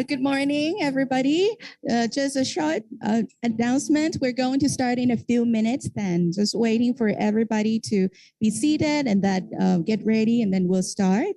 Good morning, everybody. Just a short announcement. We're going to start in a few minutes then. Just waiting for everybody to be seated and that get ready, and then we'll start.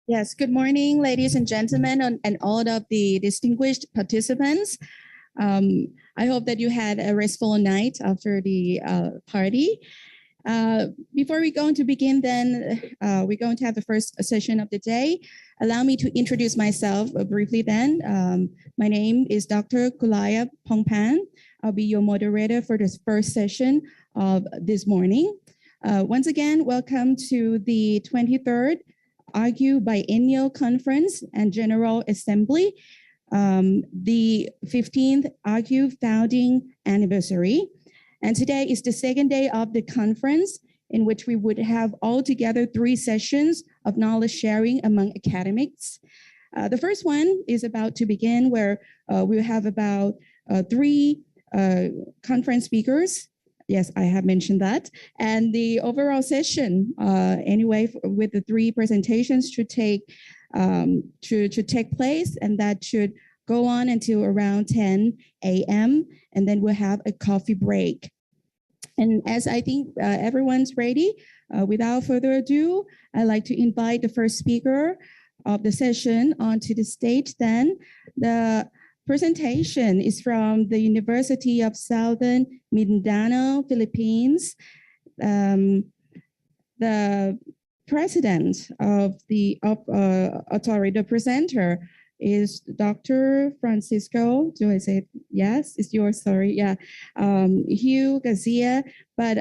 Yes, good morning, ladies and gentlemen, and all of the distinguished participants. I hope that you had a restful night after the party. Before we going to begin, then we're going to have the first session of the day. Allow me to introduce myself briefly then. My name is Dr. Kulaya Pongpan. I'll be your moderator for this first session of this morning. Once again, welcome to the 23rd AAACU Biennial Conference and General Assembly, the 15th AACU founding anniversary. And today is the second day of the conference, in which we would have altogether 3 sessions of knowledge sharing among academics. The first one is about to begin, where we'll have about 3 conference speakers. Yes, I have mentioned that. And the overall session, anyway, with the 3 presentations should take place, and that should go on until around 10 a.m. And then we'll have a coffee break. And as I think everyone's ready, without further ado, I'd like to invite the first speaker of the session onto the stage. Then the presentation is from the University of Southern Mindanao, Philippines. The president of the presenter is Dr. Francisco. Do I say it? Yes, it's yours. Sorry. Yeah. Hugh Garcia, but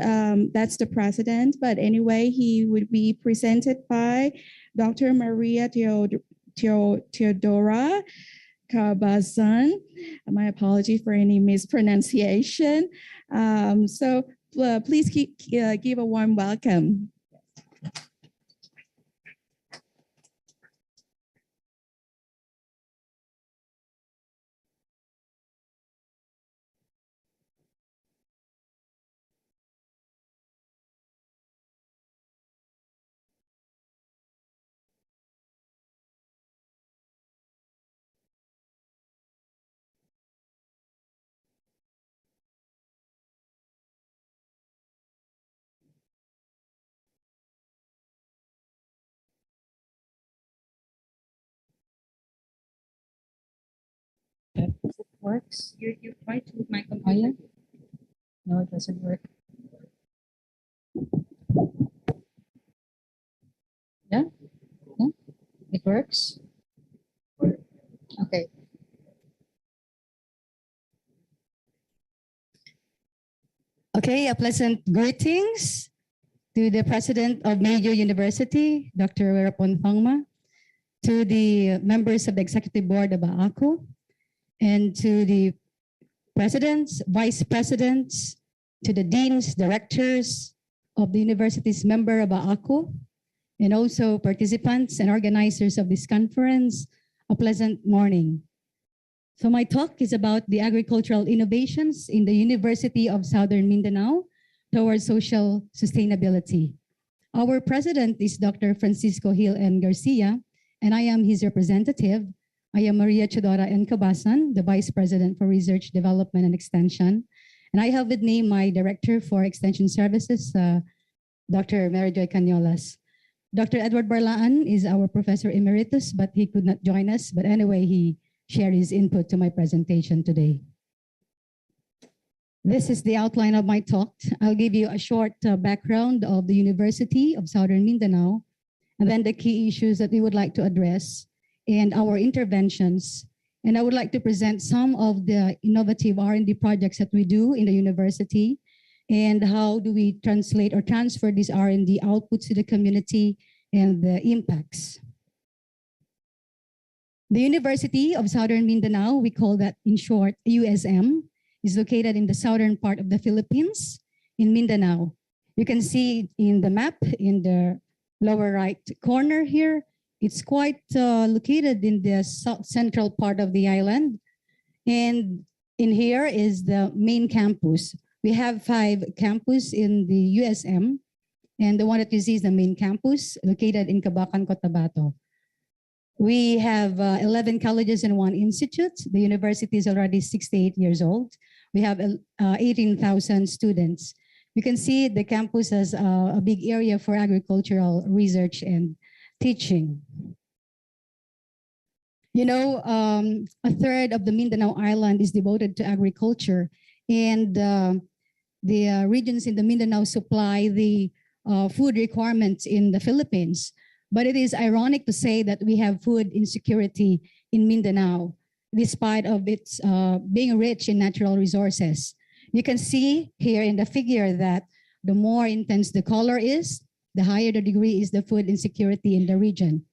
that's the president. But anyway, he would be presented by Dr. Maria Teodora Cabazon. My apology for any mispronunciation. So please give a warm welcome. Works. You try to with my computer. Oh, yeah? No, it doesn't work. Yeah? Yeah? It works? Okay. Okay, a pleasant greetings to the president of Major University, Dr. Werapon Pangma, to the members of the executive board of AACU, and to the presidents, vice presidents, to the deans, directors of the university's member of AACU, and also participants and organizers of this conference, a pleasant morning. So my talk is about the agricultural innovations in the University of Southern Mindanao towards social sustainability. Our president is Dr. Francisco Gil N. Garcia, and I am his representative. I am Maria Chodora N. Cabasan, the Vice President for Research, Development, and Extension. And I have with me my Director for Extension Services, Dr. Mary Joy Canyolas. Dr. Edward Barlaan is our Professor Emeritus, but he could not join us. But anyway, he shared his input to my presentation today. This is the outline of my talk. I'll give you a short background of the University of Southern Mindanao, and then the key issues that we would like to address and our interventions. And I would like to present some of the innovative R&D projects that we do in the university, and how do we translate or transfer these R&D outputs to the community and the impacts. The University of Southern Mindanao, we call that in short USM, is located in the southern part of the Philippines in Mindanao. You can see in the map in the lower right corner here, it's quite located in the south central part of the island. And in here is the main campus. We have 5 campuses in the USM, and the one that you see is the main campus located in Cabacan, Cotabato. We have 11 colleges and 1 institute. The university is already 68 years old. We have 18,000 students. You can see the campus has a big area for agricultural research and teaching. You know, a third of the Mindanao Island is devoted to agriculture, and the regions in the Mindanao supply the food requirements in the Philippines. But it is ironic to say that we have food insecurity in Mindanao, despite of its being rich in natural resources. You can see here in the figure that the more intense the color is, the higher the degree is the food insecurity in the region.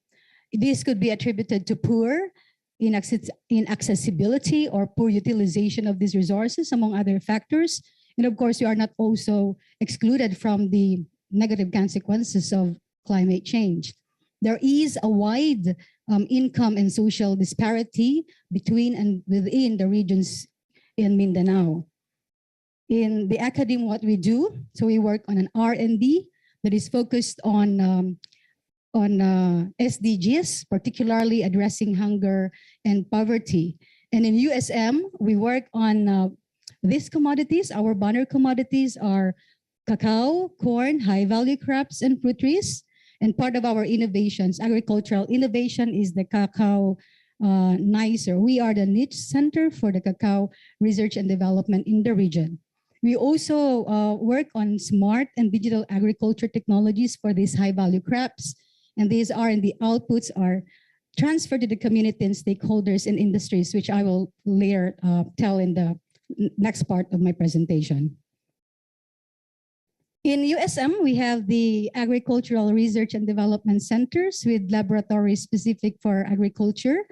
This could be attributed to poor inaccessibility or poor utilization of these resources, among other factors. And of course, we are not also excluded from the negative consequences of climate change. There is a wide income and social disparity between and within the regions in Mindanao. In the academy, what we do, so we work on an R&D that is focused on SDGs, particularly addressing hunger and poverty. And in USM, we work on these commodities. Our banner commodities are cacao, corn, high-value crops, and fruit trees. And part of our innovations, agricultural innovation, is the cacao nicer. We are the niche center for the cacao research and development in the region. We also work on smart and digital agriculture technologies for these high-value crops. And these R&D outputs are transferred to the community and stakeholders in industries, which I will later tell in the next part of my presentation. In USM, we have the Agricultural Research and Development Centers with laboratories specific for agriculture.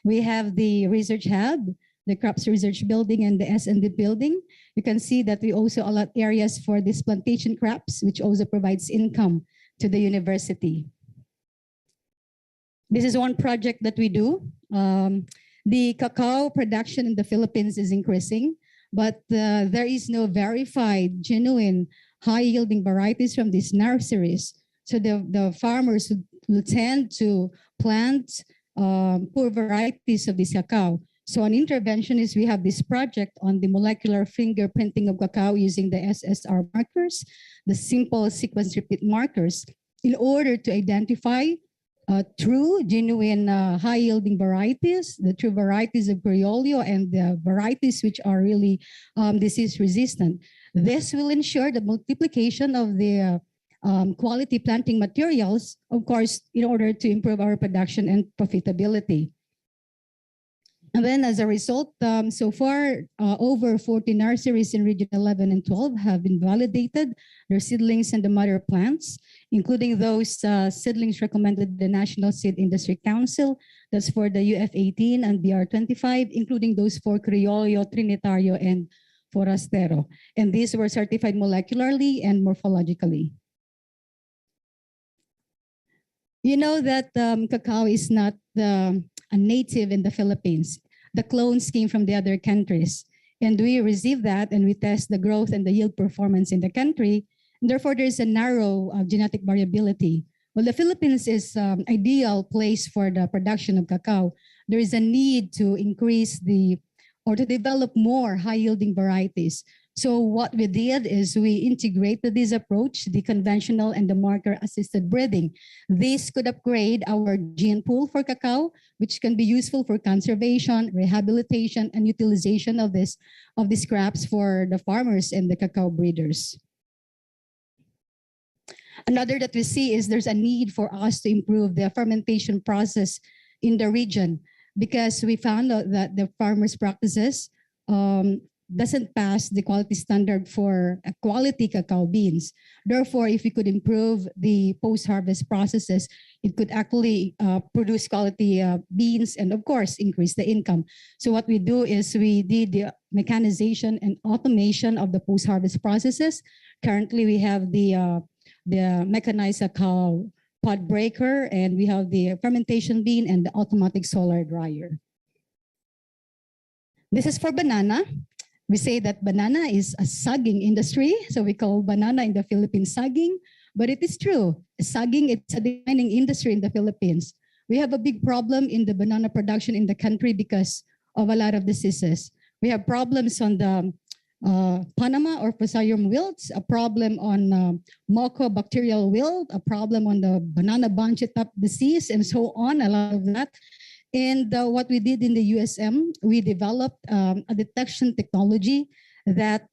We have the Research Hub, the Crops Research Building, and the S&D Building. You can see that we also allot areas for these plantation crops, which also provides income to the university. This is one project that we do. The cacao production in the Philippines is increasing, but there is no verified, genuine, high-yielding varieties from these nurseries. So the farmers will tend to plant poor varieties of this cacao. So an intervention is we have this project on the molecular fingerprinting of cacao using the SSR markers, the simple sequence repeat markers, in order to identify true, genuine, high-yielding varieties, the true varieties of Criollo, and the varieties which are really disease-resistant. This will ensure the multiplication of the quality planting materials, of course, in order to improve our production and profitability. And then as a result, so far, over 40 nurseries in Region 11 and 12 have been validated, their seedlings and the mother plants, including those seedlings recommended the National Seed Industry Council. That's for the UF18 and BR25, including those for Criollo, Trinitario, and Forastero. And these were certified molecularly and morphologically. You know that cacao is not a native in the Philippines. The clones came from the other countries. And we receive that and we test the growth and the yield performance in the country. And therefore, there is a narrow genetic variability. Well, the Philippines is ideal place for the production of cacao. There is a need to increase or to develop more high-yielding varieties. So what we did is we integrated this approach, the conventional and the marker-assisted breeding. This could upgrade our gene pool for cacao, which can be useful for conservation, rehabilitation, and utilization of these crops for the farmers and the cacao breeders. Another that we see is there's a need for us to improve the fermentation process in the region, because we found out that the farmers' practices doesn't pass the quality standard for quality cacao beans. Therefore, if we could improve the post-harvest processes, it could actually produce quality beans and, of course, increase the income. So what we do is we did the mechanization and automation of the post-harvest processes. Currently, we have the mechanized cacao pod breaker, and we have the fermentation bean and the automatic solar dryer. This is for banana. We say that banana is a sagging industry, so we call banana in the Philippines sagging, but it is true. Sagging, it's a declining industry in the Philippines. We have a big problem in the banana production in the country because of a lot of diseases. We have problems on the Panama or Fusarium wilts, a problem on mycobacterial wilt, a problem on the banana bunchy top disease, and so on, a lot of that. And what we did in the USM, we developed a detection technology that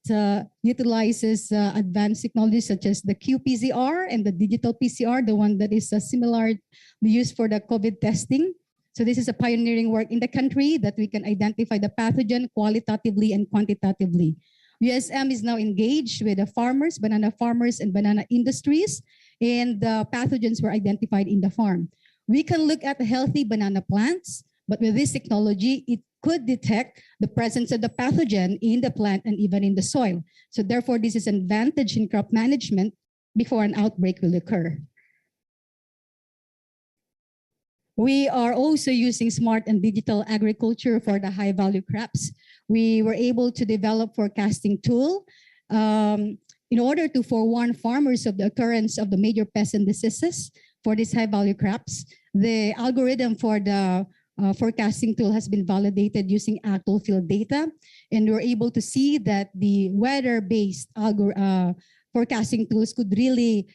utilizes advanced technologies such as the qPCR and the digital PCR, the one that is similar used for the COVID testing. So this is a pioneering work in the country that we can identify the pathogen qualitatively and quantitatively. USM is now engaged with the farmers, banana farmers and banana industries, and the pathogens were identified in the farm. We can look at healthy banana plants, but with this technology, it could detect the presence of the pathogen in the plant and even in the soil. So therefore, this is an advantage in crop management before an outbreak will occur. We are also using smart and digital agriculture for the high value crops. We were able to develop forecasting tool in order to forewarn farmers of the occurrence of the major pests and diseases for these high value crops. The algorithm for the forecasting tool has been validated using actual field data, and we're able to see that the weather-based forecasting tools could really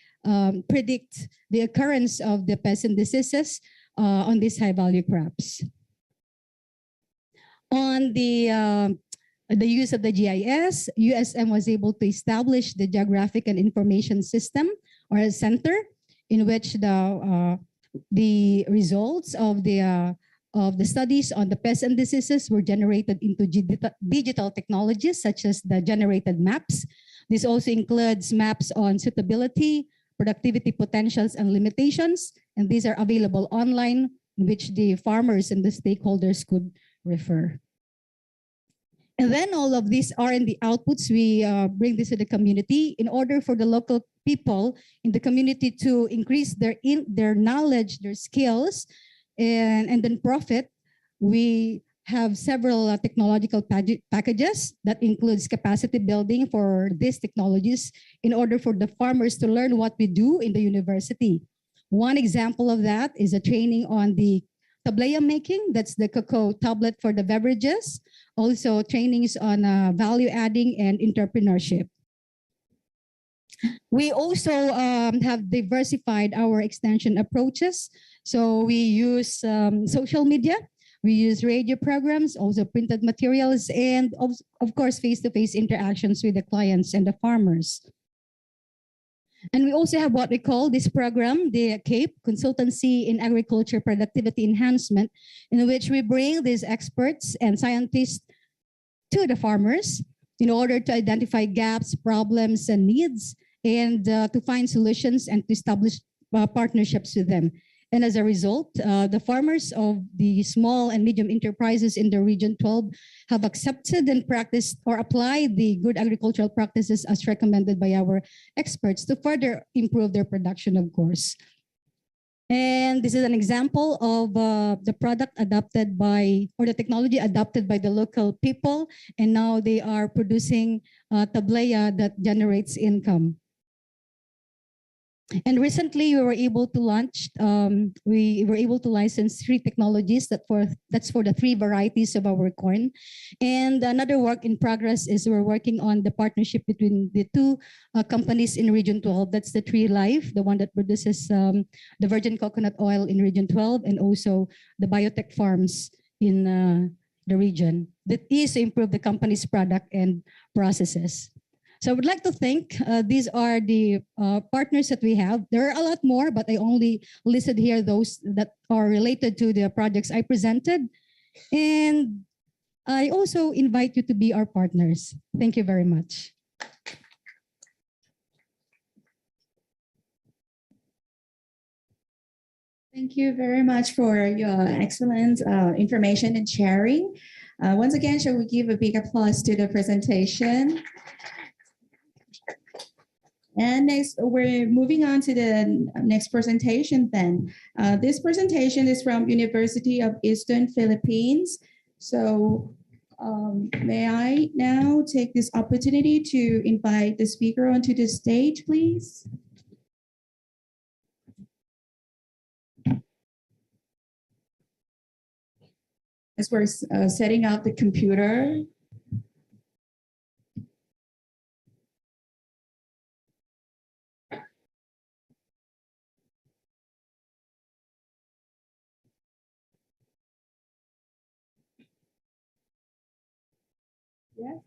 predict the occurrence of the pests and diseases on these high-value crops. On the use of the GIS, USM was able to establish the Geographic and Information System, or a center, in which the results of the studies on the pests and diseases were generated into digital technologies such as the generated maps. This also includes maps on suitability, productivity potentials, and limitations, and these are available online, in which the farmers and the stakeholders could refer. And then all of these R&D outputs, we bring this to the community in order for the local people in the community to increase their knowledge, their skills, and then profit. We have several technological packages that includes capacity building for these technologies in order for the farmers to learn what we do in the university. One example of that is a training on the tablea making, that's the cocoa tablet for the beverages. Also trainings on value adding and entrepreneurship. We also have diversified our extension approaches. So we use social media, we use radio programs, also printed materials, and of course, face-to-face interactions with the clients and the farmers. And we also have what we call this program, the CAPE, Consultancy in Agriculture Productivity Enhancement, in which we bring these experts and scientists to the farmers in order to identify gaps, problems, and needs, and to find solutions and to establish partnerships with them. And as a result, the farmers of the small and medium enterprises in the Region 12 have accepted and practiced or applied the good agricultural practices as recommended by our experts to further improve their production, of course. And this is an example of the product adopted by, or the technology adopted by the local people. And now they are producing tablea that generates income. And recently, we were able to launch. We were able to license 3 technologies that's for the 3 varieties of our corn. And another work in progress is we're working on the partnership between the 2 companies in Region 12. That's the Tree Life, the one that produces the virgin coconut oil in Region 12, and also the biotech farms in the region. That is to improve the company's product and processes. So I would like to thank, these are the partners that we have. There are a lot more, but I only listed here those that are related to the projects I presented. And I also invite you to be our partners. Thank you very much. Thank you very much for your excellent information and sharing. Once again, shall we give a big applause to the presentation? And next, we're moving on to the next presentation then. This presentation is from University of Eastern Philippines. So may I now take this opportunity to invite the speaker onto the stage, please? As we're setting up the computer. Yes.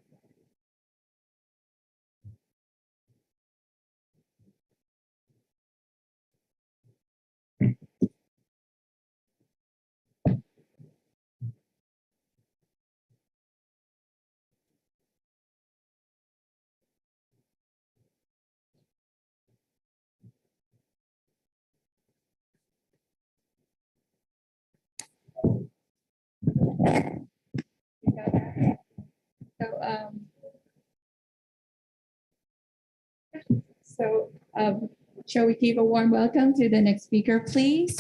So, so shall we give a warm welcome to the next speaker, please?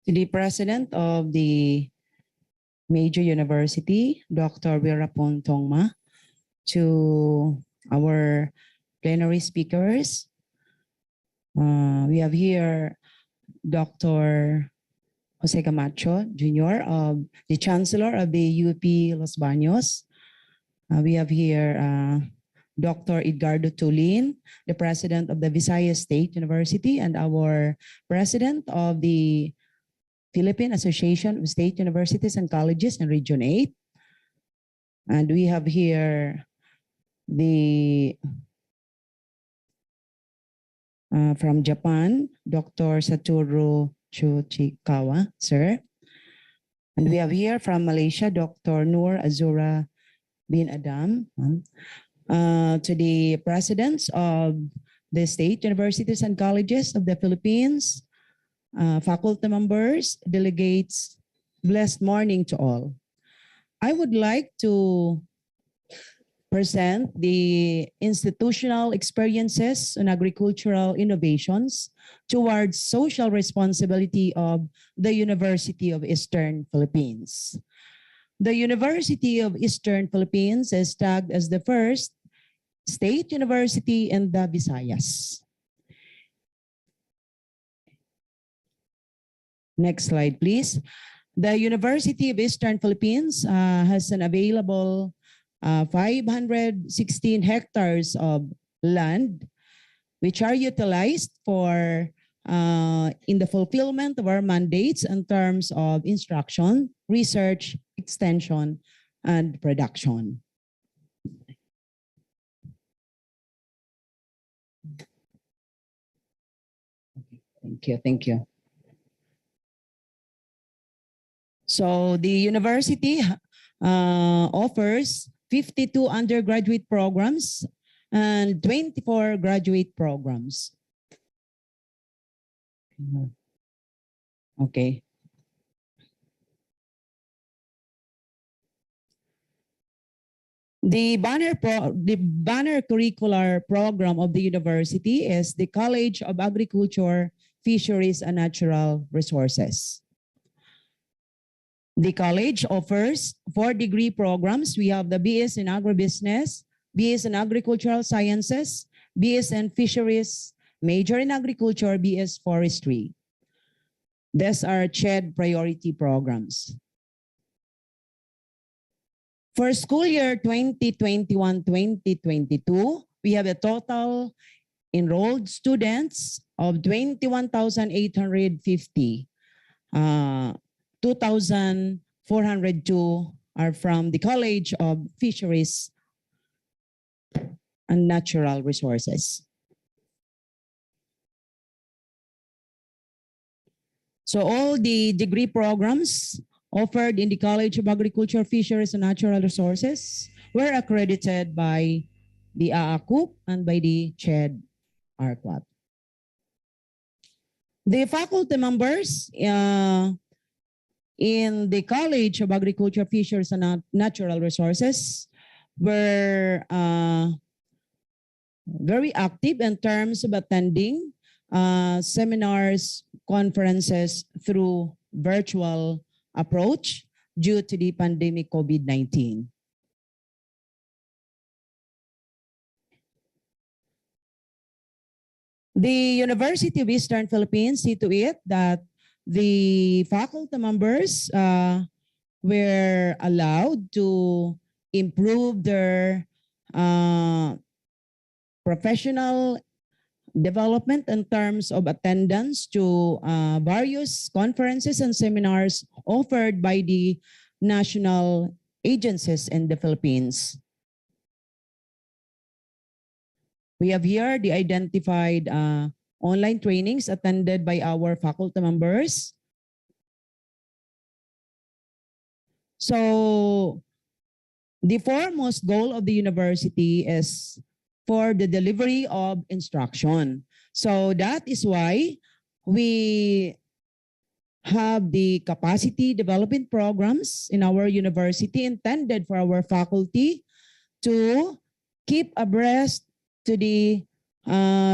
To the president of the major university, Dr. Wirapon Tongma, to our plenary speakers. We have here Dr. Jose Camacho Jr., the Chancellor of the UP Los Baños. We have here Dr. Edgardo Tulin, the President of the Visayas State University, and our President of the Philippine Association of State Universities and Colleges in Region 8. And we have here the from Japan, Dr. Satoru Chuchikawa, sir. And we have here from Malaysia, Dr. Nur Azura bin Adam. To the presidents of the state universities and colleges of the Philippines, faculty members, delegates, blessed morning to all. I would like to present the institutional experiences and agricultural innovations towards social responsibility of the University of Eastern Philippines. The University of Eastern Philippines is tagged as the first state university in the Visayas. Next slide, please. The University of Eastern Philippines has an available 516 hectares of land, which are utilized for in the fulfillment of our mandates in terms of instruction, research, extension, and production. Thank you. So the university offers 52 undergraduate programs and 24 graduate programs. Okay. The banner curricular program of the university is the College of Agriculture, Fisheries, and Natural Resources. The college offers 4-degree programs. We have the BS in Agribusiness, BS in Agricultural Sciences, BS in Fisheries, Major in Agriculture, BS Forestry. These are CHED priority programs. For school year 2021-2022, we have a total enrolled students of 21,850. 2,402 are from the College of Fisheries and Natural Resources. So all the degree programs offered in the College of Agriculture, Fisheries, and Natural Resources were accredited by the AAACU and by the CHED RQAP. The faculty members in the College of Agriculture, Fisheries, and Natural Resources were very active in terms of attending seminars, conferences through virtual approach due to the pandemic COVID-19. The University of Eastern Philippines see to it that the faculty members were allowed to improve their professional development in terms of attendance to various conferences and seminars offered by the national agencies in the Philippines. We have here the identified online trainings attended by our faculty members. So the foremost goal of the university is for the delivery of instruction. So that is why we have the capacity development programs in our university intended for our faculty to keep abreast to the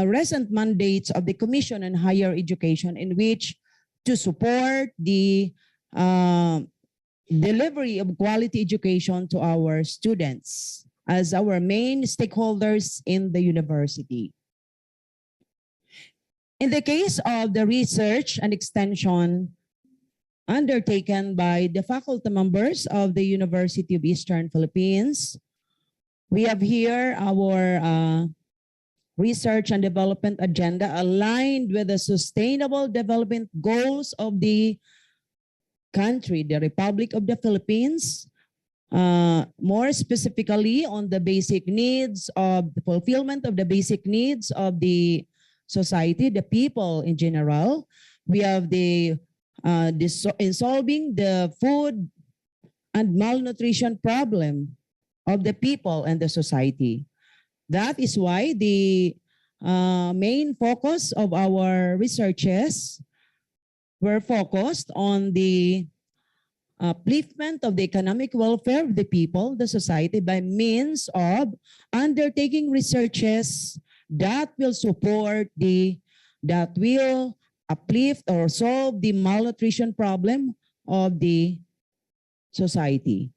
recent mandates of the Commission on Higher Education, in which to support the delivery of quality education to our students as our main stakeholders in the university. In the case of the research and extension undertaken by the faculty members of the University of Eastern Philippines, we have here our research and development agenda aligned with the sustainable development goals of the country, the Republic of the Philippines, more specifically on the basic needs of the fulfillment of the basic needs of the society, the people in general. We have the in solving the food and malnutrition problem of the people and the society. That is why the main focus of our researches were focused on the upliftment of the economic welfare of the people, the society, by means of undertaking researches that will support that will uplift or solve the malnutrition problem of the society.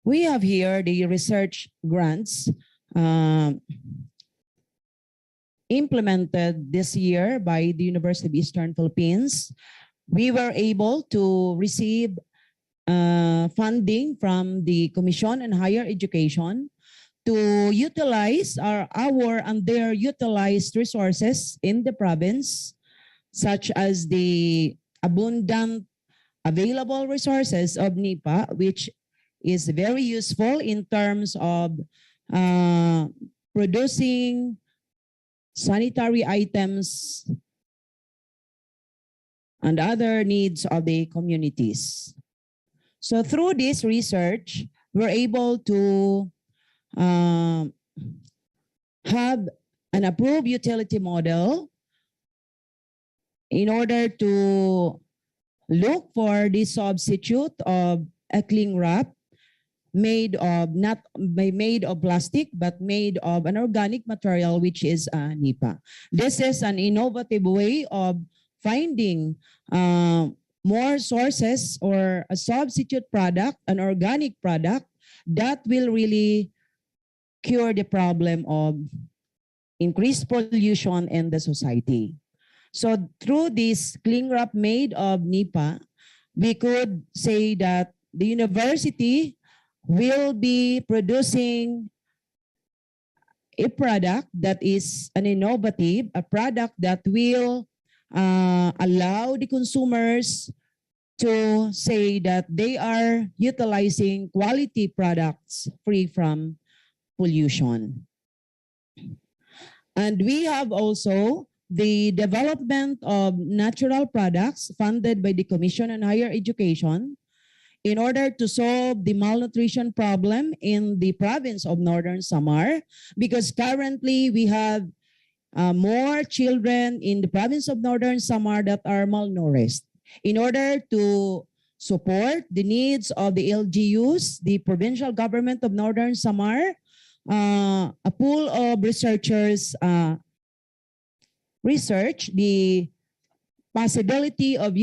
We have here the research grants implemented this year by the University of Eastern Philippines. We were able to receive funding from the Commission on Higher Education to utilize our underutilized resources in the province, such as the abundant available resources of NIPA, which is very useful in terms of producing sanitary items and other needs of the communities. So through this research, we're able to have an approved utility model in order to look for the substitute of a cling wrap made of not made of plastic but made of an organic material, which is NIPA. This is an innovative way of finding more sources or a substitute product, an organic product that will really cure the problem of increased pollution in the society. So through this cling wrap made of NIPA, we could say that the university will be producing a product that is an innovative, a product that will allow the consumers to say that they are utilizing quality products free from pollution. And we have also the development of natural products funded by the Commission on Higher Education in order to solve the malnutrition problem in the province of Northern Samar, because currently we have more children in the province of Northern Samar that are malnourished. In order to support the needs of the LGUs, the provincial government of Northern Samar, a pool of researchers research the possibility of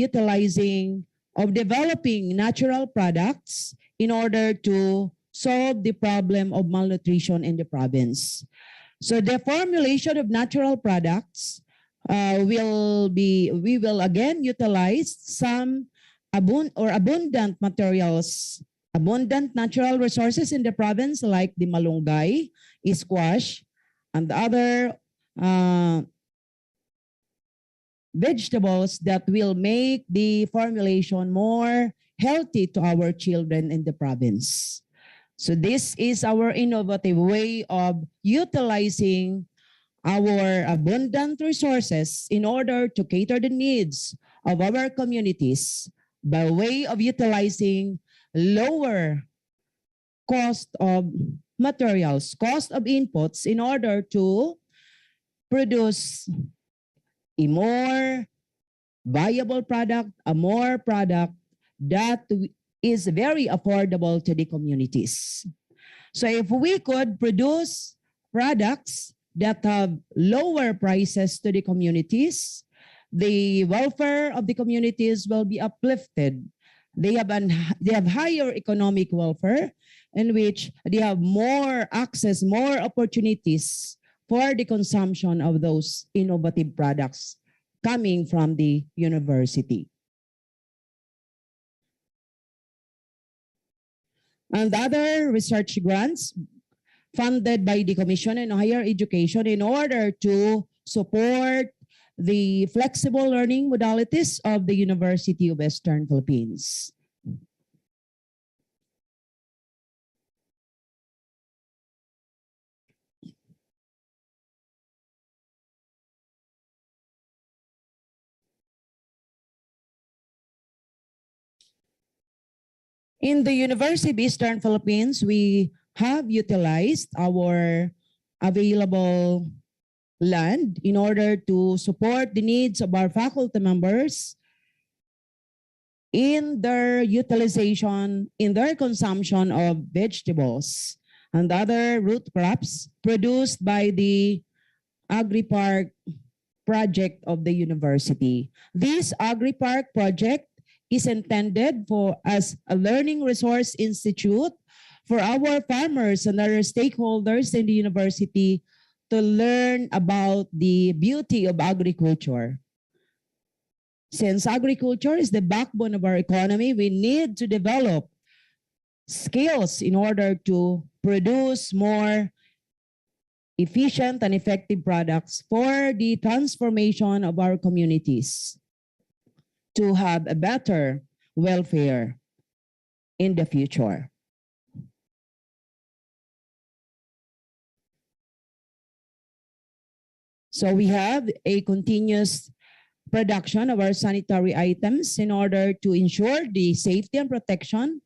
developing natural products in order to solve the problem of malnutrition in the province. So the formulation of natural products we will again utilize some abundant materials, abundant natural resources in the province like the malunggay, squash, and other vegetables that will make the formulation more healthy to our children in the province. So this is our innovative way of utilizing our abundant resources in order to cater the needs of our communities by way of utilizing lower cost of materials, cost of inputs in order to produce a more viable product, a more product that is very affordable to the communities. So if we could produce products that have lower prices to the communities, the welfare of the communities will be uplifted. They have higher economic welfare in which they have more access, more opportunities for the consumption of those innovative products coming from the university. And other research grants funded by the Commission on Higher Education in order to support the flexible learning modalities of the University of Western Philippines. In the University of Eastern Philippines, we have utilized our available land in order to support the needs of our faculty members in their utilization, in their consumption of vegetables and other root crops produced by the Agri-Park project of the university. This Agri-Park project is intended for as a learning resource institute for our farmers and other stakeholders in the university to learn about the beauty of agriculture. Since agriculture is the backbone of our economy, we need to develop skills in order to produce more efficient and effective products for the transformation of our communities to have a better welfare in the future. So we have a continuous production of our sanitary items in order to ensure the safety and protection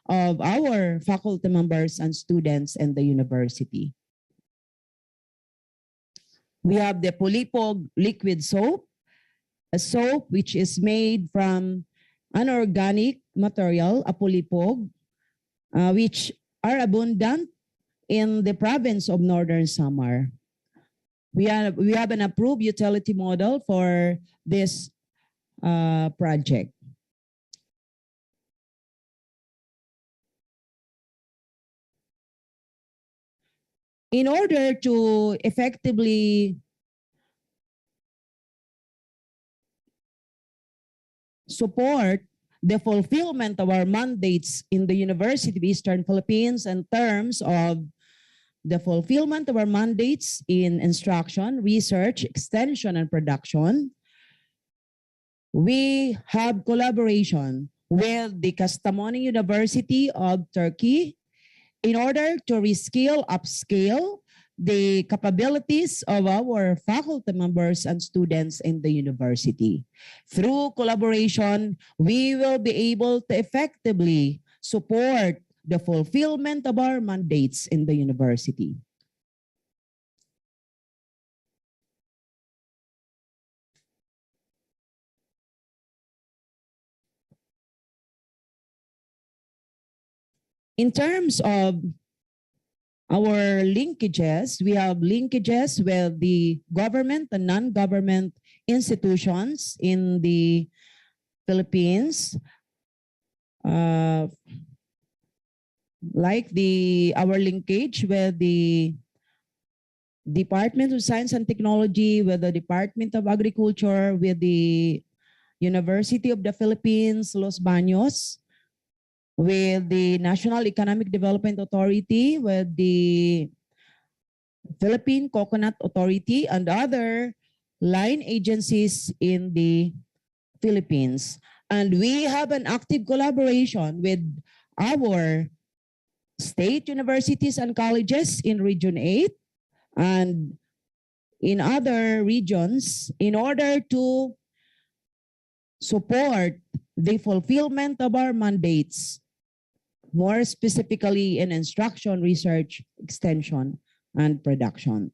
of our faculty members and students in the university. We have the Pulipog liquid soap, a soap which is made from an organic material, a pulipog, which are abundant in the province of Northern Samar. We have an approved utility model for this project. In order to effectively support the fulfillment of our mandates in the University of Eastern Philippines in terms of the fulfillment of our mandates in instruction, research, extension, and production, we have collaboration with the Kastamonu University of Turkey in order to reskill, upscale the capabilities of our faculty members and students in the university. Through collaboration, we will be able to effectively support the fulfillment of our mandates in the university. In terms of our linkages, we have linkages with the government and non-government institutions in the Philippines. like our linkage with the Department of Science and Technology, with the Department of Agriculture, with the University of the Philippines, Los Baños, with the National Economic Development Authority, with the Philippine Coconut Authority, and other line agencies in the Philippines. And we have an active collaboration with our state universities and colleges in Region 8 and in other regions in order to support the fulfillment of our mandates, more specifically in instruction, research, extension, and production.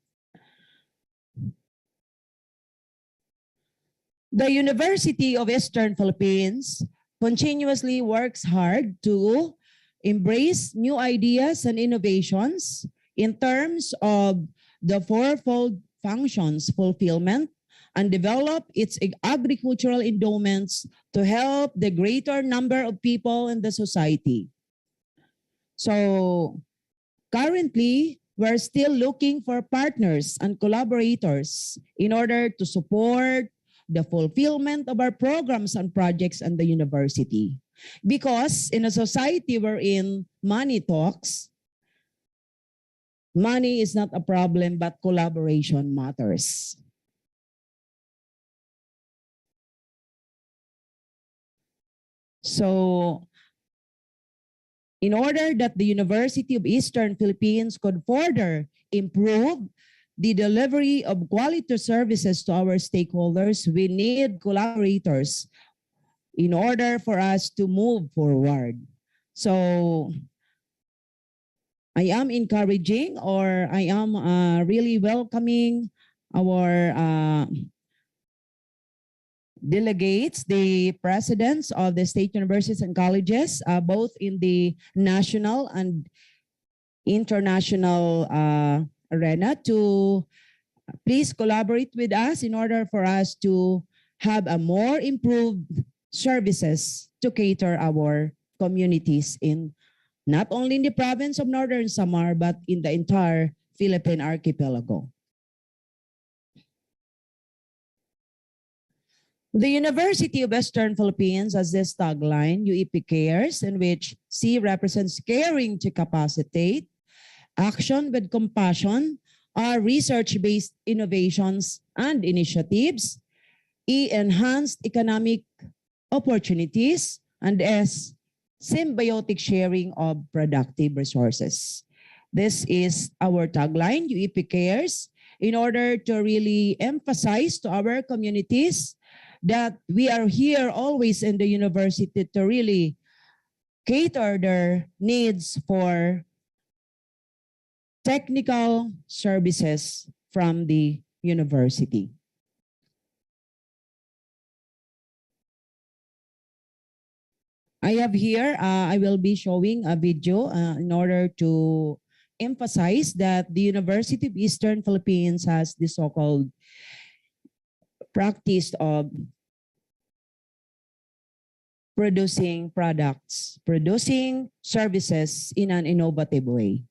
The University of Eastern Philippines continuously works hard to embrace new ideas and innovations in terms of the fourfold functions fulfillment and develop its agricultural endowments to help the greater number of people in the society. So currently, we're still looking for partners and collaborators in order to support the fulfillment of our programs and projects in the university. Because in a society wherein money talks, money is not a problem, but collaboration matters. So, in order that the University of Eastern Philippines could further improve the delivery of quality services to our stakeholders, we need collaborators in order for us to move forward. So I am encouraging, or I am really welcoming our delegates, the presidents of the state universities and colleges, both in the national and international arena, to please collaborate with us in order for us to have a more improved services to cater our communities in not only in the province of Northern Samar, but in the entire Philippine archipelago. The University of Western Philippines has this tagline, UEP Cares, in which C represents caring to capacitate, action with compassion, are research-based innovations and initiatives, E, enhanced economic opportunities, and S, symbiotic sharing of productive resources. This is our tagline, UEP Cares, in order to really emphasize to our communities that we are here always in the university to really cater their needs for technical services from the university. I have here, I will be showing a video in order to emphasize that the University of Eastern Philippines has the so-called practice of producing products, producing services in an innovative way.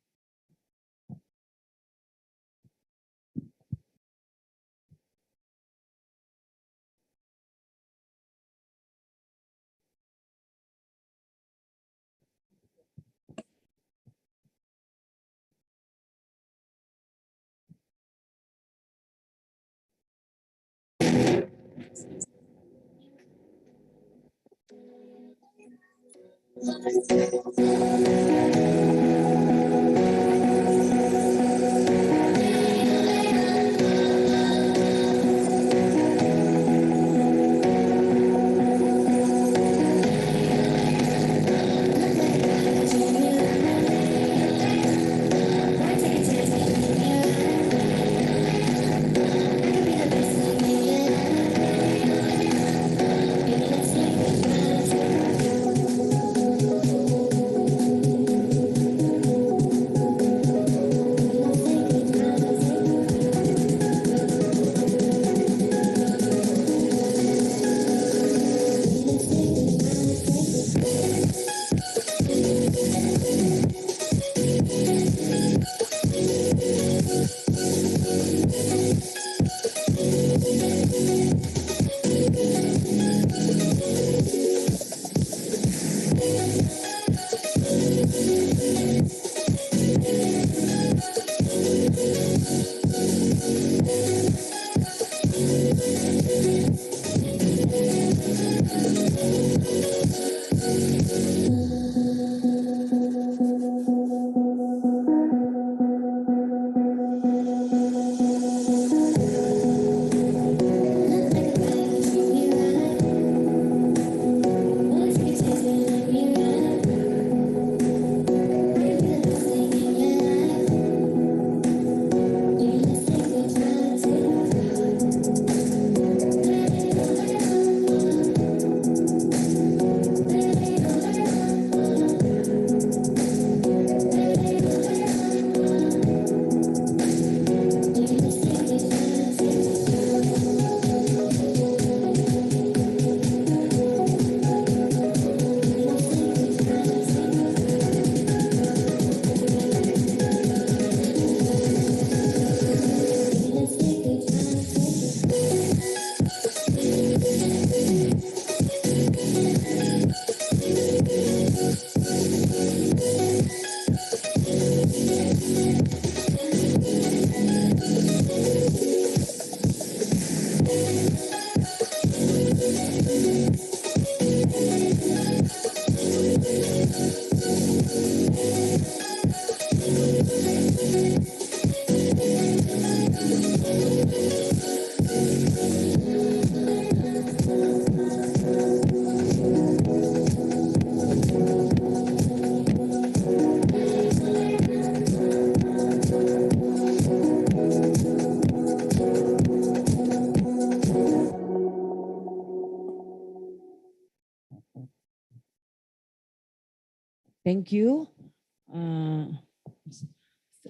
Thank you.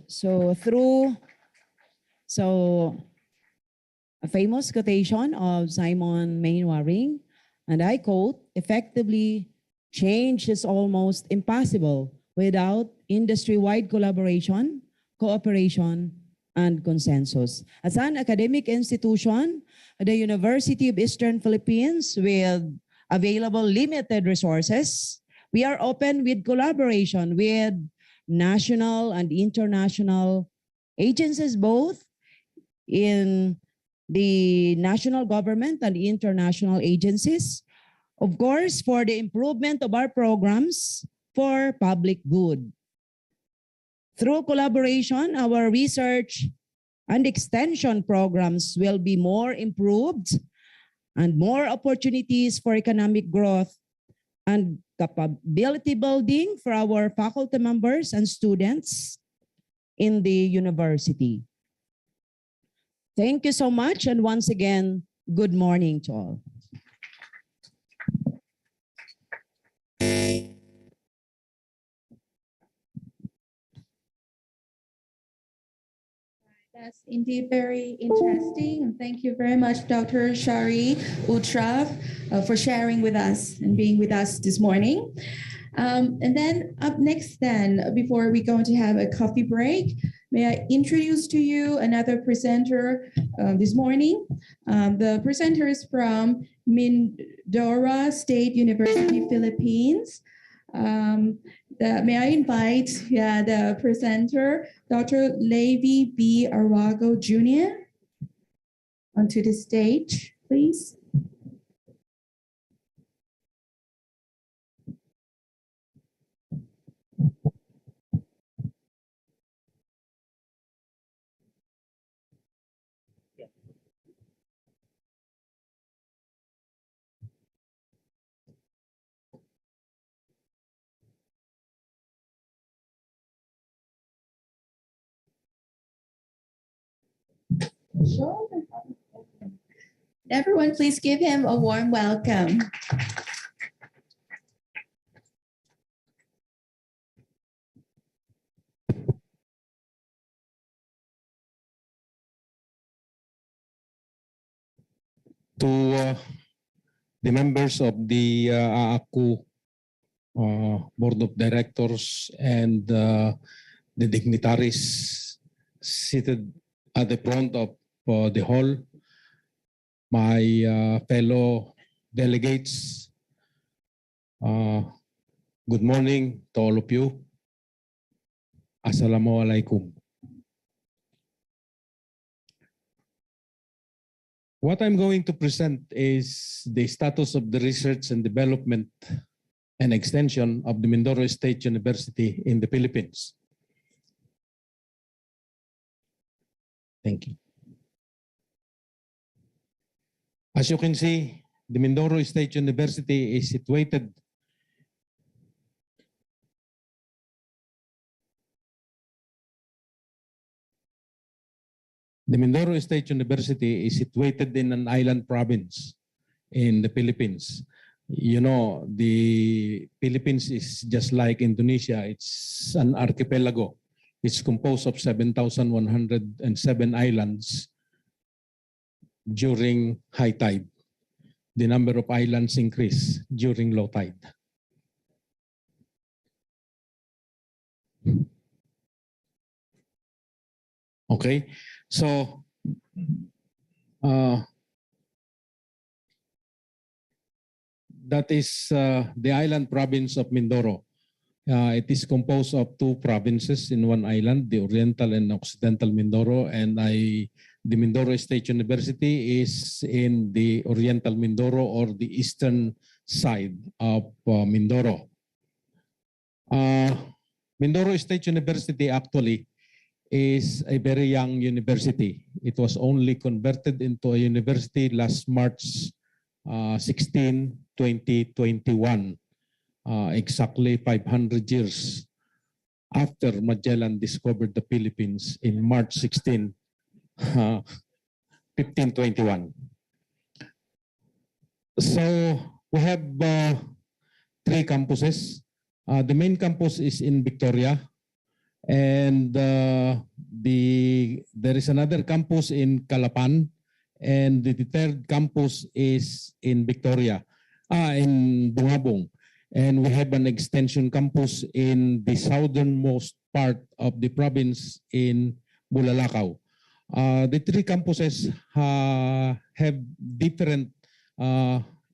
So through a famous quotation of Simon Mainwaring, and I quote, effectively, change is almost impossible without industry-wide collaboration, cooperation, and consensus. As an academic institution, the University of Eastern Philippines, with available limited resources, we are open with collaboration with national and international agencies, both in the national government and international agencies, of course, for the improvement of our programs for public good. Through collaboration, our research and extension programs will be more improved and more opportunities for economic growth and capability building for our faculty members and students in the university. Thank you so much. And once again, good morning to all. That's indeed very interesting. And thank you very much, Dr. Shari Utraf, for sharing with us and being with us this morning. And then up next then, before we go to have a coffee break, may I introduce to you another presenter this morning. The presenter is from Mindoro State University, Philippines. May I invite the presenter, Dr. Levi B. Arago Jr. onto the stage, please. Sure. Everyone, please give him a warm welcome. To the members of the AAACU Board of Directors and the dignitaries seated at the front of the hall, my fellow delegates, good morning to all of you. Assalamualaikum. What I'm going to present is the status of the research and development and extension of the Mindoro State University in the Philippines. Thank you. As you can see, the Mindoro State University is situated The Mindoro State University is situated in an island province in the Philippines. You know, the Philippines is just like Indonesia. It's an archipelago. It's composed of 7,107 islands during high tide. The number of islands increase during low tide. Okay, so that is the island province of Mindoro. It is composed of two provinces in one island, the Oriental and Occidental Mindoro, and the Mindoro State University is in the Oriental Mindoro or the eastern side of Mindoro. Mindoro State University actually is a very young university. It was only converted into a university last March 16, 2021, exactly 500 years after Magellan discovered the Philippines in March 16, 1521. So we have three campuses. The main campus is in Victoria, and there is another campus in Calapan, and the third campus is in Victoria, in Bungabong. And we have an extension campus in the southernmost part of the province in Bulalakaw. The three campuses have different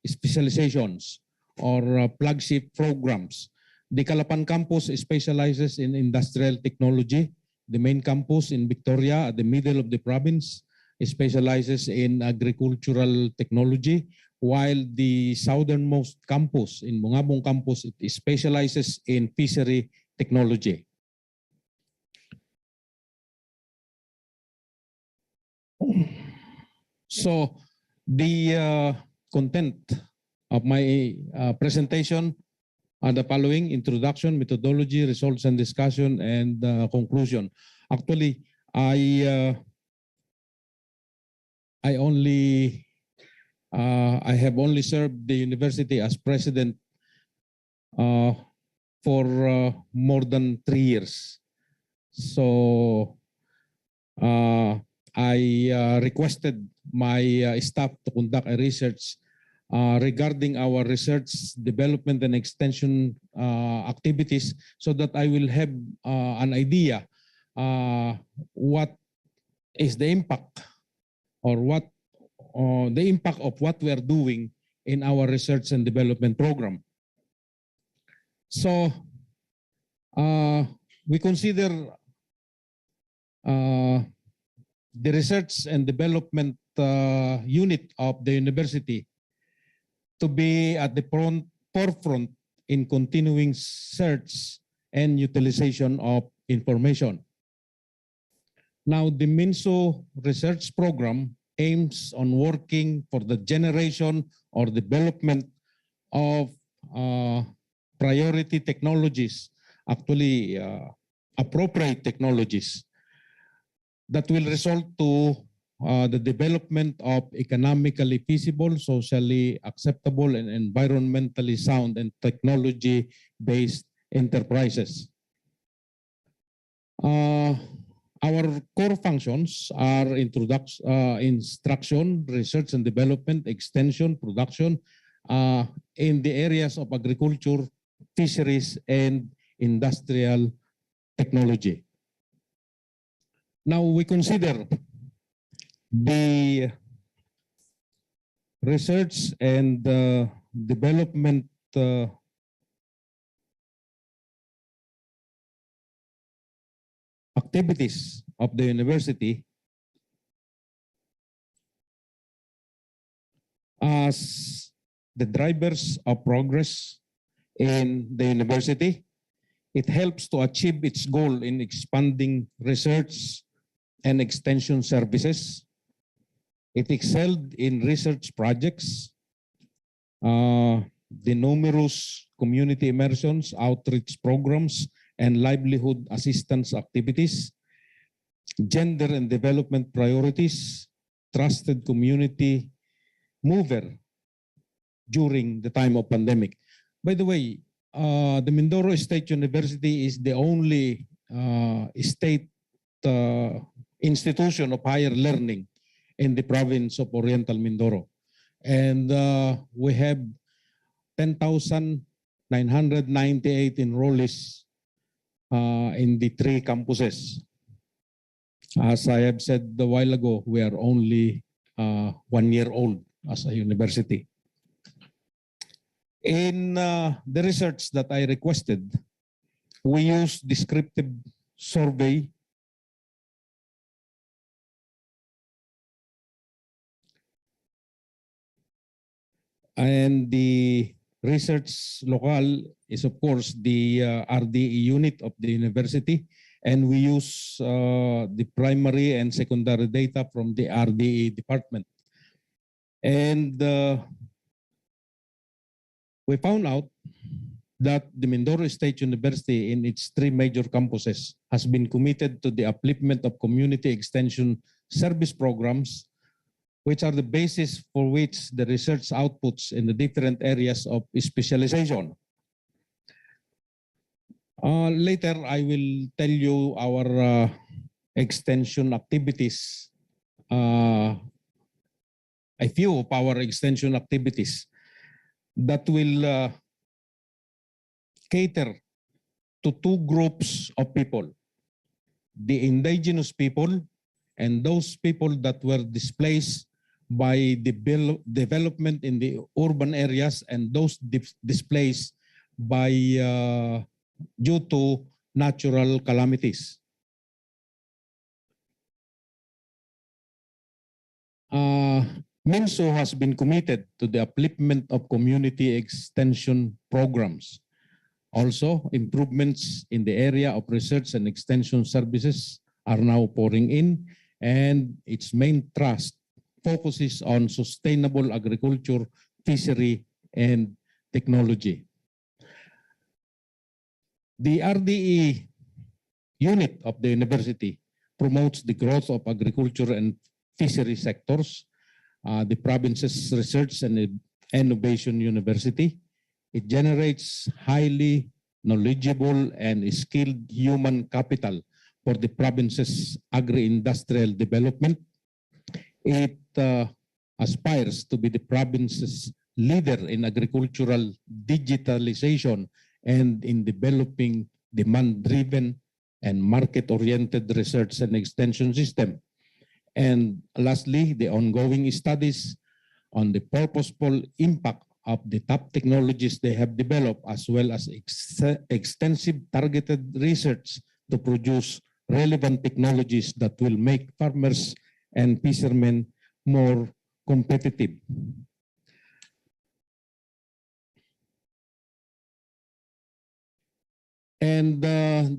specializations or flagship programs. The Calapan campus specializes in industrial technology. The main campus in Victoria, at the middle of the province, specializes in agricultural technology, while the southernmost campus in Bungabong campus, it specializes in fishery technology. So the content of my presentation are the following: introduction, methodology, results and discussion, and conclusion. Actually, I have only served the university as president for more than 3 years. So I requested my staff to conduct a research regarding our research, development, and extension activities, so that I will have an idea what is the impact, or what the impact of what we are doing in our research and development program. So we consider the research and development unit of the university to be at the forefront in continuing search and utilization of information. Now, the MINSO research program aims on working for the generation or development of priority technologies, actually appropriate technologies, that will result to the development of economically feasible, socially acceptable, and environmentally sound and technology-based enterprises. Our core functions are instruction, research and development, extension, production in the areas of agriculture, fisheries, and industrial technology. Now we consider the research and development activities of the university as the drivers of progress in the university. It helps to achieve its goal in expanding research and extension services. It excelled in research projects, the numerous community immersions, outreach programs, and livelihood assistance activities, gender and development priorities, trusted community mover during the time of pandemic. By the way, the Mindoro State University is the only state institution of higher learning in the province of Oriental Mindoro. And we have 10,998 enrollees in the 3 campuses. As I have said a while ago, we are only 1 year old as a university. In the research that I requested, we used descriptive survey and the research local is, of course, the RDE unit of the university, and we use the primary and secondary data from the RDE department. And we found out that the Mindoro State University in its 3 major campuses has been committed to the upliftment of community extension service programs, which are the basis for which the research outputs in the different areas of specialization. Later, I will tell you our extension activities, a few of our extension activities that will cater to two groups of people, the indigenous people and those people that were displaced by the development in the urban areas and those displaced by due to natural calamities. MINSO has been committed to the upliftment of community extension programs. Also, improvements in the area of research and extension services are now pouring in, and its main thrust focuses on sustainable agriculture, fishery, and technology. The RDE unit of the university promotes the growth of agriculture and fishery sectors, the province's research and innovation university. It generates highly knowledgeable and skilled human capital for the province's agri-industrial development. It aspires to be the province's leader in agricultural digitalization and in developing demand-driven and market-oriented research and extension system. And lastly, the ongoing studies on the purposeful impact of the top technologies they have developed, as well as extensive targeted research to produce relevant technologies that will make farmers and fishermen more competitive. And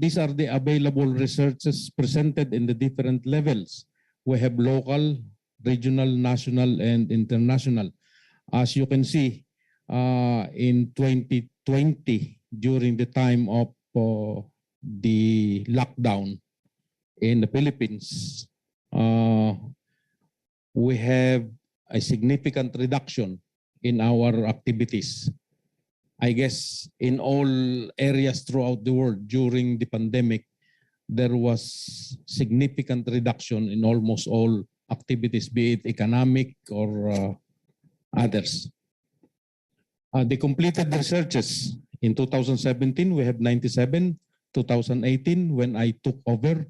these are the available researches presented in the different levels. We have local, regional, national, and international. As you can see, in 2020, during the time of the lockdown in the Philippines, we have a significant reduction in our activities. I guess in all areas throughout the world during the pandemic, there was significant reduction in almost all activities, be it economic or others. The completed researches in 2017, we have 97. 2018, when I took over,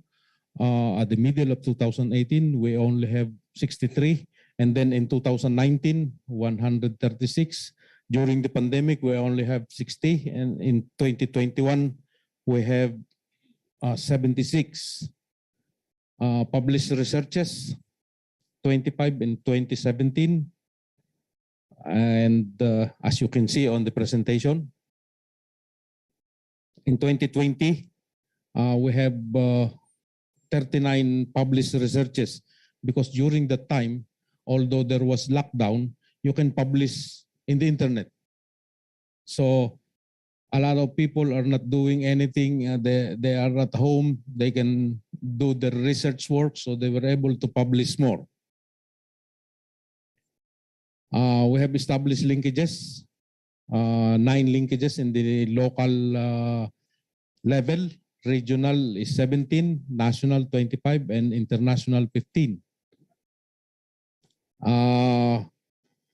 at the middle of 2018, we only have 63. And then in 2019, 136. During the pandemic, we only have 60. And in 2021, we have 76 published researches, 25 in 2017. And as you can see on the presentation, in 2020, we have 39 published researches, because during that time, although there was lockdown, you can publish in the internet. So a lot of people are not doing anything. They are at home. They can do their research work, so they were able to publish more. We have established linkages, 9 linkages in the local level. Regional is 17, national 25, and international 15.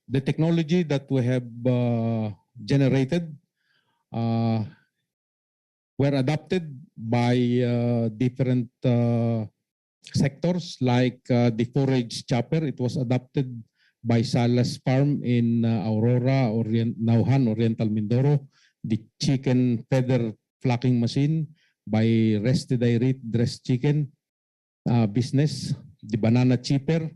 The technology that we have generated were adopted by different sectors, like the forage chopper. It was adopted by Salas Farm in Aurora, Nauhan, Oriental Mindoro. The chicken feather flocking machine by Rested Dairy Dressed Chicken business. The banana chipper,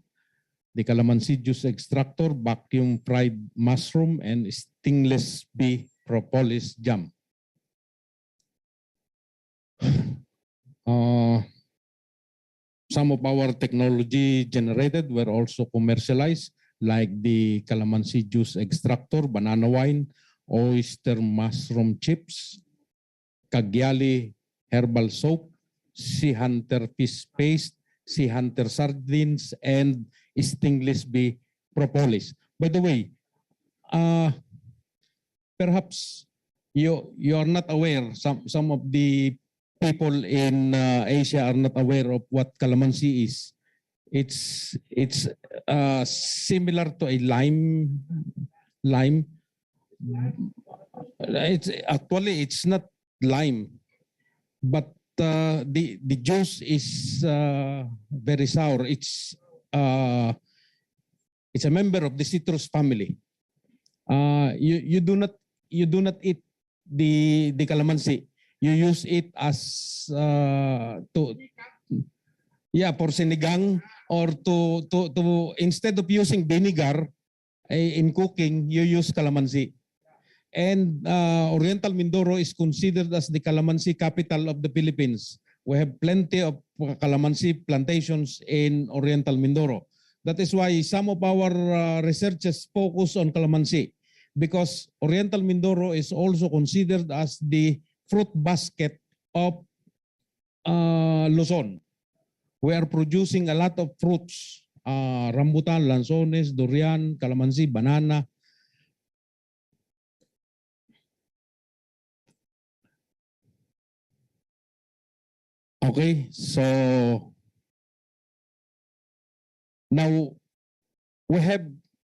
the calamansi juice extractor, vacuum fried mushroom, and stingless bee propolis jam. Some of our technology generated were also commercialized, like the calamansi juice extractor, banana wine, oyster mushroom chips, Cagliali herbal soap, Sea Hunter fish paste, Sea Hunter sardines, and stingless bee propolis. By the way, perhaps you are not aware. Some of the people in Asia are not aware of what calamansi is. It's similar to a lime. It's not lime, but the juice is very sour. It's a member of the citrus family. You do not eat the calamansi. You use it as for sinigang, or to instead of using vinegar in cooking, you use calamansi. And Oriental Mindoro is considered as the calamansi capital of the Philippines. We have plenty of calamansi plantations in Oriental Mindoro. That is why some of our researchers focus on calamansi, because Oriental Mindoro is also considered as the fruit basket of Luzon. We are producing a lot of fruits, rambutan, lanzones, durian, calamansi, banana. Okay, so now we have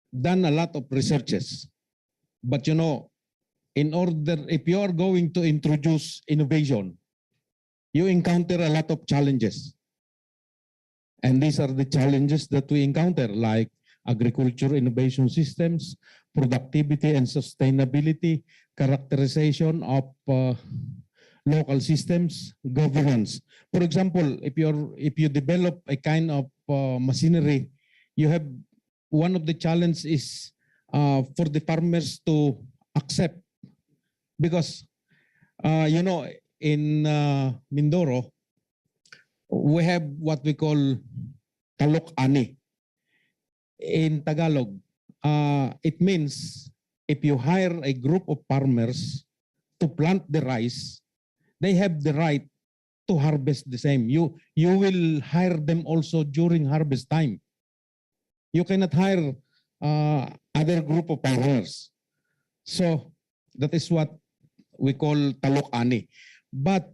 done a lot of researches, but if you are going to introduce innovation, you encounter a lot of challenges. And these are the challenges that we encounter, like agriculture innovation systems, productivity and sustainability, characterization of local systems, governance. For example, if you develop a kind of machinery, you have one of the challenges is for the farmers to accept, because in Mindoro we have what we call talok ani. In Tagalog, it means if you hire a group of farmers to plant the rice, they have the right to harvest the same. You will hire them also during harvest time. You cannot hire other group of farmers. So that is what we call talok ani. But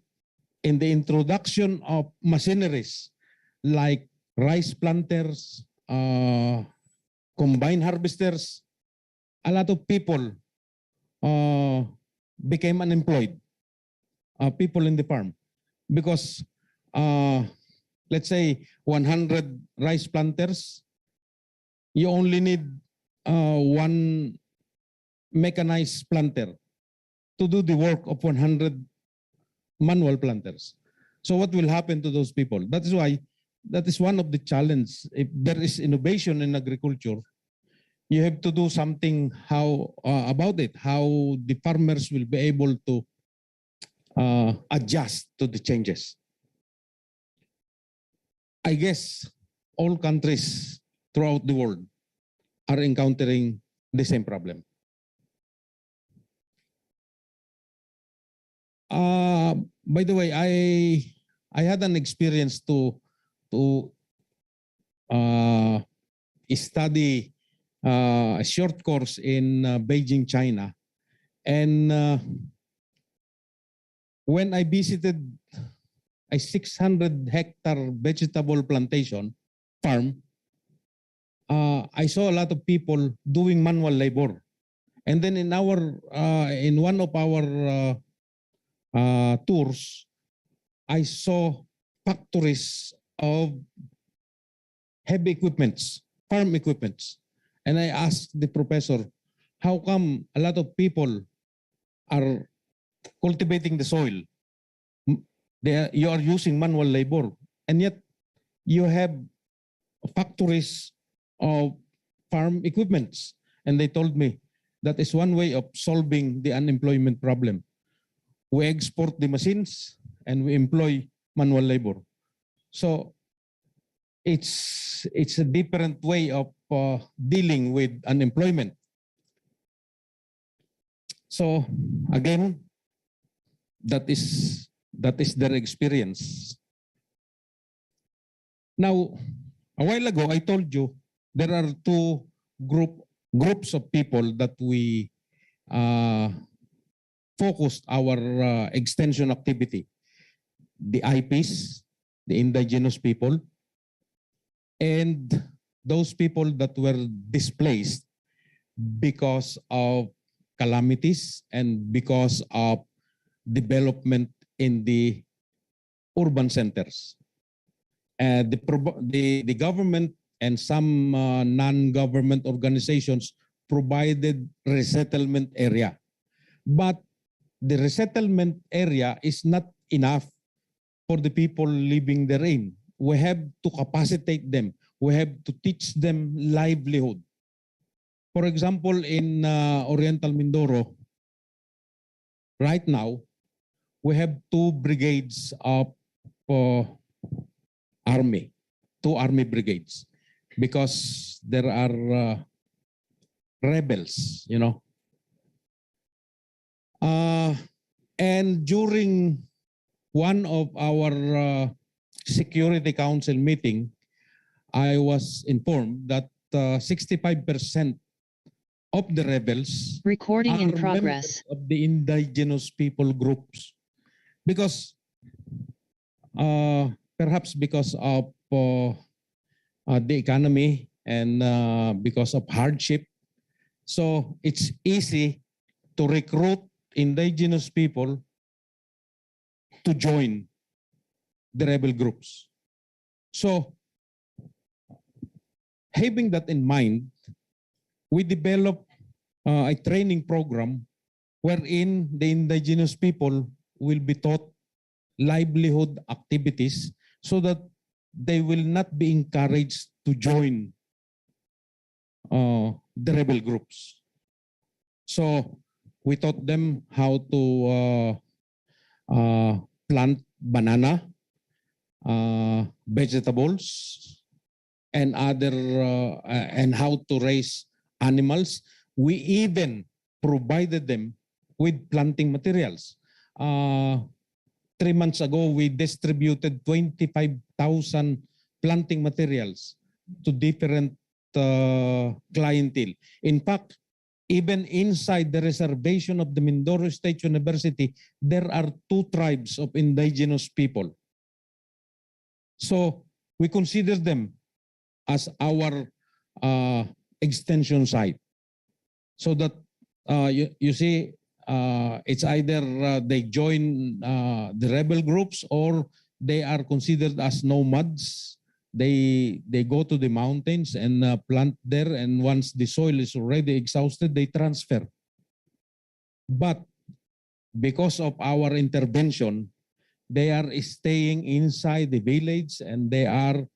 in the introduction of machineries like rice planters, combine harvesters, a lot of people became unemployed. People in the farm, because let's say 100 rice planters, you only need one mechanized planter to do the work of 100 manual planters. So what will happen to those people? That is one of the challenges. If there is innovation in agriculture, you have to do something about it, how the farmers will be able to adjust to the changes. I guess all countries throughout the world are encountering the same problem. By the way, I had an experience to study a short course in Beijing, China, and when I visited a 600-hectare vegetable plantation farm, I saw a lot of people doing manual labor. And then in one of our tours, I saw factories of heavy equipments, farm equipments. And I asked the professor, how come a lot of people are cultivating the soil? You are using manual labor, and yet you have factories of farm equipments. And they told me that is one way of solving the unemployment problem. We export the machines and we employ manual labor. So it's a different way of dealing with unemployment. So again, that is their experience. Now, a while ago, I told you there are two groups of people that we focused our extension activity. The IPs, the indigenous people, and those people that were displaced because of calamities and because of development in the urban centers. The government and some non-government organizations provided resettlement area. But the resettlement area is not enough for the people living therein. We have to capacitate them. We have to teach them livelihood. For example, in Oriental Mindoro, right now, we have two brigades of army, two army brigades, because there are rebels, you know. And during one of our Security Council meeting, I was informed that 65% of the rebels Recording in are progress. members of the indigenous people groups, because perhaps because of the economy and because of hardship. So it's easy to recruit indigenous people to join the rebel groups. So having that in mind, we developed a training program wherein the indigenous people will be taught livelihood activities so that they will not be encouraged to join the rebel groups. So we taught them how to plant banana, vegetables, and other and how to raise animals. We even provided them with planting materials. 3 months ago, we distributed 25,000 planting materials to different clientele. In fact, even inside the reservation of the Mindoro State University, there are 2 tribes of indigenous people. So we consider them as our extension site. So that you see, it's either they join the rebel groups or they are considered as nomads. They go to the mountains and plant there, and once the soil is already exhausted, they transfer. But because of our intervention, they are staying inside the village and they are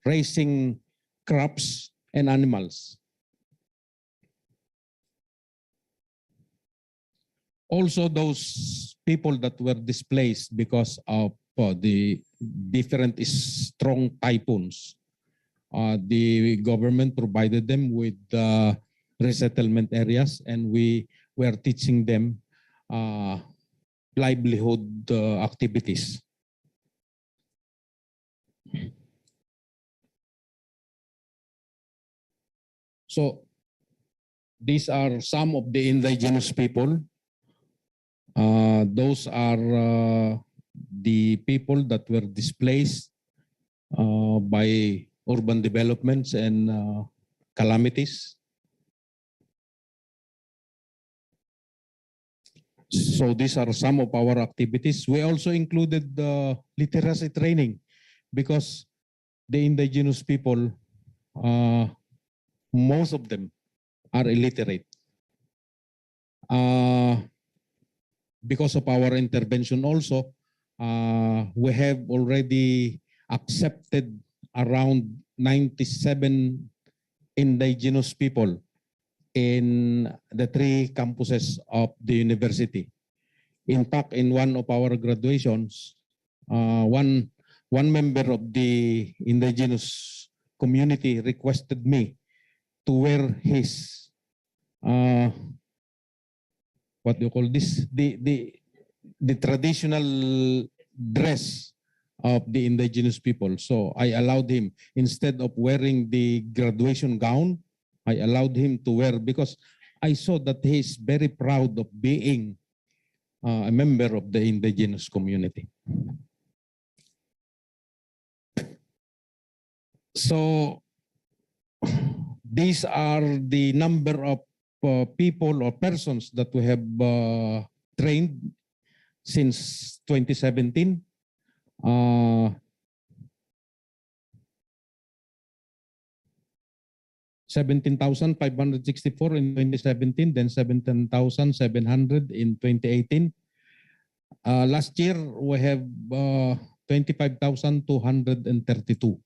raising crops and animals. Also, those people that were displaced because of the different strong typhoons, the government provided them with resettlement areas, and we were teaching them livelihood activities. So these are some of the indigenous people. Those are the people that were displaced by urban developments and calamities. So these are some of our activities. We also included literacy training because the indigenous people, most of them are illiterate. Because of our intervention also, we have already accepted around 97 indigenous people in the 3 campuses of the university. In fact, in one of our graduations, one member of the indigenous community requested me to wear his what do you call this? The traditional dress of the indigenous people. So I allowed him, instead of wearing the graduation gown, I allowed him to wear, because I saw that he is very proud of being a member of the indigenous community. So these are the number of people or persons that we have trained since 2017. 17,564 in 2017, then 17,700 in 2018. Last year, we have 25,232.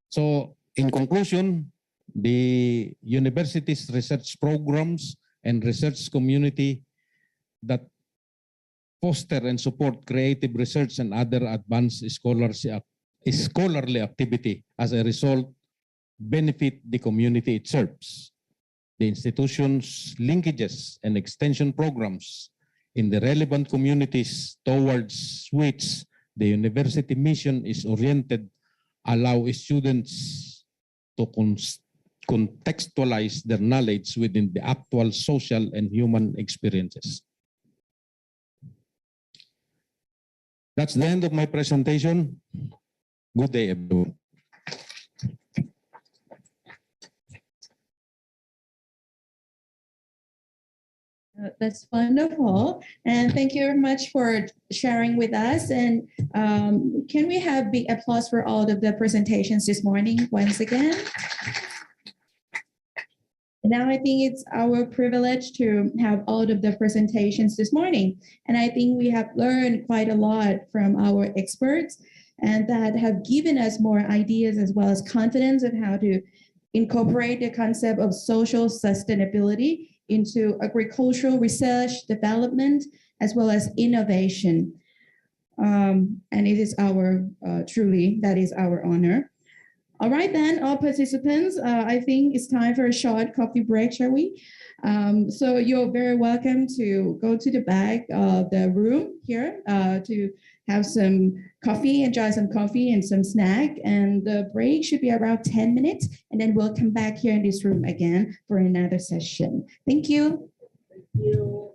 So, in conclusion, the university's research programs and research community that foster and support creative research and other advanced scholarly activity as a result benefit the community it serves. The institution's linkages and extension programs in the relevant communities towards which the university mission is oriented allow students to contextualize their knowledge within the actual social and human experiences. That's the end of my presentation. Good day, everyone. That's wonderful. And thank you very much for sharing with us. And can we have big applause for all of the presentations this morning once again? Now I think it's our privilege to have all of the presentations this morning. And I think we have learned quite a lot from our experts and that have given us more ideas as well as confidence of how to incorporate the concept of social sustainability into agricultural research, development, as well as innovation. And it is our, truly, that is our honor. All right, then, all participants, I think it's time for a short coffee break, shall we? So you're very welcome to go to the back of the room here to have some coffee, enjoy some coffee and some snack. And the break should be around 10 minutes. And then we'll come back here in this room again for another session. Thank you. Thank you.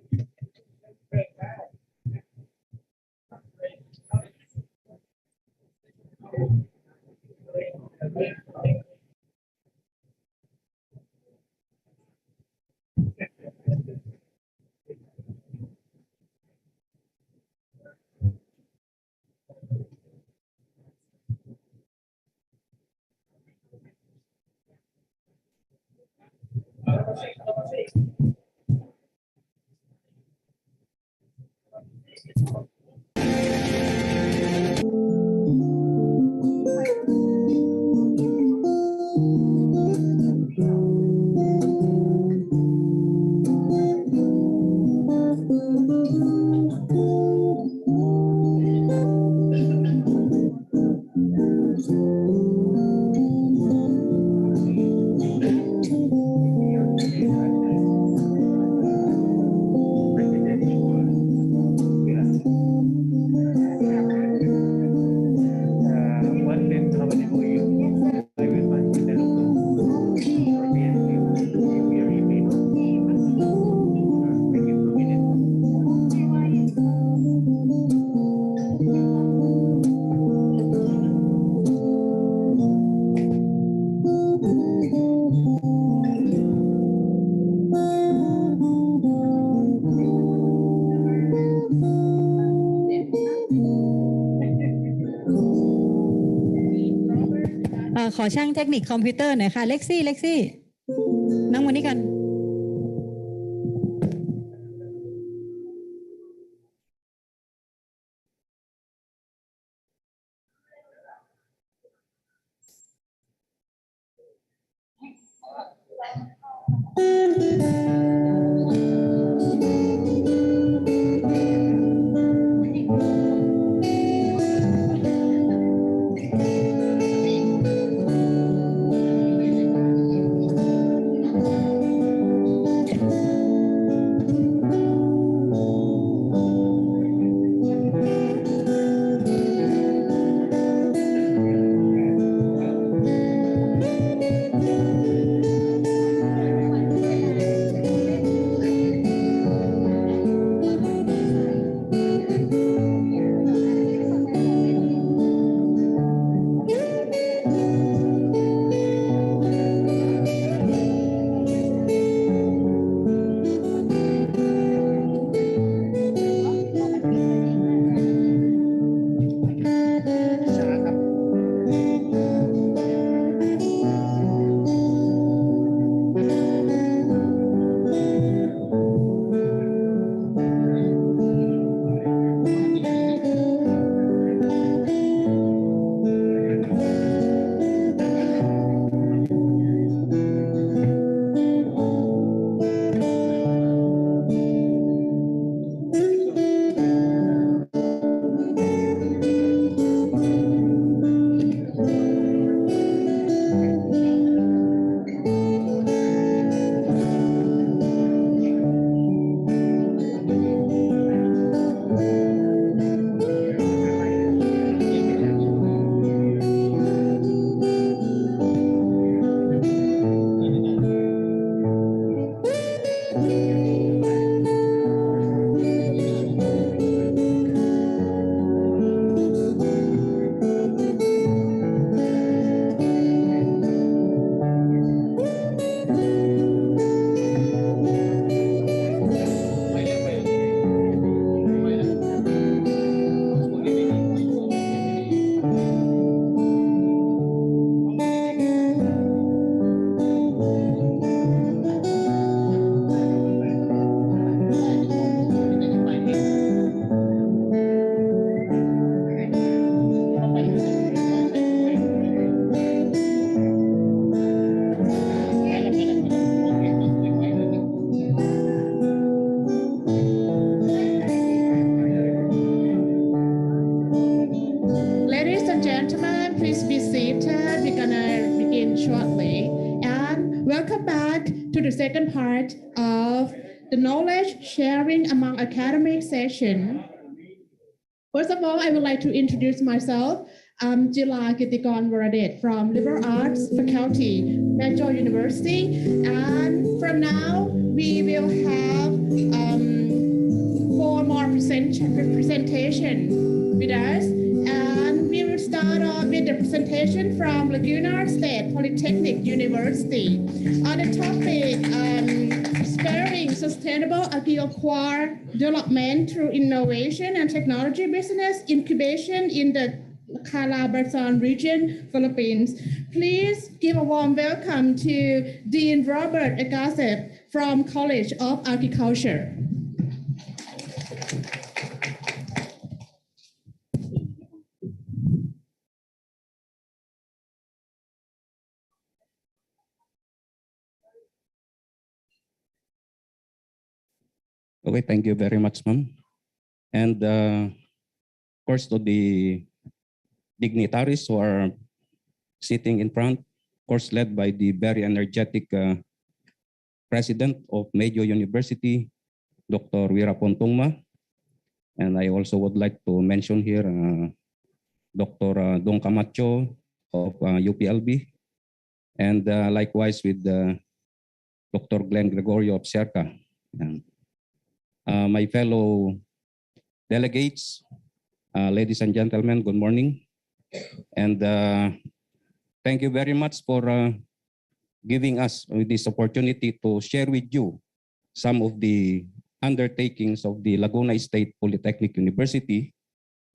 ขอช่างเทคนิคคอมพิวเตอร์หน่อยค่ะเล็กซี่นั่งวันนี้กัน Thank you. Ladies and gentlemen, please be seated. We're gonna begin shortly. And welcome back to the second part of the knowledge sharing among academic session. First of all, I would like to introduce myself. I'm Jila Kitikon Varadet from Liberal Arts Faculty, Biennial University. And from now, we will have 4 more presentation with us. And we will start off with the presentation from Laguna State Polytechnic University on the topic spurring sustainable agricultural development through innovation and technology business incubation in the Calabarzon region, Philippines. Please give a warm welcome to Dean Robert Agasep from College of Agriculture. Okay, thank you very much, ma'am. And of course, to the dignitaries who are sitting in front, of course, led by the very energetic president of Medyo University, Dr. Wirapon Tungma. And I also would like to mention here Dr. Dong Camacho of UPLB, and likewise with Dr. Glenn Gregorio of CERCA. My fellow delegates, ladies and gentlemen, good morning. And thank you very much for giving us this opportunity to share with you some of the undertakings of the Laguna State Polytechnic University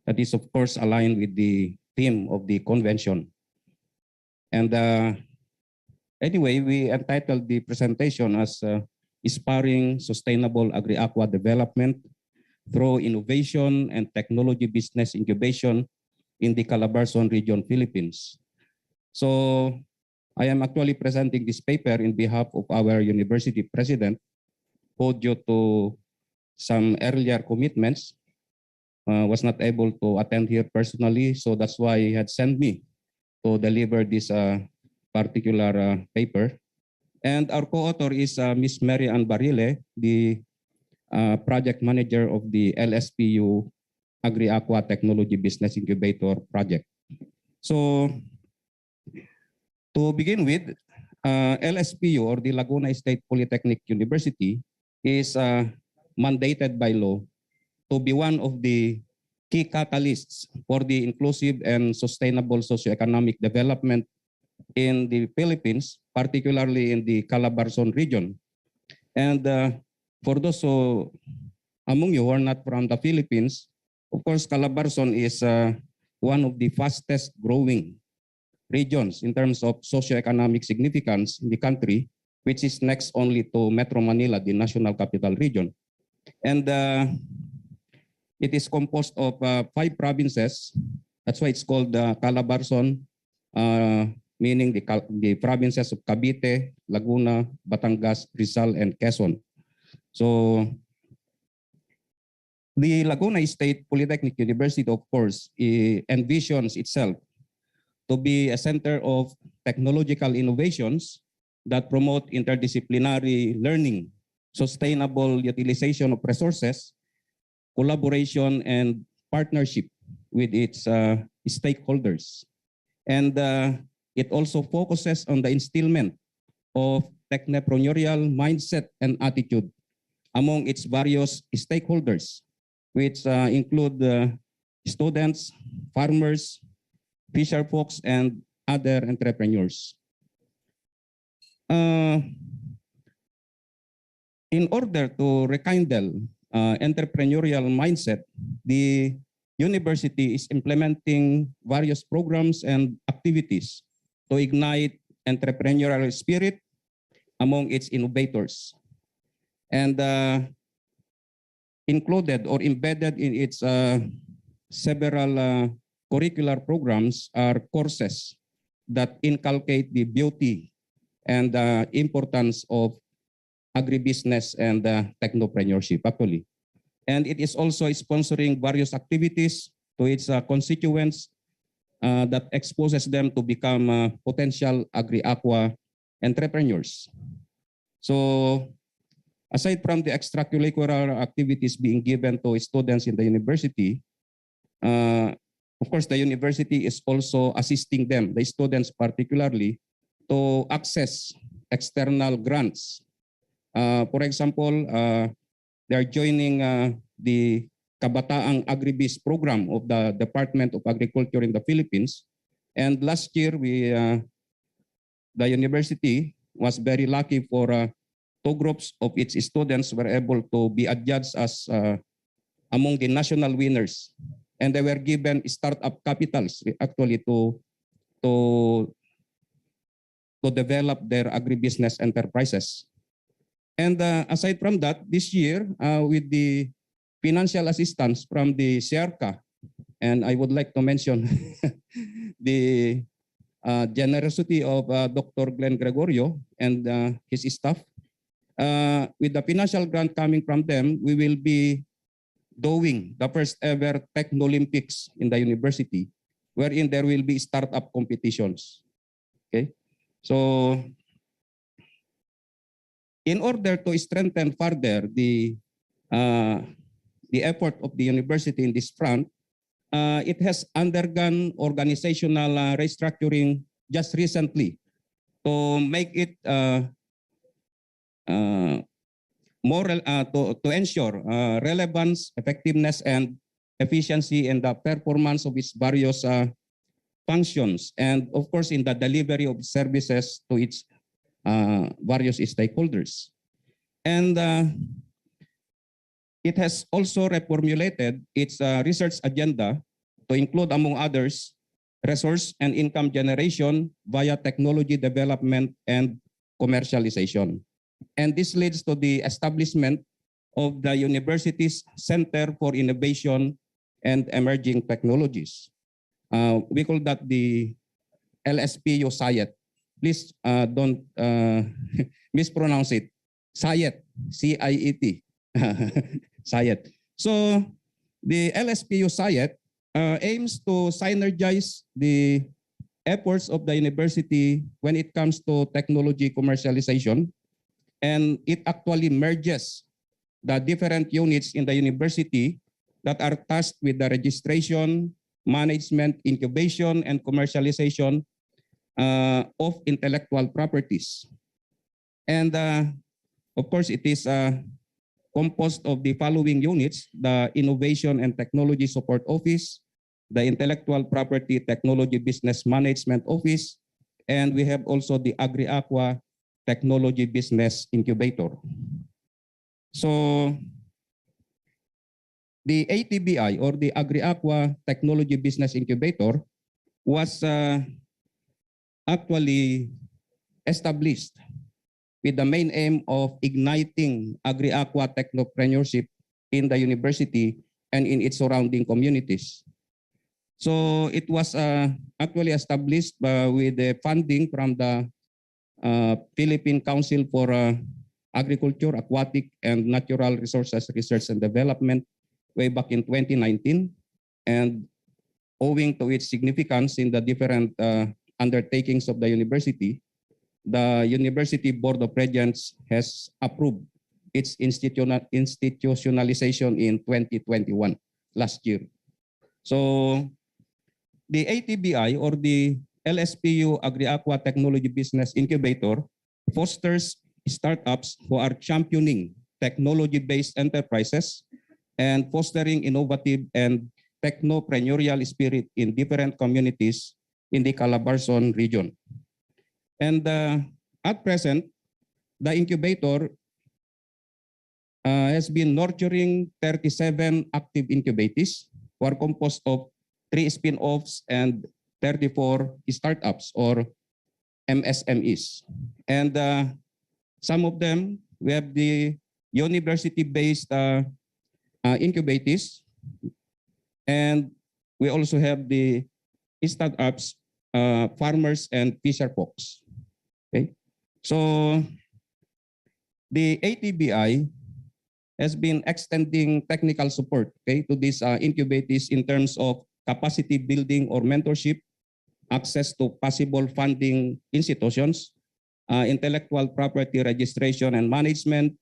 that is, of course, aligned with the theme of the convention. And anyway, we entitled the presentation as Inspiring Sustainable Agri-Aqua Development through Innovation and Technology Business Incubation in the Calabarzon Region, Philippines. So I am actually presenting this paper in behalf of our university president, who due to some earlier commitments was not able to attend here personally. So that's why he had sent me to deliver this particular paper. And our co-author is Ms. Mary Ann Barile, the project manager of the LSPU Agri-Aqua Technology Business Incubator Project. So to begin with, LSPU, or the Laguna State Polytechnic University, is mandated by law to be one of the key catalysts for the inclusive and sustainable socioeconomic development in the Philippines, particularly in the Calabarzon region. And for those among you who are not from the Philippines, of course, Calabarzon is one of the fastest growing regions in terms of socioeconomic significance in the country, which is next only to Metro Manila, the national capital region. And it is composed of 5 provinces. That's why it's called Calabarzon, meaning the provinces of Cavite, Laguna, Batangas, Rizal, and Quezon. So the Laguna State Polytechnic University, of course, envisions itself to be a center of technological innovations that promote interdisciplinary learning, sustainable utilization of resources, collaboration, and partnership with its stakeholders. And it also focuses on the instillment of technopreneurial mindset and attitude among its various stakeholders, which include students, farmers, fisher folks, and other entrepreneurs. In order to rekindle entrepreneurial mindset, the university is implementing various programs and activities to ignite entrepreneurial spirit among its innovators. And included or embedded in its several curricular programs are courses that inculcate the beauty and the importance of agribusiness and technopreneurship, actually. And it is also sponsoring various activities to its constituents that exposes them to become potential agri-aqua entrepreneurs. So aside from the extracurricular activities being given to students in the university, of course, the university is also assisting them, the students particularly, to access external grants. For example, they are joining the Kabataang Agribiz program of the Department of Agriculture in the Philippines. And last year, the university was very lucky for 2 groups of its students were able to be adjudged as among the national winners. And they were given startup capitals actually to develop their agribusiness enterprises. And aside from that, this year, with the financial assistance from the SEARCA, and I would like to mention the generosity of Dr. Glenn Gregorio and his staff. With the financial grant coming from them, we will be doing the first ever Techno-Olympics in the university, wherein there will be startup competitions. Okay, so in order to strengthen further the effort of the university in this front, it has undergone organizational restructuring just recently to make it more to ensure relevance, effectiveness, and efficiency in the performance of its various functions, and of course in the delivery of services to its various stakeholders. And it has also reformulated its research agenda to include, among others, resource and income generation via technology development and commercialization. And this leads to the establishment of the university's Center for Innovation and Emerging Technologies. We call that the LSPU SIET. Please don't mispronounce it. SIET, C-I-E-T, SIET. So the LSPU SIET aims to synergize the efforts of the university when it comes to technology commercialization, and it actually merges the different units in the university that are tasked with the registration, management, incubation, and commercialization of intellectual properties. And of course, it is composed of the following units: the Innovation and Technology Support Office, the Intellectual Property Technology Business Management Office, and we have also the Agri-Aqua Technology Business Incubator. So the ATBI, or the Agri-Aqua Technology Business Incubator, was actually established with the main aim of igniting agri-aqua technopreneurship in the university and in its surrounding communities. So it was actually established with the funding from the Philippine Council for Agriculture, Aquatic, and Natural Resources Research and Development way back in 2019. And owing to its significance in the different undertakings of the university, the University Board of Regents has approved its institutionalization in 2021, last year. So the ATBI, or the LSPU Agri-Aqua Technology Business Incubator, fosters startups who are championing technology-based enterprises and fostering innovative and technopreneurial spirit in different communities in the Calabarzon region. And at present, the incubator has been nurturing 37 active incubators who are composed of 3 spin-offs and 34 startups or MSMEs. And some of them, we have the university-based incubators, and we also have the startups, farmers and fisher folks. Okay, so the ATBI has been extending technical support, okay, to these incubators in terms of capacity building or mentorship, access to possible funding institutions, intellectual property registration and management,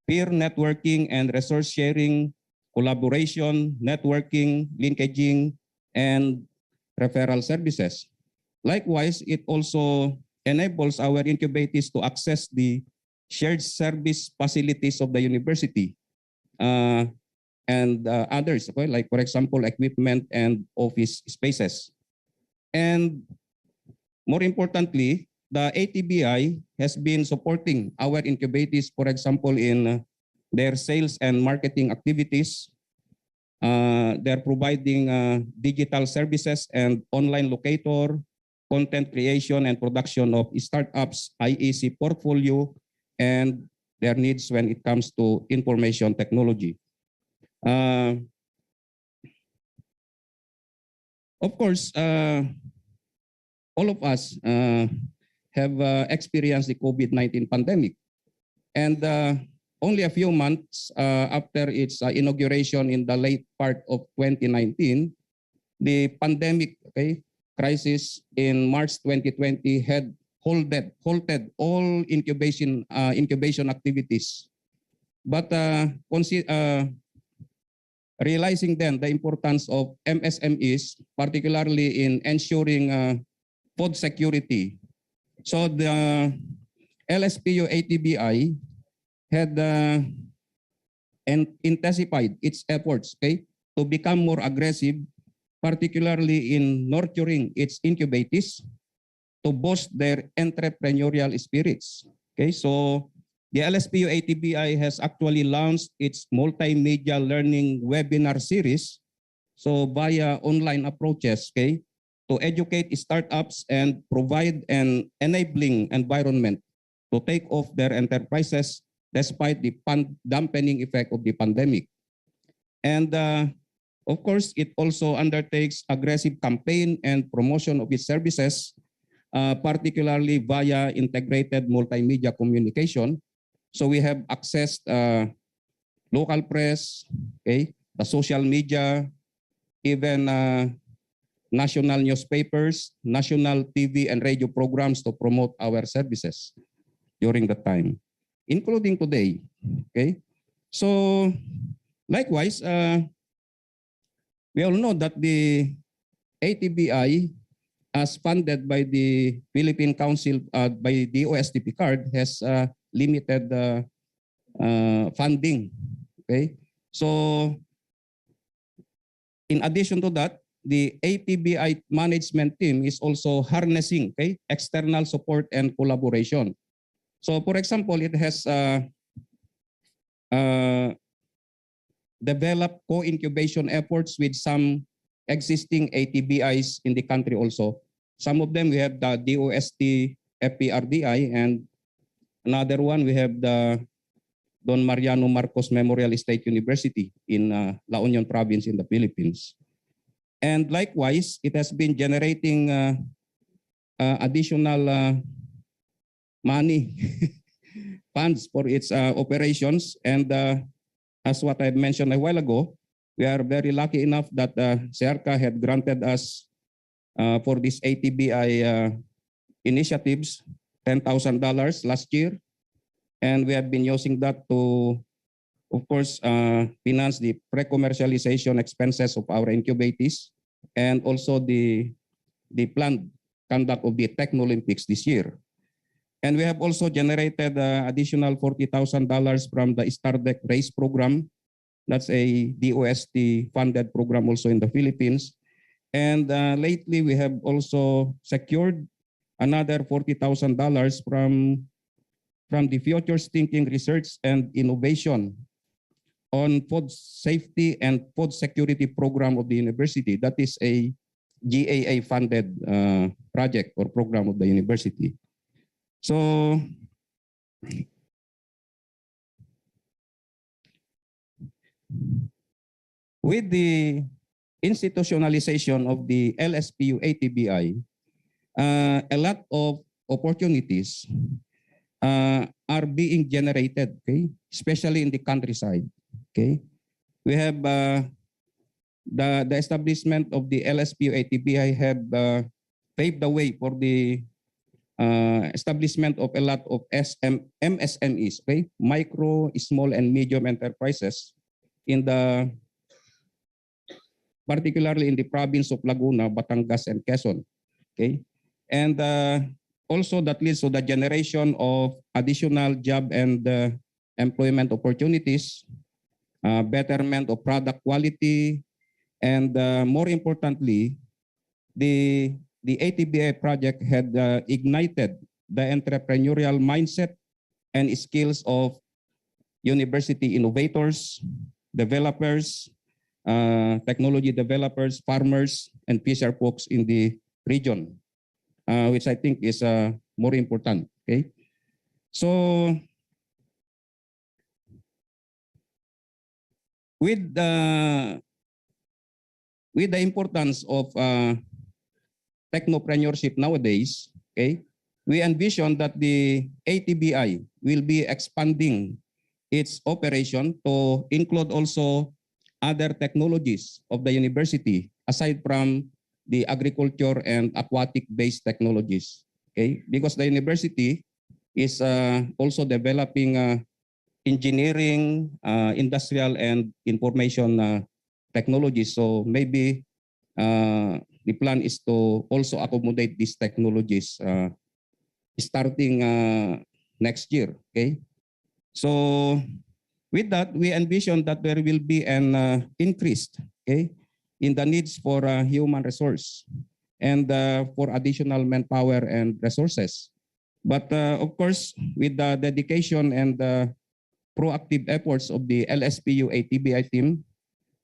peer networking and resource sharing, collaboration, networking, linkaging, and referral services. Likewise, it also enables our incubators to access the shared service facilities of the university and others, okay, like for example, equipment and office spaces. And more importantly, the ATBI has been supporting our incubators, for example, in their sales and marketing activities. They're providing digital services and online locator, content creation and production of startups, IAC portfolio, and their needs when it comes to information technology. Of course, all of us have experienced the COVID-19 pandemic. And only a few months after its inauguration in the late part of 2019, the pandemic crisis in March 2020 had halted all incubation activities. But realizing then the importance of MSMEs, particularly in ensuring food security, so the LSPU ATBI had intensified its efforts, to become more aggressive, particularly in nurturing its incubators to boost their entrepreneurial spirits. Okay, so the LSPU ATBI has actually launched its multimedia learning webinar series, so via online approaches, to educate startups and provide an enabling environment to take off their enterprises despite the dampening effect of the pandemic. And of course, it also undertakes aggressive campaign and promotion of its services, particularly via integrated multimedia communication. So we have accessed local press, the social media, even national newspapers, national TV and radio programs to promote our services during the time, including today. Okay, so likewise, we all know that the ATBI, as funded by the Philippine Council, by the OSTP card, has limited funding. Okay, so in addition to that, the ATBI management team is also harnessing external support and collaboration. So for example, it has developed co-incubation efforts with some existing ATBIs in the country also. Some of them we have the DOST FPRDI, and another one we have the Don Mariano Marcos Memorial State University in La Union province in the Philippines. And likewise, it has been generating additional money, funds for its operations. And as what I mentioned a while ago, we are very lucky enough that SEARCA had granted us for this ATBI initiatives $10,000 last year. And we have been using that to, of course, finance the pre-commercialization expenses of our incubators and also the planned conduct of the Techno Olympics this year. And we have also generated additional $40,000 from the StarDeck Race program. That's a DOST funded program also in the Philippines. And lately we have also secured another $40,000 from the Futures Thinking Research and Innovation on Food Safety and Food Security Program of the university. That is a GAA funded project or program of the university. So with the institutionalization of the LSPU ATBI, a lot of opportunities are being generated, okay, especially in the countryside. Okay, we have the establishment of the LSPU ATBI have paved the way for the establishment of a lot of MSMEs, okay, micro, small, and medium enterprises in the particularly in the province of Laguna, Batangas, and Quezon. Okay, and also that leads to the generation of additional job and employment opportunities, betterment of product quality, and more importantly, the ATBI project had ignited the entrepreneurial mindset and skills of university innovators, developers, technology developers, farmers, and fisher folks in the region, which I think is more important. Okay, so with the importance of technopreneurship nowadays, okay, we envision that the ATBI will be expanding its operation to include also other technologies of the university aside from the agriculture and aquatic-based technologies. Okay, because the university is also developing engineering, industrial, and information technologies. So maybe the plan is to also accommodate these technologies starting next year. Okay, so with that, we envision that there will be an increase, okay, in the needs for human resource and for additional manpower and resources. But of course, with the dedication and proactive efforts of the LSPU ATBI team,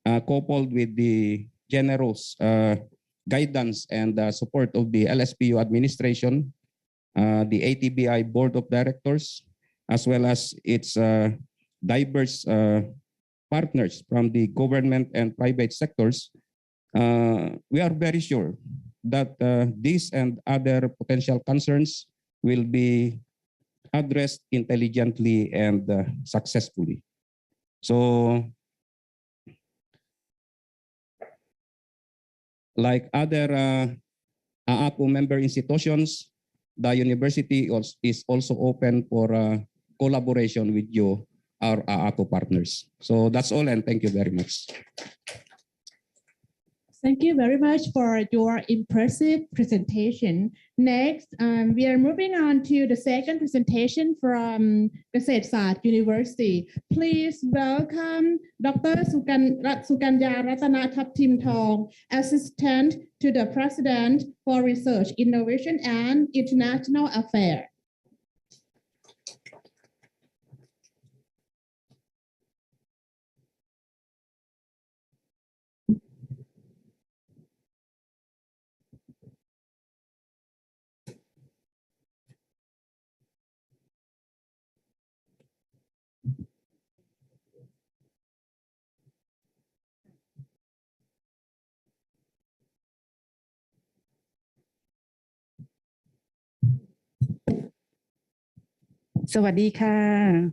coupled with the generous guidance and support of the LSPU administration, the ATBI board of directors, as well as its diverse partners from the government and private sectors, we are very sure that these and other potential concerns will be addressed intelligently and successfully. So, like other AAACU member institutions, the university is also open for collaboration with you, our AAACU partners. So that's all, and thank you very much. Thank you very much for your impressive presentation. Next, we are moving on to the second presentation from Geneneral University. Please welcome Dr. Sukanya Ratana Thaptim Thong, Assistant to the President for Research, Innovation, and International Affairs. Sawadika.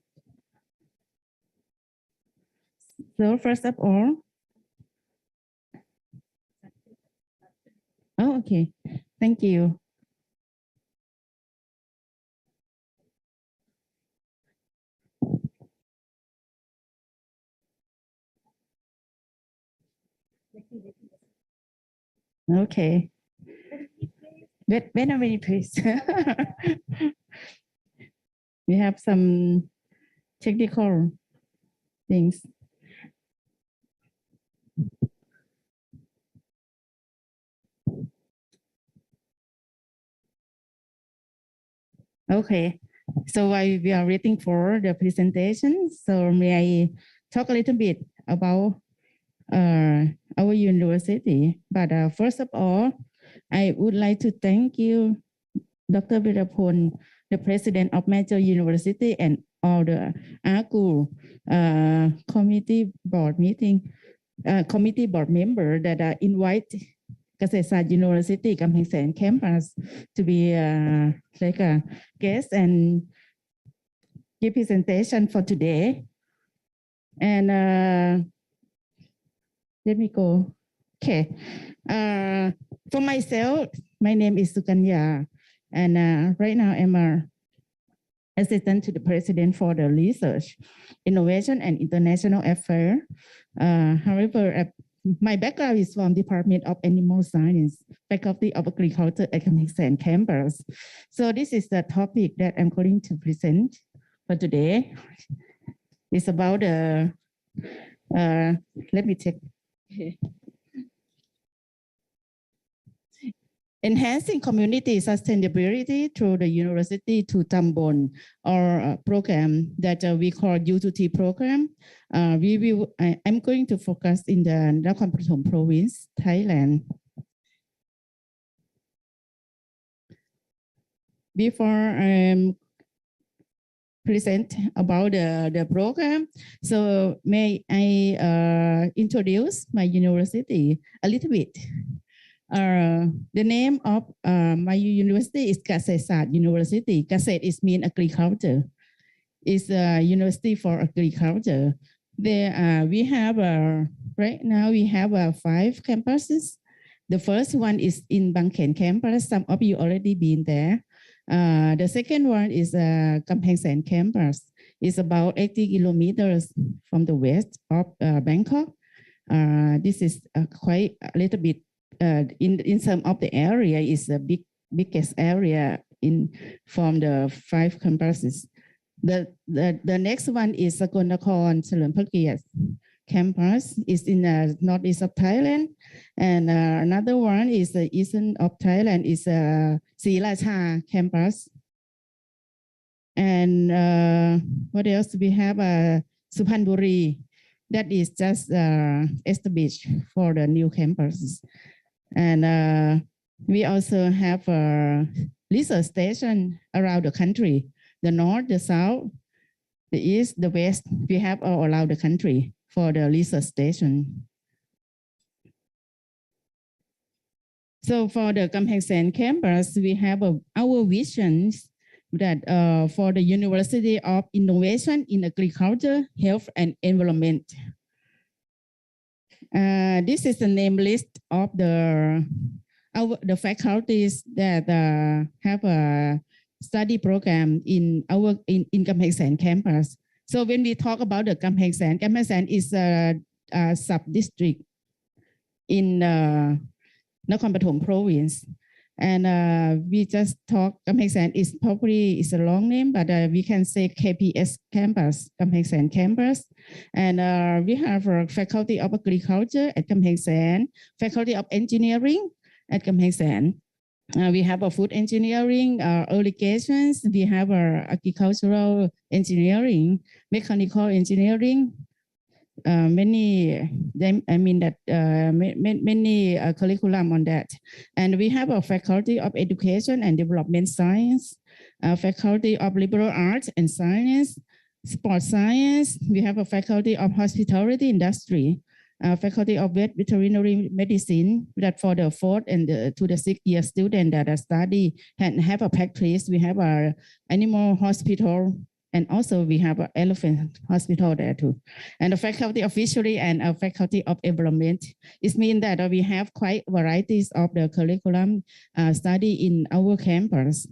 So first of all, oh, okay, thank you. Okay. Wait a minute, please. we have some technical things. Okay, so while we are waiting for the presentation, so may I talk a little bit about our university? But first of all, I would like to thank you, Dr. Virapon, the president of Major University, and all the AACU committee board committee board member that invite เกษตรศาสตร์ University กำแพงแสน campus to be like a guest and give presentation for today. And let me go. Okay. For myself, my name is Sukanya, and right now I'm a assistant to the president for the research, innovation, and international affairs. However, my background is from Department of Animal Science, Faculty of Agriculture at Kamphaeng campus. So this is the topic that I'm going to present for today. It's about the, let me check. Enhancing community sustainability through the university to Tambon, or a program that we call U2T program. I'm going to focus in the Nakhon Pathom province, Thailand. Before I present about the program, so may I introduce my university a little bit. The name of my university is Kasetsat University. Kaset is mean agriculture. It's a university for agriculture. There we have right now we have 5 campuses. The first one is in Bangkhen campus. Some of you already been there. The second one is Kamphaeng Sen campus. It's about 80 kilometers from the west of Bangkok. This is quite a little bit. In some of the area is the biggest area from the 5 campuses. The next one is Sakon Nakhon Chalerm Phakit campus is in the northeast of Thailand, and another one is the eastern of Thailand is Sri Racha campus. And what else we have? Suphanburi, that is just established for the new campuses. And we also have a research station around the country, the north, the south, the east, the west. We have all around the country for the research station. So for the Kamphaeng Sen campus, we have our visions that for the University of Innovation in Agriculture, Health, and Environment. This is the name list of the faculties that have a study program in Kamphaeng Sen campus. So when we talk about the Kamphaeng Sen is a sub-district in Nakhon Pathom province. And we just talk, Kamphaeng Sen is probably a long name, but we can say KPS campus, Kamphaeng Sen campus. And we have a Faculty of Agriculture at Kamphaeng Sen, Faculty of Engineering at Kamphaeng Sen. We have a food engineering, irrigations. We have agricultural engineering, mechanical engineering. Many curriculum on that. And we have a Faculty of Education and Development Science, Faculty of Liberal Arts and Science, Sports Science. We have a Faculty of Hospitality Industry, Faculty of Veterinary Medicine, that for the 4th and to the 6th year student that study and have a practice. We have our animal hospital, and also we have an elephant hospital there too. And the Faculty of Fishery and a Faculty of Environment. It means that we have quite varieties of the curriculum study in our campus.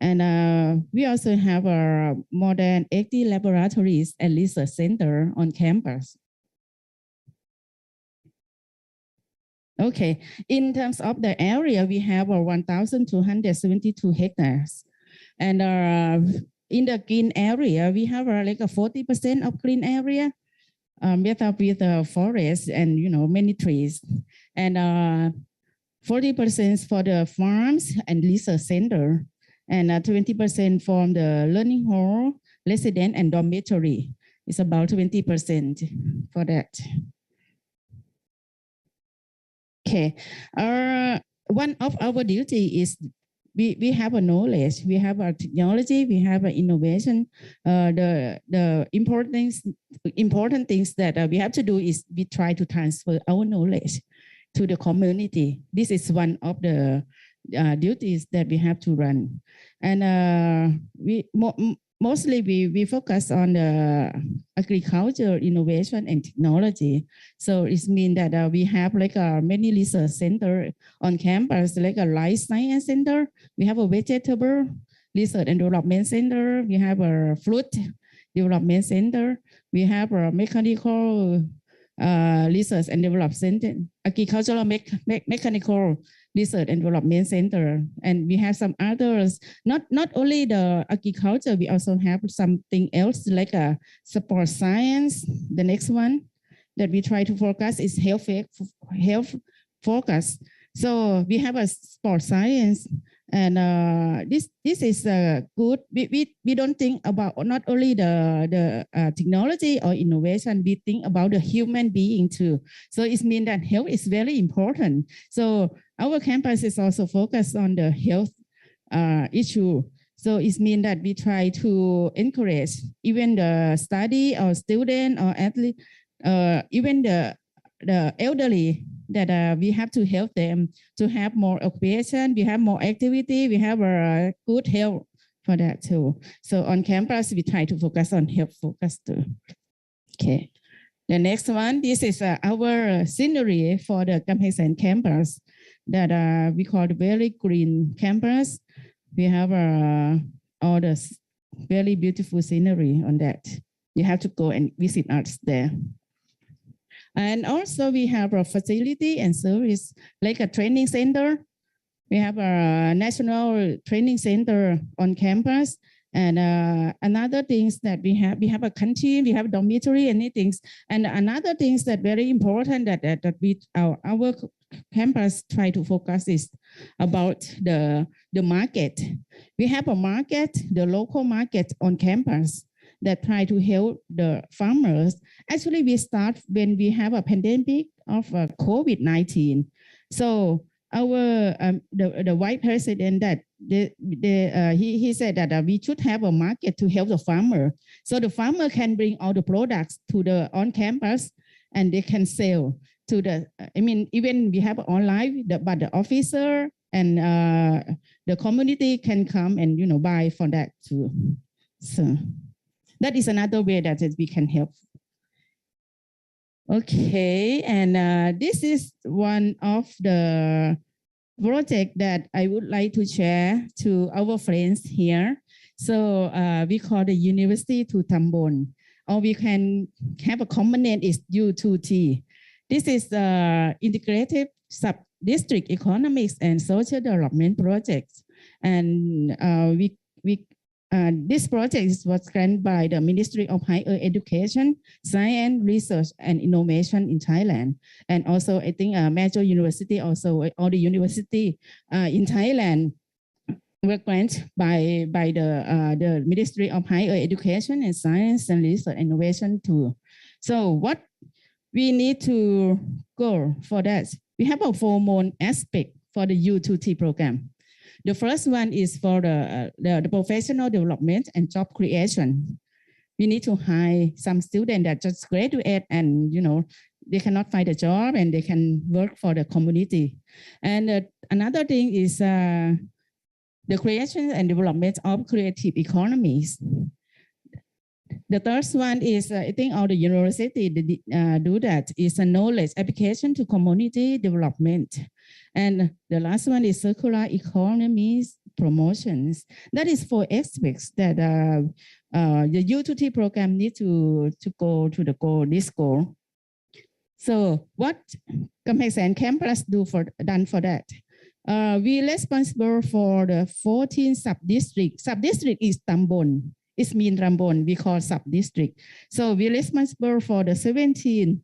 And we also have more than 80 laboratories and research center on campus. Okay, in terms of the area, we have 1,272 hectares. And in the green area, we have like a 40% of green area with the forest and many trees, and 40% for the farms and research center, and 20% from the learning hall, resident and dormitory. It's about 20% for that. Okay, one of our duty is we have a knowledge, we have a technology, we have an innovation. The important things that we have to do is we try to transfer our knowledge to the community. This is one of the duties that we have to run, and mostly we focus on the agriculture, innovation, and technology. So it means that we have like many research center on campus, like a life science center. We have a vegetable research and development center. We have a fruit development center. We have a mechanical research and development center, agricultural mechanical research and development center, and we have some others. Not only the agriculture, we also have something else like a sport science. The next one that we try to focus is health focus. So we have a sport science, and this is good. We don't think about not only the technology or innovation. We think about the human being too. So it means that health is very important. So our campus is also focused on the health issue. So it means that we try to encourage even the study or student or athlete, even the elderly, that we have to help them to have more occupation, we have more activity, we have a good health for that too. So on campus, we try to focus on health focus too. Okay. The next one, this is our scenery for the Kamhaesan campus that we call the very green campus. We have all the very beautiful scenery on that. You have to go and visit us there. And also we have a facility and service like a training center. We have a national training center on campus. And another things that we have a canteen, we have a dormitory and things. And another things that very important that we our campus try to focus is about the market. We have a market, the local market on campus, that try to help the farmers. Actually, we start when we have a pandemic of COVID-19. So our the Vice President that he said that we should have a market to help the farmer, so the farmer can bring all the products to the on campus and they can sell to the. I mean, even we have online, but the officer and the community can come and buy for that too. So that is another way that we can help. Okay, and this is one of the project that I would like to share to our friends here. So we call the University to Tambon, or we can have a common name is U2T. This is the integrated sub-district economics and social development project, and this project was granted by the Ministry of Higher Education, Science, Research, and Innovation in Thailand. And also, I think major university, also all the university in Thailand were granted by the Ministry of Higher Education and Science and Research and Innovation too. So what we need to go for that, we have a 4 main aspect for the U2T program. The first one is for the professional development and job creation. We need to hire some students that just graduate and they cannot find a job and they can work for the community. And another thing is the creation and development of creative economies. The third one is, I think all the university do that, is a knowledge application to community development. And the last one is circular economies promotions. That is 4 aspects that the U2T program need to go to the goal, this goal. So what Kamhaesan campus done for that? We responsible for the 14 sub-district. Sub-district is Tambon. It's mean Rambon, we call sub-district. So we're responsible for the 17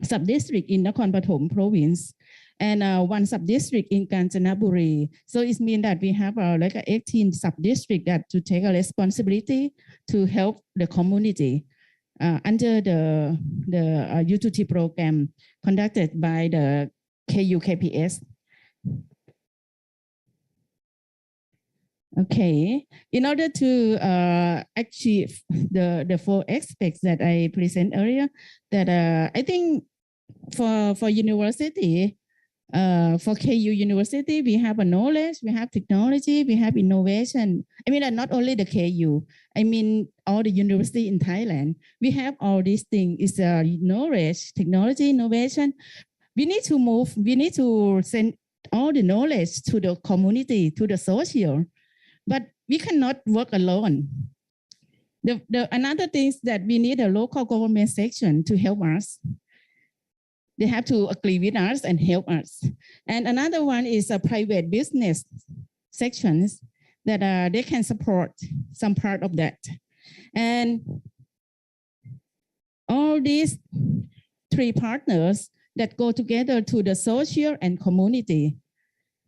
sub-district in Nakhon Pathom province and one sub-district in Kanchanaburi. So it means that we have like 18 sub-district that to take a responsibility to help the community under the UTT program conducted by the KUKPS. Okay, in order to achieve the 4 aspects that I present earlier, that I think for university, for KU University, we have a knowledge, we have technology, we have innovation. I mean, not only the KU, I mean, all the university in Thailand, we have all these things. It's knowledge, technology, innovation. We need to move, we need to send all the knowledge to the community, to the social, but we cannot work alone. Another thing is that we need a local government section to help us. They have to agree with us and help us. And another one is a private business sections that they can support some part of that. And all these 3 partners that go together to the social and community.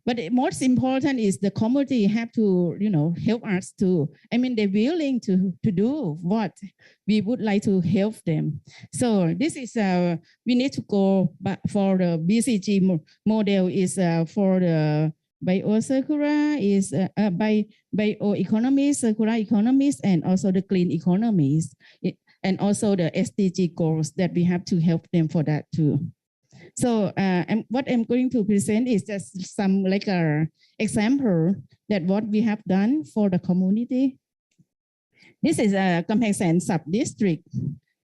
But the most important is the community have to, help us to, I mean, they're willing to do what we would like to help them. So this is, we need to go back for the BCG model is for the bio-circular, is bioeconomies, circular economies, and also the clean economies, and also the SDG goals that we have to help them for that too. So what I'm going to present is just some like a example that what we have done for the community. This is a Kamphaeng Sen sub-district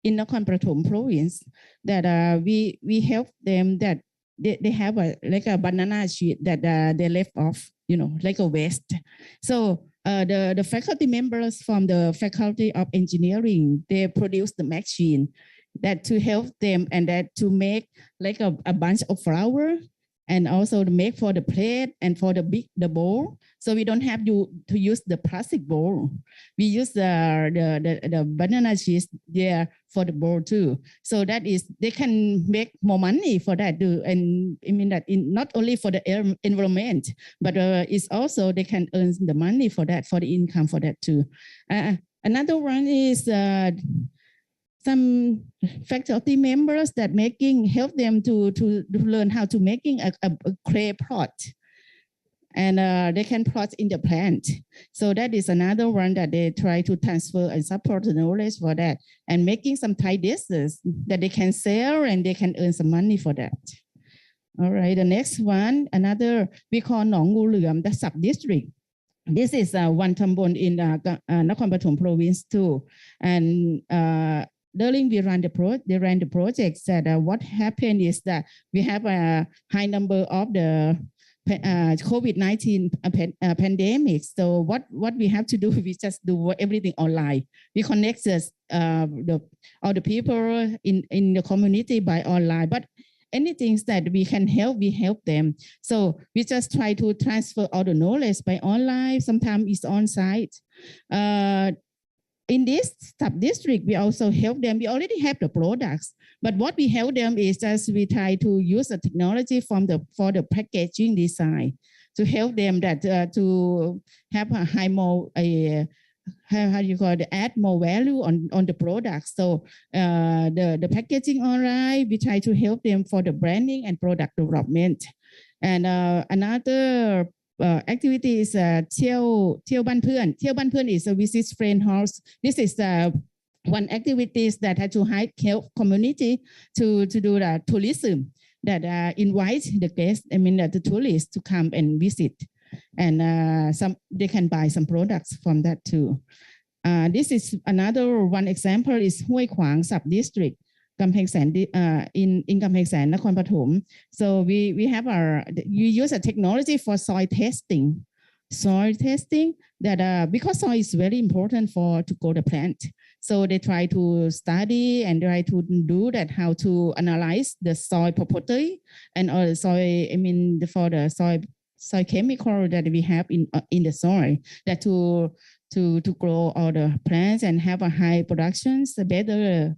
in Nakhon Pathom province that we help them that they have like a banana sheet that they left off, like a waste. So the faculty members from the Faculty of Engineering, they produce the machine that to help them and that to make like a bunch of flower and also to make for the plate and for the bowl. So we don't have to use the plastic bowl. We use the banana cheese there for the bowl too. So that is, they can make more money for that too. And I mean that not only for the environment, but it's also they can earn the money for that, for the income for that too. Another one is some faculty members that help them to learn how to making a clay pot, and they can plot in the plant. So that is another one that they try to transfer and support the knowledge for that, and making some Thai dishes that they can sell and they can earn some money for that. All right, the next one, another we call Nong Ngu Luam, the sub-district. This is one tambon in Nakhon Pathom province too, and during they ran the projects that what happened is that we have a high number of the COVID-19 pandemic. So what we have to do, we just do everything online. We connect all the people in the community by online, but anything that we can help, we help them. So we just try to transfer all the knowledge by online. Sometimes it's on site. In this sub-district, we also help them. We already have the products, but what we help them is just we try to use the technology for the packaging design to help them that to have a add more value on the products. So the packaging online, we try to help them for the branding and product development. And another activity is เที่ยวบ้านเพื่อน เที่ยวบ้านเพื่อน is a visit friend house. This is one activities that had to help community to do the tourism that invite the guests, I mean the tourists to come and visit, and they can buy some products from that too. This is another one example is Hoi Kwang sub-district. Kamphaeng Sen in Kamphaeng Sen, Nakhon Pathom. So we have you use a technology for soil testing. Soil testing that because soil is very important to grow the plant. So they try to study and try to do that, how to analyze the soil property and soil. I mean for the soil chemical that we have in the soil that to grow all the plants and have a high productions, better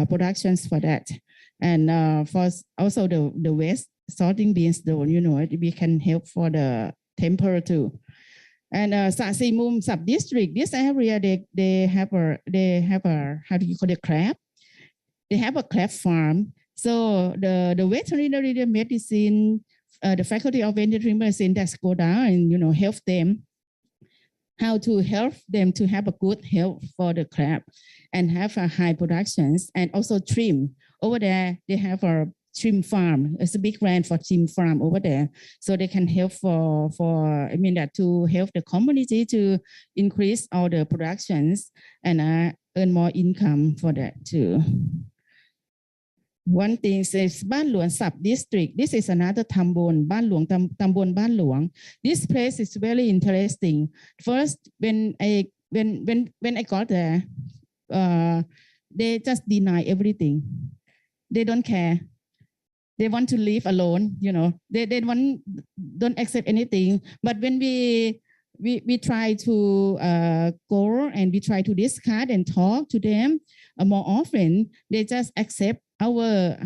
productions for that. And for also the waste sorting beans, though, we can help for the temper too. And Sasimum sub-district, this area, they have a how do you call it, crab? They have a crab farm. So the veterinary medicine, the faculty of veterinary medicine that's go down and, help them how to help them to have a good health for the crab and have a high productions and also trim. Over there, they have a trim farm. It's a big brand for trim farm over there. So they can help to help the community to increase all the productions and earn more income for that too. One thing is Ban Luang sub-district. This is another Tambon, Ban Luang, Tambon Ban Luang. This place is very interesting. First, when I got there, they just deny everything. They don't care. They want to live alone, They don't accept anything. But when we try to go and we try to discuss and talk to them more often, they just accept our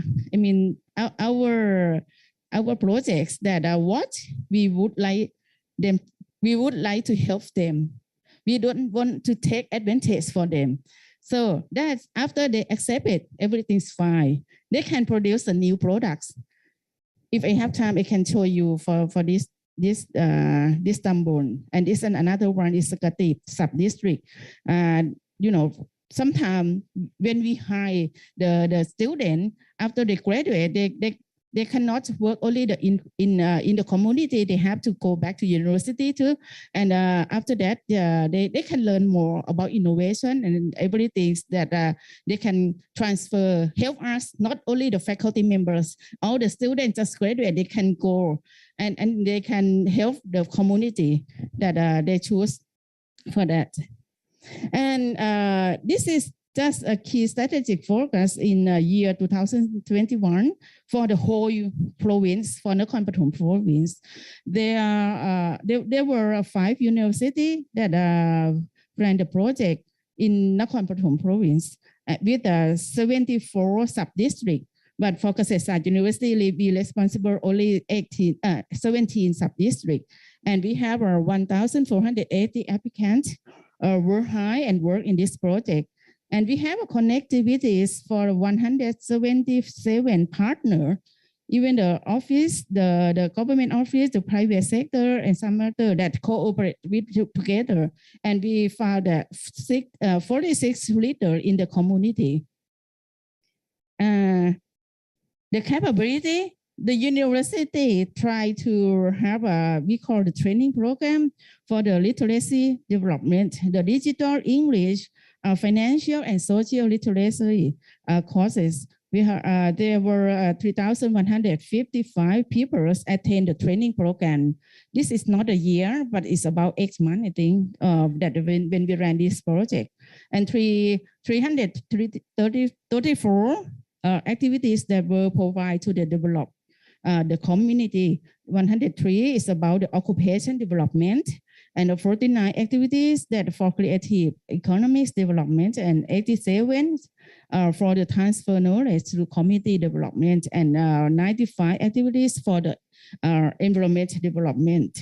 projects that are what we would like them. We would like to help them. We don't want to take advantage for them. So that's after they accept it, everything's fine. They can produce the new products. If I have time, I can show you for this Tambon. And this and another one is Sakati sub-district. Sometimes when we hire the student after they graduate, they cannot work only in the community. They have to go back to university too. And after that, they can learn more about innovation and everything that they can transfer, help us, not only the faculty members, all the students just graduate, they can go and they can help the community that they choose for that. And this is just a key strategic focus in year 2021 for the whole province, for Nakhon Pathom province. There were 5 universities that ran the project in Nakhon Pathom province with 74 sub-districts. But for Kasetsat University, we responsible only 17 sub-districts. And we have 1,480 applicants work high and work in this project. And we have a connectivities for 177 partners, even the office, the government office, the private sector, and some other that cooperate with together. And we found 46 leaders in the community. The capability, the university try to have we call the training program for the literacy development, the digital English, financial and social literacy courses. There were 3,155 people attend the training program. This is not a year, but it's about 8 months, I think, that when we ran this project. And 334 activities that were provided to the develop the community. 103 is about the occupation development, and 49 activities that for creative economics development, and 87 for the transfer knowledge to community development, and 95 activities for the environment development.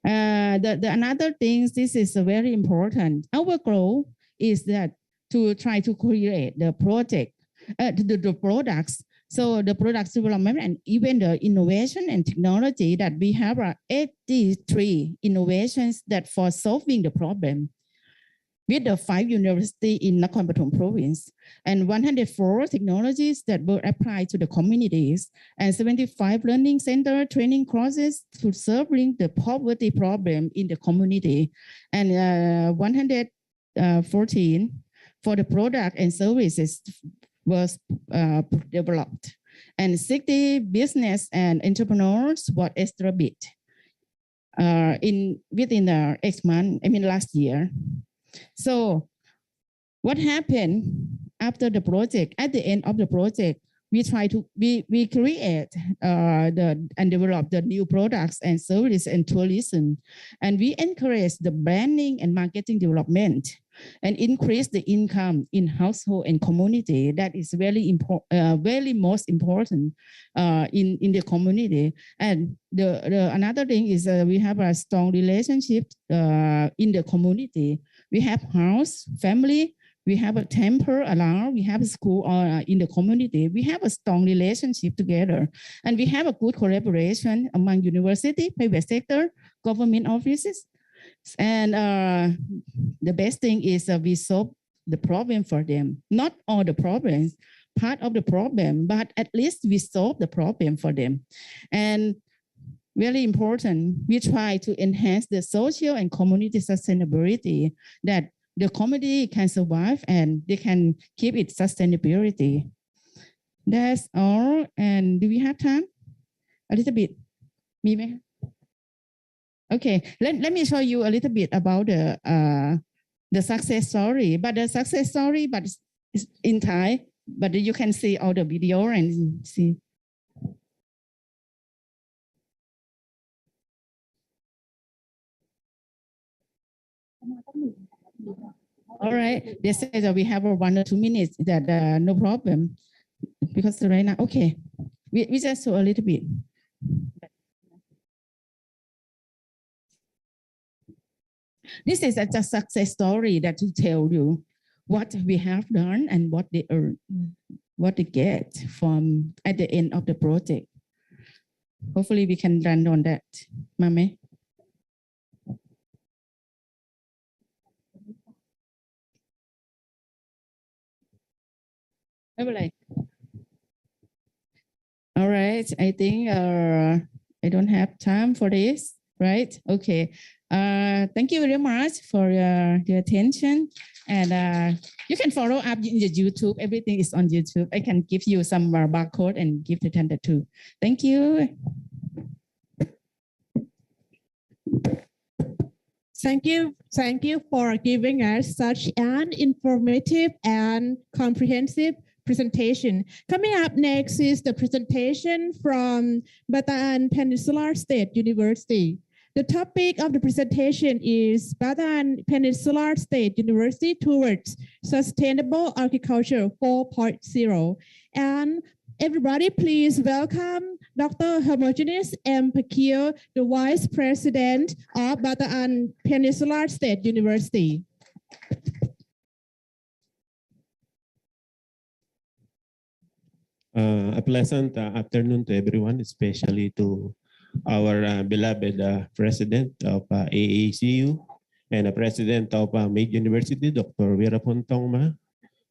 The another thing, this is very important. Our goal is that to try to create the project, the products. So the products development and even the innovation and technology that we have are 83 innovations that for solving the problem with the 5 universities in Nakhon Pathom province, and 104 technologies that were applied to the communities, and 75 learning center training courses to solving the poverty problem in the community, and 114 for the product and services was developed, and 60 business and entrepreneurs were established within the 8 months, last year. So what happened after the project? At the end of the project, we try to we create and develop the new products and service and tourism, and we encourage the branding and marketing development and increase the income in household and community. That is very important, very most important in the community. And the another thing is we have a strong relationship in the community. We have house, family, we have a temple around, we have a school in the community. We have a strong relationship together, and we have a good collaboration among university, private sector, government offices. And the best thing is we solve the problem for them. Not all the problems, part of the problem, but at least we solve the problem for them. And really important, we try to enhance the social and community sustainability, that the community can survive and they can keep its sustainability. That's all. And do we have time? A little bit. Maybe. Okay, let me show you a little bit about the success story. But the success story, but it's in Thai, but you can see all the video and see. All right, they say that we have 1 or 2 minutes, that no problem, because right now, okay, we just saw a little bit. This is a success story that to tell you what we have done and what they earn, what they get from at the end of the project. Hopefully we can run on that, Mame. All right, I think I don't have time for this, right? Okay. Thank you very much for your attention. And you can follow up in the YouTube. Everything is on YouTube. I can give you some barcode and give the tender too. Thank you. Thank you. Thank you for giving us such an informative and comprehensive presentation. Coming up next is the presentation from Bataan Peninsula State University. The topic of the presentation is Bataan Peninsula State University towards Sustainable Agriculture 4.0. And everybody, please welcome Dr. Homogeneous M. Pakil, the Vice President of Bataan Peninsula State University. A pleasant afternoon to everyone, especially to our beloved President of AAACU and the President of Major University, Dr. Weerapong Tongma,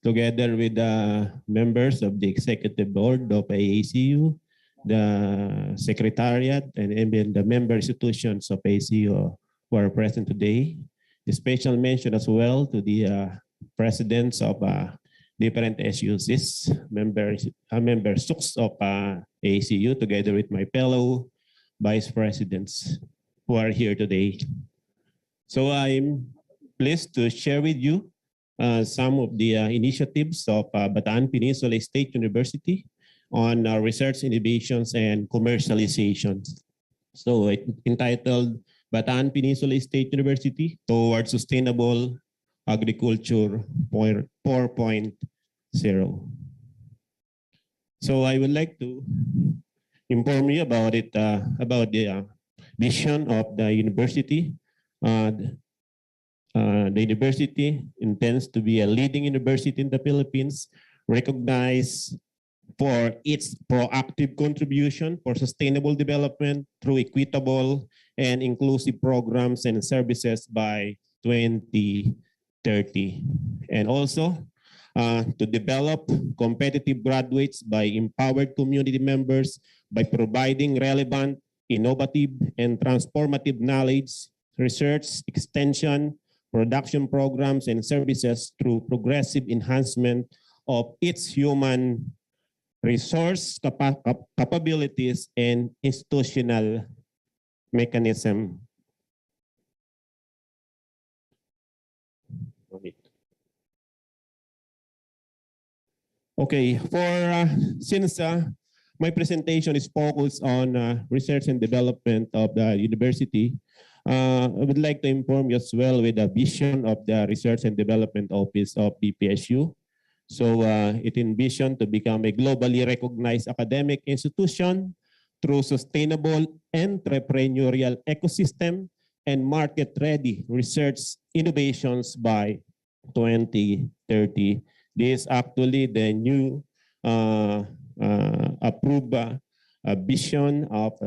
together with the members of the Executive Board of AACU, the Secretariat, and even the member institutions of AACU who are present today. A special mention as well to the presidents of different SUCs, members of AACU, together with my fellow vice presidents who are here today. So I'm pleased to share with you some of the initiatives of Bataan Peninsula State University on research, innovations, and commercialization. So it entitled Bataan Peninsula State University Towards Sustainable Agriculture 4.0. So I would like to inform you about it, about the vision of the university. The university intends to be a leading university in the Philippines, recognized for its proactive contribution for sustainable development through equitable and inclusive programs and services by 2030. And also to develop competitive graduates by empowered community members by providing relevant, innovative, and transformative knowledge, research, extension, production programs, and services through progressive enhancement of its human resource capabilities and institutional mechanism. Okay, since my presentation is focused on research and development of the university, I would like to inform you as well with the vision of the Research and Development Office of BPSU. So it envisioned to become a globally recognized academic institution through sustainable entrepreneurial ecosystem and market-ready research innovations by 2030. This is actually the new approved vision of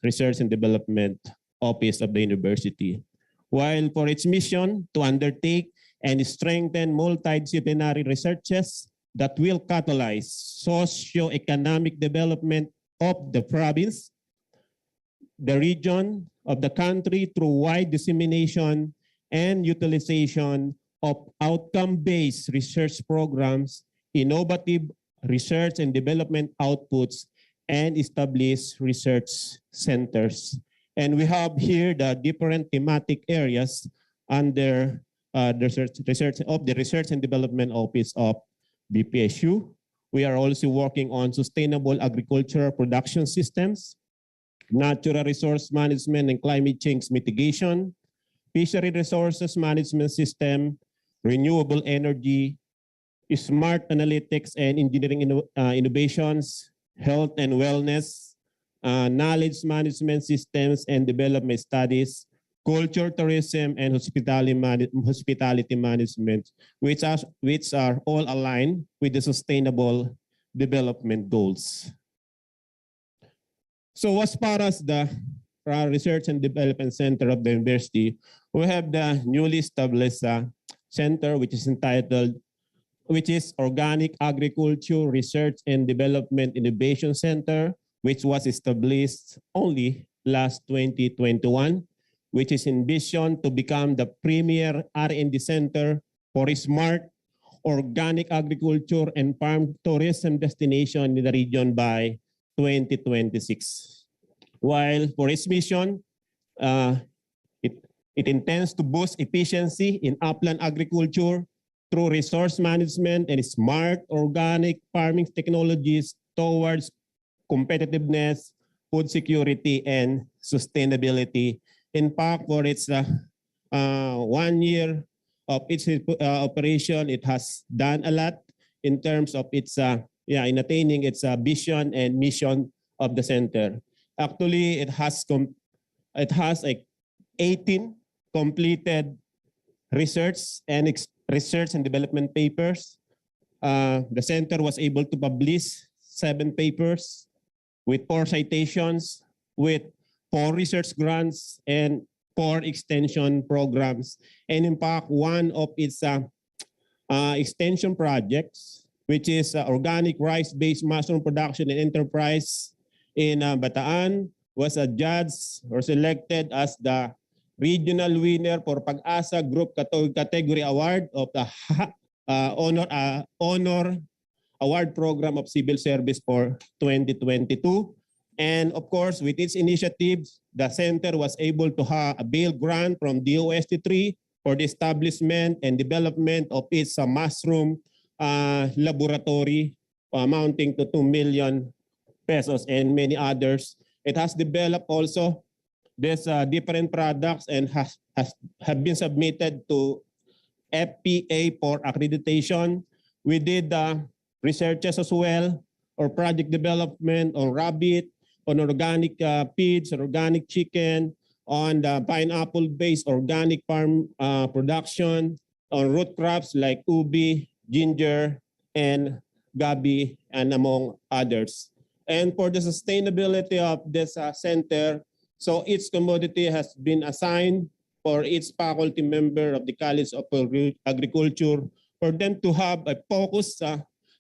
Research and Development Office of the University. While for its mission to undertake and strengthen multidisciplinary researches that will catalyze socio-economic development of the province, the region of the country through wide dissemination and utilization of outcome-based research programs, innovative research and development outputs, and establish research centers. And we have here the different thematic areas under the Research and Development Office of BPSU. We are also working on sustainable agricultural production systems, natural resource management and climate change mitigation, fishery resources management system, renewable energy, smart analytics and engineering innovations, health and wellness, knowledge management systems and development studies, culture, tourism, and hospitality management, which are all aligned with the sustainable development goals. So as far as the Research and Development Center of the University, we have the newly established center which is Organic Agriculture Research and Development Innovation Center, which was established only last 2021, which is envisioned to become the premier R&D center for smart organic agriculture and farm tourism destination in the region by 2026. While for its mission, it intends to boost efficiency in upland agriculture through resource management and smart organic farming technologies towards competitiveness, food security, and sustainability. In fact, for its 1 year of its operation, it has done a lot in terms of its in attaining its vision and mission of the center. Actually, it has like 18 completed research and development papers. The center was able to publish 7 papers with 4 citations, with 4 research grants and 4 extension programs. And in fact, one of its extension projects, which is organic rice-based mushroom production and enterprise in Bataan, was adjudged or selected as the regional winner for Pag-asa Group Category Award of the Honor Award Program of Civil Service for 2022. And of course, with its initiatives, the center was able to avail grant from DOST3 for the establishment and development of its mushroom laboratory amounting to 2 million pesos and many others. It has developed also these different products and have been submitted to FPA for accreditation. We did researches as well, or project development on rabbit, on organic feeds, on organic chicken, on the pineapple-based organic farm production, on root crops like ubi, ginger, and gabi, and among others. And for the sustainability of this center, so each commodity has been assigned for each faculty member of the College of Agriculture for them to have a focused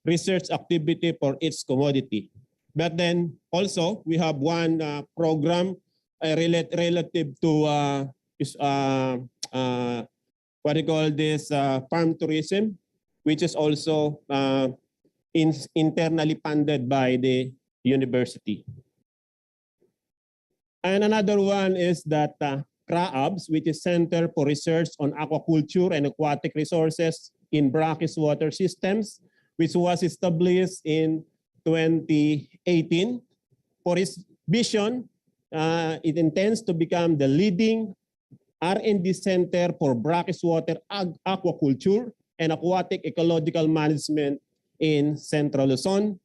research activity for each commodity. But then also we have one program relative to what do you call this, farm tourism, which is also internally funded by the university. And another one is that CRAABS, which is Center for Research on Aquaculture and Aquatic Resources in Brackish Water Systems, which was established in 2018. For its vision, it intends to become the leading R&D center for brackish water aquaculture and aquatic ecological management in Central Luzon.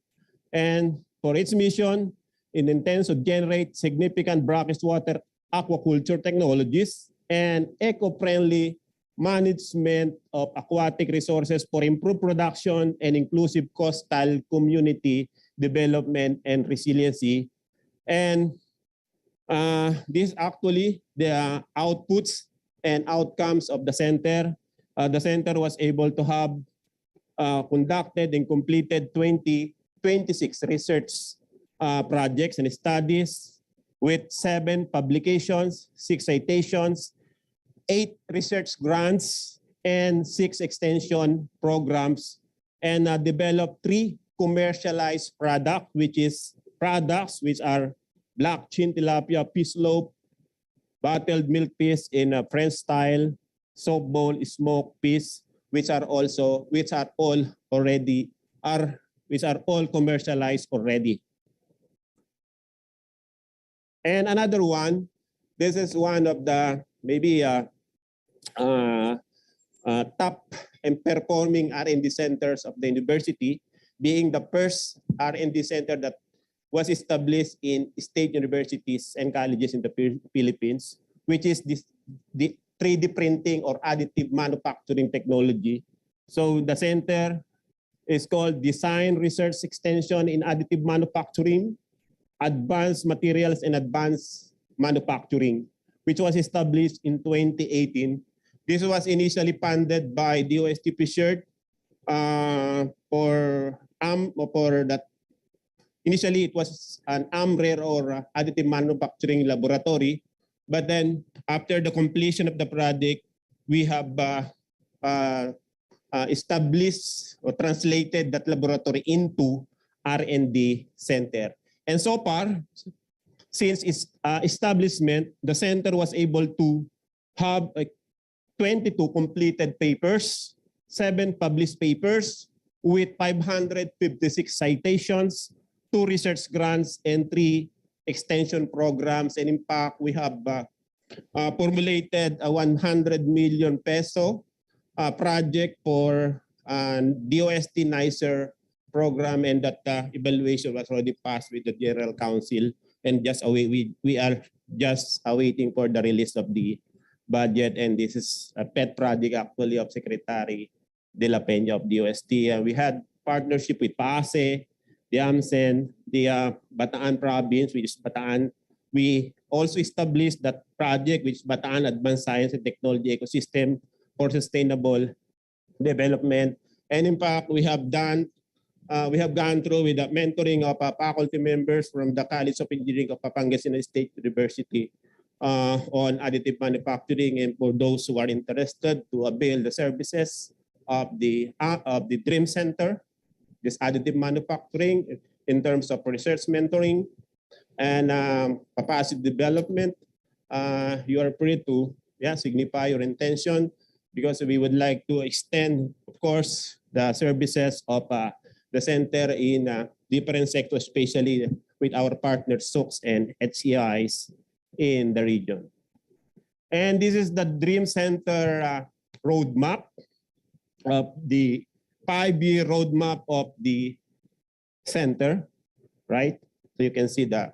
And for its mission, it intends to generate significant brackish water aquaculture technologies and eco-friendly management of aquatic resources for improved production and inclusive coastal community development and resiliency. And this actually the outputs and outcomes of the center. The center was able to have conducted and completed 26 research projects and studies with 7 publications, 6 citations, 8 research grants, and 6 extension programs, and developed 3 commercialized products, which are black chin tilapia fish loaf, bottled milk fish in a French style, soap bowl smoked fish, which are all commercialized already. And another one, this is one of the maybe top and performing R&D centers of the university, being the first R&D center that was established in state universities and colleges in the Philippines, which is the 3D printing or additive manufacturing technology. So the center is called Design Research Extension in Additive Manufacturing, Advanced Materials and Advanced Manufacturing, which was established in 2018. This was initially funded by DOST PSHERD for that. Initially, it was an AMRER or additive manufacturing laboratory, but then after the completion of the project, we have established or translated that laboratory into R&D center. And so far, since its establishment, the center was able to have 22 completed papers, 7 published papers with 556 citations, 2 research grants, and 3 extension programs. And in fact, we have formulated a 100 million peso project for DOST NICER program, and that evaluation was already passed with the General Council, and we are just awaiting for the release of the budget. And this is a pet project actually of Secretary De La Peña of DOST. We had partnership with PASE, the AMSEN, the Bataan province, which is Bataan. We also established that project, which is Bataan Advanced Science and Technology Ecosystem for Sustainable Development. And in fact, we have gone through with the mentoring of faculty members from the College of Engineering of Pangasinan State University on additive manufacturing, and for those who are interested to avail the services of the Dream Center, this additive manufacturing in terms of research mentoring and capacity development, you are free to signify your intention, because we would like to extend, of course, the services of the center in different sectors, especially with our partners SOCs and HCIs in the region. And this is the Dream Center roadmap, of the 5-year roadmap of the center, right? So you can see the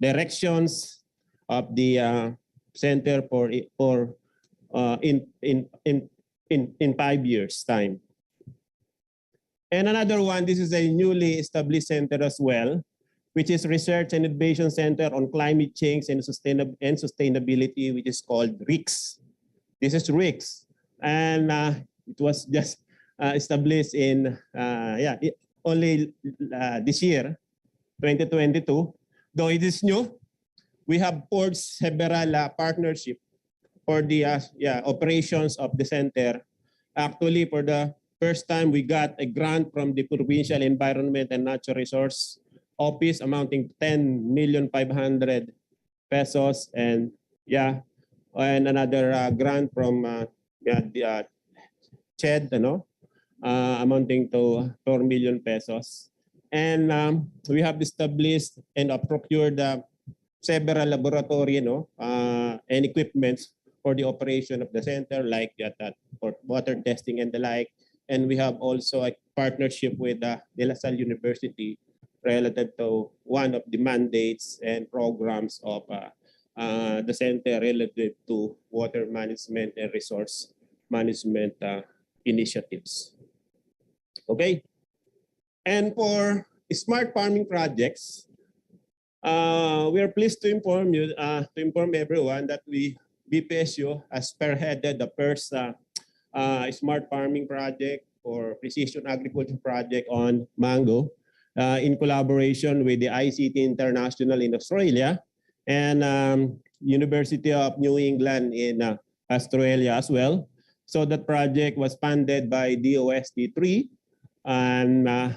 directions of the center in 5 years time. And another one, this is a newly established center as well, which is Research and Innovation Center on Climate Change and Sustainability, which is called RICS. This is RICS, and it was just established in only this year, 2022. Though it is new, we have forged several partnership for the operations of the center. Actually, for the first time, we got a grant from the Provincial Environment and Natural Resource Office amounting to 10,500,000 pesos, and another grant from the CHED, amounting to 4 million pesos. And we have established and procured several laboratory and equipments for the operation of the center, like for water testing and the like. And we have also a partnership with De La Salle University relative to one of the mandates and programs of the center relative to water management and resource management initiatives. Okay. And for smart farming projects, we are pleased to inform you, to inform everyone that BPSU has spearheaded the first smart farming project or precision agriculture project on mango in collaboration with the ICT International in Australia and University of New England in Australia as well. So that project was funded by DOST 3 and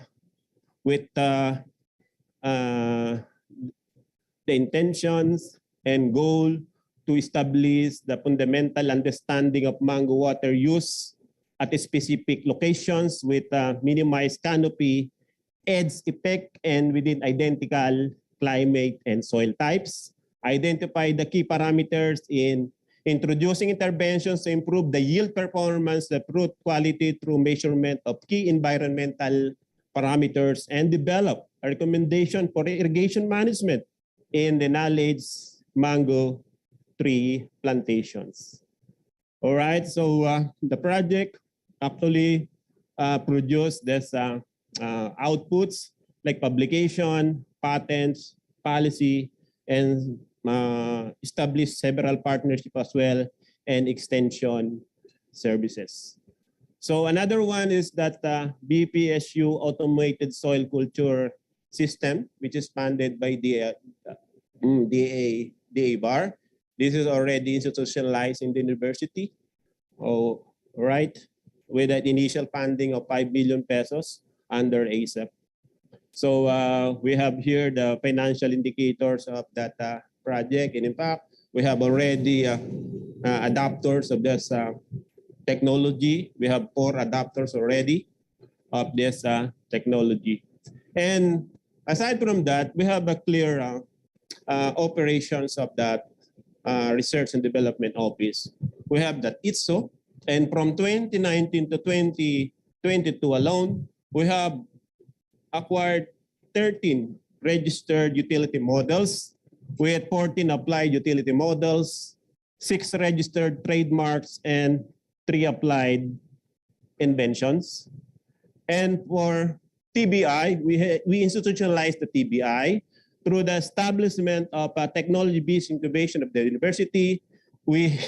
with the intentions and goal to establish the fundamental understanding of mango water use at specific locations with minimized canopy, edge effect, and within identical climate and soil types. Identify the key parameters in introducing interventions to improve the yield performance, the fruit quality through measurement of key environmental parameters, and develop a recommendation for irrigation management in the knowledge mango tree plantations. All right, so the project actually produced this outputs like publication, patents, policy, and established several partnerships as well and extension services. So another one is that BPSU automated soil culture system, which is funded by the DA-BAR. This is already institutionalized in the university. Oh, right, with an initial funding of 5 million pesos under ASAP. So we have here the financial indicators of that project. And in fact, we have already adapters of this technology. We have 4 adapters already of this technology. And aside from that, we have a clear operations of that Research and Development Office. We have that ITSO, and from 2019 to 2022 alone, we have acquired 13 registered utility models with 14 applied utility models, 6 registered trademarks, and 3 applied inventions. And for TBI, we institutionalized the TBI through the establishment of a technology-based incubation of the university. We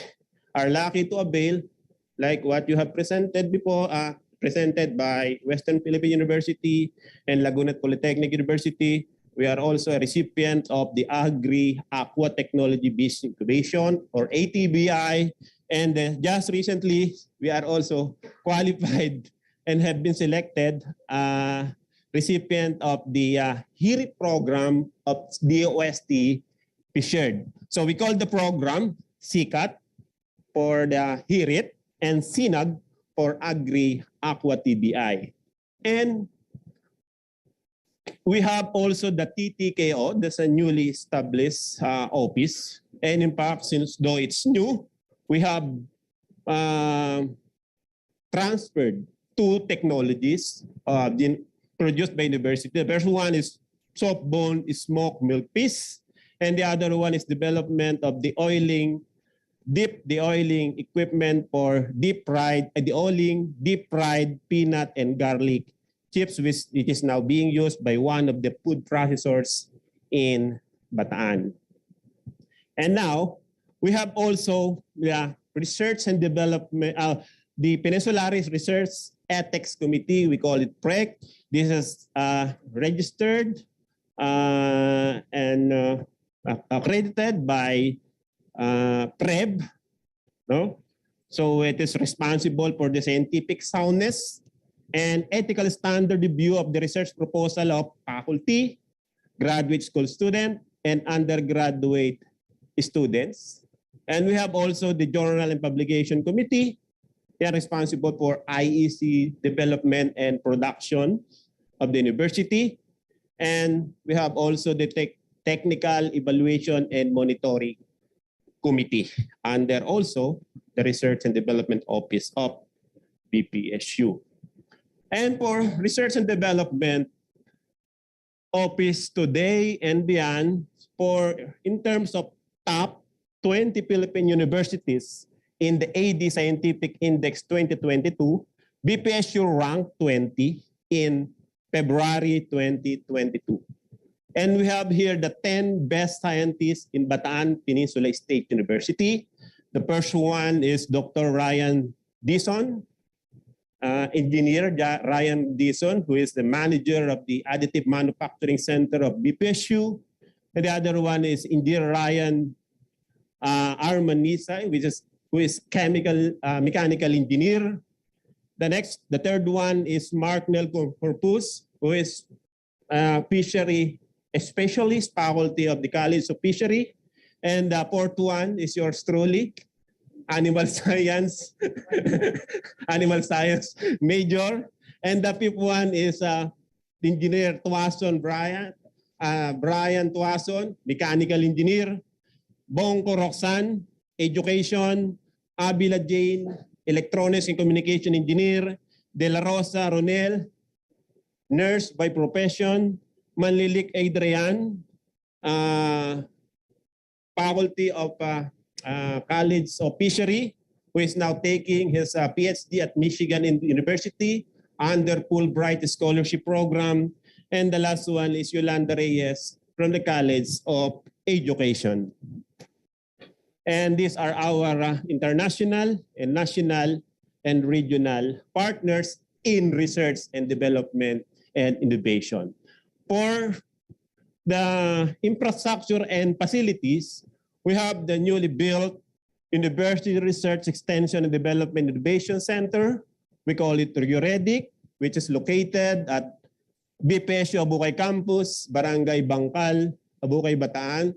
are lucky to avail, like what you have presented before, presented by Western Philippine University and Laguna Polytechnic University. We are also a recipient of the AAACU Technology-Based Incubation, or ATBI. And just recently, we are also qualified and have been selected recipient of the HIRIT program of DOST Fishered. So we call the program CCAT for the HIRIT and SINAG for Agri-Aqua TBI. And we have also the TTKO, that's a newly established office. And in fact, since though it's new, we have transferred 2 technologies produced by university. The first one is soft-bone smoked milk piece, and the other one is development of the oiling equipment for deep-fried peanut and garlic chips, which it is now being used by one of the food processors in Bataan. And now we have also research and development, the Peninsularis Research Ethics Committee, we call it PREC. This is registered and accredited by PREB, no? So it is responsible for the scientific soundness and ethical standard review of the research proposal of faculty, graduate school student, and undergraduate students. And we have also the Journal and Publication Committee, They are responsible for IEC development and production of the university. And we have also the technical evaluation and monitoring committee under also the research and development office of BPSU. And for research and development office today and beyond, in terms of top 20 Philippine universities in the AD Scientific Index 2022, BPSU ranked 20 in February 2022. And we have here the 10 best scientists in Bataan Peninsula State University. The first one is Dr. Ryan Dison, Engineer Ryan Dison, who is the manager of the Additive Manufacturing Center of BPSU. And the other one is Engineer Ryan Armanisay, who is mechanical engineer. The third one is Mark Nelco Corpus, who is fishery specialist, faculty of the College of Fishery. And the fourth one is yours truly, animal science, animal science major. And the fifth one is Engineer Tuason Brian Tuason, mechanical engineer. Bongko Roxanne, education. Abila Jane, electronics and communication engineer. De La Rosa Ronel, nurse by profession. Manlilik Adrian, faculty of College of Fishery, who is now taking his PhD at Michigan University under Fulbright Scholarship Program. And the last one is Yolanda Reyes from the College of Education. And these are our international and national and regional partners in research and development and innovation. For the infrastructure and facilities, we have the newly built University Research Extension and Development Innovation Center. We call it RioRedic, which is located at BPSU Abukay Campus, Barangay Bangkal, Abukay, Bataan,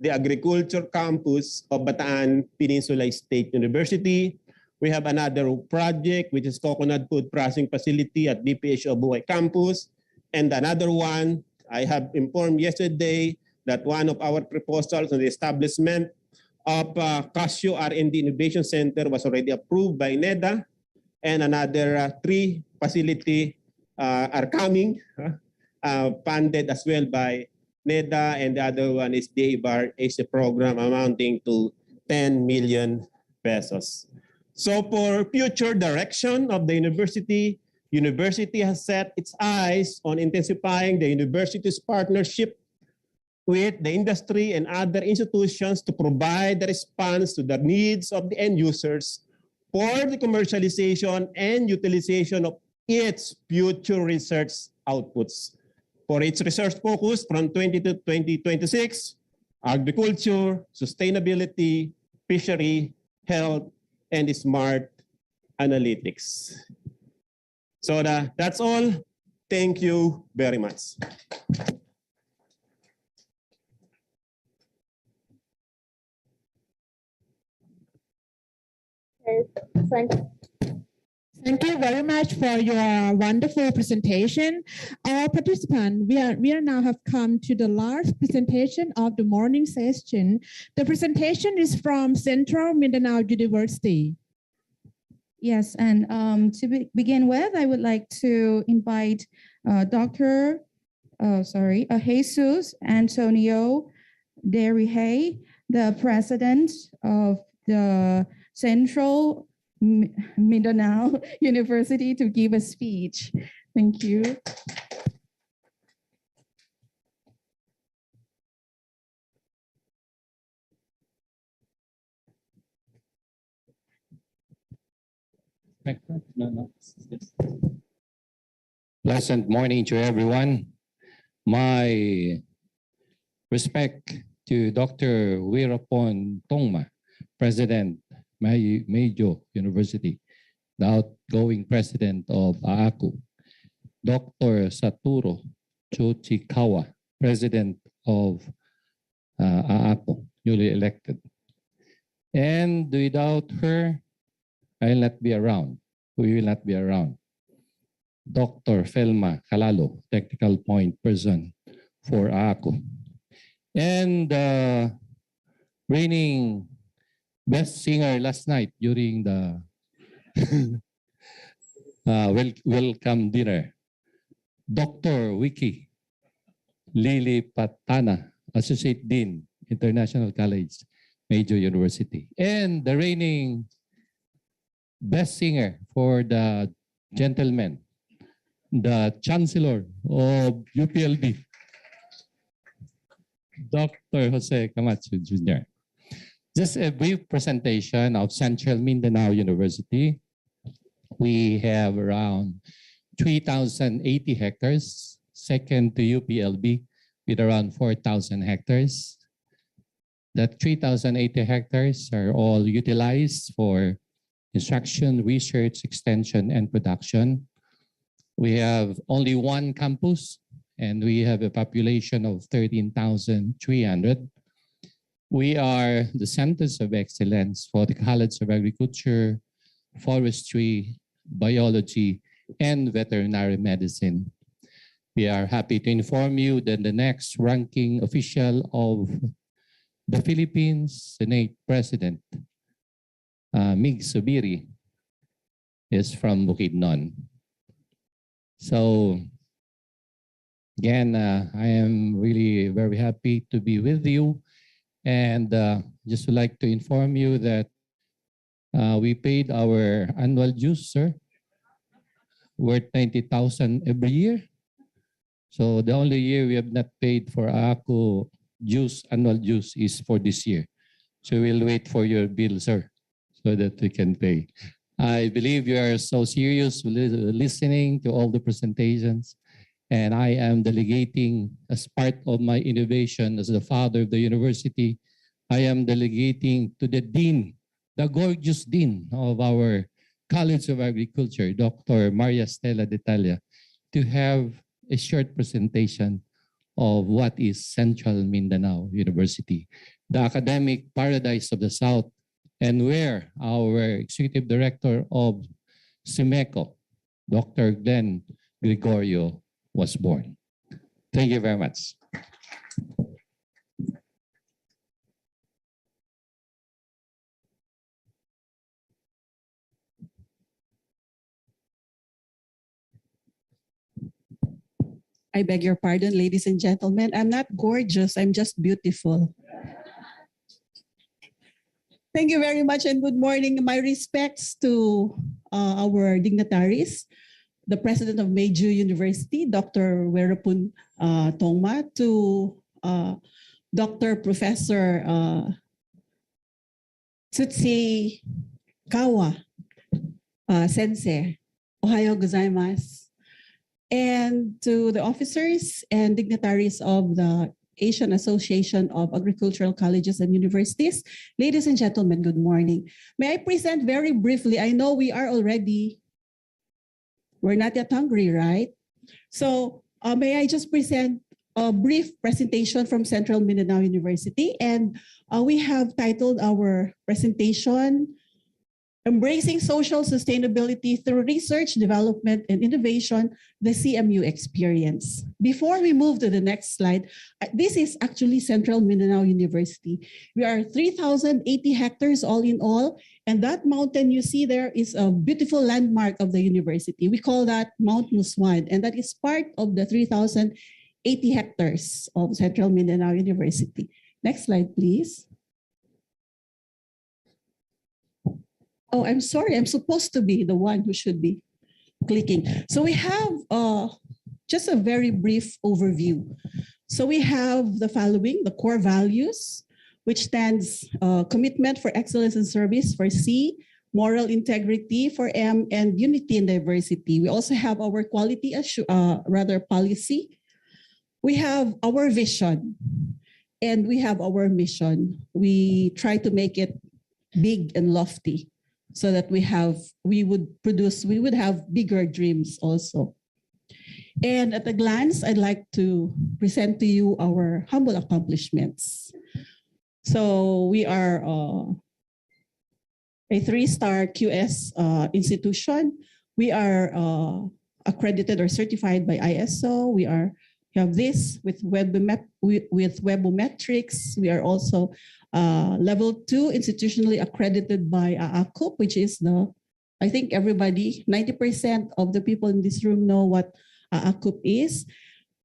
the Agriculture Campus of Bataan Peninsula State University. We have another project, which is Coconut Food Processing Facility at BPSU Abukay Campus. And another one, I have informed yesterday that one of our proposals on the establishment of Casio R&D Innovation Center was already approved by NEDA, and another 3 facilities are coming, funded as well by NEDA, and the other one is DABAR, is a program amounting to 10 million pesos. So for future direction of the university has set its eyes on intensifying the university's partnership with the industry and other institutions to provide the response to the needs of the end users for the commercialization and utilization of its future research outputs. For its research focus from 20 to 2026, agriculture, sustainability, fishery, health, and smart analytics. So that's all. Thank you very much. Thank you very much for your wonderful presentation. Our participants, we are now have come to the last presentation of the morning session. The presentation is from Central Mindanao University. Yes, and to begin with, I would like to invite Dr. Jesus Antonio Derrihe, the president of the Central Mindanao University, to give a speech. Thank you. Pleasant morning to everyone. My respect to Dr. Wirapon Tongma, President, Major University, the outgoing president of AAACU, Dr. Satoru Chochikawa, president of AAACU, newly elected. And without her, I will not be around. We will not be around. Dr. Felma Calalo, technical point person for AACU. And reigning best singer last night during the welcome dinner, Dr. Wiki Lily Patana, Associate Dean, International College, Major University. And the reigning best singer for the gentlemen, the Chancellor of UPLB, Dr. Jose Camacho Jr. Just a brief presentation of Central Mindanao University. We have around 3,080 hectares, second to UPLB with around 4,000 hectares. That 3,080 hectares are all utilized for instruction, research, extension, and production. We have only one campus, and we have a population of 13,300. We are the centers of excellence for the College of Agriculture, Forestry, Biology, and Veterinary Medicine. We are happy to inform you that the next ranking official of the Philippines Senate President, Mig Subiri, is from Bukidnon. So again, I am really very happy to be with you, and just would like to inform you that we paid our annual dues, sir, worth 90,000 every year. So the only year we have not paid for AACU dues, annual dues, is for this year. So we'll wait for your bill, sir, so that we can pay. I believe you are so serious listening to all the presentations, and I am delegating as part of my innovation as the father of the university. I am delegating to the dean, the gorgeous dean of our College of Agriculture, Dr. Maria Stella Detalia, to have a short presentation of what is Central Mindanao University, the academic paradise of the South, and where our Executive Director of SIMECO, Dr. Glenn Gregorio, was born. Thank you very much. I beg your pardon, ladies and gentlemen. I'm not gorgeous, I'm just beautiful. Thank you very much and good morning. My respects to our dignitaries, the President of Meiju University, Dr. Werapun Tongma, to Dr. Professor Tsutsi Kawa Sensei, Ohayo gozaimasu, and to the officers and dignitaries of the Asian Association of Agricultural Colleges and Universities. Ladies and gentlemen, good morning. May I present very briefly, I know we're not yet hungry, right? So may I just present a brief presentation from Central Mindanao University, and we have titled our presentation, Embracing Social Sustainability Through Research, Development, and Innovation, the CMU Experience. Before we move to the next slide, this is actually Central Mindanao University. We are 3,080 hectares all in all, and that mountain you see there is a beautiful landmark of the university. We call that Mount Muswad, and that is part of the 3,080 hectares of Central Mindanao University. Next slide, please. Oh, I'm sorry. I'm supposed to be the one who should be clicking. So we have just a very brief overview. So we have the following, the core values, which stands commitment for excellence and service for C, moral integrity for M, and unity and diversity. We also have our quality policy. We have our vision, and we have our mission. We try to make it big and lofty, so that we would have bigger dreams also. And at a glance, I'd like to present to you our humble accomplishments. So we are a 3-star QS institution. We are accredited or certified by ISO. We have this with Webometrics. We are also level 2 institutionally accredited by AAACU, which is I think everybody, 90% of the people in this room know what AAACU is.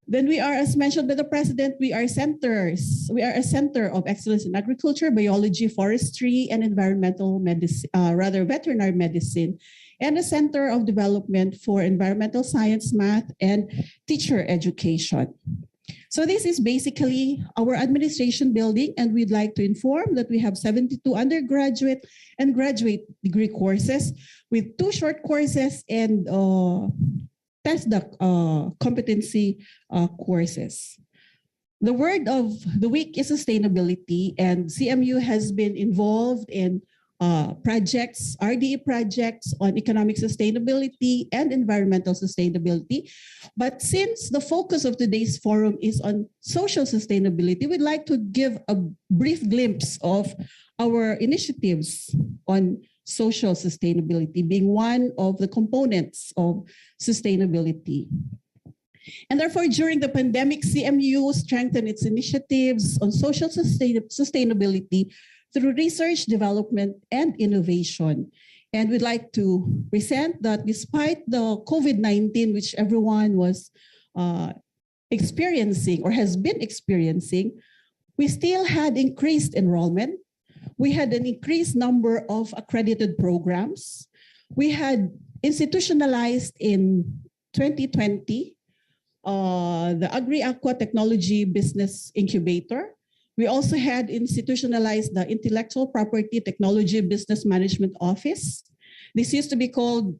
Then we are, as mentioned by the president, we are centers. We are a center of excellence in agriculture, biology, forestry, and environmental medicine, veterinary medicine, and a center of development for environmental science, math, and teacher education. So this is basically our administration building, and we'd like to inform that we have 72 undergraduate and graduate degree courses with 2 short courses and test the competency courses. The word of the week is sustainability, and CMU has been involved in projects, RDE projects on economic sustainability and environmental sustainability. But since the focus of today's forum is on social sustainability, we'd like to give a brief glimpse of our initiatives on social sustainability being one of the components of sustainability. And therefore, during the pandemic, CMU strengthened its initiatives on social sustainability through research, development, and innovation. And we'd like to present that despite the COVID-19, which everyone was experiencing or has been experiencing, we still had increased enrollment. We had an increased number of accredited programs. We had institutionalized in 2020 the Agri-Aqua Technology Business Incubator. We also had institutionalized the Intellectual Property Technology Business Management Office. This used to be called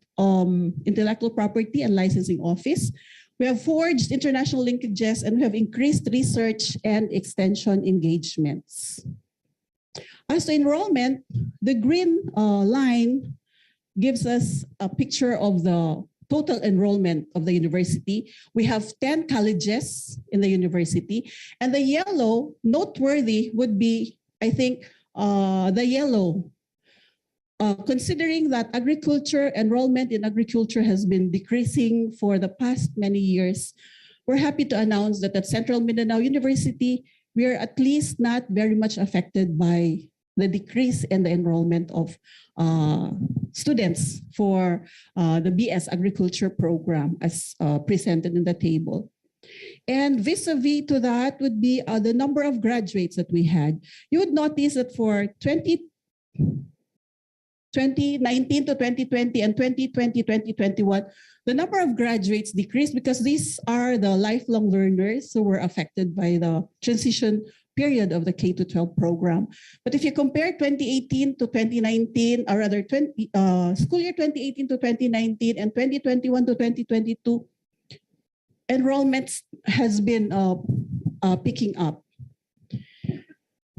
Intellectual Property and Licensing Office. We have forged international linkages, and we have increased research and extension engagements. As to enrollment, the green line gives us a picture of the total enrollment of the university. We have 10 colleges in the university, and the yellow, noteworthy would be, I think, the yellow. Considering that agriculture, enrollment in agriculture has been decreasing for the past many years, we're happy to announce that at Central Mindanao University, we are at least not very much affected by the decrease in the enrollment of students for the BS Agriculture program as presented in the table. And vis-a-vis to that would be the number of graduates that we had. You would notice that for 2019 to 2020 and 2020-2021, the number of graduates decreased because these are the lifelong learners who were affected by the transition period of the K-12 program. But if you compare 2018 to 2019, or rather school year 2018 to 2019 and 2021 to 2022, enrollment has been picking up.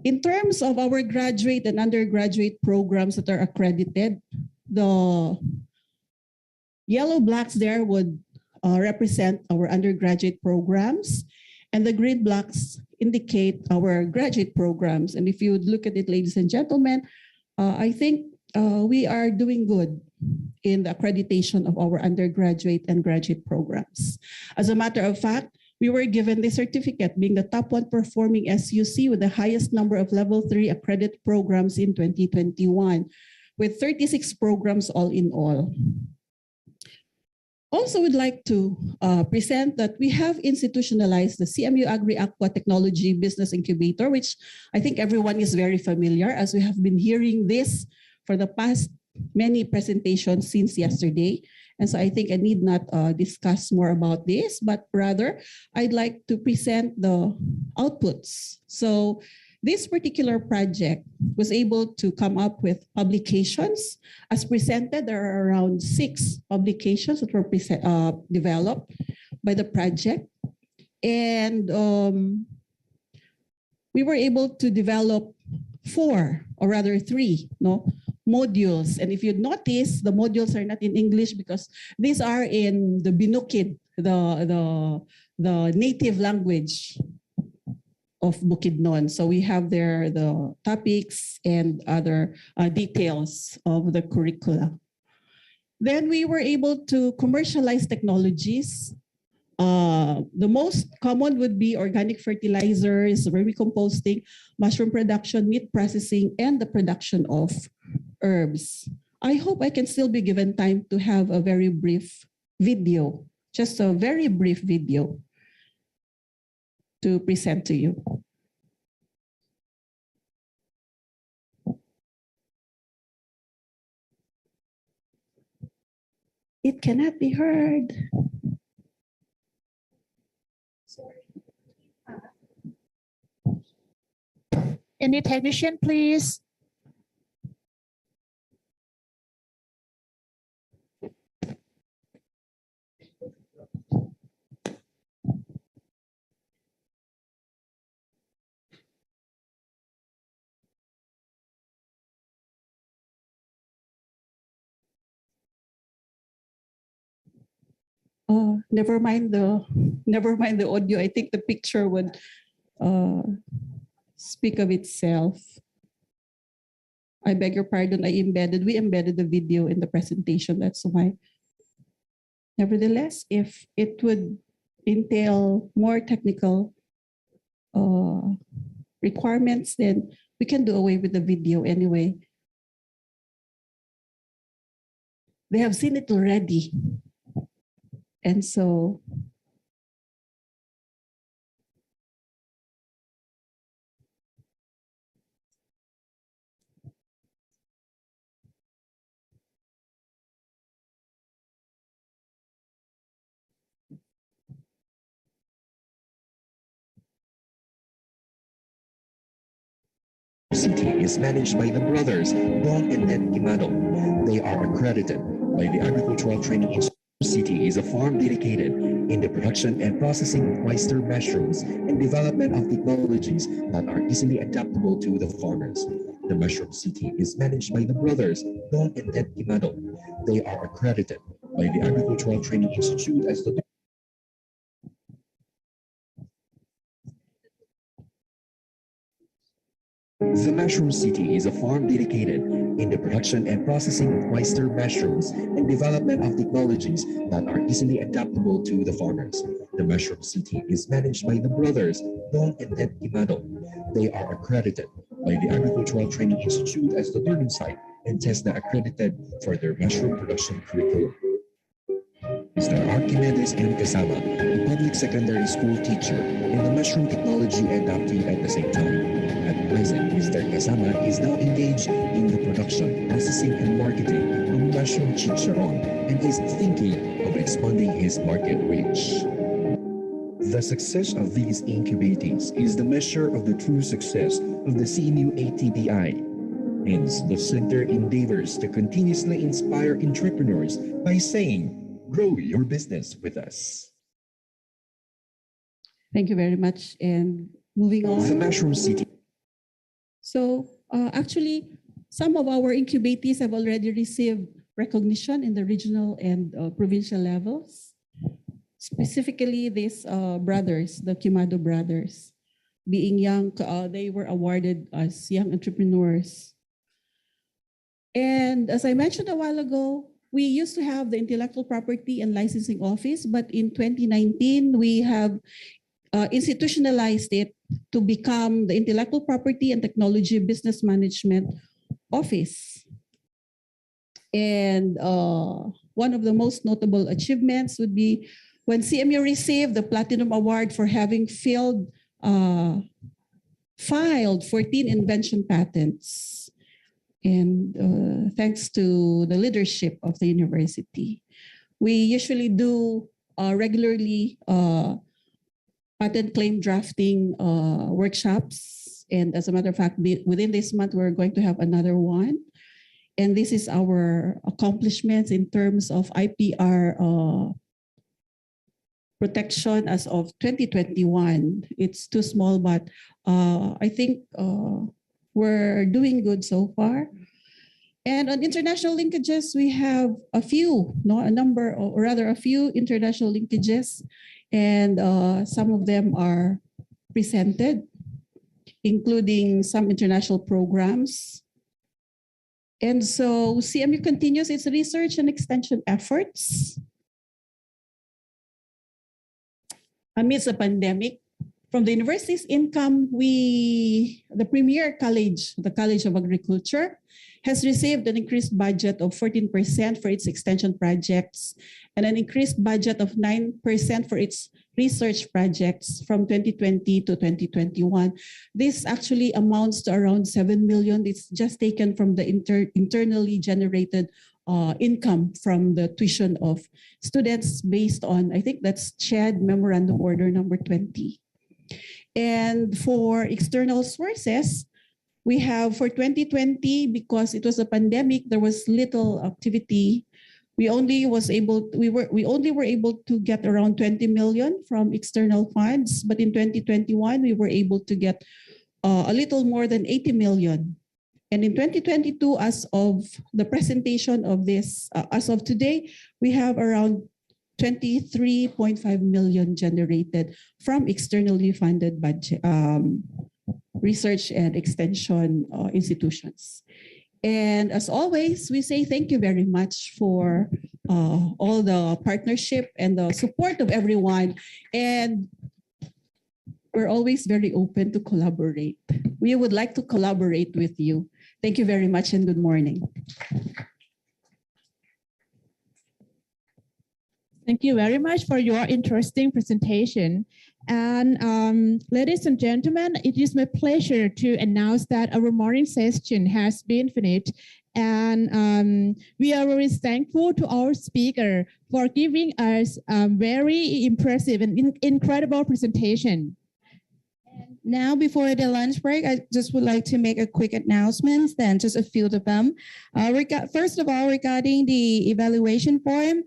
In terms of our graduate and undergraduate programs that are accredited, the yellow blocks there would represent our undergraduate programs, and the green blocks indicate our graduate programs. And if you would look at it, ladies and gentlemen, I think we are doing good in the accreditation of our undergraduate and graduate programs. As a matter of fact, we were given the certificate being the top 1 performing SUC with the highest number of level 3 accredited programs in 2021, with 36 programs all in all. Also would like to present that we have institutionalized the CMU Agri-Aqua Technology Business Incubator, which I think everyone is very familiar, as we have been hearing this for the past many presentations since yesterday. And so I think I need not discuss more about this, but rather I'd like to present the outputs. So this particular project was able to come up with publications. As presented, there are around 6 publications that were developed by the project. And we were able to develop 4, or rather 3, modules. And if you notice, the modules are not in English because these are in the Binukid, the native language of Bukidnon. So we have there the topics and other details of the curricula. Then we were able to commercialize technologies. The most common would be organic fertilizers, vermicomposting, mushroom production, meat processing, and the production of herbs. I hope I can still be given time to have a very brief video, just a very brief video to present to you. It cannot be heard. Any technician, please? Never mind the audio. I think the picture would speak of itself. I beg your pardon. We embedded the video in the presentation. That's why. Nevertheless, if it would entail more technical requirements, then we can do away with the video anyway. They have seen it already. And so City is managed by the brothers Don and Ed Imado. They are accredited by the Agricultural Training Institute. City is a farm dedicated in the production and processing of oyster mushrooms and development of technologies that are easily adaptable to the farmers. The Mushroom City is managed by the brothers Don and Ed Imado. They are accredited by the Agricultural Training Institute as the The Mushroom City is a farm dedicated in the production and processing of oyster mushrooms and development of technologies that are easily adaptable to the farmers. The Mushroom City is managed by the brothers Don and Ed Imado. They are accredited by the Agricultural Training Institute as the learning site and TESDA accredited for their mushroom production curriculum. Mr. Archimedes M. Casama, a public secondary school teacher and a mushroom technology adoptee at the same time. At present, Mr. Casama is now engaged in the production, processing, and marketing of mushroom chicharron and is thinking of expanding his market reach. The success of these incubatees is the measure of the true success of the CMU ATBI. Hence, the center endeavors to continuously inspire entrepreneurs by saying, grow your business with us. thank you very much. And moving on. The Mushroom City. So actually, some of our incubatees have already received recognition in the regional and provincial levels. Specifically, these brothers, the Kimado brothers, being young, they were awarded as young entrepreneurs. And as I mentioned a while ago, we used to have the Intellectual Property and Licensing Office, but in 2019, we have institutionalized it to become the Intellectual Property and Technology Business Management Office. And one of the most notable achievements would be when CMU received the Platinum Award for having filed 14 invention patents. And thanks to the leadership of the university. We usually do regularly patent claim drafting workshops. And as a matter of fact, within this month, we're going to have another one. And this is our accomplishments in terms of IPR protection as of 2021. It's too small, but I think we're doing good so far. And on international linkages, we have a few international linkages, and some of them are presented. including some international programs. And so CMU continues its research and extension efforts amidst the pandemic. From the university's income, the premier college, the College of Agriculture, has received an increased budget of 14% for its extension projects and an increased budget of 9% for its research projects from 2020 to 2021. This actually amounts to around 7 million. It's just taken from the internally generated income from the tuition of students based on, I think that's CHED Memorandum Order number 20. And for external sources, we have for 2020, because it was a pandemic, there was little activity. We only were able to get around 20 million from external funds, but in 2021 we were able to get a little more than 80 million. And in 2022, as of the presentation of this, as of today, we have around 23.5 million generated from externally funded budget, research and extension institutions. And as always, we say thank you very much for all the partnership and the support of everyone. And we're always very open to collaborate. We would like to collaborate with you. Thank you very much and good morning. Thank you very much for your interesting presentation. And ladies and gentlemen, it is my pleasure to announce that our morning session has been finished. And we are very thankful to our speaker for giving us a very impressive and incredible presentation. Now, before the lunch break, I just would like to make a quick announcement, then just a few of them. First of all, regarding the evaluation form,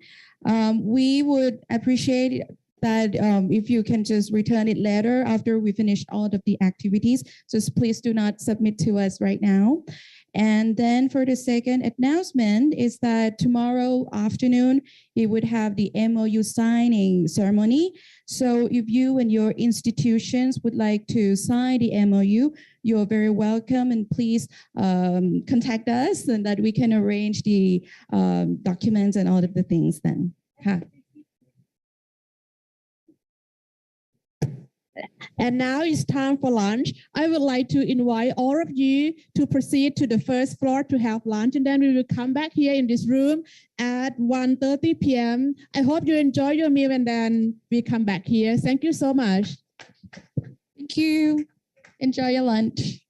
we would appreciate that if you can just return it later after we finish all of the activities. Just please do not submit to us right now. And then for the second announcement is that tomorrow afternoon, we would have the MOU signing ceremony. So if you and your institutions would like to sign the MOU, you're very welcome, and please contact us and that we can arrange the documents and all of the things then. And now it's time for lunch. I would like to invite all of you to proceed to the first floor to have lunch, and then we will come back here in this room at 1:30 p.m. I hope you enjoy your meal, and then we come back here. Thank you so much. Thank you. Enjoy your lunch.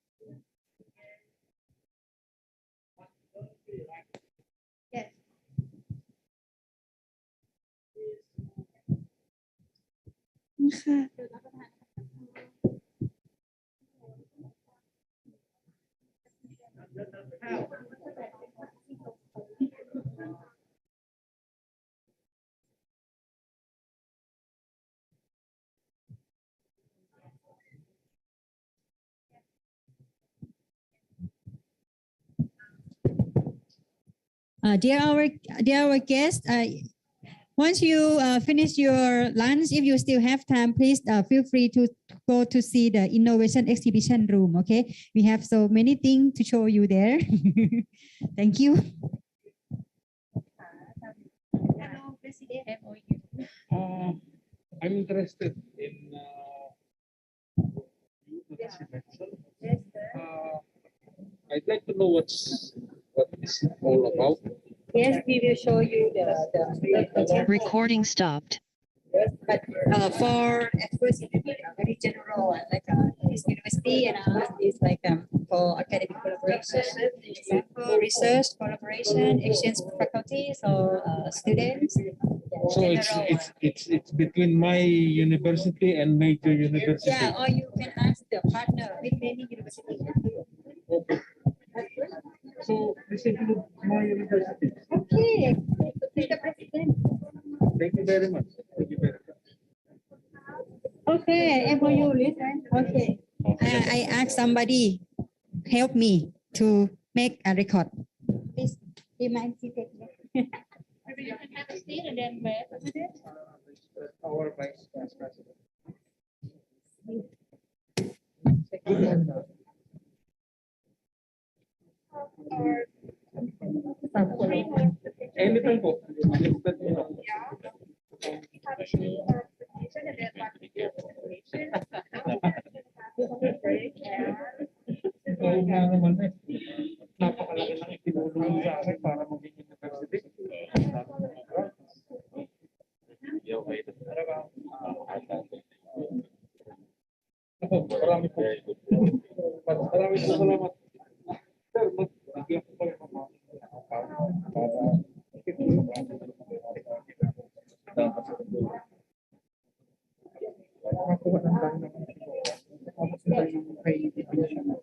Dear our guests, once you finish your lunch, if you still have time, please feel free to go to see the innovation exhibition room. Okay, we have so many things to show you there. Thank you. Hello, President. I'm interested in I'd like to know what it's all about. Yes, we will show you the Recording stopped. But for at first it will be very general, like this university and is like for academic collaboration, example research collaboration, exchange faculty, so students. So it's between my university and major university. Yeah, or you can ask the partner with many universities. Okay. So this includes my university. Okay, the president. Thank you very much. Thank you very much. Okay, MOU listen. Okay. I ask somebody help me to make a record. Please be my seated. Maybe you can have a seat and then wait. Our vice president. Anytime po. Oo nga naman eh. Napakalaki ng itinulong sa akin para maging university. Marami po. Marami po salamat. Sir, bigyan ko pa yung mga makakuha ng dami ng tapos ito yung kay division.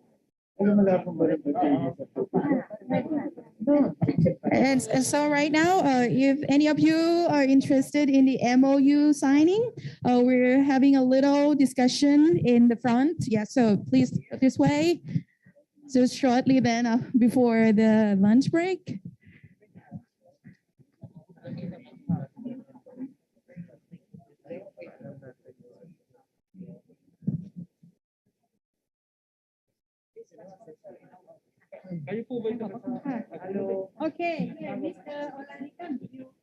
And so right now, if any of you are interested in the MOU signing, we're having a little discussion in the front. Yeah, so please this way, just shortly then before the lunch break. Kayo po ba ito? Hello. Okay, here, Mr. Olanikan, you.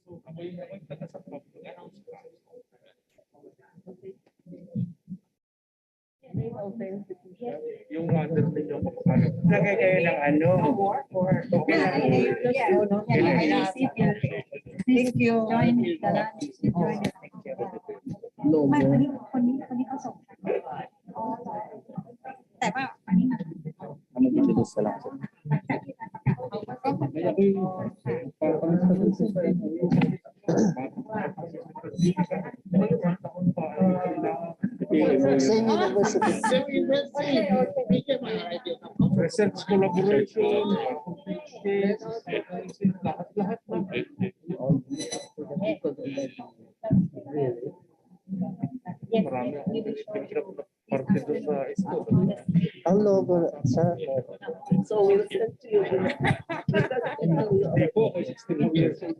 Ako yung taga sa club. Yung under ninyo. Lagay kayo ng ano. Okay lang. Thank you. Join the lunch. No more. คนนี้เขาส่งแต่ว่าอันนี้ Mag-introduce ka lang. Same university. Same university. Research collaboration. Lahat na. Marami akong parte doon sa school. Hello, sir. So we'll send to you. Hindi po, ako 16 years old.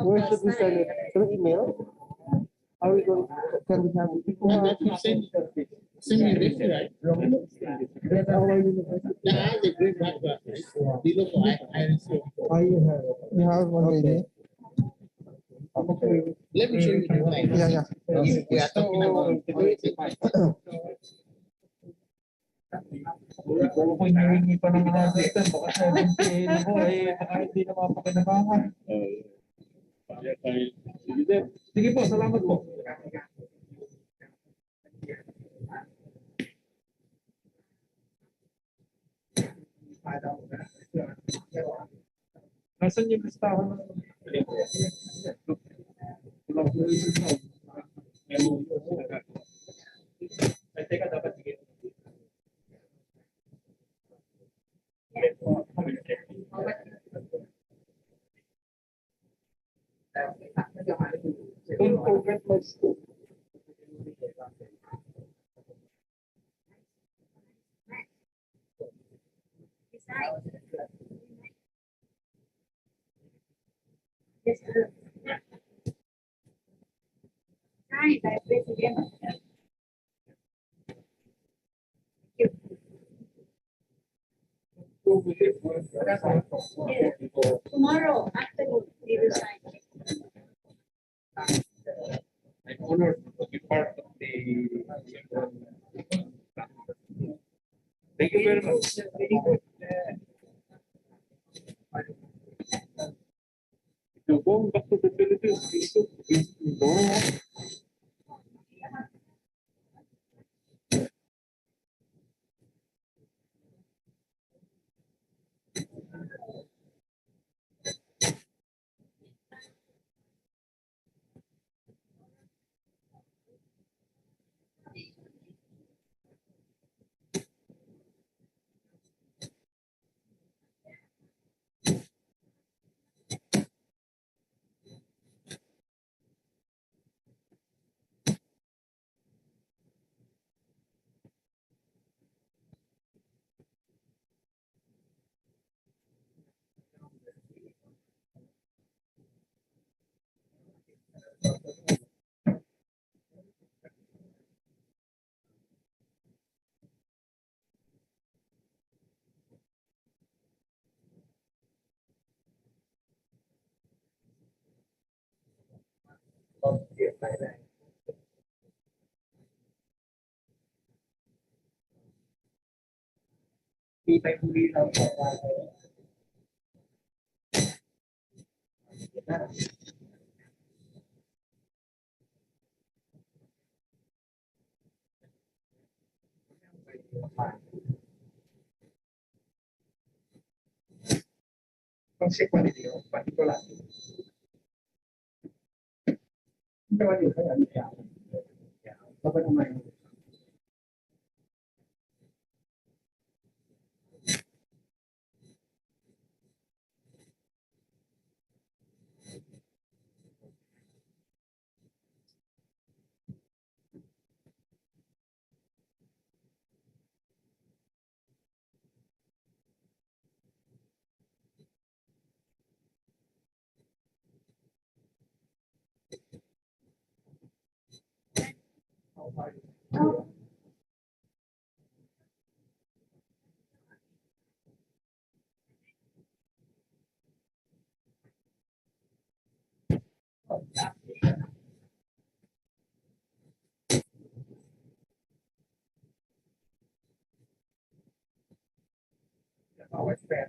Where should we send it? Through email? Are we going? Can we have it? Send me this, right? That's our university. Yeah, the green background. Below, I receive. Oh, you have it. You have one already? Okay. Let me show you the line. Yeah. We are talking about kung ako hinihingi pa ng mga assistant, baka 70 na po, baka hindi na mapakinabangan. Sige po, salamat po. Nasaan yung listahan ng ay, teka, dapat sige. Don't forget my school. Tomorrow afternoon, we will sign. I'm honored to be part of the. Thank you very much. Very good. Going back to the Philippines, ต้องเช็ควันเดียววันที่เท่าไหร่ไม่ว่าอยู่เท่าไหร่ยาวเราไปทำไม เอาไว้แฟน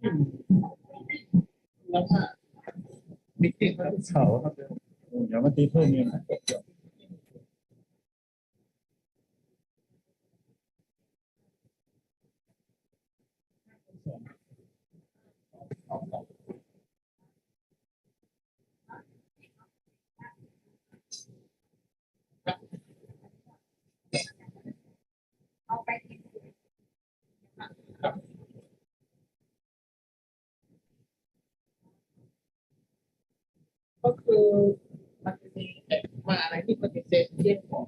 แล้วก็มิกติ้งวันเสาร์ครับเดี๋ยวมาตีเพิ่มเนี่ยนะ ก็คือมันจะมีมาอะไรที่ปฏิเสธเรียกของ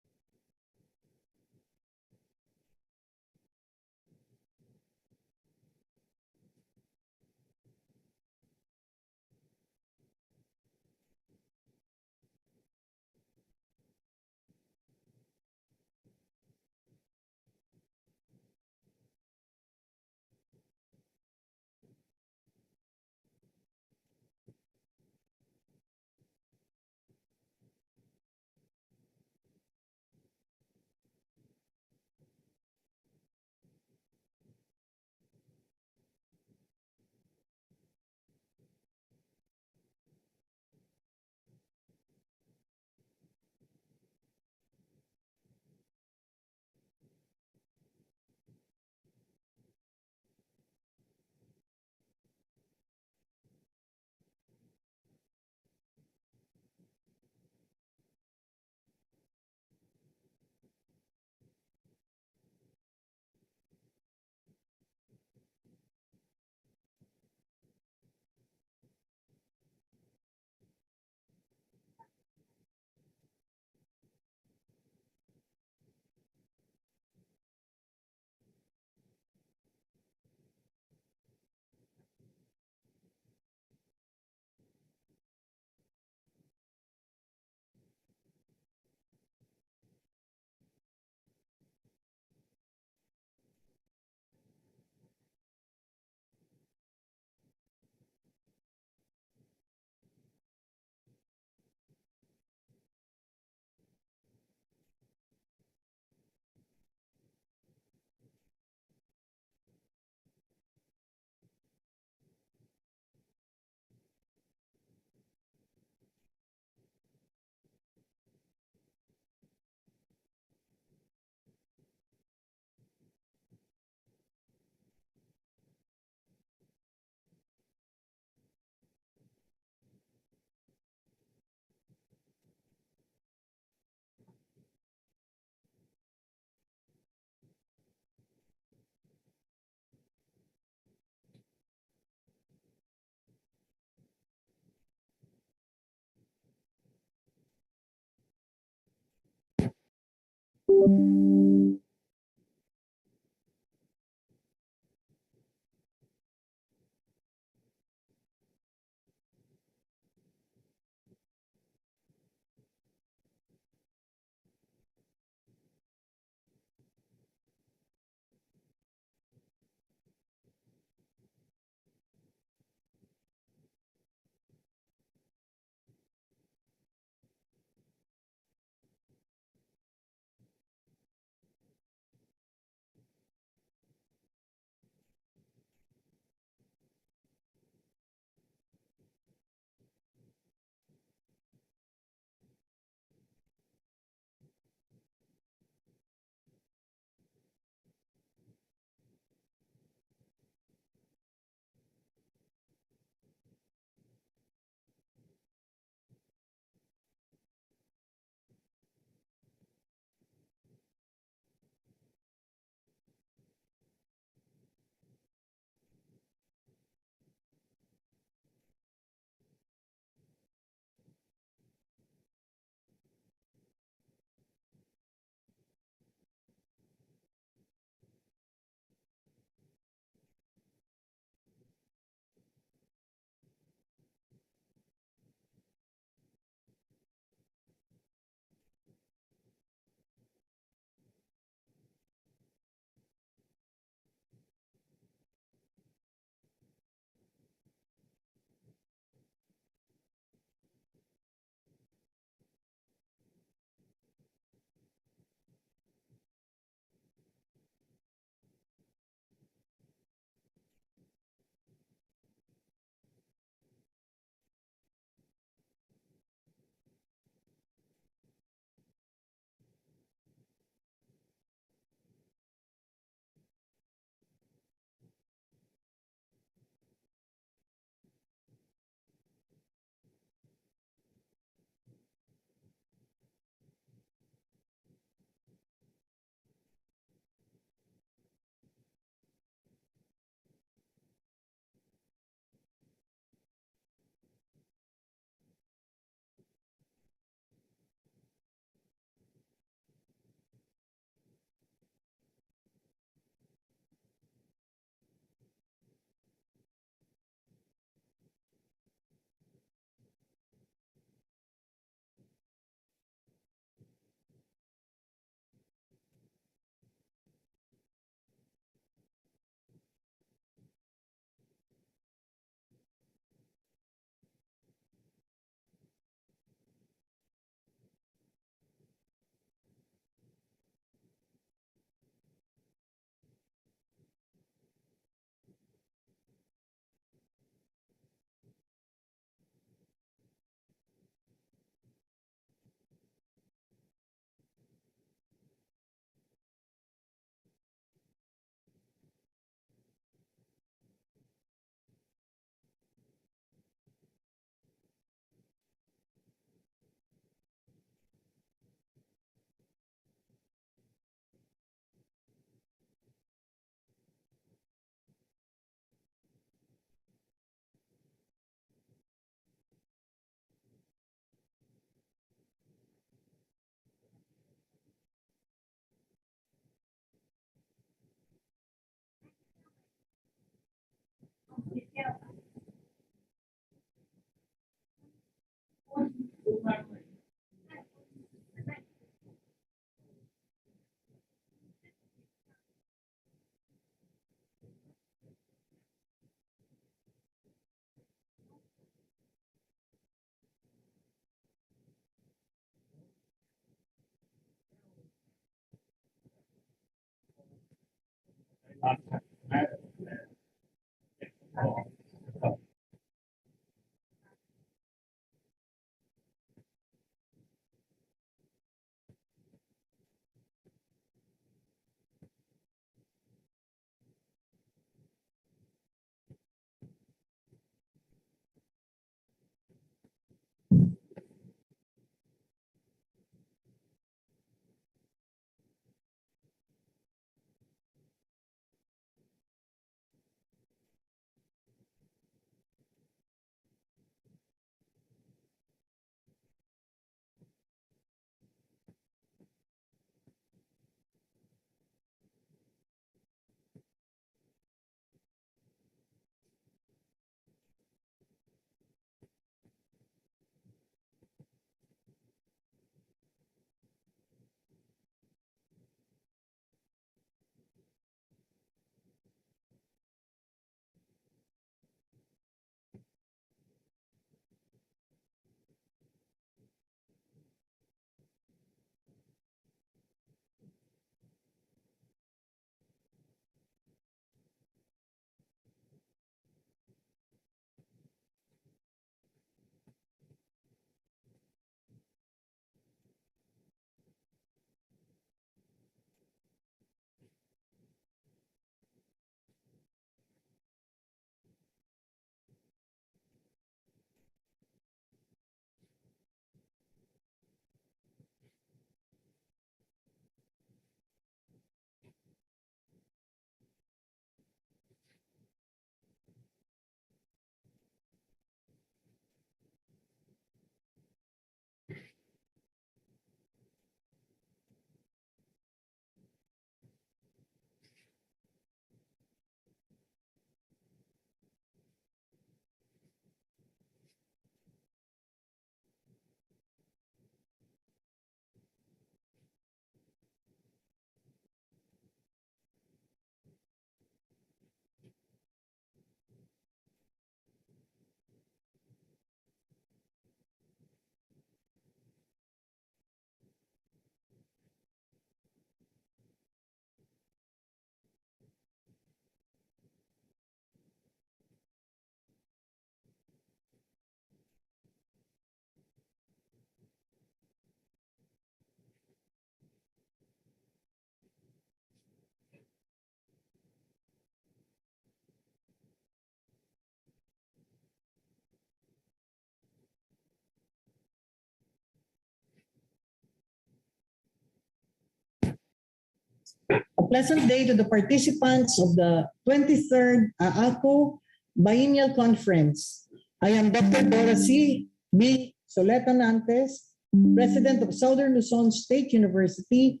A pleasant day to the participants of the 23rd AAACU Biennial Conference. I am Dr. Dora C. B. Soleta Nantes, President of Southern Luzon State University.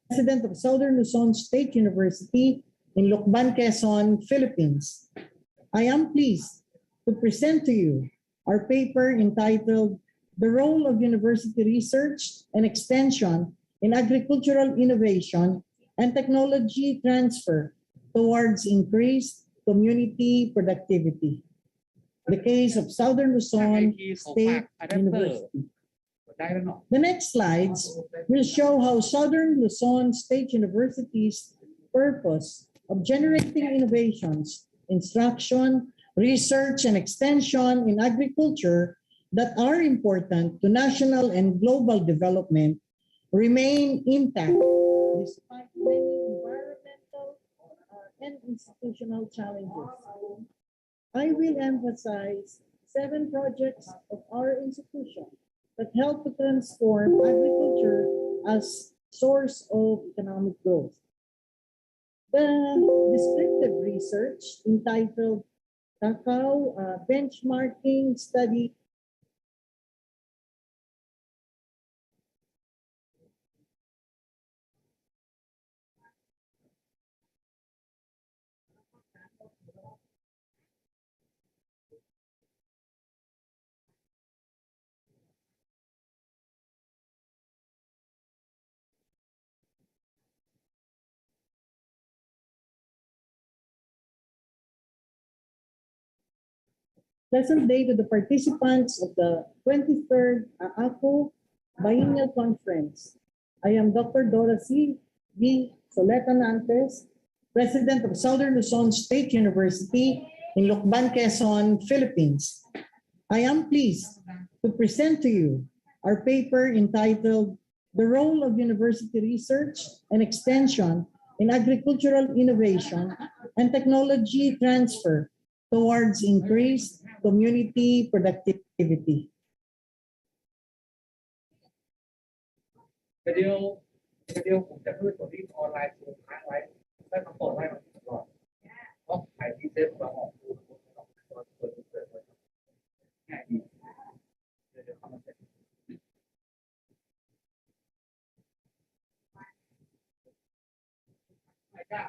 President of Southern Luzon State University in Lucban, Quezon, Philippines. I am pleased to present to you our paper entitled The Role of University Research and Extension in Agricultural Innovation and Technology Transfer Towards Increased Community Productivity. The case of Southern Luzon State University. The next slides will show how Southern Luzon State University's purpose of generating innovations, instruction, research, and extension in agriculture that are important to national and global development remain intact despite many environmental and institutional challenges. I will emphasize 7 projects of our institution that help to transform agriculture as source of economic growth. The descriptive research entitled Cacao Benchmarking Study Pleasant day to the participants of the 23rd AAACU Biennial Conference. I am Dr. Dorothy B. Soleta Nantes, President of Southern Luzon State University in Lucban, Quezon, Philippines. I am pleased to present to you our paper entitled The Role of University Research and Extension in Agricultural Innovation and Technology Transfer Towards Increased Community Productivity. Video ผมจะขึ้นตัวที่ออนไลน์ส่งค้างไว้แล้วก็เปิดไว้มันก่อนเพราะถ่ายที่เซฟเราออกดูตัวเปิดไว้ง่ายดีเดี๋ยวเข้ามาเสร็จไม่กล้า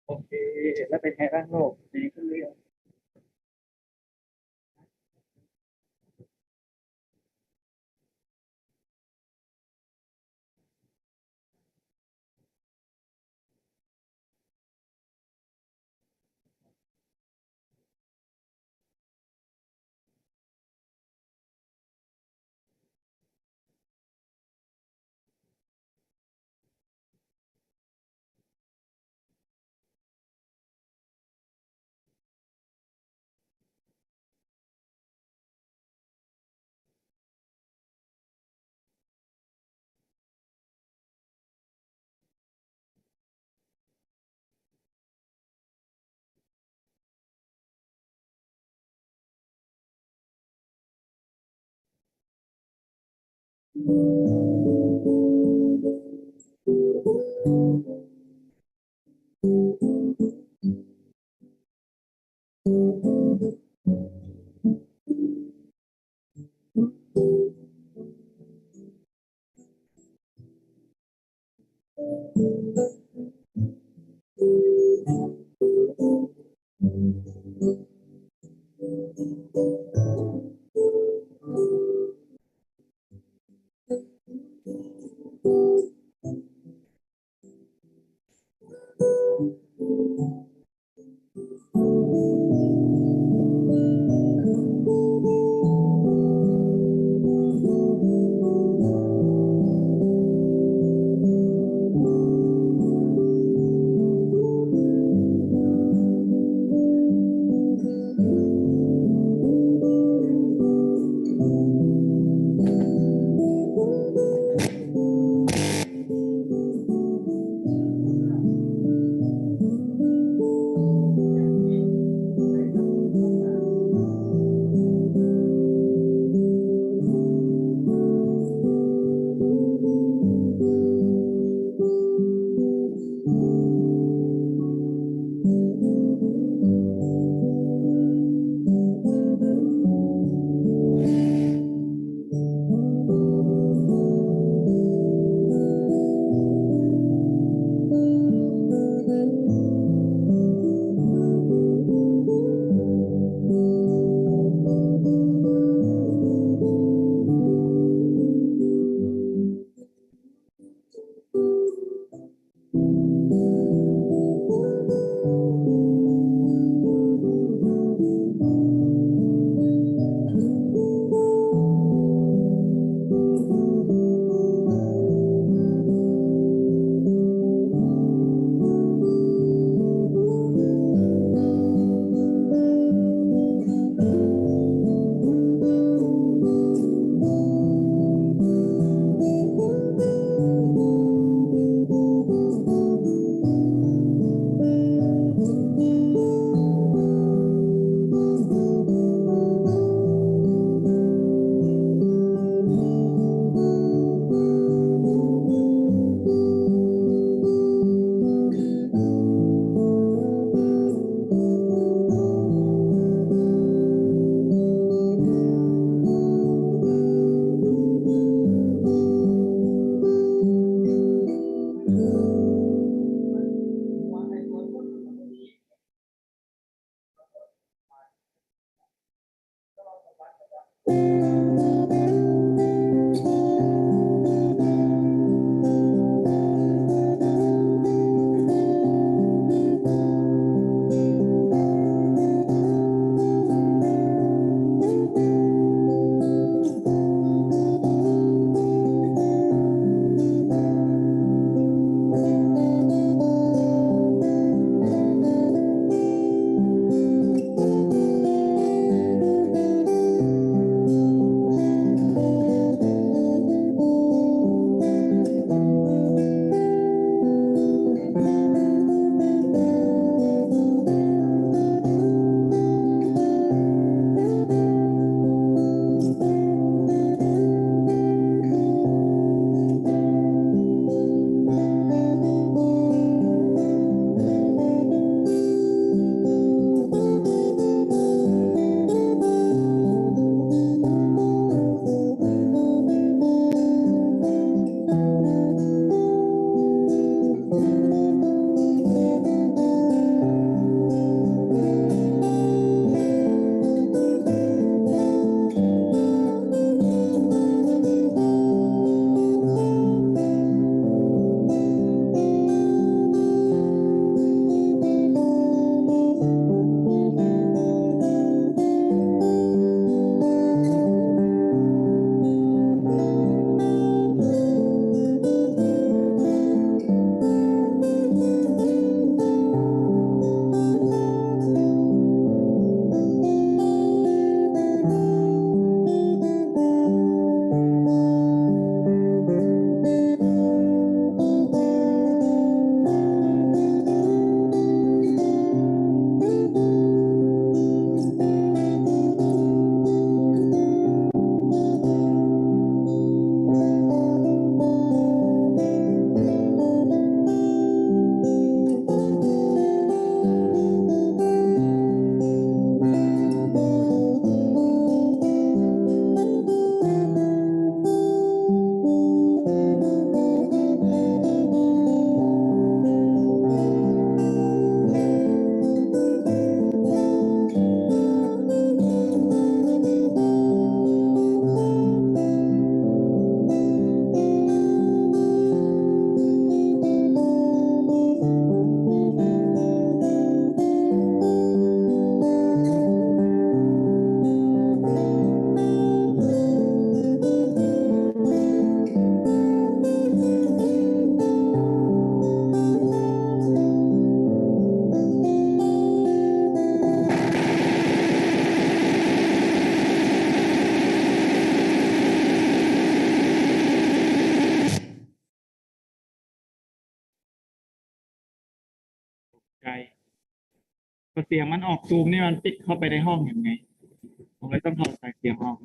โอเคแล้วเป็นไงบ้างโลกดีขึ้นหรือยัง เ ไกลพอเสียงมันออกซูมนี่มันติดเข้าไปในห้องยังไงผมเลยต้องถอดสายเสียงออก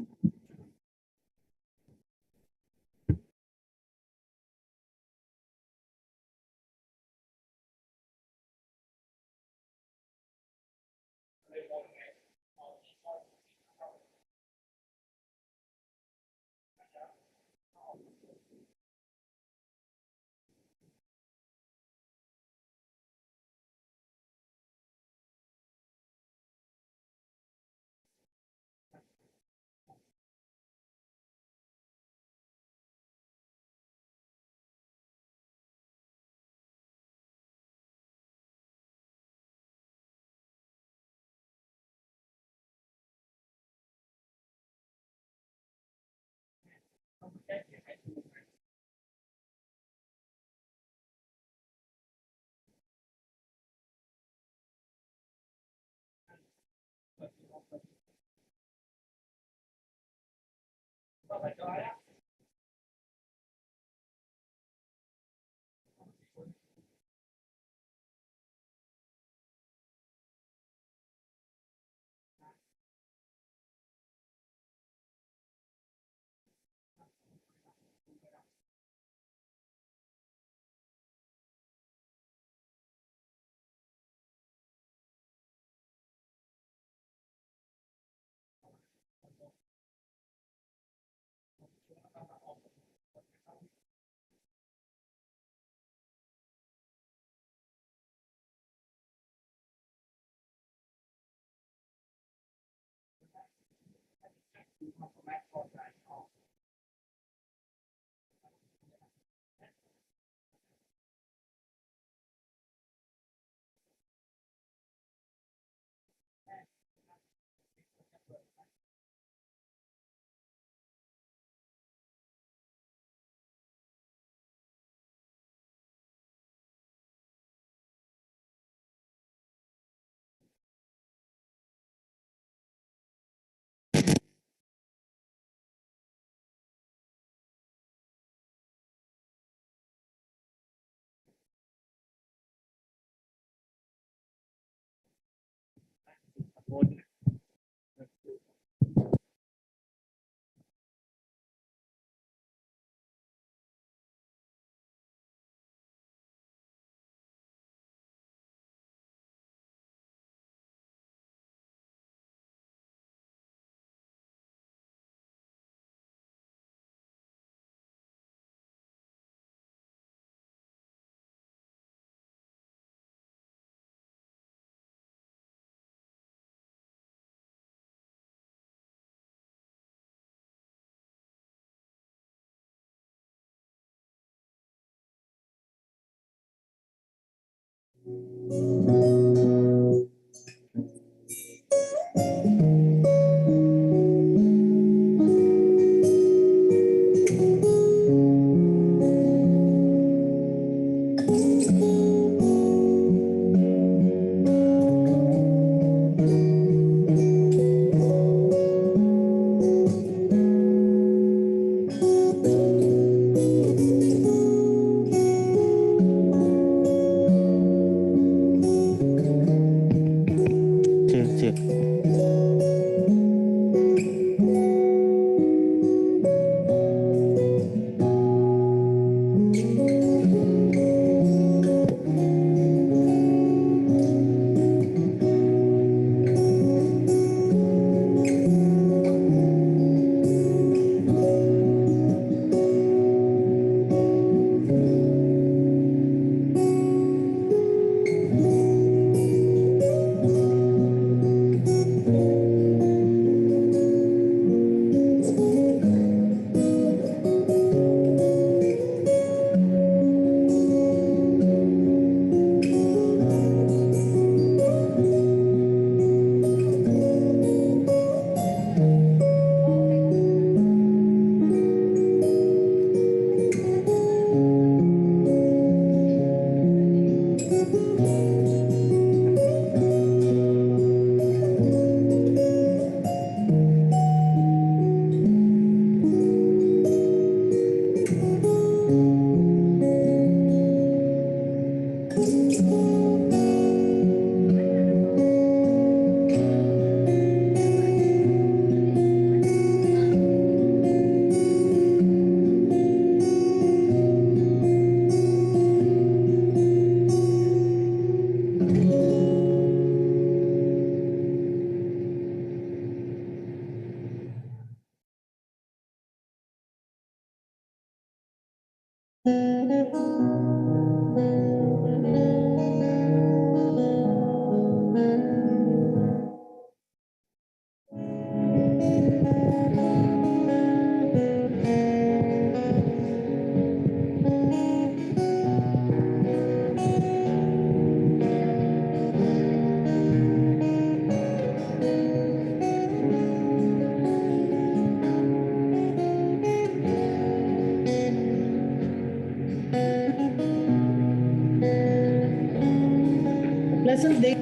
Pleasant day.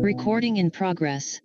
Recording in progress.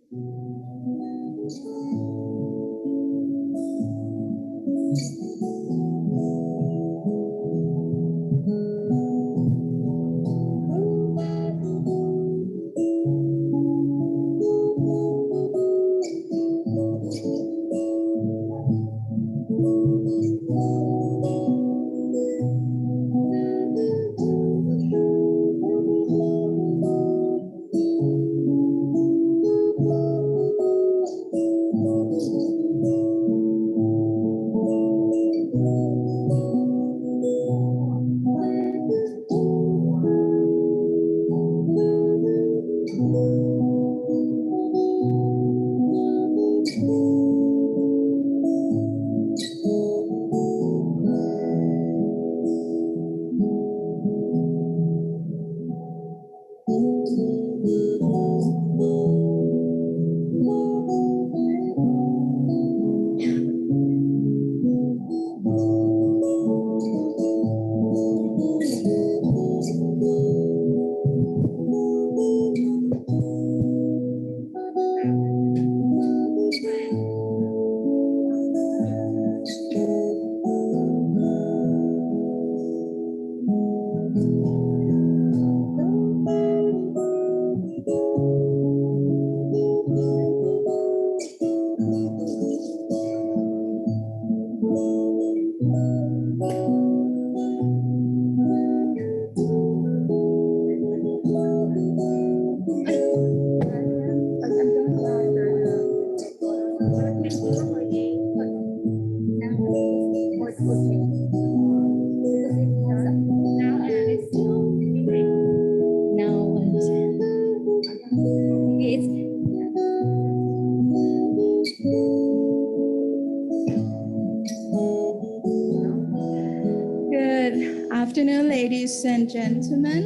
Good afternoon, ladies and gentlemen.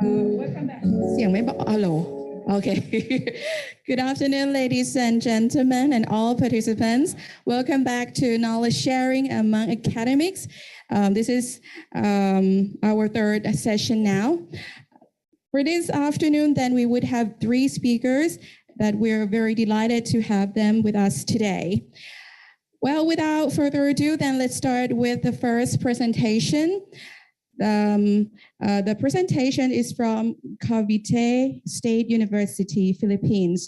Welcome back. เสียงไม่บอก Hello. Okay. Good afternoon, ladies and gentlemen, and all participants. Welcome back to Knowledge Sharing Among Academics. This is our third session now. For this afternoon, then we would have three speakers that we're very delighted to have them with us today. Well, without further ado, then let's start with the first presentation. The presentation is from Cavite State University, Philippines.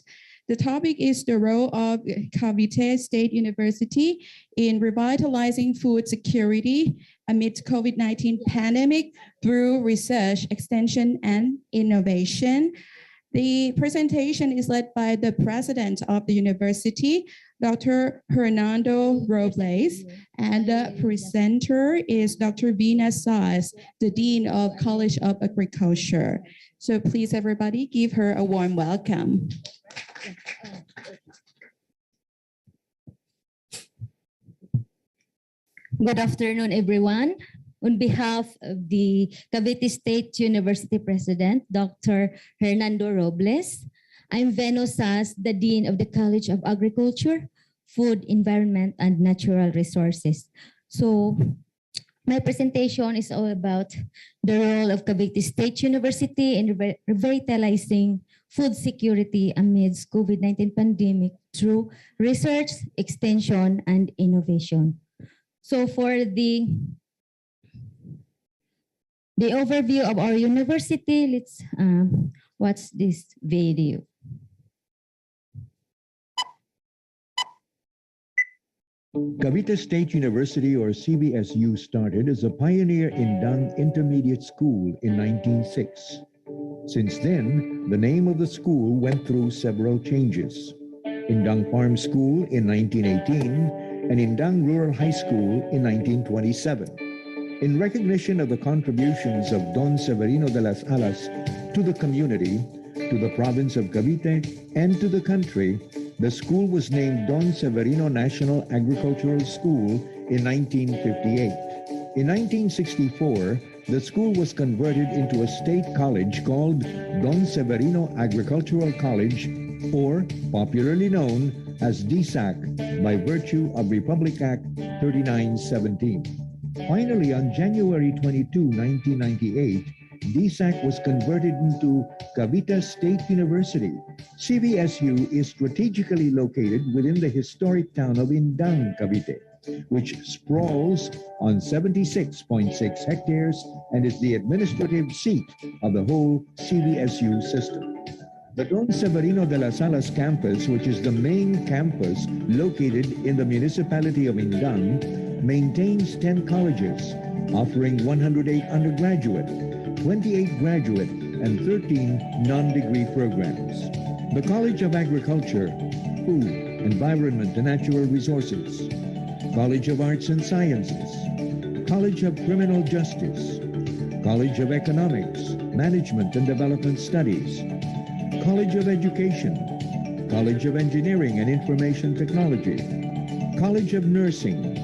The topic is the role of Cavite State University in revitalizing food security amid COVID-19 pandemic through research, extension, and innovation. The presentation is led by the president of the university, Dr. Hernando Robles, and the presenter is Dr. Vina Saas, the Dean of College of Agriculture. So please, everybody, give her a warm welcome. Good afternoon, everyone. On behalf of the Cavite State University President, Dr. Hernando Robles, I'm Veno Saas, the Dean of the College of Agriculture, Food, Environment, and Natural Resources. So my presentation is all about the role of Cavite State University in revitalizing food security amidst COVID-19 pandemic through research, extension, and innovation. So for the the overview of our university. Let's watch this video. Cavite State University, or CBSU, started as a pioneer Indang Intermediate School in 1906. Since then, the name of the school went through several changes. Indang Farm School in 1918 and Indang Rural High School in 1927. In recognition of the contributions of Don Severino de las Alas to the community, to the province of Cavite, and to the country, the school was named Don Severino National Agricultural School in 1958. In 1964, the school was converted into a state college called Don Severino Agricultural College, or popularly known as DSAC, by virtue of Republic Act 3917. Finally, on January 22, 1998, DSAC was converted into Cavite State University. CBSU is strategically located within the historic town of Indang, Cavite, which sprawls on 76.6 hectares and is the administrative seat of the whole CBSU system. The Don Severino de las Alas campus, which is the main campus located in the municipality of Indang, maintains 10 colleges, offering 108 undergraduate, 28 graduate, and 13 non-degree programs. The College of Agriculture, Food, Environment and Natural Resources, College of Arts and Sciences, College of Criminal Justice, College of Economics, Management and Development Studies, College of Education, College of Engineering and Information Technology, College of Nursing,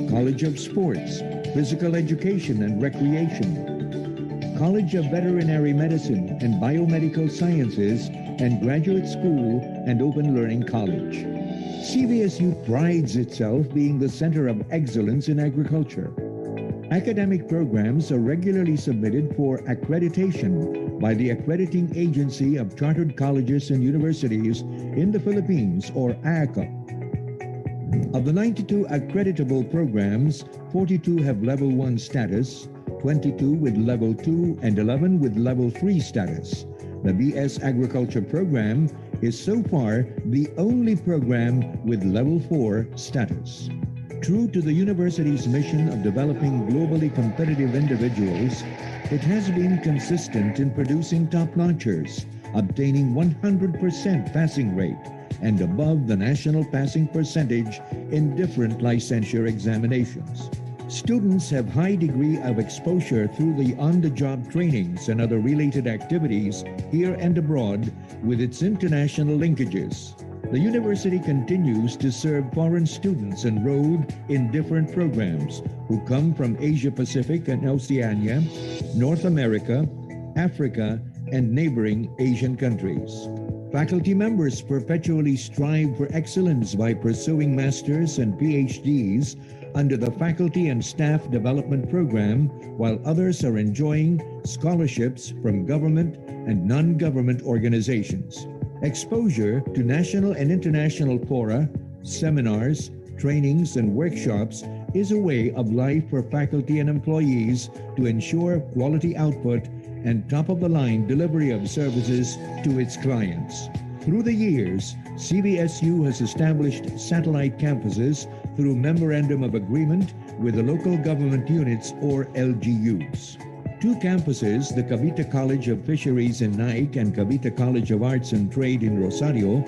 College of Sports, Physical Education and Recreation, College of Veterinary Medicine and Biomedical Sciences, and Graduate School and Open Learning College. CBSU prides itself being the center of excellence in agriculture. Academic programs are regularly submitted for accreditation by the Accrediting Agency of Chartered Colleges and Universities in the Philippines, or AAACU. Of the 92 accreditable programs, 42 have Level 1 status, 22 with Level 2, and 11 with Level 3 status. The BS Agriculture program is so far the only program with Level 4 status. True to the university's mission of developing globally competitive individuals, it has been consistent in producing top-notchers, obtaining 100% passing rate and above the national passing percentage in different licensure examinations. Students have high degree of exposure through the on-the-job trainings and other related activities here and abroad with its international linkages. The university continues to serve foreign students enrolled in different programs who come from Asia Pacific and Oceania, North America, Africa, and neighboring Asian countries. Faculty members perpetually strive for excellence by pursuing masters and PhDs under the Faculty and Staff Development Program, while others are enjoying scholarships from government and non-government organizations. Exposure to national and international fora, seminars, trainings, and workshops is a way of life for faculty and employees to ensure quality output and top-of-the-line delivery of services to its clients. Through the years, CBSU has established satellite campuses through Memorandum of Agreement with the local government units, or LGUs. Two campuses, the Cavite College of Fisheries in Naik and Cavite College of Arts and Trade in Rosario,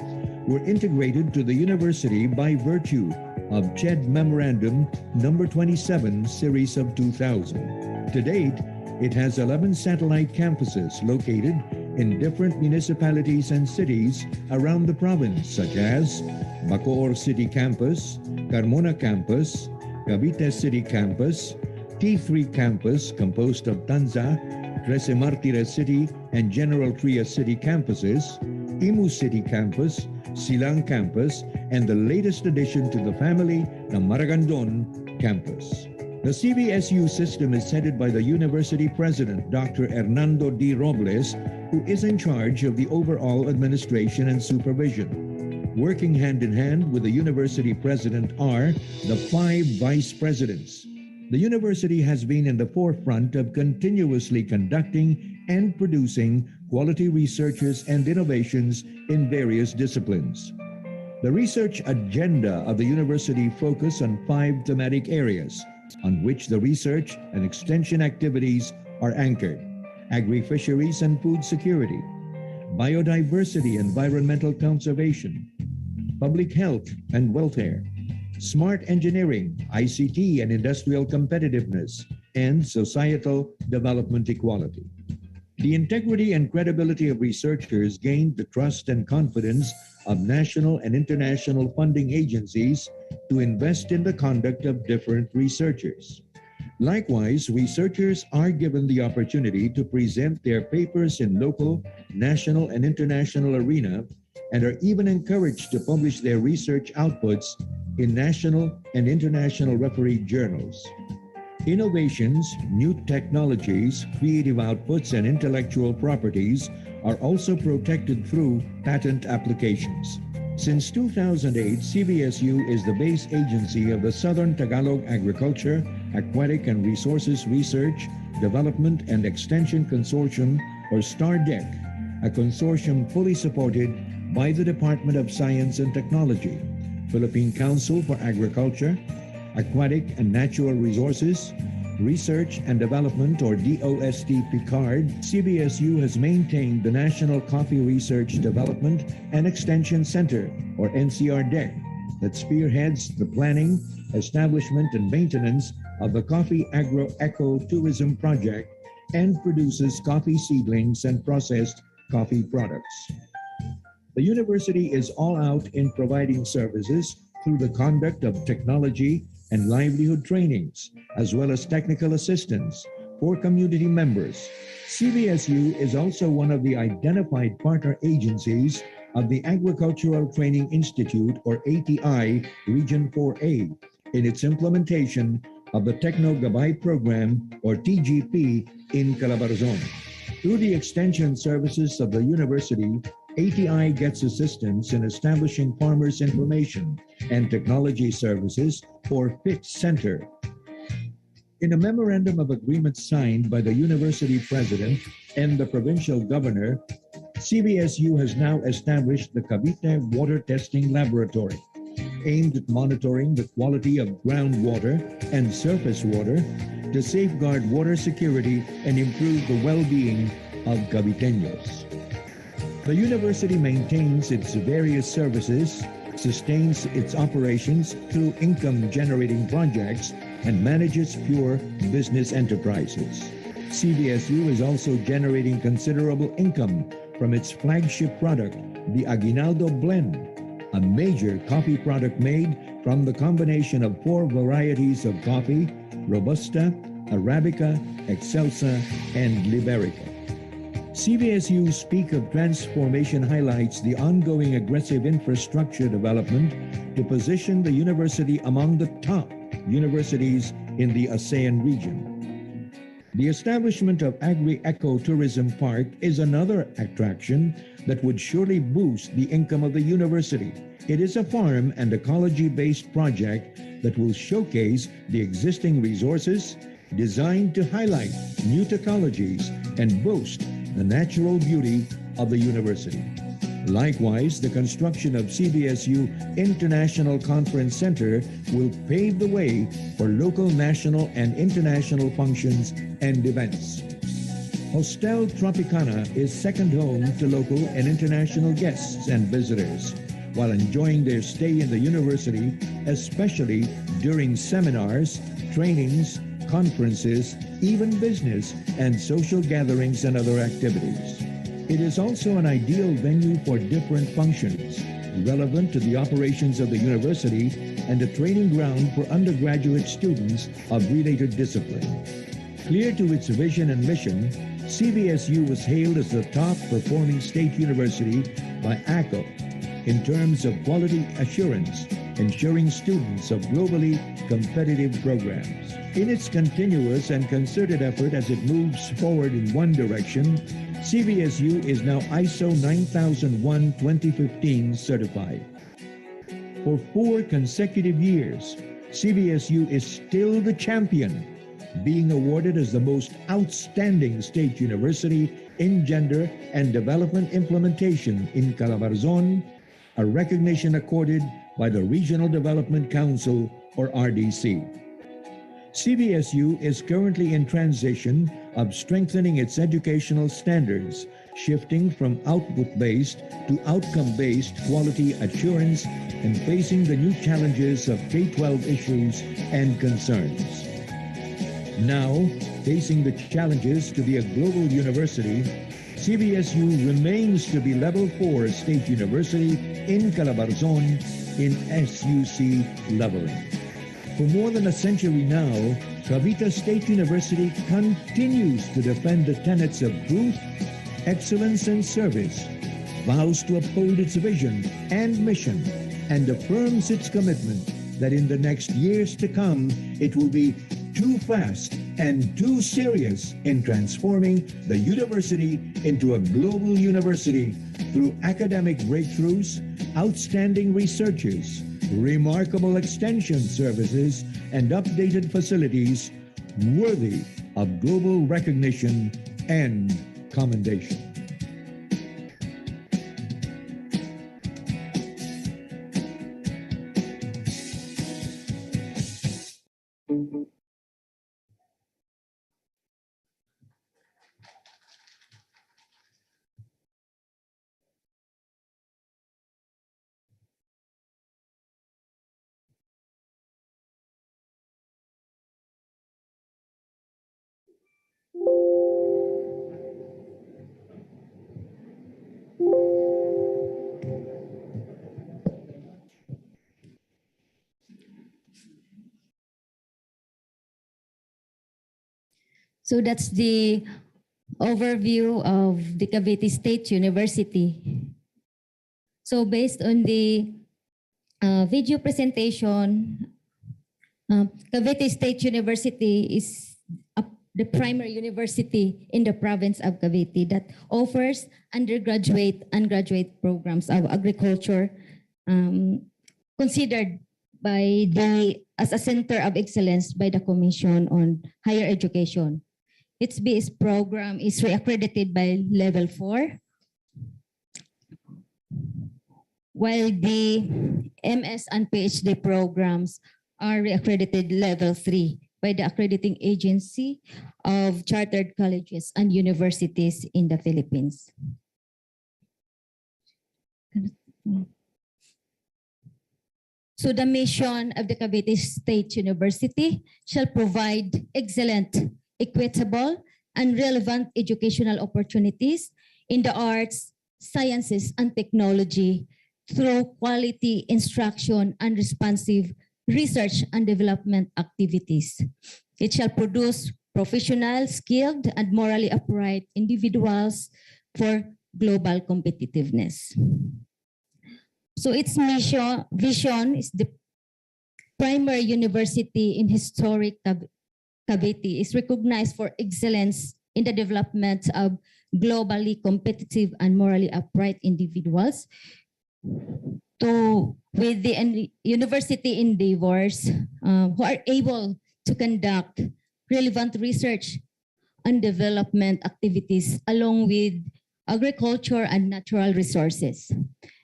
were integrated to the university by virtue of CHED Memorandum number 27, Series of 2000. To date, it has 11 satellite campuses located in different municipalities and cities around the province, such as Bacoor City Campus, Carmona Campus, Cavite City Campus, T3 Campus, composed of Tanza, Trece Martires City, and General Trias City campuses, Imu City Campus, Silang Campus, and the latest addition to the family, the Maragondon Campus. The CBSU system is headed by the university president, Dr. Hernando D. Robles, who is in charge of the overall administration and supervision. Working hand in hand with the university president are the 5 vice presidents. The university has been in the forefront of continuously conducting and producing quality researches and innovations in various disciplines. The research agenda of the university focus on 5 thematic areas on which the research and extension activities are anchored: agri-fisheries and food security, biodiversity and environmental conservation, public health and welfare, smart engineering, ICT and industrial competitiveness, and societal development equality. The integrity and credibility of researchers gained the trust and confidence of national and international funding agencies to invest in the conduct of different researchers. Likewise, researchers are given the opportunity to present their papers in local, national, and international arena, and are even encouraged to publish their research outputs in national and international refereed journals. Innovations, new technologies, creative outputs, and intellectual properties are also protected through patent applications. Since 2008, CBSU is the base agency of the Southern Tagalog Agriculture, Aquatic and Resources Research, Development and Extension Consortium, or STARDEC, a consortium fully supported by the Department of Science and Technology, Philippine Council for Agriculture, Aquatic and Natural Resources, Research and Development, or DOST PICARD. CBSU has maintained the National Coffee Research Development and Extension Center, or NCRDEC, that spearheads the planning, establishment, and maintenance of the Coffee Agro-Eco-Tourism Project and produces coffee seedlings and processed coffee products. The university is all out in providing services through the conduct of technology and livelihood trainings, as well as technical assistance for community members. CBSU is also one of the identified partner agencies of the Agricultural Training Institute, or ATI, Region 4A, in its implementation of the Techno Gabay Program, or TGP, in Calabarzon. Through the extension services of the university, ATI gets assistance in establishing farmers' information and technology services for FIT Center. In a memorandum of agreement signed by the university president and the provincial governor, CBSU has now established the Cavite Water Testing Laboratory, aimed at monitoring the quality of groundwater and surface water to safeguard water security and improve the well-being of Caviteños. The university maintains its various services, sustains its operations through income-generating projects, and manages pure business enterprises. CBSU is also generating considerable income from its flagship product, the Aguinaldo Blend, a major coffee product made from the combination of 4 varieties of coffee: Robusta, Arabica, Excelsa, and Liberica. CBSU Speak of Transformation highlights the ongoing aggressive infrastructure development to position the university among the top universities in the ASEAN region. The establishment of Agri-Eco-Tourism Park is another attraction that would surely boost the income of the university. It is a farm and ecology-based project that will showcase the existing resources, designed to highlight new technologies and boast the natural beauty of the university. Likewise, the construction of CBSU International Conference Center will pave the way for local, national, and international functions and events. Hostel Tropicana is second home to local and international guests and visitors while enjoying their stay in the university, especially during seminars, trainings, conferences, even business and social gatherings and other activities. It is also an ideal venue for different functions, relevant to the operations of the university and a training ground for undergraduate students of related discipline. Clear to its vision and mission, CBSU was hailed as the top performing state university by AAACU in terms of quality assurance, ensuring students of globally competitive programs. In its continuous and concerted effort as it moves forward in one direction, CBSU is now ISO 9001-2015 certified. For 4 consecutive years, CBSU is still the champion, being awarded as the most outstanding state university in gender and development implementation in Calabarzon, a recognition accorded by the Regional Development Council, or RDC. CBSU is currently in transition of strengthening its educational standards, shifting from output-based to outcome-based quality assurance and facing the new challenges of K-12 issues and concerns. Now, facing the challenges to be a global university, CBSU remains to be Level 4 State University in Calabarzon in SUC leveling. For more than a century now, Cavite State University continues to defend the tenets of truth, excellence, and service, vows to uphold its vision and mission, and affirms its commitment that in the next years to come, it will be too fast and too serious in transforming the university into a global university through academic breakthroughs, outstanding researches, remarkable extension services, and updated facilities worthy of global recognition and commendation. So that's the overview of the Cavite State University. So based on the video presentation, Cavite State University is the primary university in the province of Cavite that offers undergraduate and graduate programs of agriculture, considered as a center of excellence by the Commission on Higher Education. Its BS program is reaccredited by Level 4, while the MS and PhD programs are reaccredited Level 3 by the accrediting agency of chartered colleges and universities in the Philippines. So the mission of the Cavite State University shall provide excellent, equitable, and relevant educational opportunities in the arts, sciences, and technology through quality instruction and responsive research and development activities. It shall produce professional, skilled, and morally upright individuals for global competitiveness. So its vision is the primary university in historic Cavite is recognized for excellence in the development of globally competitive and morally upright individuals with the university endeavors who are able to conduct relevant research and development activities along with agriculture and natural resources,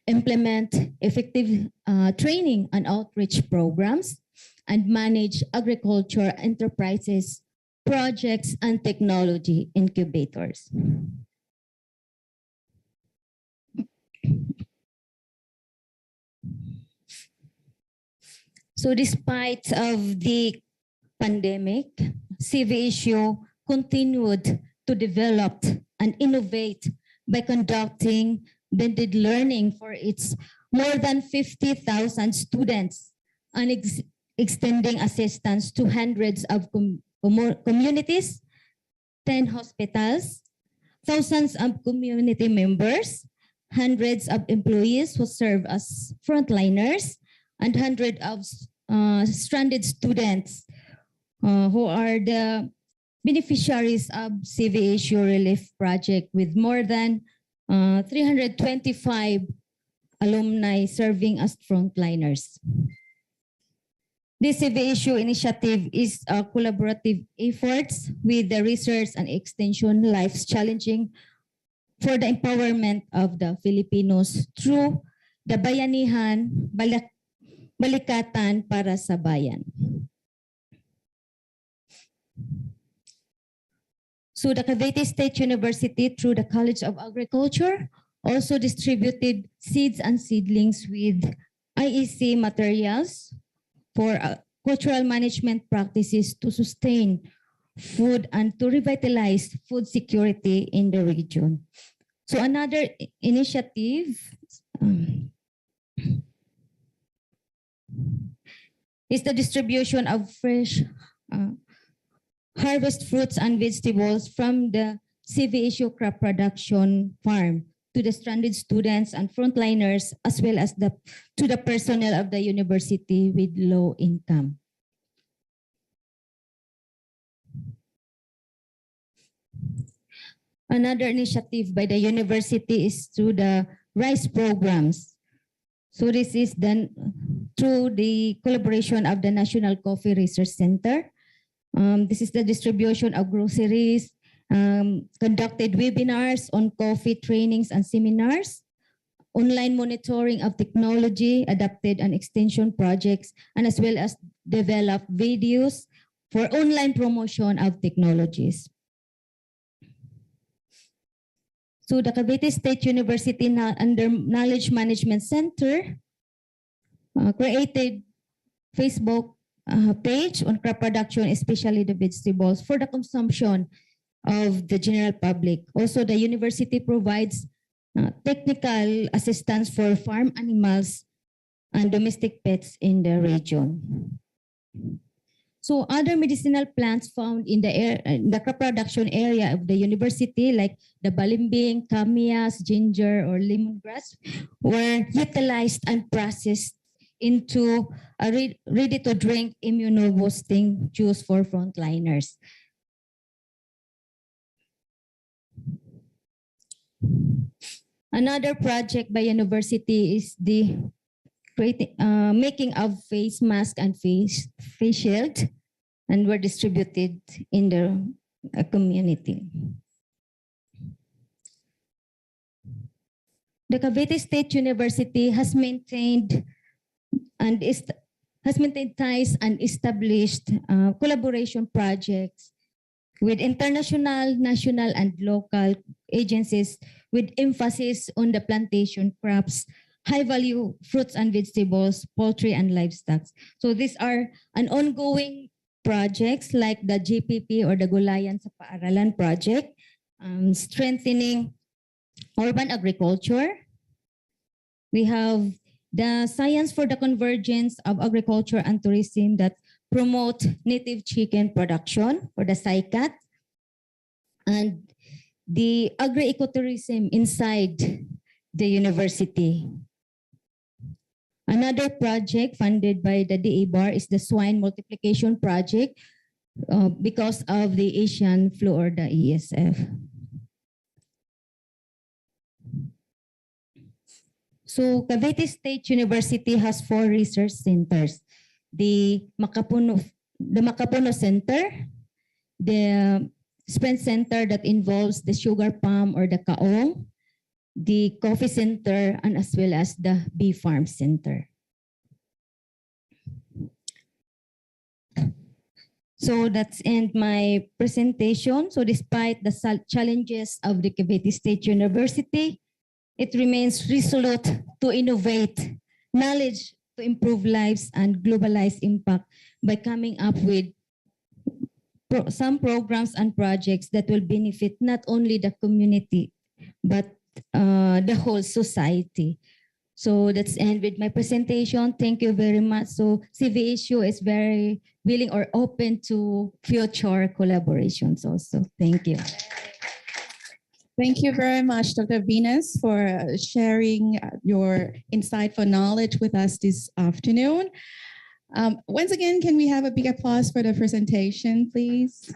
implement effective training and outreach programs, and manage agriculture enterprises, projects, and technology incubators. So despite of the pandemic, CVSU continued to develop and innovate by conducting blended learning for its more than 50,000 students and extending assistance to hundreds of communities, 10 hospitals, thousands of community members, hundreds of employees who serve as frontliners, and hundreds of stranded students who are the beneficiaries of CVSU Relief Project with more than 325 alumni serving as frontliners. This CVSU initiative is a collaborative efforts with the research and extension lives challenging for the empowerment of the Filipinos through the Bayanihan Balikatan para sa Bayan. So the Cavite State University through the College of Agriculture also distributed seeds and seedlings with IEC materials for cultural management practices to sustain food and to revitalize food security in the region. So another initiative is the distribution of fresh harvest fruits and vegetables from the CVSU crop production farm to the stranded students and frontliners, as well as to the personnel of the university with low income. Another initiative by the university is through the rice programs. So this is done through the collaboration of the National Coffee Research Center. This is the distribution of groceries, conducted webinars on coffee trainings and seminars, online monitoring of technology, adapted and extension projects, and as well as develop videos for online promotion of technologies. So the Cavite State University under Knowledge Management Center created Facebook page on crop production, especially the vegetables, for the consumption of the general public. Also, the university provides technical assistance for farm animals and domestic pets in the region. So other medicinal plants found in the crop production area of the university, like the balimbing, camellias, ginger, or lemongrass, were utilized and processed into a ready-to-drink immuno-boosting juice for frontliners. Another project by university is the making of face mask and face shield, and were distributed in the community. The Cavite State University has maintained ties and established collaboration projects with international, national, and local agencies with emphasis on the plantation crops, high-value fruits and vegetables, poultry, and livestock. So these are an ongoing projects like the GPP or the Gulayan sa Paaralan project, strengthening urban agriculture. We have the Science for the Convergence of Agriculture and Tourism that promote native chicken production, or the SICAT, and the agri-ecotourism inside the university. Another project funded by the DA-BAR is the Swine Multiplication Project because of the Asian flu, or the ESF. So Cavite State University has 4 research centers. The Makapuno Center, the Sprint Center that involves the sugar palm or the kaong, the Coffee Center, and as well as the Bee Farm Center. So that's end my presentation. So despite the challenges of the Cavite State University, it remains resolute to innovate knowledge to improve lives and globalize impact by coming up with some programs and projects that will benefit not only the community, but the whole society. So that's end with my presentation. Thank you very much. So CVSU is very willing or open to future collaborations also. Thank you. Thank you very much, Dr. Venus, for sharing your insightful knowledge with us this afternoon. Once again, can we have a big applause for the presentation, please?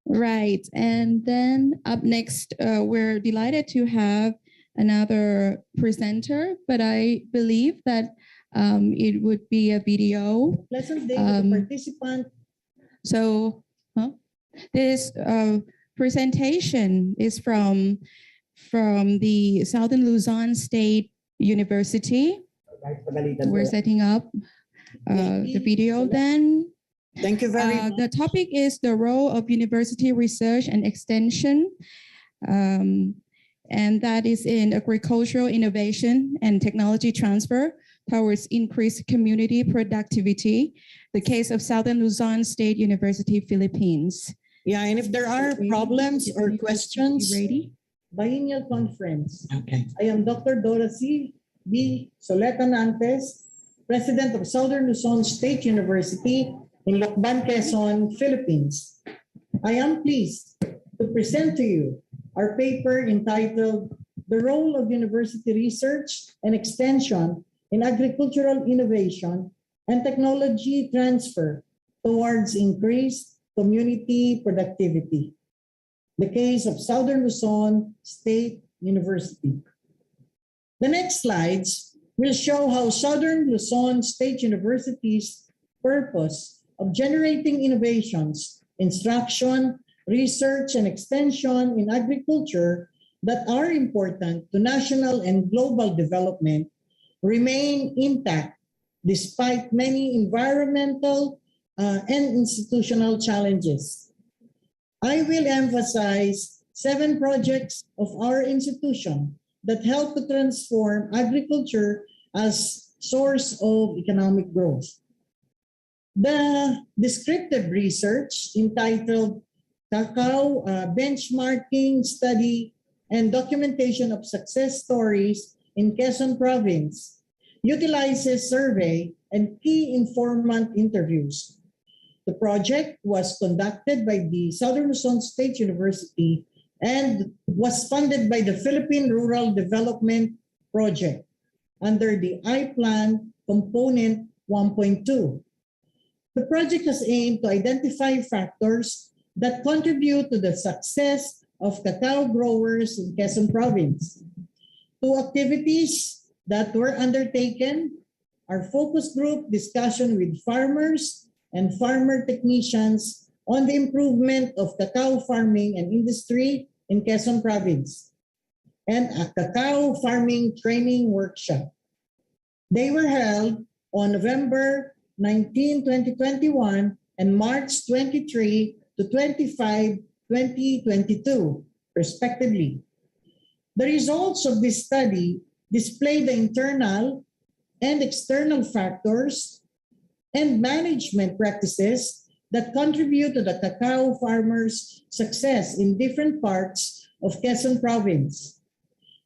Right, and then up next, we're delighted to have another presenter, but I believe that It would be a video. Pleasant day to the participant. So this presentation is from the Southern Luzon State University. We're setting up the video then. Thank you very much. The topic is the role of university research and extension, and that is in agricultural innovation and technology transfer towards increased community productivity, the case of Southern Luzon State University, Philippines. Yeah, and if there are problems or questions, ready? Biennial Conference. Okay. I am Dr. Dorothy B. Soleta Nantes, President of Southern Luzon State University in Lokban, Quezon, Philippines. I am pleased to present to you our paper entitled The Role of University Research and Extension in Agricultural Innovation and Technology Transfer Towards Increased Community Productivity. The case of Southern Luzon State University. The next slides will show how Southern Luzon State University's purpose of generating innovations, instruction, research, and extension in agriculture that are important to national and global development remain intact despite many environmental and institutional challenges. I will emphasize 7 projects of our institution that help to transform agriculture as source of economic growth. The descriptive research entitled Cacao Benchmarking Study and Documentation of Success Stories in Quezon Province utilizes survey and key informant interviews. The project was conducted by the Southern Luzon State University and was funded by the Philippine Rural Development Project under the I-Plan Component 1.2. The project has aimed to identify factors that contribute to the success of cacao growers in Quezon Province. 2 activities that were undertaken are focus group discussion with farmers and farmer technicians on the improvement of cacao farming and industry in Quezon Province, and a cacao farming training workshop. They were held on November 19, 2021 and March 23 to 25, 2022, respectively. The results of this study display the internal and external factors and management practices that contribute to the cacao farmers' success in different parts of Quezon Province.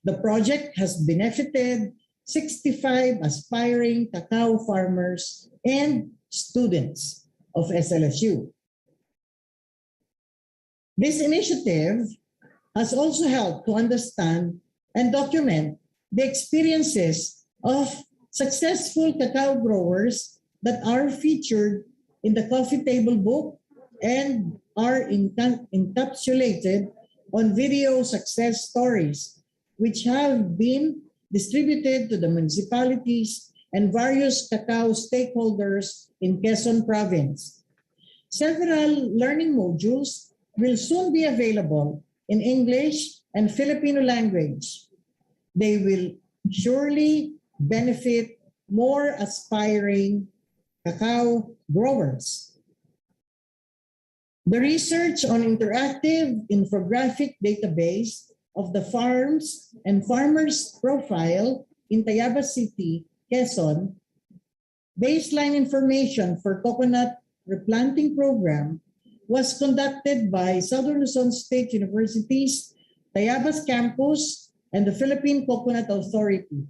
The project has benefited 65 aspiring cacao farmers and students of SLSU. This initiative has also helped to understand and document the experiences of successful cacao growers that are featured in the coffee table book and are encapsulated on video success stories, which have been distributed to the municipalities and various cacao stakeholders in Quezon Province. Several learning modules will soon be available in English and Filipino language. They will surely benefit more aspiring cacao growers. The research on interactive infographic database of the farms and farmers profile in Tayabas City, Quezon, baseline information for coconut replanting program was conducted by Southern Luzon State University's Tayabas campus and the Philippine Coconut Authority.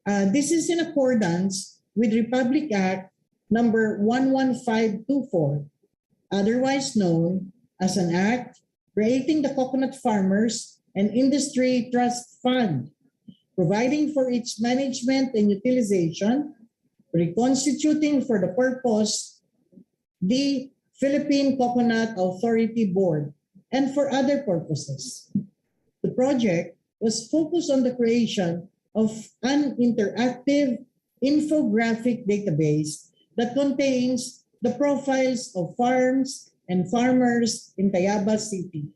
This is in accordance with Republic Act number 11524, otherwise known as an act creating the Coconut Farmers and Industry Trust Fund, providing for its management and utilization, reconstituting for the purpose the Philippine Coconut Authority Board, and for other purposes. The project was focused on the creation of an interactive infographic database that contains the profiles of farms and farmers in Tayabas City.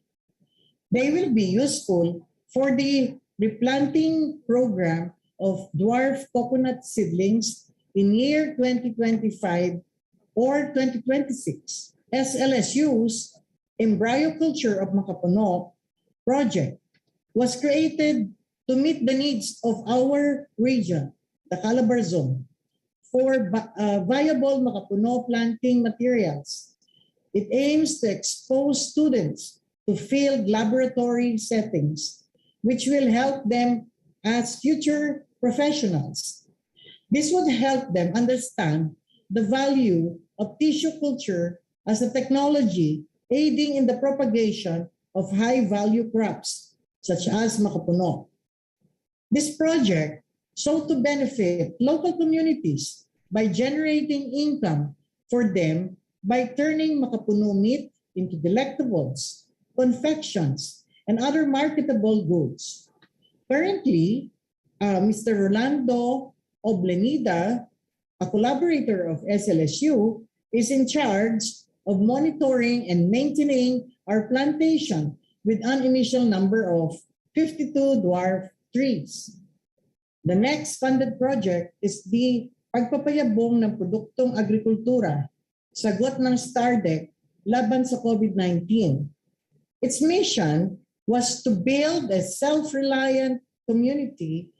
They will be useful for the replanting program of dwarf coconut seedlings in year 2025 or 2026. SLSU's Embryoculture of Makapuno project was created to meet the needs of our region, the Calabar Zone, for viable Makapuno planting materials. It aims to expose students to field laboratory settings, which will help them as future professionals. This would help them understand the value of tissue culture as a technology aiding in the propagation of high-value crops, such as Makapuno. This project sought to benefit local communities by generating income for them by turning Makapuno meat into delectables, confections, and other marketable goods. Currently, Mr. Rolando Oblenida, a collaborator of SLSU, is in charge of monitoring and maintaining our plantation with an initial number of 52 dwarf trees. The next funded project is the pagpapayabong ng produktong agrikultura, sagot ng STARDEC laban sa COVID-19. Its mission was to build a self-reliant community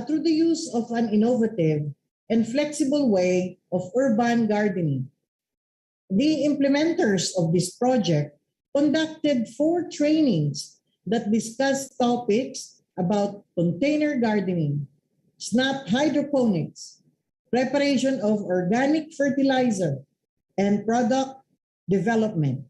through the use of an innovative and flexible way of urban gardening. The implementers of this project conducted 4 trainings that discussed topics about container gardening, snap hydroponics, preparation of organic fertilizer, and product development.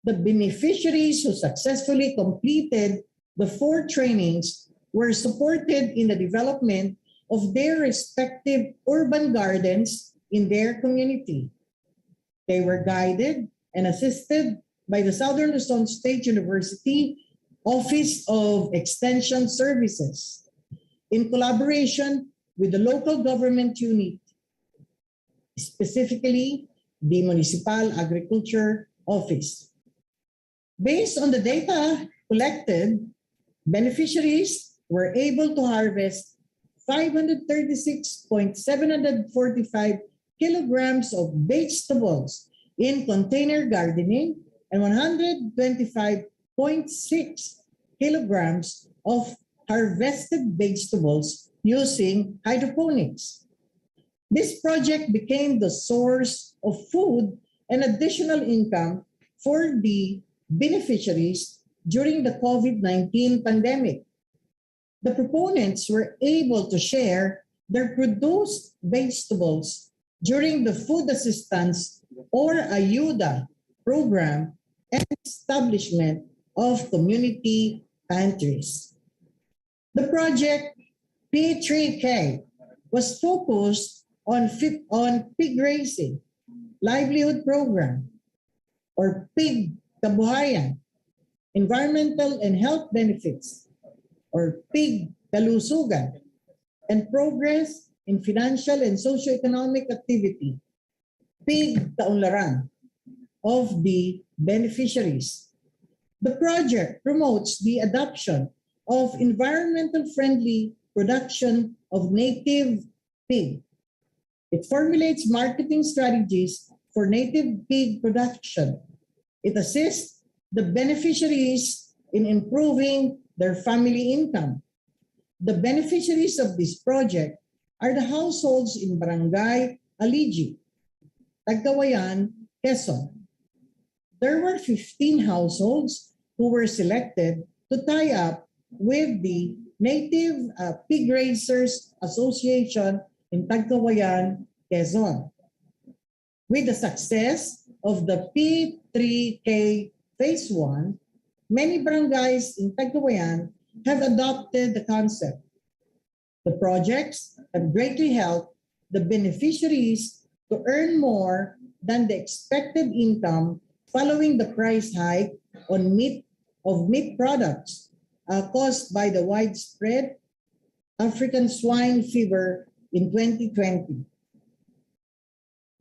The beneficiaries who successfully completed the 4 trainings were supported in the development of their respective urban gardens in their community. They were guided and assisted by the Southern Luzon State University Office of Extension Services in collaboration with the local government unit, specifically the Municipal Agriculture Office. Based on the data collected, beneficiaries were able to harvest 536.745 kilograms of vegetables in container gardening and 125.6 kilograms of harvested vegetables using hydroponics. This project became the source of food and additional income for the beneficiaries during the COVID-19 pandemic. The proponents were able to share their produced vegetables during the food assistance or AYUDA program and establishment of community pantries. The project P3K was focused on pig raising, livelihood program, or pig kabuhayan, environmental and health benefits, or pig kalusugan, and progress in financial and socio-economic activity, pig kaunlaran, of the beneficiaries. The project promotes the adoption of environmental-friendly production of native pig. It formulates marketing strategies for native pig production. It assists the beneficiaries in improving their family income. The beneficiaries of this project are the households in Barangay Aligi, Tagkawayan, Quezon. There were 15 households who were selected to tie up with the Native Pig Raisers Association in Tagkawayan, Quezon. With the success of the P3K Phase 1, many barangays in Tagkawayan have adopted the concept. The projects have greatly helped the beneficiaries to earn more than the expected income following the price hike on meat products caused by the widespread African swine fever in 2020.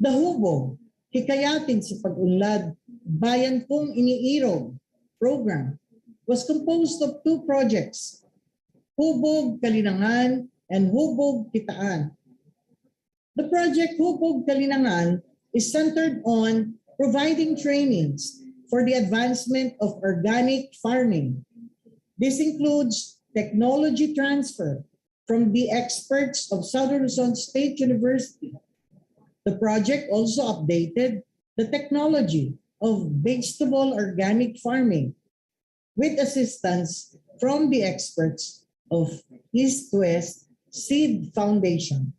The Hubog, Hikayatin sa Pag-unlad, Bayan Kong Iniirog program was composed of two projects, Hubog Kalinangan and Hubog Kitaan. The project Hubog Kalinangan is centered on providing trainings for the advancement of organic farming. This includes technology transfer from the experts of Southern Luzon State University. The project also updated the technology of vegetable organic farming with assistance from the experts of East West Seed Foundation.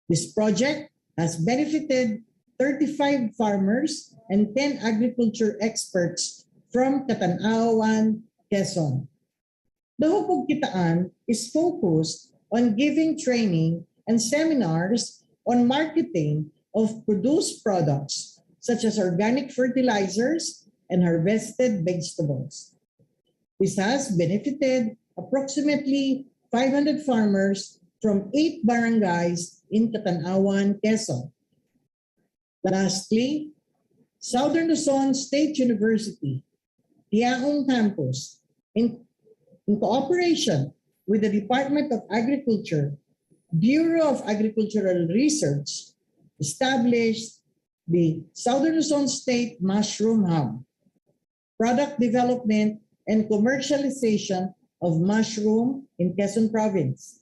This project has benefited 35 farmers and 10 agriculture experts from Catanawan, Quezon. The Hubog Kitaan is focused on giving training and seminars on marketing of produced products such as organic fertilizers and harvested vegetables. This has benefited approximately 500 farmers from 8 barangays in Catanawan, Quezon. Lastly, Southern Luzon State University, Tiaong Campus, in cooperation with the Department of Agriculture, Bureau of Agricultural Research, established the Southern Luzon State Mushroom Hub, product development and commercialization of mushroom in Quezon Province,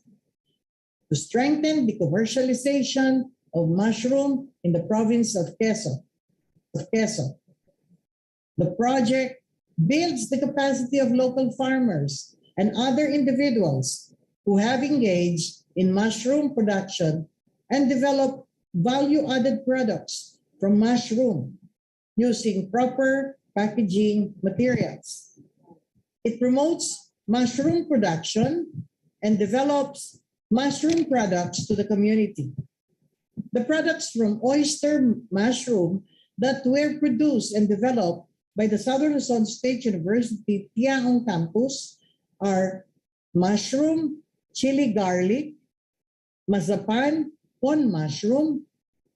to strengthen the commercialization of mushroom in the province of Quezon. The project builds the capacity of local farmers and other individuals who have engaged in mushroom production and develop value-added products from mushroom using proper packaging materials. It promotes mushroom production and develops mushroom products to the community. The products from oyster mushroom that were produced and developed by the Southern Luzon State University Tiaong Campus are mushroom chili garlic, mazapan con mushroom,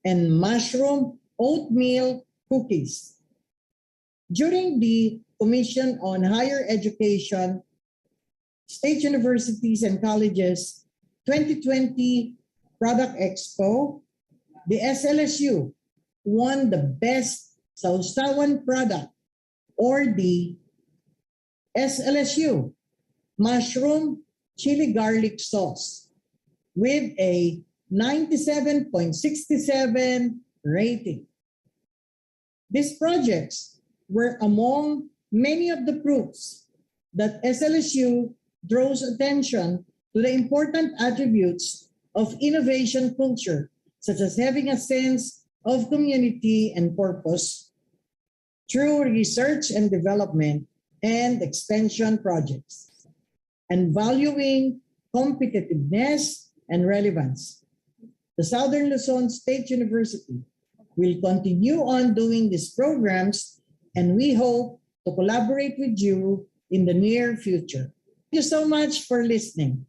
and mushroom oatmeal cookies. During the Commission on Higher Education, State Universities and Colleges 2020 Product Expo, the SLSU won the Best Sausawan Product, or the SLSU Mushroom Chili Garlic Sauce with a 97.67 rating. These projects were among many of the proofs that SLSU draws attention to the important attributes of innovation culture, such as having a sense of community and purpose through research and development and extension projects, and valuing competitiveness and relevance. The Southern Luzon State University will continue on doing these programs, and we hope to collaborate with you in the near future. Thank you so much for listening.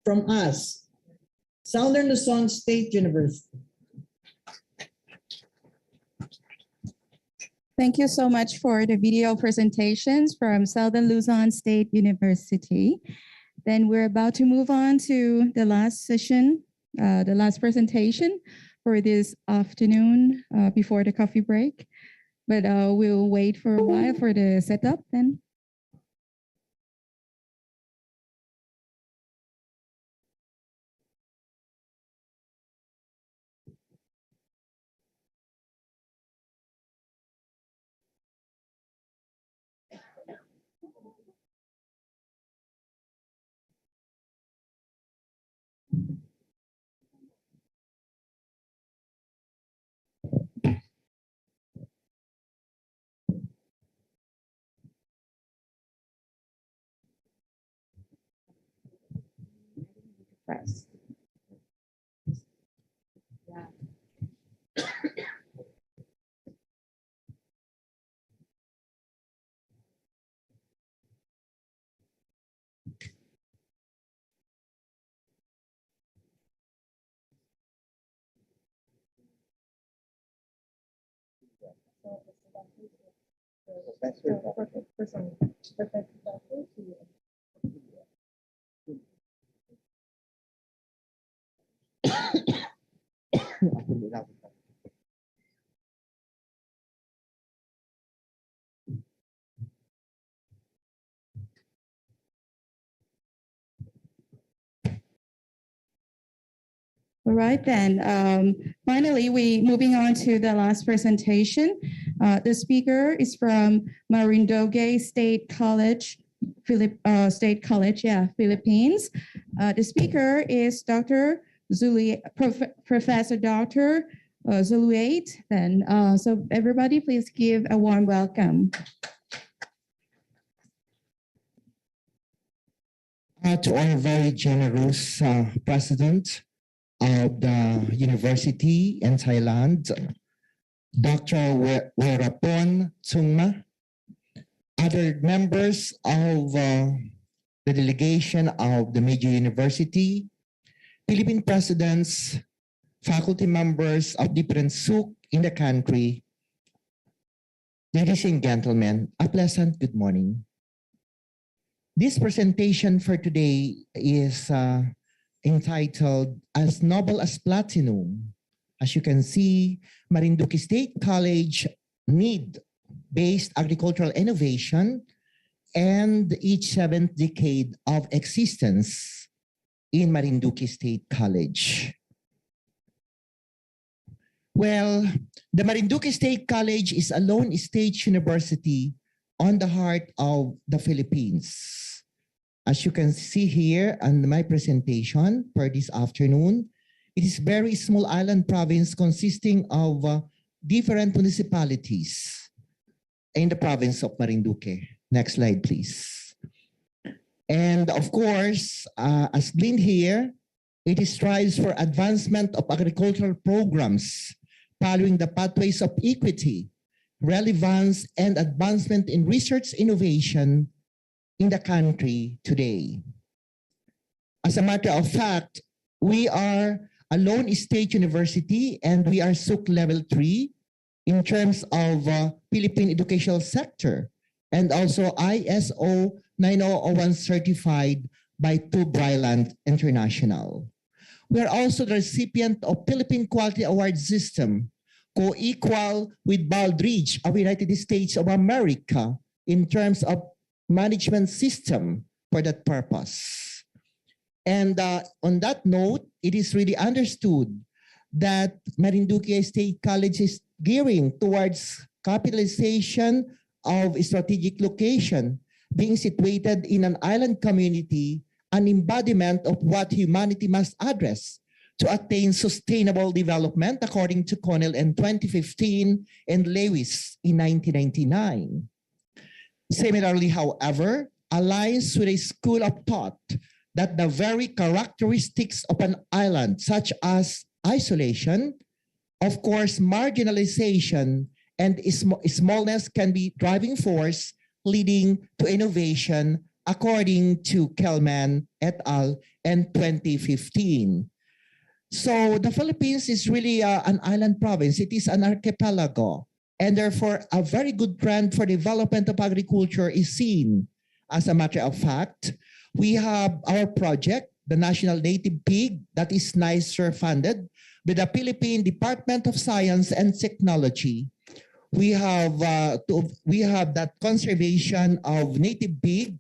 From us, Southern Luzon State University. Thank you so much for the video presentations from Southern Luzon State University. Then we're about to move on to the last session, the last presentation for this afternoon before the coffee break. But we'll wait for a while for the setup then. Press. All right, then. Finally, we moving on to the last presentation. The speaker is from Marinduque State College, Philippines. The speaker is Professor Dr. Zuluate. Then, so everybody, please give a warm welcome. To our very generous president of the university in Thailand, Dr. Werapon Tsungma, other members of the delegation of the major university, Philippine presidents, faculty members of different SUC in the country, ladies and gentlemen, a pleasant good morning. This presentation for today is entitled As Noble as Platinum. As you can see, Marinduque State College need-based agricultural innovation and each seventh decade of existence in Marinduque State College. Well, the Marinduque State College is a lone state university on the heart of the Philippines. As you can see here on my presentation for this afternoon, it is a very small island province consisting of different municipalities in the province of Marinduque. Next slide, please. And of course, as gleaned here, it strives for advancement of agricultural programs following the pathways of equity, relevance, and advancement in research innovation in the country today. As a matter of fact, we are a lone state university and we are SUC level 3 in terms of Philippine educational sector and also ISO 9001 certified by Bryland International. We are also the recipient of Philippine Quality Award System, co-equal with Baldrige of United States of America in terms of management system for that purpose. And on that note, it is really understood that Marinduque State College is gearing towards capitalization of strategic location, being situated in an island community, an embodiment of what humanity must address to attain sustainable development according to Connell in 2015 and Lewis in 1999. Similarly, however, aligns with a school of thought that the very characteristics of an island, such as isolation, of course, marginalization, and smallness can be driving force leading to innovation, according to Kelman et al. In 2015. So the Philippines is really an island province. It is an archipelago. And therefore, a very good trend for development of agriculture is seen. As a matter of fact, we have our project, the National Native Pig, that is NICER funded with the Philippine Department of Science and Technology. We have that conservation of native pig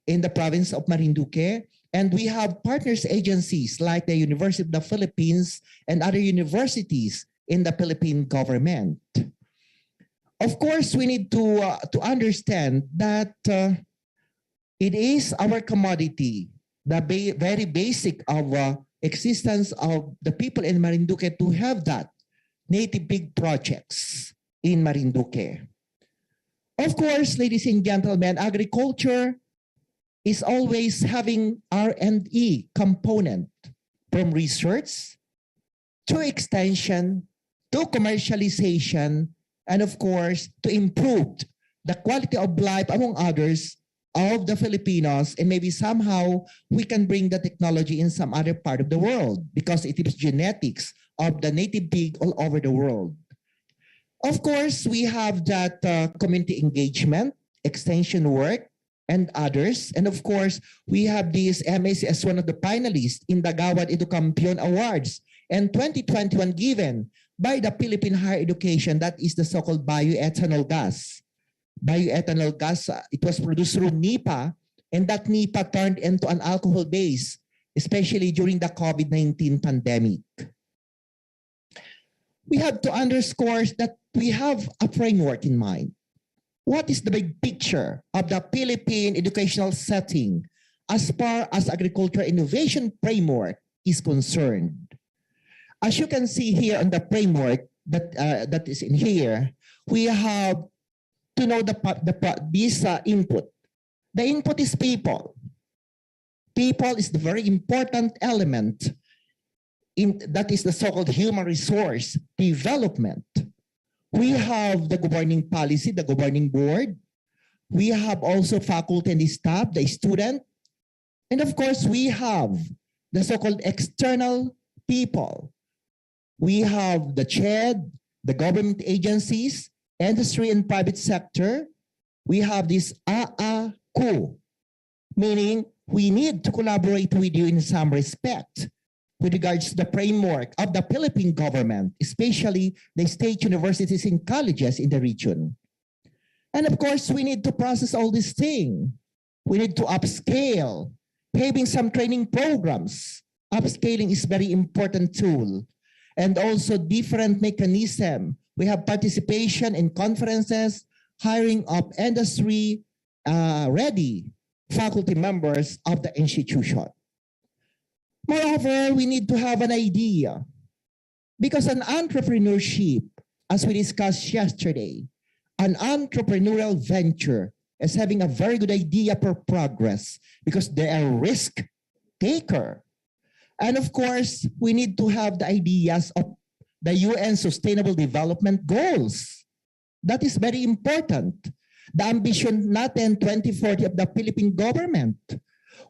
in the province of Marinduque, and we have partners agencies like the University of the Philippines and other universities in the Philippine government. Of course, we need to understand that it is our commodity, the very basic of existence of the people in Marinduque to have that native pig projects in Marinduque. Of course, ladies and gentlemen, agriculture is always having R&E component from research to extension to commercialization and of course to improve the quality of life among others of the Filipinos, and maybe somehow we can bring the technology in some other part of the world because it is genetics of the native pig all over the world. Of course, we have that community engagement, extension work, and others. And of course, we have this MAC as one of the finalists in the Gawad Educampion Awards and 2021 given by the Philippine Higher Education, that is the so-called bioethanol gas. Bioethanol gas, it was produced through NIPA, and that NIPA turned into an alcohol base, especially during the COVID-19 pandemic. We have to underscore that we have a framework in mind. What is the big picture of the Philippine educational setting as far as agriculture innovation framework is concerned? As you can see here on the framework that is in here, we have to know this input. The input is people. People is the very important element that is the so-called human resource development. We have the governing policy, the governing board. We have also faculty and staff, the student. And of course, we have the so-called external people. We have the CHED, the government agencies, industry and private sector. We have this AAACU, meaning we need to collaborate with you in some respect with regards to the framework of the Philippine government, especially the state universities and colleges in the region. And of course, we need to process all these things. We need to upscale, having some training programs. Upscaling is very important tool. And also different mechanism. We have participation in conferences, hiring of industry ready faculty members of the institution. Moreover, we need to have an idea because an entrepreneurship, as we discussed yesterday, an entrepreneurial venture is having a very good idea for progress because they are risk taker. And of course, we need to have the ideas of the UN Sustainable Development Goals. That is very important. The ambition natin 2040 of the Philippine government.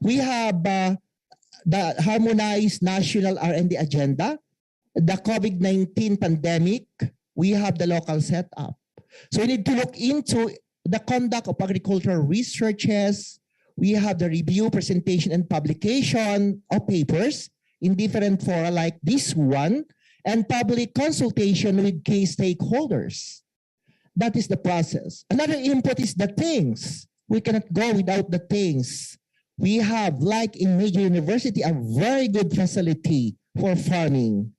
We have the harmonized national R&D agenda, the COVID-19 pandemic, we have the local setup. So we need to look into the conduct of agricultural researches. We have the review, presentation, and publication of papers in different fora like this one, and public consultation with key stakeholders. That is the process. Another input is the things. We cannot go without the things. We have, like in major university, a very good facility for farming.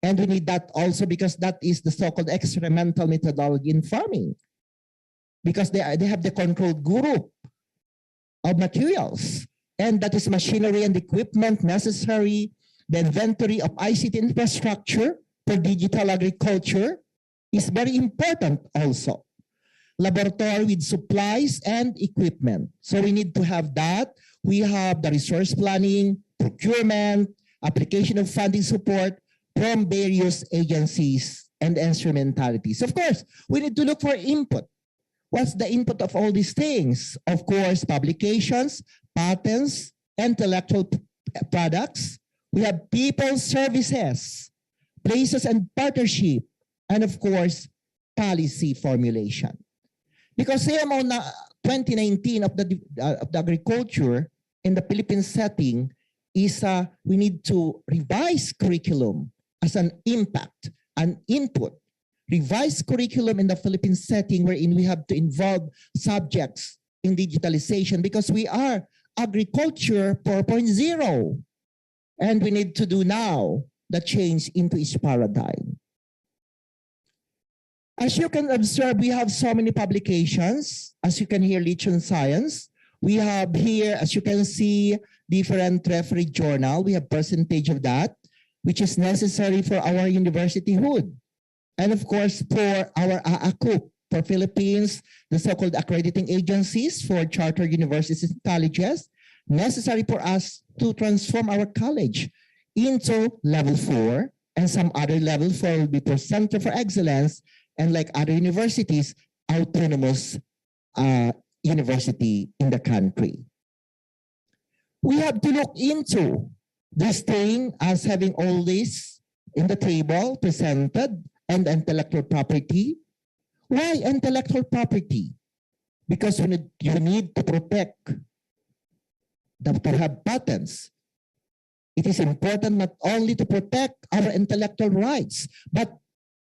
And we need that also because that is the so-called experimental methodology in farming. Because they have the controlled group of materials. And that is machinery and equipment necessary, the inventory of ICT infrastructure for digital agriculture is very important also. Laboratory with supplies and equipment. So we need to have that. We have the resource planning, procurement, application of funding support from various agencies and instrumentalities. Of course, we need to look for input. What's the input of all these things? Of course, publications, patents, intellectual products. We have people, services, places and partnership, and of course, policy formulation. Because CMO 2019 of the agriculture in the Philippine setting is we need to revise curriculum as an impact, an input. Revise curriculum in the Philippine setting wherein we have to involve subjects in digitalization because we are agriculture 4.0. And we need to do now the change into its paradigm. As you can observe, we have so many publications. As you can hear, Lithium Science. We have here, as you can see, different referee journal. We have percentage of that, which is necessary for our universityhood. And of course, for our AAACU, for Philippines, the so-called accrediting agencies for charter universities and colleges, necessary for us to transform our college into level 4, and some other level 4 will be for Center for Excellence, and like other universities, autonomous university in the country. We have to look into this thing as having all this in the table presented and intellectual property. Why intellectual property? Because you need to protect, to have patents. It is important not only to protect our intellectual rights, but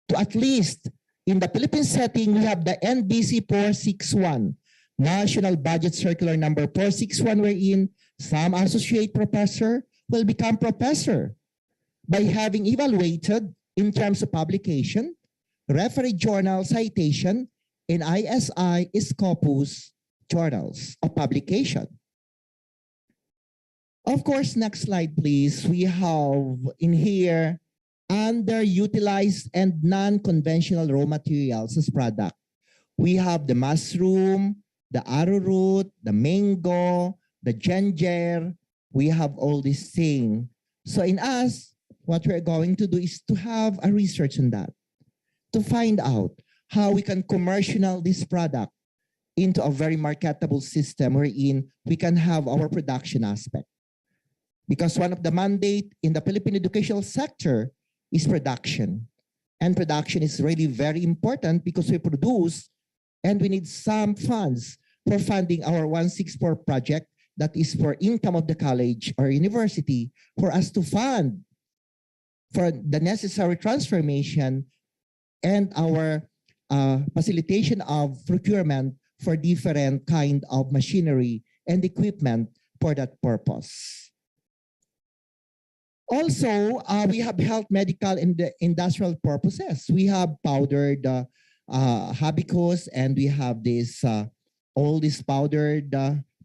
to at least in the Philippine setting, we have the NBC 461, National Budget Circular number 461, wherein some associate professor will become professor by having evaluated in terms of publication, referee journal citation, and ISI Scopus journals of publication. Of course, next slide, please. We have in here underutilized and non-conventional raw materials as product. We have the mushroom, the arrowroot, the mango, the ginger. We have all these things. So in us, what we're going to do is to have a research on that, to find out how we can commercialize this product into a very marketable system wherein we can have our production aspect. Because one of the mandate in the Philippine educational sector is production. And production is really very important because we produce and we need some funds for funding our 164 project that is for income of the college or university for us to fund for the necessary transformation and our facilitation of procurement for different kind of machinery and equipment for that purpose. Also, we have health, medical, and the industrial purposes. We have powdered hibiscus, and we have this all this powdered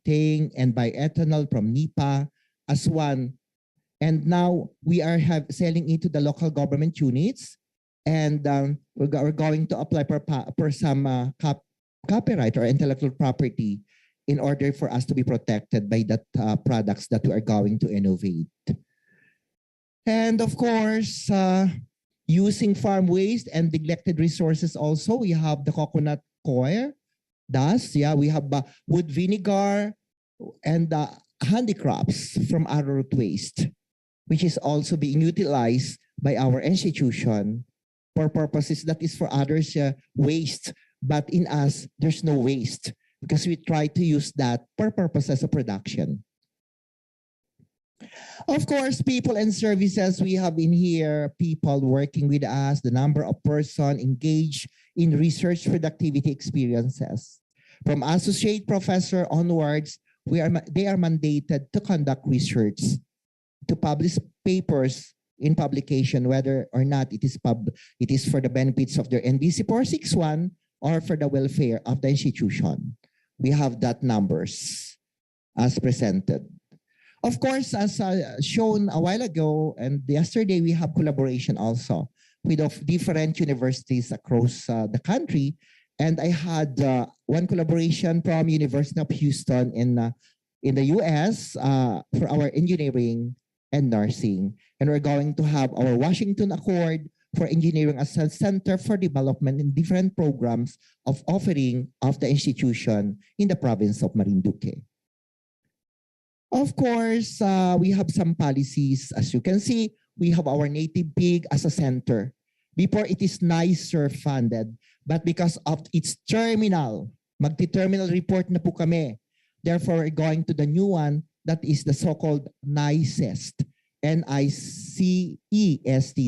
thing and bioethanol from NIPA as one. And now we are selling into the local government units, and we're going to apply for some copyright or intellectual property in order for us to be protected by that products that we are going to innovate. And of course, using farm waste and neglected resources also, we have the coconut coir, dust, we have wood vinegar, and handicrafts from arrowroot waste, which is also being utilized by our institution for purposes that is for others waste, but in us, there's no waste because we try to use that for purposes of production. Of course, people and services, we have in here people working with us, the number of persons engaged in research productivity experiences. From associate professor onwards, they are mandated to conduct research, to publish papers in publication, whether or not it is for the benefits of their NBC 461 or for the welfare of the institution. We have that numbers as presented. Of course, as shown a while ago and yesterday, we have collaboration also with different universities across the country. And I had one collaboration from University of Houston in the US for our engineering and nursing. And we're going to have our Washington Accord for Engineering as a Center for Development in different programs of offering of the institution in the province of Marinduque. Of course, we have some policies. As you can see, we have our native pig as a center. Before it is nicer funded, but because of its terminal, magti-terminal report na po kami. Therefore, we're going to the new one that is the so-called nicest, NICEST,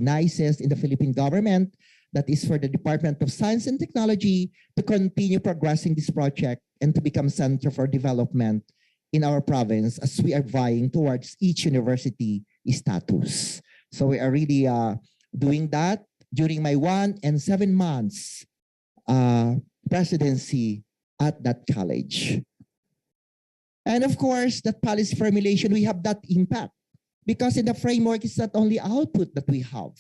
nicest in the Philippine government. That is for the Department of Science and Technology to continue progressing this project and to become Center for Development in our province as we are vying towards each university status. So we are really doing that during my 1 and 7 months presidency at that college. And of course, that policy formulation, we have that impact because in the framework, it's not only output that we have,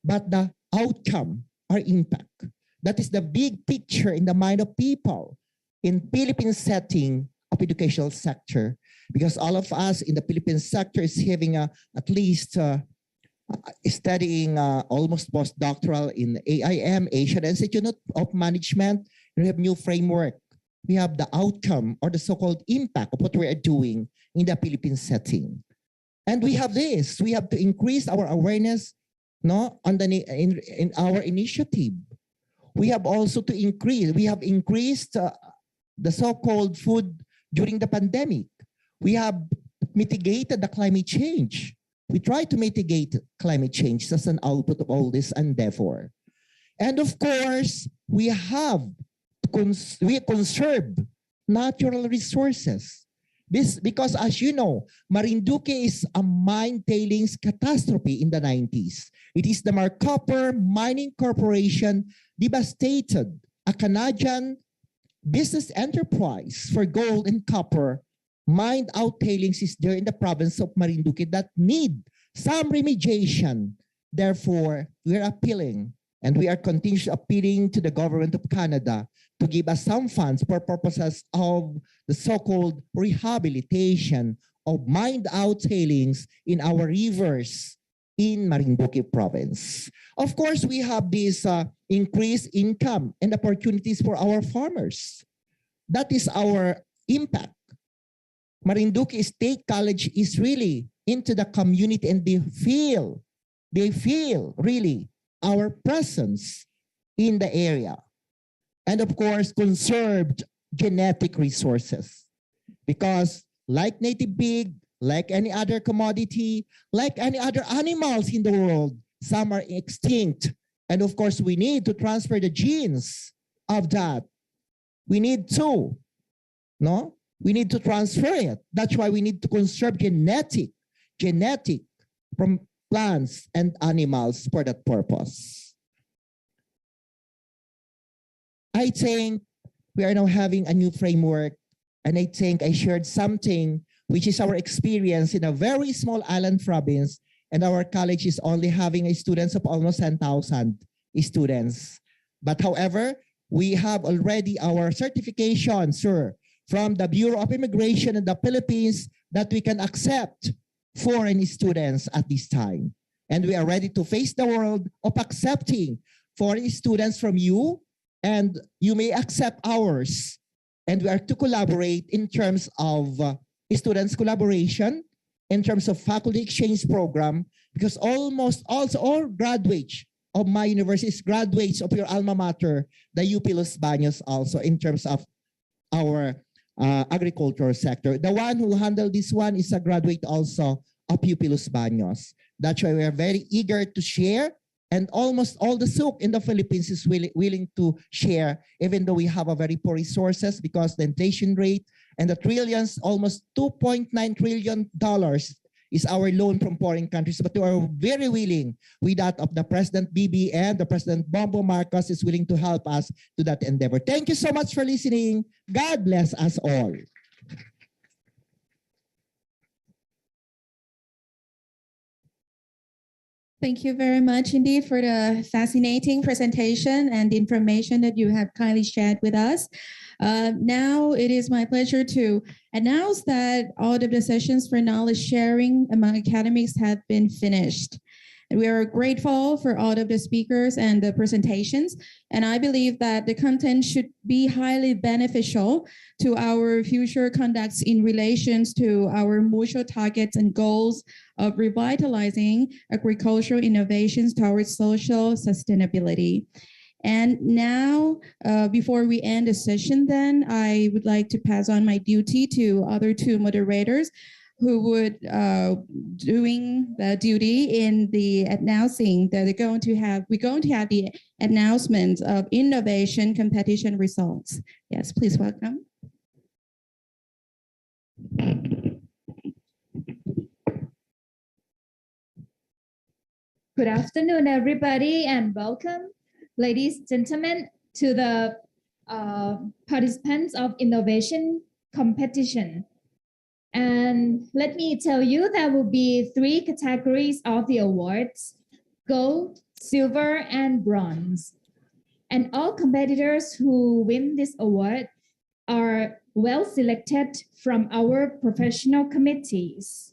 but the outcome or impact. That is the big picture in the mind of people in Philippine setting of educational sector, because all of us in the Philippine sector is having at least studying almost postdoctoral in AIM, Asian Institute of Management. We have new framework. We have the outcome or the so-called impact of what we are doing in the Philippine setting. And we have this. We have to increase our awareness on in our initiative. We have also to increase, we have increased the so-called food during the pandemic. We have mitigated the climate change. We try to mitigate climate change as an output of all this endeavor. And of course, we have we conserve natural resources. This because, as you know, Marinduque is a mine tailings catastrophe in the 90s. It is the Marcopper Mining Corporation devastated a Canadian business enterprise for gold and copper. Mined out tailings is there in the province of Marinduque that need some remediation. Therefore, we are appealing and we are continuously appealing to the government of Canada to give us some funds for purposes of the so-called rehabilitation of mined out tailings in our rivers in Marinduque province. Of course, we have this increased income and opportunities for our farmers. That is our impact. Marinduque State College is really into the community and they feel really our presence in the area. And of course, conserved genetic resources. Because like native pig, like any other commodity, like any other animals in the world, some are extinct. And of course, we need to transfer the genes of that. We need to, no? We need to transfer it. That's why we need to conserve genetic from plants and animals for that purpose. I think we are now having a new framework, and I think I shared something which is our experience in a very small island province, and our college is only having a students of almost 10,000 students. But however, we have already our certification, sir, from the Bureau of Immigration in the Philippines that we can accept foreign students at this time. And we are ready to face the world of accepting foreign students from you, and you may accept ours. And we are to collaborate in terms of students collaboration, in terms of faculty exchange program, because almost also all graduates of my university is graduates of your alma mater, the UP Los Baños also in terms of our agricultural sector. The one who handled this one is a graduate also of UP Los Baños. That's why we are very eager to share, and almost all the souk in the Philippines is willing to share, even though we have a very poor resources because the inflation rate and the trillions, almost $2.9 trillion is our loan from foreign countries, but we are very willing with that of the President Bibi and the President Bongbong Marcos is willing to help us to that endeavor. Thank you so much for listening. God bless us all. Thank you very much indeed for the fascinating presentation and the information that you have kindly shared with us. Now it is my pleasure to announce that all of the sessions for knowledge sharing among academics have been finished. And we are grateful for all of the speakers and the presentations. And I believe that the content should be highly beneficial to our future conducts in relations to our mutual targets and goals of revitalizing agricultural innovations towards social sustainability. And now, before we end the session then, I would like to pass on my duty to other two moderators who would doing the duty in the announcing that we're going to have the announcement of innovation competition results. Yes, please welcome. Good afternoon, everybody, and welcome, ladies and gentlemen, to the participants of innovation competition. And let me tell you, there will be 3 categories of the awards: gold, silver, and bronze. And all competitors who win this award are well selected from our professional committees.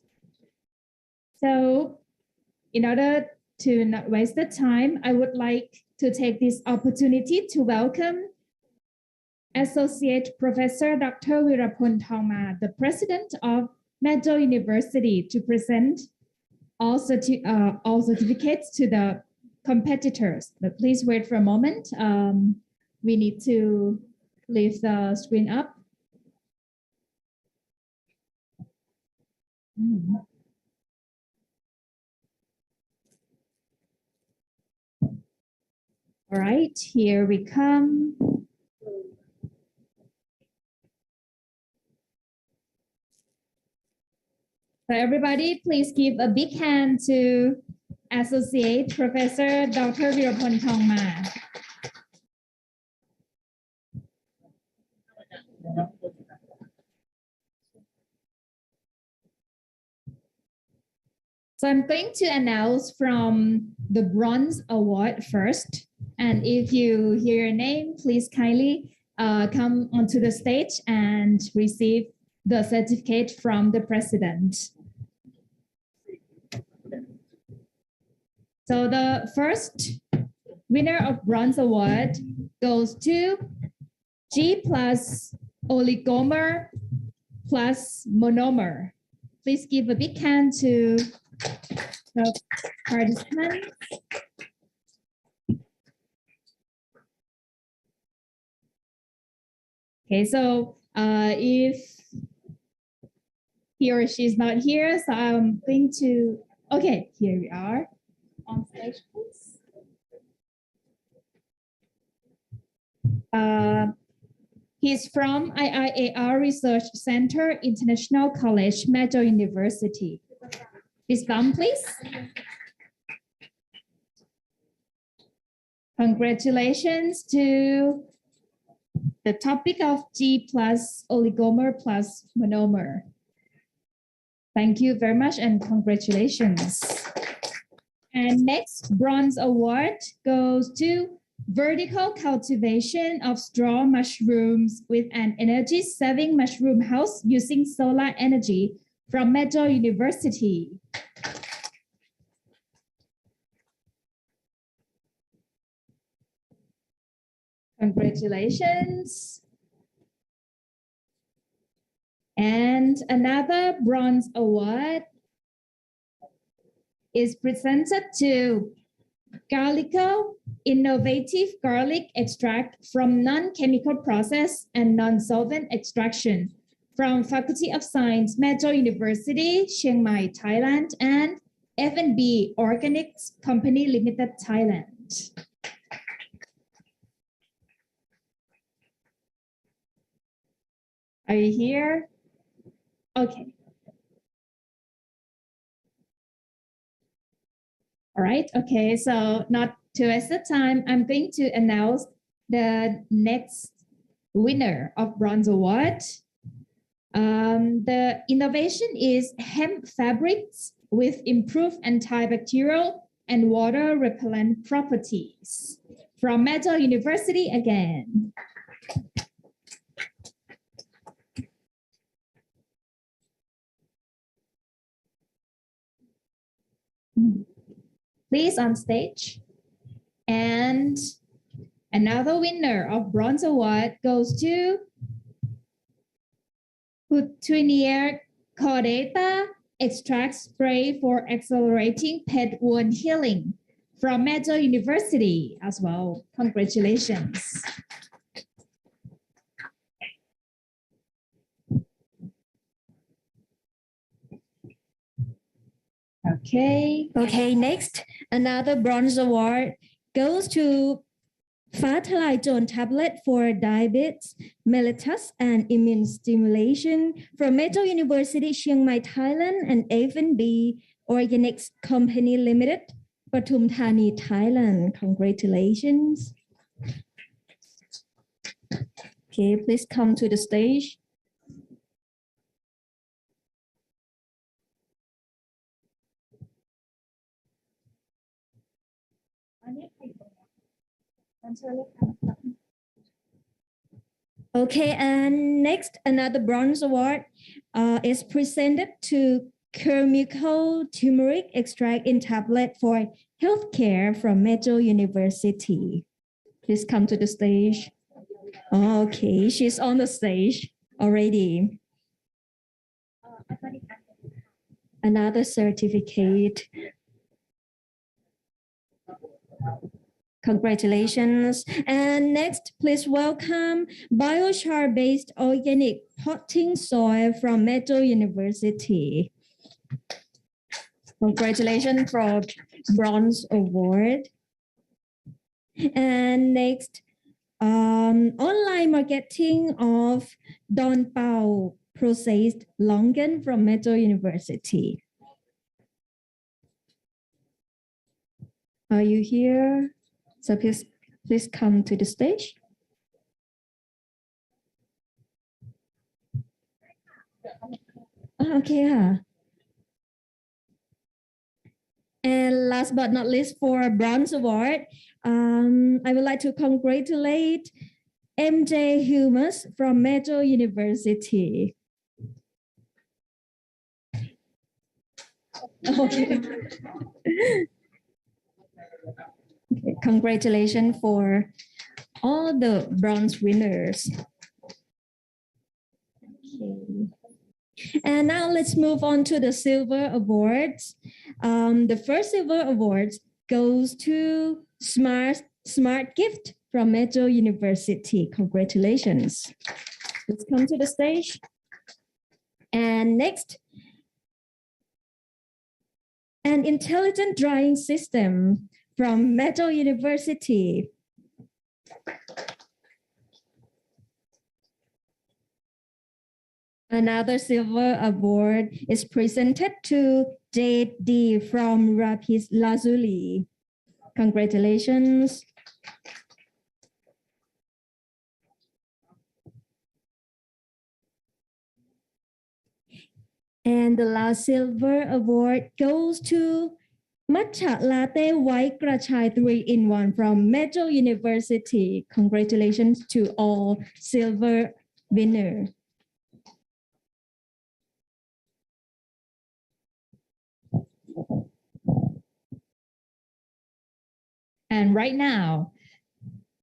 So in order to not waste the time, I would like to take this opportunity to welcome Associate Professor Dr. Wirapon Thongma, the President of McGill University, to present all certificates to the competitors. But please wait for a moment. We need to leave the screen up. All right, here we come. So everybody, please give a big hand to Associate Professor Dr. Virapon Thongma. So I'm going to announce from the Bronze Award first. And if you hear your name, please kindly come onto the stage and receive the certificate from the President. So the first winner of Bronze Award goes to G plus oligomer plus monomer. Please give a big hand to the participants. Okay, so if he or she is not here, so I'm going to, okay, here we are. On stage, please. He's from IIAR Research Center, International College, Major University. Please come, please. Congratulations to the topic of G plus oligomer plus monomer. Thank you very much and congratulations. And next bronze award goes to vertical cultivation of straw mushrooms with an energy-saving mushroom house using solar energy from Major University. Congratulations. And another bronze award is presented to Garlico Innovative Garlic Extract from Non-Chemical Process and Non-Solvent Extraction from Faculty of Science, Major University, Chiang Mai, Thailand, and F&B Organics Company Limited, Thailand. Are you here? Okay. All right, okay, so not to waste the time, I'm going to announce the next winner of Bronze Award. The innovation is hemp fabrics with improved antibacterial and water repellent properties from Major University again. Please on stage. And another winner of Bronze Award goes to Coutumier Cordata Extract Spray for Accelerating Pet Wound Healing from Major University as well. Congratulations. Okay, next, another bronze award goes to Fatalizone tablet for diabetes, mellitus, and immune stimulation from Major University, Chiang Mai, Thailand, and F&B Organics Company Limited, Pathum Thani, Thailand. Congratulations. Okay, please come to the stage. Okay, and next, another bronze award is presented to chemical turmeric extract in tablet for healthcare from Major University. Please come to the stage. Okay, she's on the stage already. Another certificate. Congratulations. And next, please welcome biochar-based organic potting soil from Meadow University. Congratulations for Bronze Award. And next, online marketing of Don Pao processed longan from Meadow University. Are you here? So please come to the stage. Okay. And last but not least, for Bronze Award, I would like to congratulate MJ Humus from Meadow University. Okay. Okay, congratulations for all the bronze winners. Okay. And now let's move on to the silver awards. The first silver award goes to Smart Gift from Meadow University. Congratulations. Let's come to the stage. And next, an intelligent drying system from Meadow University. Another silver award is presented to Jade D from Rapid Lazuli. Congratulations. And the last silver award goes to Matcha Latte White Grachai 3-in-1 from Meadow University. Congratulations to all silver winners. And right now,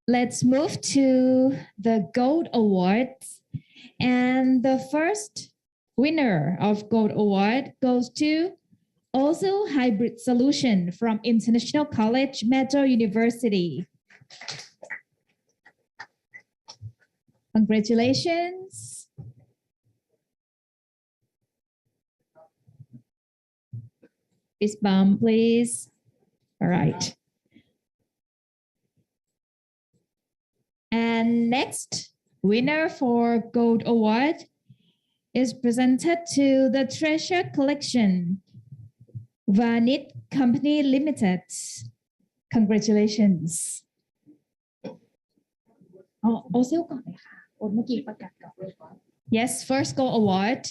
let's move to the Gold Awards. And the first winner of Gold Award goes to Also Hybrid Solution from International College, Meadow University. Congratulations. Fist bump, please. All right. And next winner for Gold Award is presented to the Treasure Collection, Vanit Company Limited. Congratulations. Yes, first Gold Award.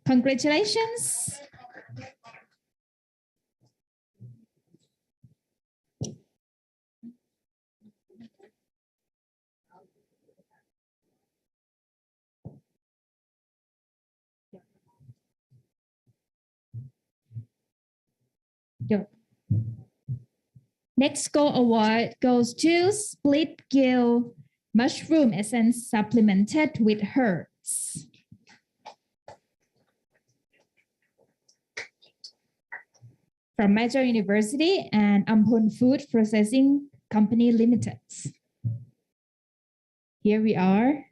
Congratulations. Next Gold Award goes to Split Gill Mushroom Essence supplemented with herbs. From Meadow University and Ampon Food Processing Company Limited. Here we are.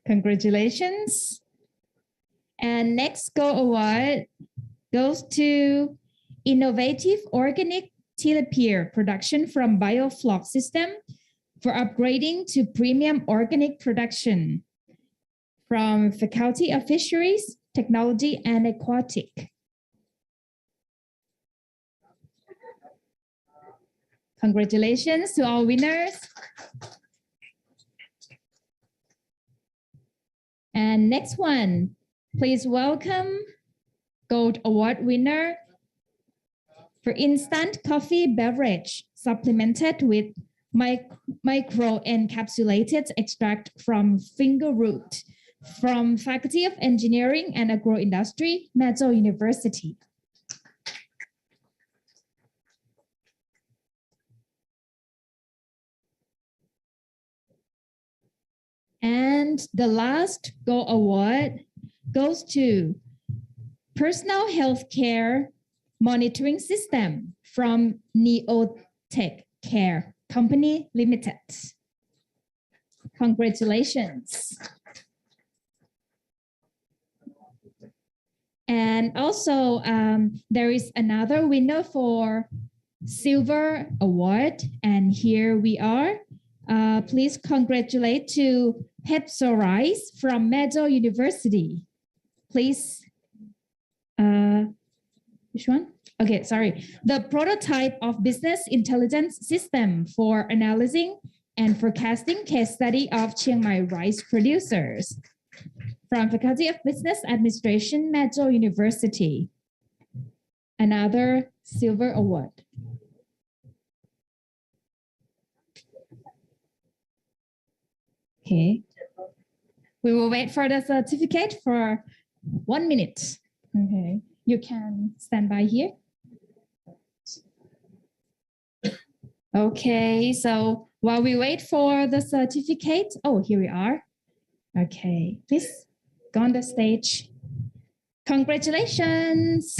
Congratulations. And next Gold Award goes to Innovative Organic Tilapia production from Biofloc System for upgrading to premium organic production from Faculty of Fisheries, Technology and Aquatic. Congratulations to all winners. And next one, please welcome Gold Award winner for instant coffee beverage supplemented with micro encapsulated extract from finger root from Faculty of Engineering and Agroindustry, Meadow University. And the last Gold Award goes to Personal Healthcare Monitoring System from Tech Care Company Limited. Congratulations. And also, there is another winner for Silver Award. And here we are. Please congratulate to Pepso Rice from Meadow University. Please. Which one? Okay, sorry. The prototype of business intelligence system for analyzing and forecasting case study of Chiang Mai rice producers from Faculty of Business Administration, Meadow University. Another silver award. Okay. We will wait for the certificate for 1 minute. Okay. You can stand by here. Okay, so while we wait for the certificate, oh, here we are. Okay, please go on the stage. Congratulations.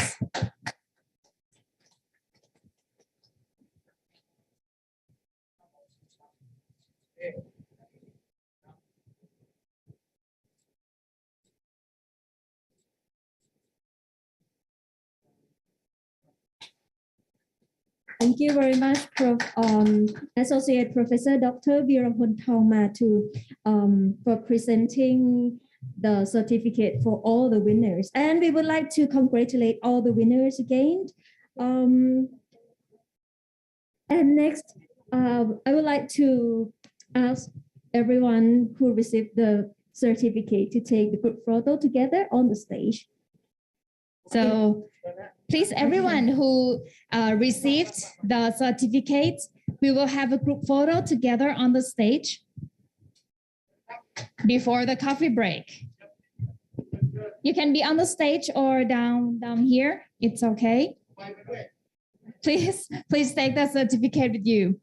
Thank you very much, Associate Professor Dr. Virapon Thongma for presenting the certificate for all the winners. And we would like to congratulate all the winners again. And next, I would like to ask everyone who received the certificate to take the group photo together on the stage. So please, everyone who received the certificate, we will have a group photo together on the stage before the coffee break. You can be on the stage or down here. It's okay. Please take the certificate with you.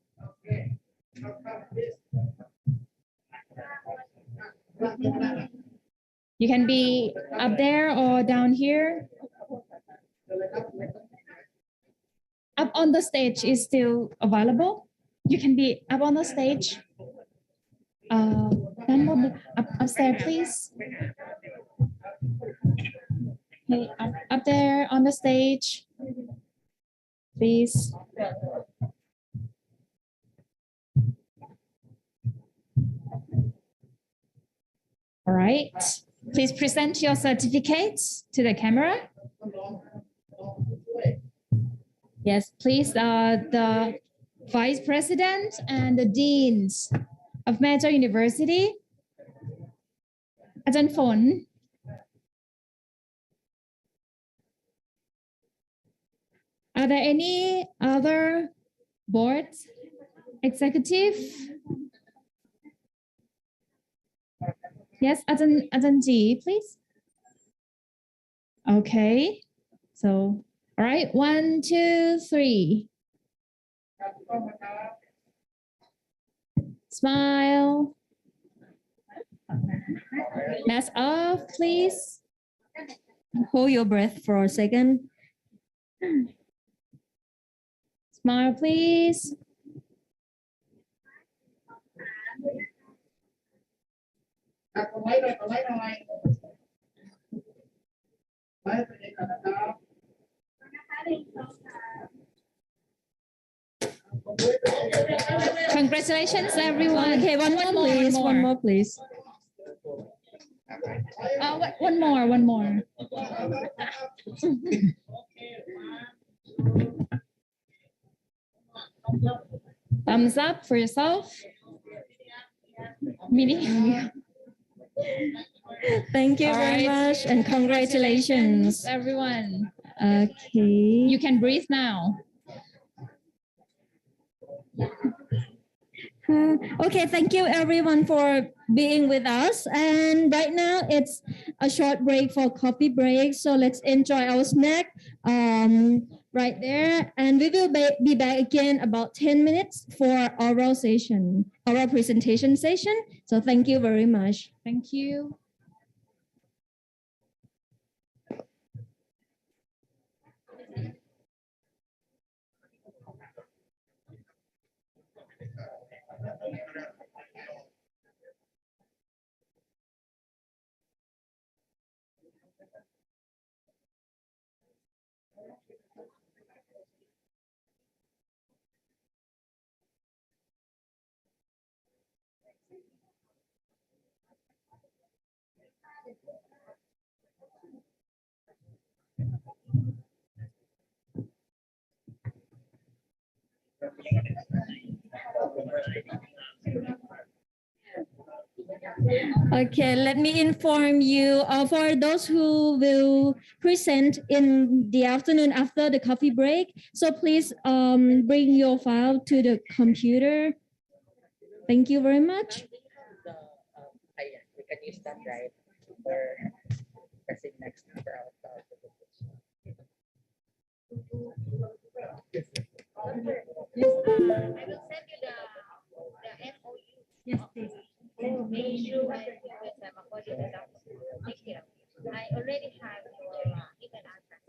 You can be up there or down here. Up on the stage is still available. You can be up on the stage. Upstairs, please. Okay, up there on the stage, please. All right. Please present your certificates to the camera. Yes, please, the Vice President and the Deans of Meadow University. Ajahn Phon. Are there any other board executive? Yes, Ajahn Ji, please. Okay, so, all right, 1, 2, 3. Smile. Mask off, please. Hold your breath for a second. Smile, please. Congratulations, everyone. Okay, one more, please. One more. Thumbs up for yourself. Mini. Thank you very much and congratulations, everyone. Okay. You can breathe now. Okay, thank you everyone for being with us. And right now it's a short break for coffee break. So let's enjoy our snack right there. And we will be back again about 10 minutes for oral presentation session. So thank you very much. Thank you. Okay, let me inform you for those who will present in the afternoon after the coffee break. So please bring your file to the computer. Thank you very much. Can you stand right? We're pressing next for our Yes, I will send you the MOU. Yes, please. Issue and because I'm a coordinator. Thank you. I already have your email address.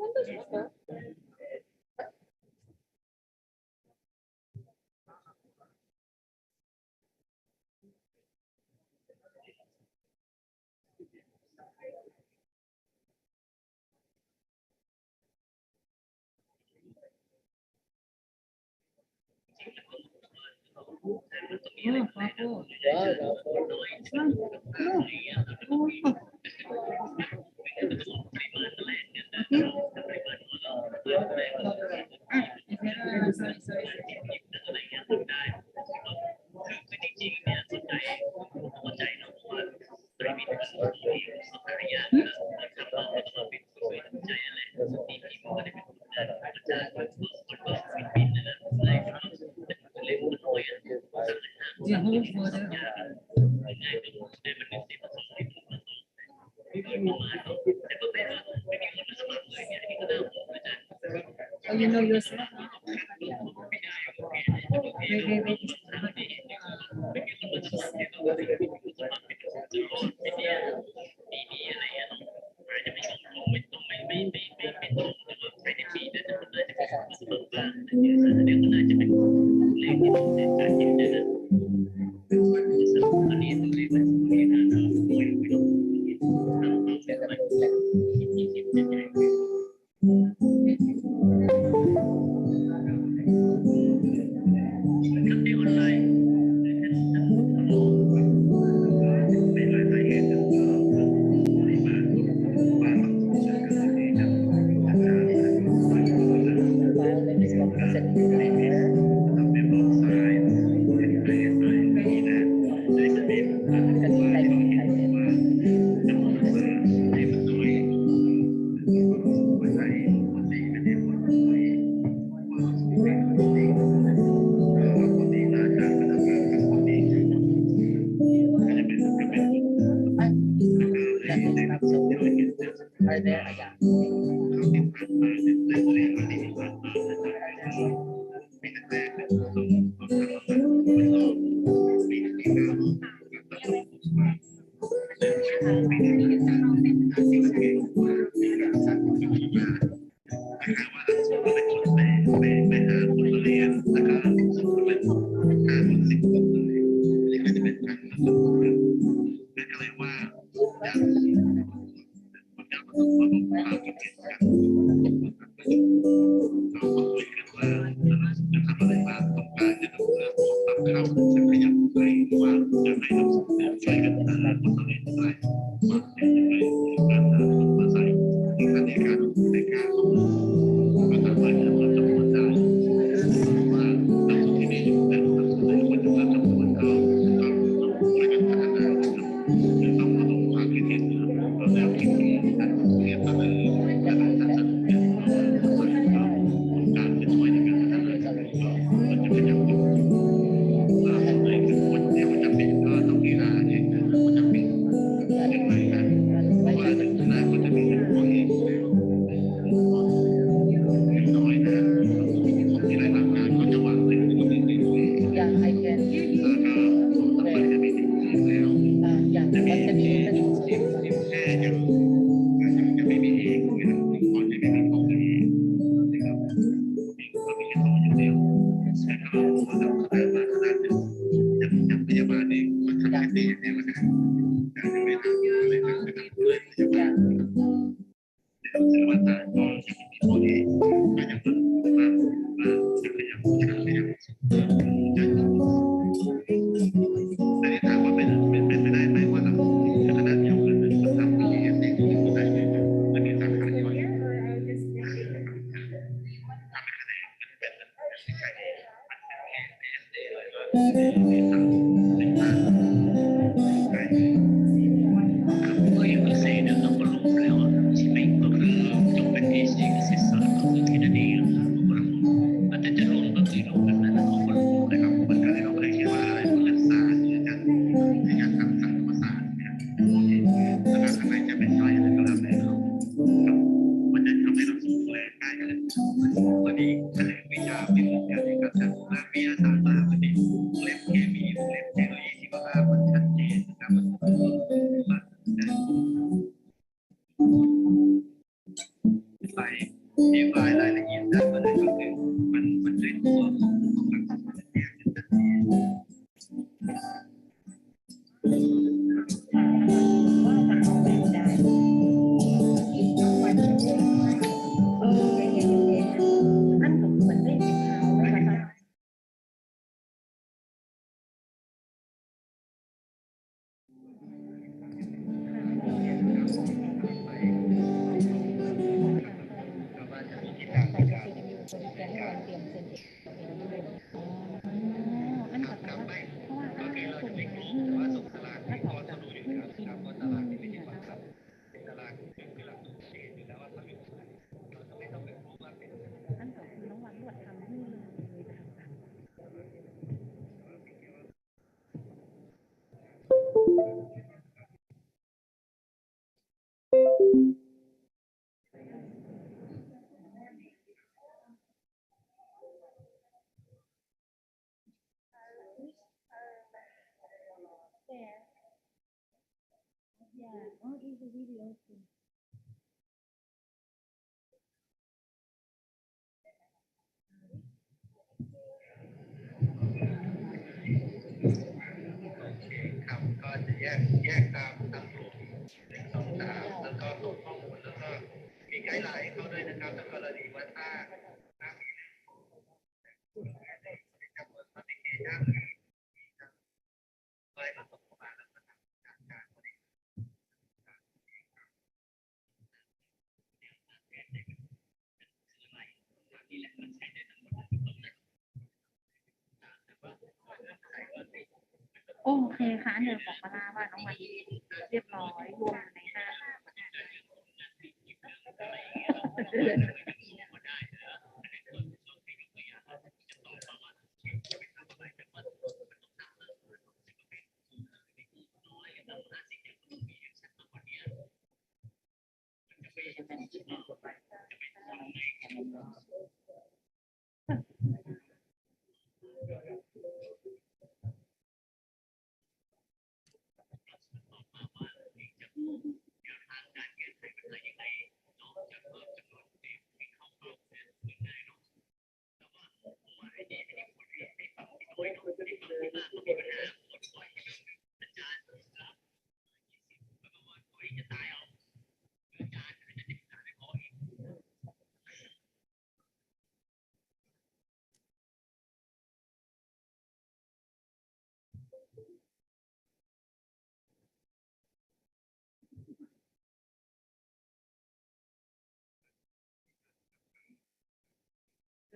Oh, you know yourself. Wait. Are there? โอเคค่ะเดี๋ยวบอกมาลาว่าน้องวันเรียบร้อยรวมในห้า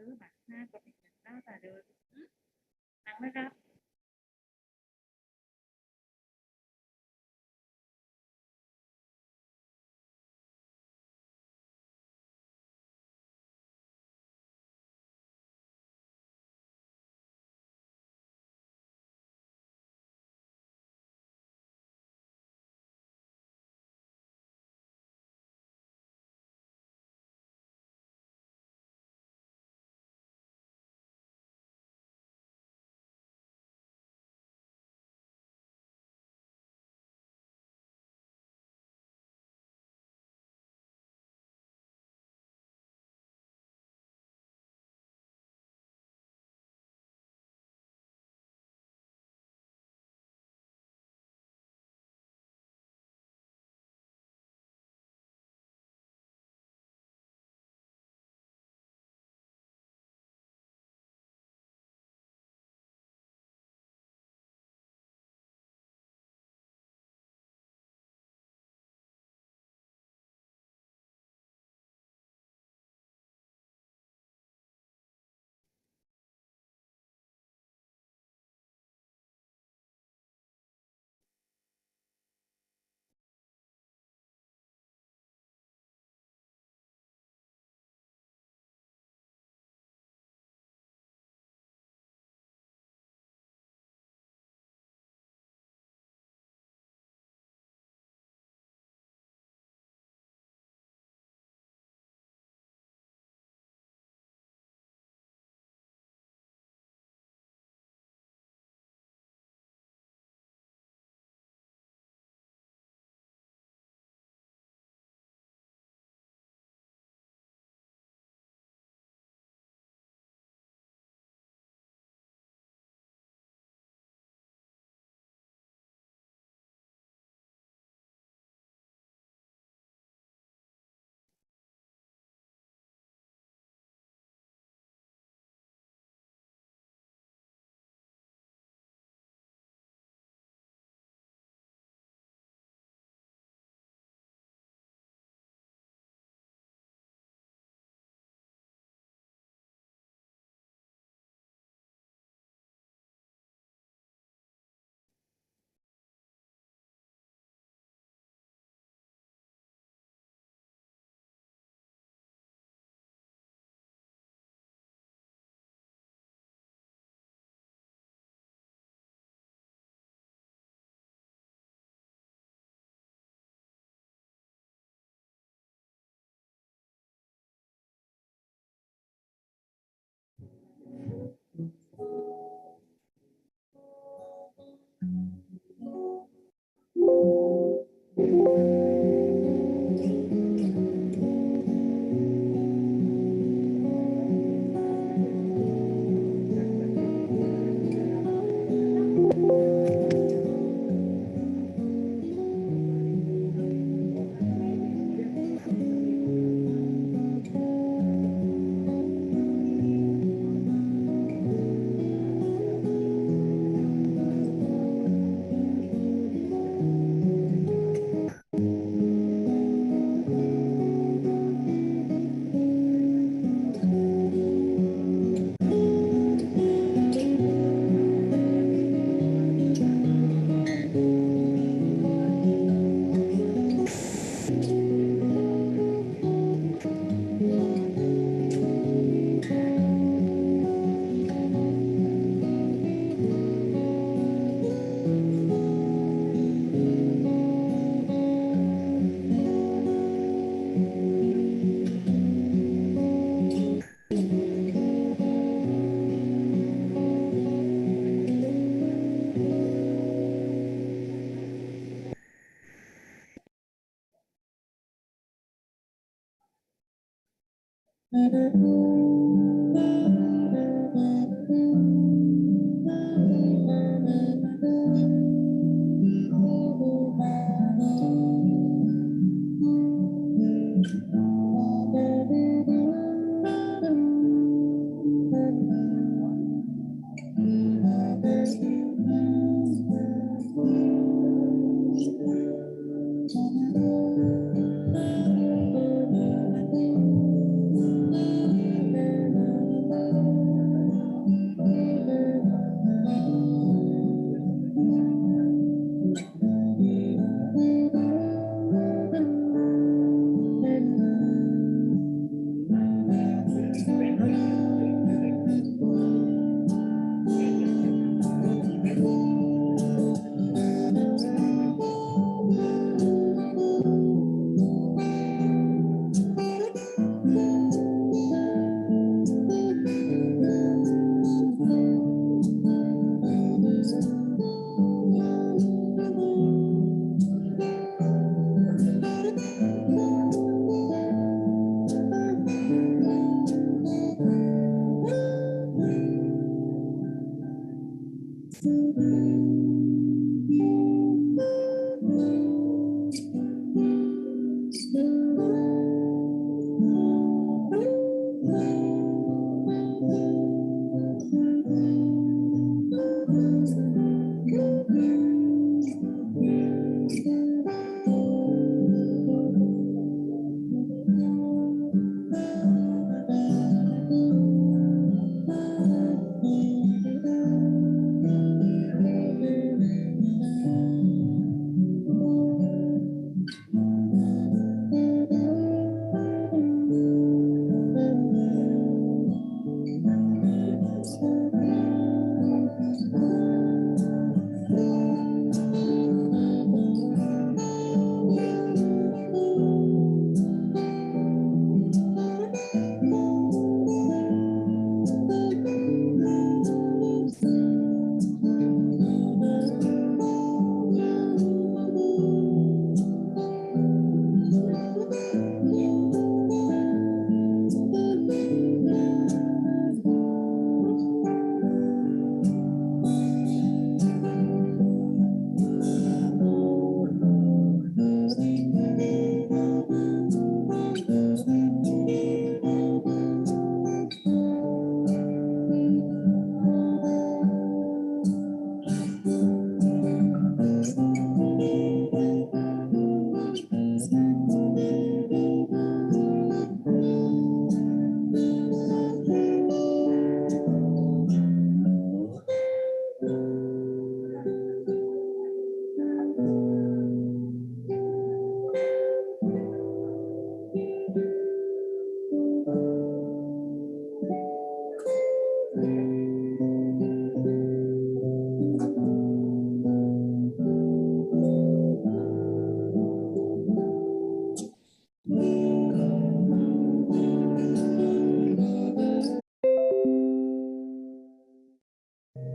ซื้อบัตรหน้ากับหน้าแต่เดินนั่งไม่รับ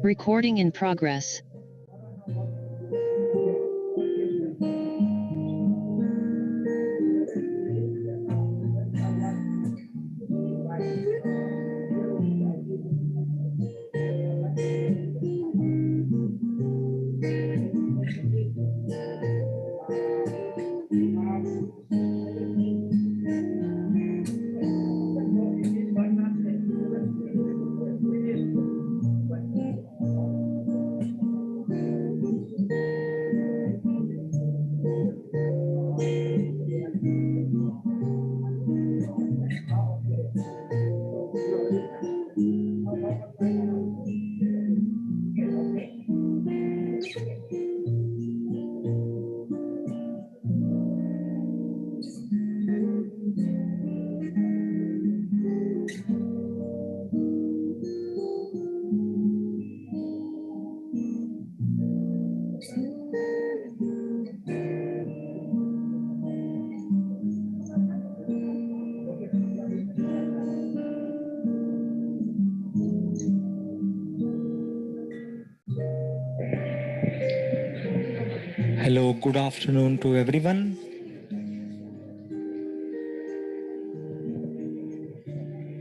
Recording in progress. Hello, good afternoon to everyone.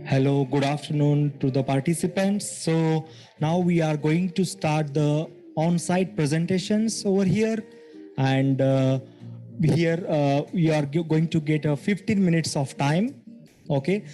Hello, good afternoon to the participants. So now we are going to start the on-site presentations over here. And here we are going to get a 15 minutes of time. Okay.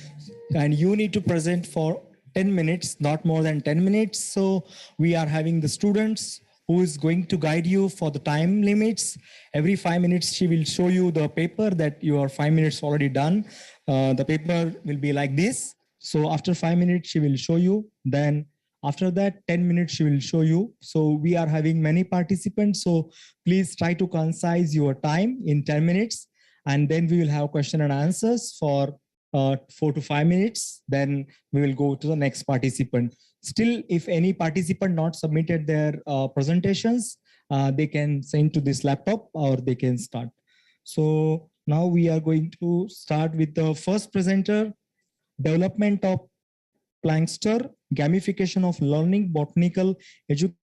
And you need to present for 10 minutes, not more than 10 minutes. So we are having the students who is going to guide you for the time limits. Every 5 minutes, she will show you the paper that your 5 minutes already done. The paper will be like this. So after 5 minutes, she will show you. Then after that, 10 minutes, she will show you. So we are having many participants. So please try to concise your time in 10 minutes. And then we will have question and answers for 4 to 5 minutes. Then we will go to the next participant. Still, if any participant not submitted their presentations, they can send to this laptop or they can start. So now we are going to start with the first presenter, development of Plankster, gamification of learning, botanical education.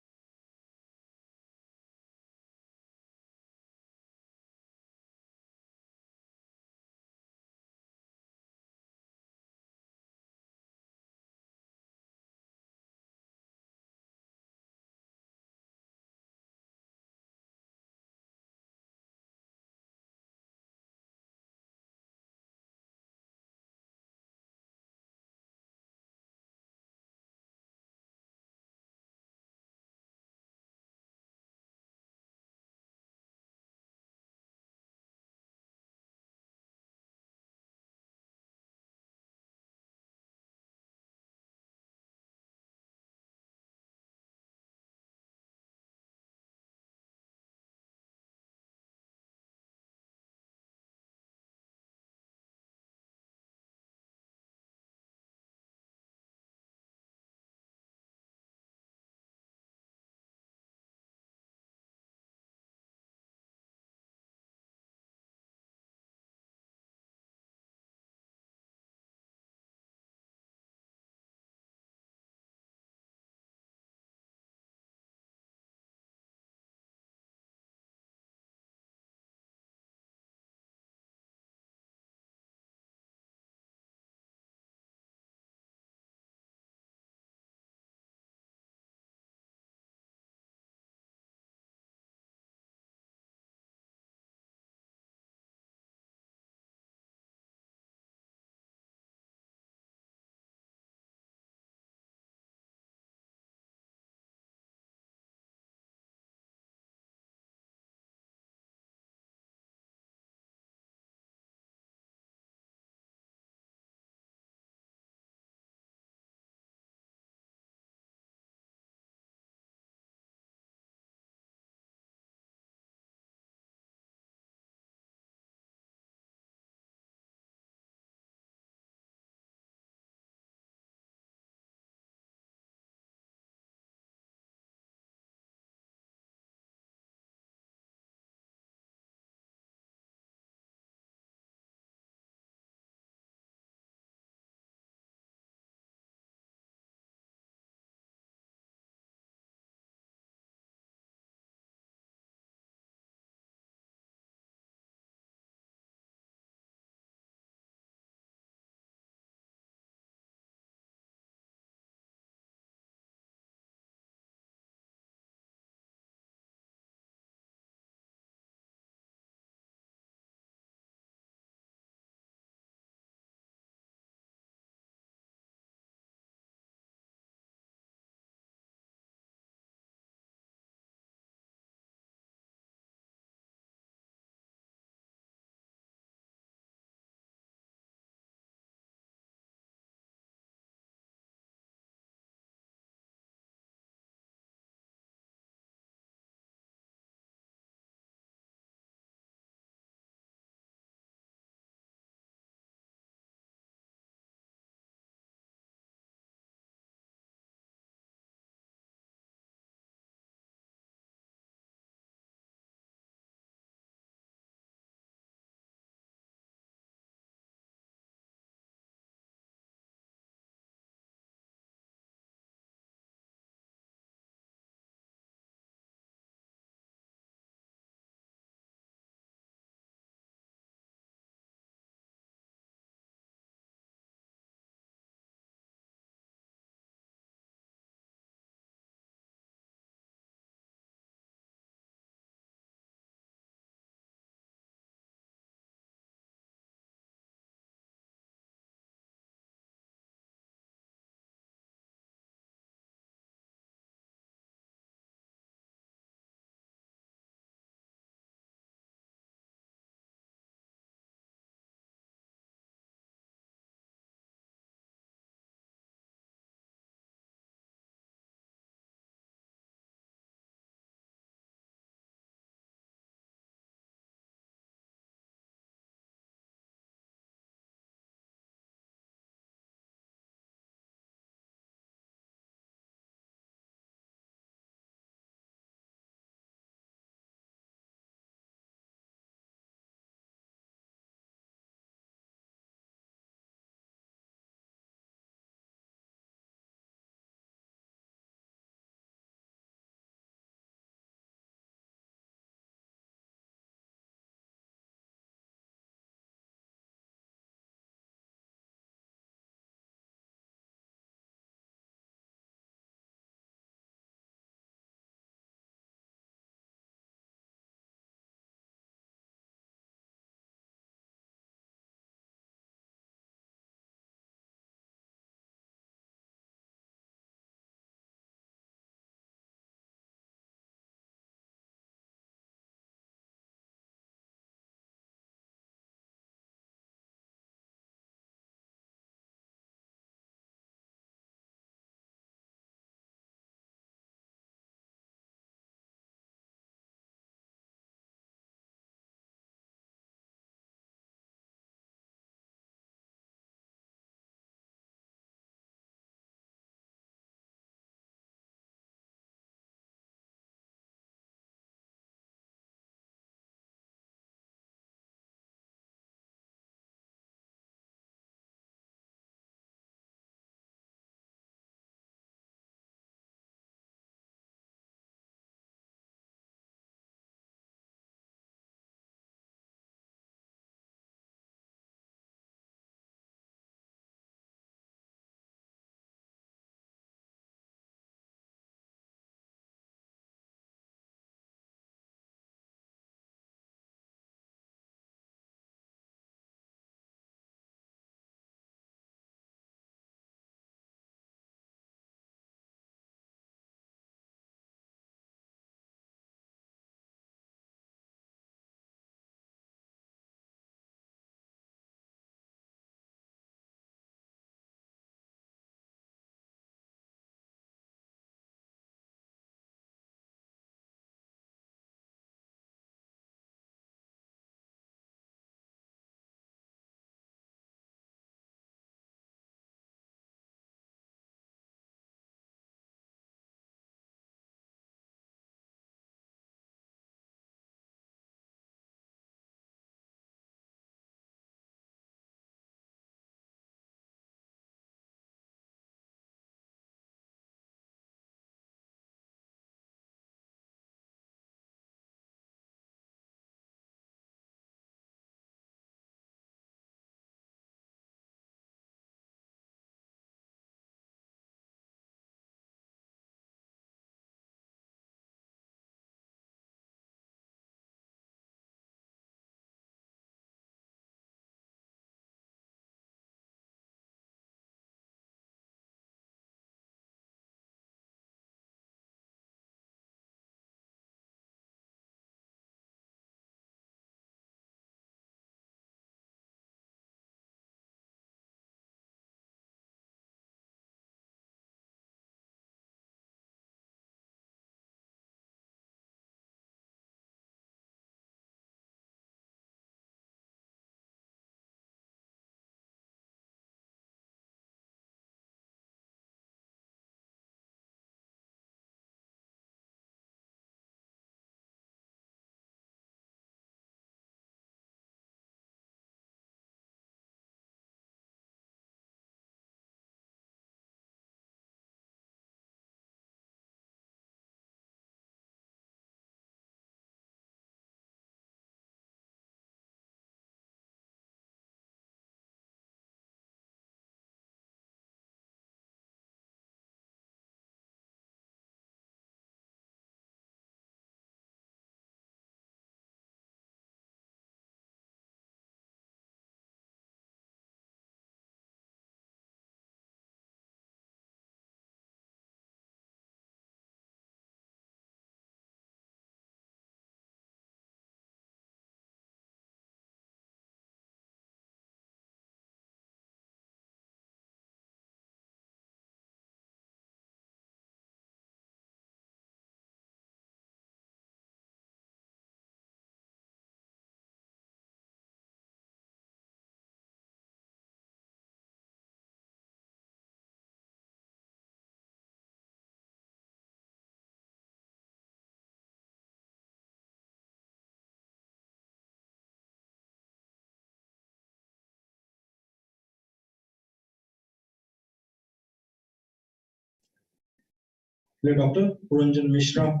Dr. Puranjan Mishra.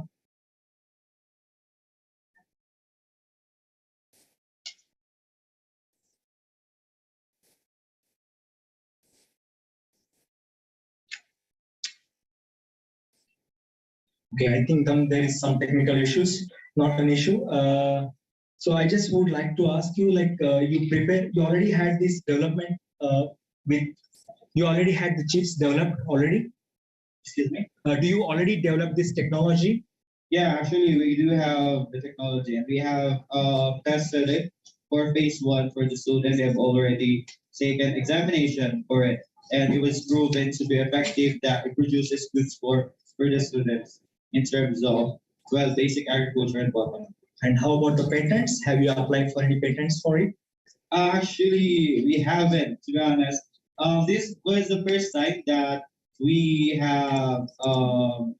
Okay, I think there is some technical issues, not an issue. So I just would like to ask you, like, you already had this development you already had the chips developed already? Excuse me. Do you already develop this technology? Yeah, actually, we do have the technology, and we have tested it for phase one for the student. They have already taken examination for it, and it was proven to be effective that it produces good score for the students in terms of, well, basic agriculture and botany. And how about the patents? Have you applied for any patents for it? Actually, we haven't, to be honest. This was the first time that we have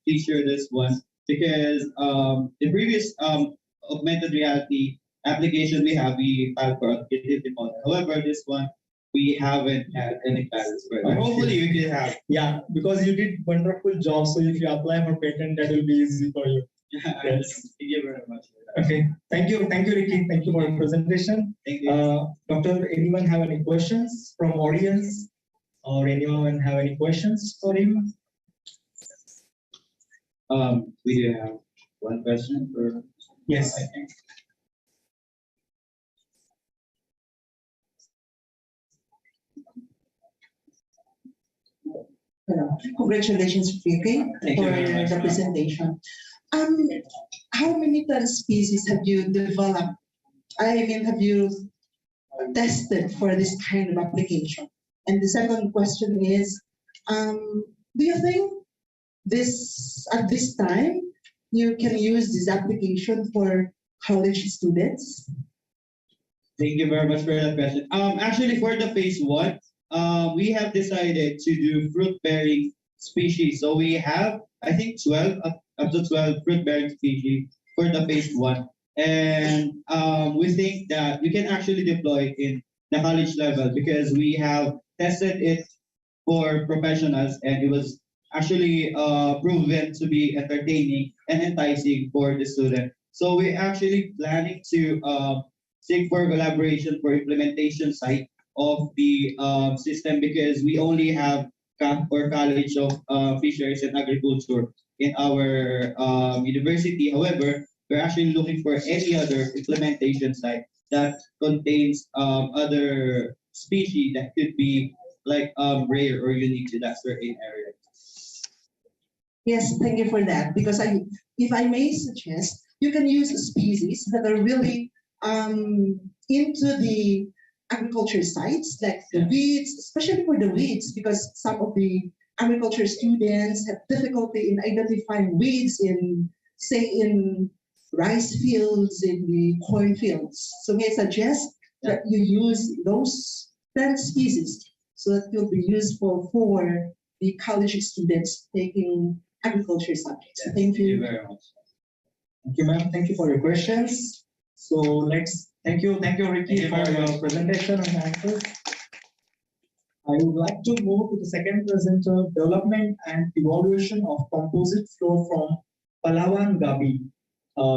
featured this one because the previous augmented reality application we filed for creativity model. However, this one we haven't had any patents for it. Hopefully, we can have. Yeah, because you did wonderful job. So if you apply for patent, that will be easy for you. Yes. Thank you very much. Okay, thank you, Ricky. Thank you for your presentation. Thank you. Doctor, anyone have any questions from audience, or anyone have any questions for him? We do have one question for. Yes. I think. Congratulations, Ricky, for the presentation. How many species have you developed? I mean, have you tested for this kind of application? And the second question is, do you think at this time you can use this application for college students? Thank you very much for that question. Actually, for the phase one, we have decided to do fruit-bearing species. So we have, I think, 12 up to 12 fruit-bearing species for the phase one. And we think that you can actually deploy it in the college level because we have tested it for professionals and it was actually proven to be entertaining and enticing for the student. So we're actually planning to seek for collaboration for implementation site of the system because we only have camp or college of fisheries and agriculture in our university. However, we're actually looking for any other implementation site that contains other species that could be like rare or unique to that certain area. Yes, thank you for that. Because if I may suggest, you can use species that are really into the agriculture sites, like the weeds, especially for the weeds, because some of the agriculture students have difficulty in identifying weeds in, say, in rice fields, in the corn fields. So may I suggest that you use those plant species so that will be useful for the college students taking agriculture subjects. Yes, Thank you. Thank you very much. Thank you, ma'am. Thank you for your questions. So thank you, Ricky, for your presentation and answers. I would like to move to the second presenter, development and evaluation of composite floor from Palawan Gabi,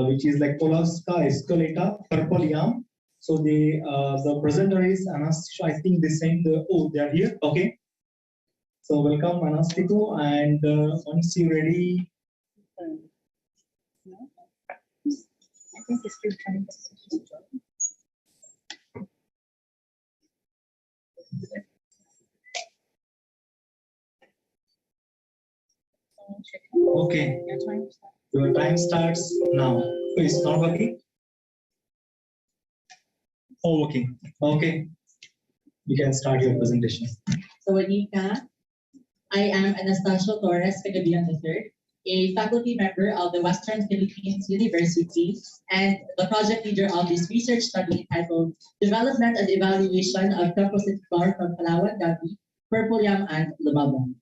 which is like Polosca esculenta, purple yam. So the presenter is Anastasia. I think they sent they are here. Okay. So welcome, Anastasia, and once you're ready. I think it's still trying to. Okay. Your time starts now. It's not working? Oh, working. Okay. You can start your presentation. Sawadika. I am Anastasia Torres Cagabian III, a faculty member of the Western Philippines University and the project leader of this research study entitled Development and Evaluation of Composite Flour from Palawan Gabi, Purple Yam, and Lumabong.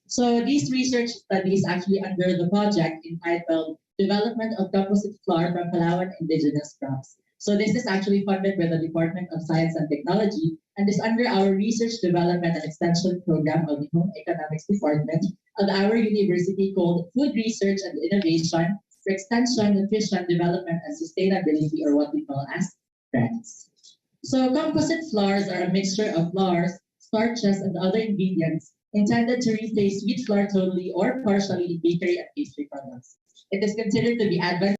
So this research study is actually under the project entitled Development of Composite Flour from Palawan Indigenous Crops. So this is actually funded by the Department of Science and Technology and is under our Research Development and Extension Program of the Home Economics Department of our university called Food Research and Innovation for Extension, Nutrition, Development, and Sustainability, or what we call as FRENS. So composite flours are a mixture of flours, starches, and other ingredients intended to replace wheat flour totally or partially in bakery and pastry products. It is considered to be advantageous.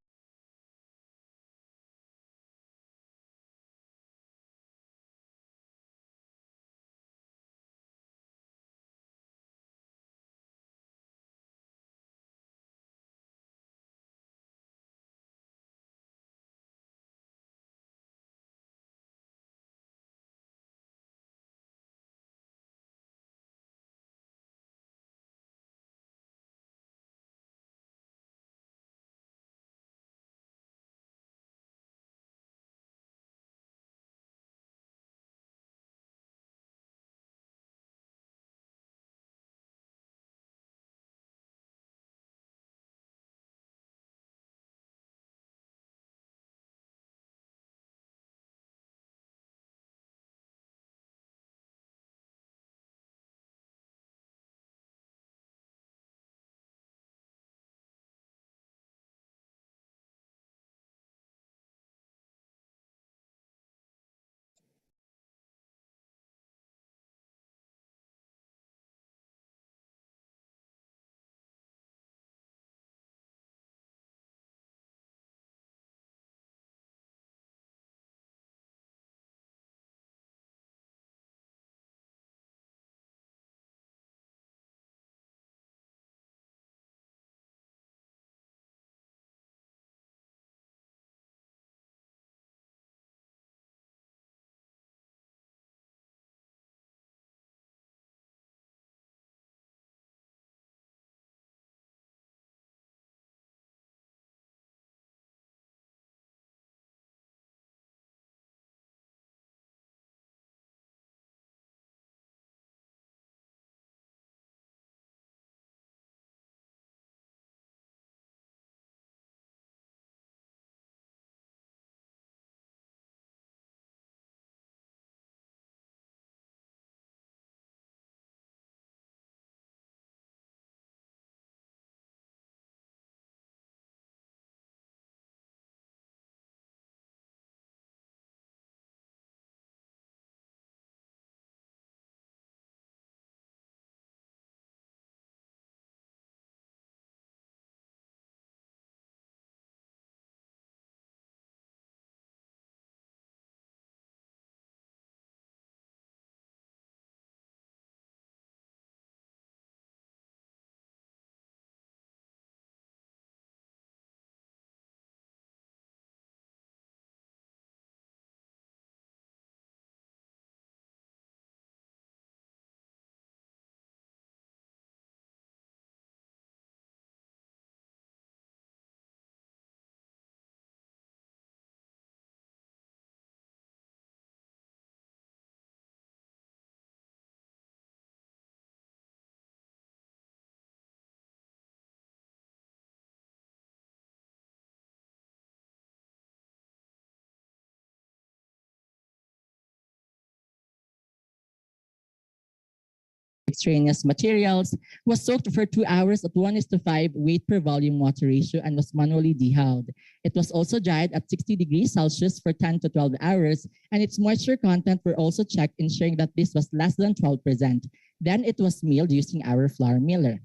extraneous materials, was soaked for 2 hours at 1:5 weight per volume water ratio and was manually dehulled. It was also dried at 60 degrees Celsius for 10 to 12 hours, and its moisture content were also checked, ensuring that this was less than 12%. Then it was milled using our flour miller.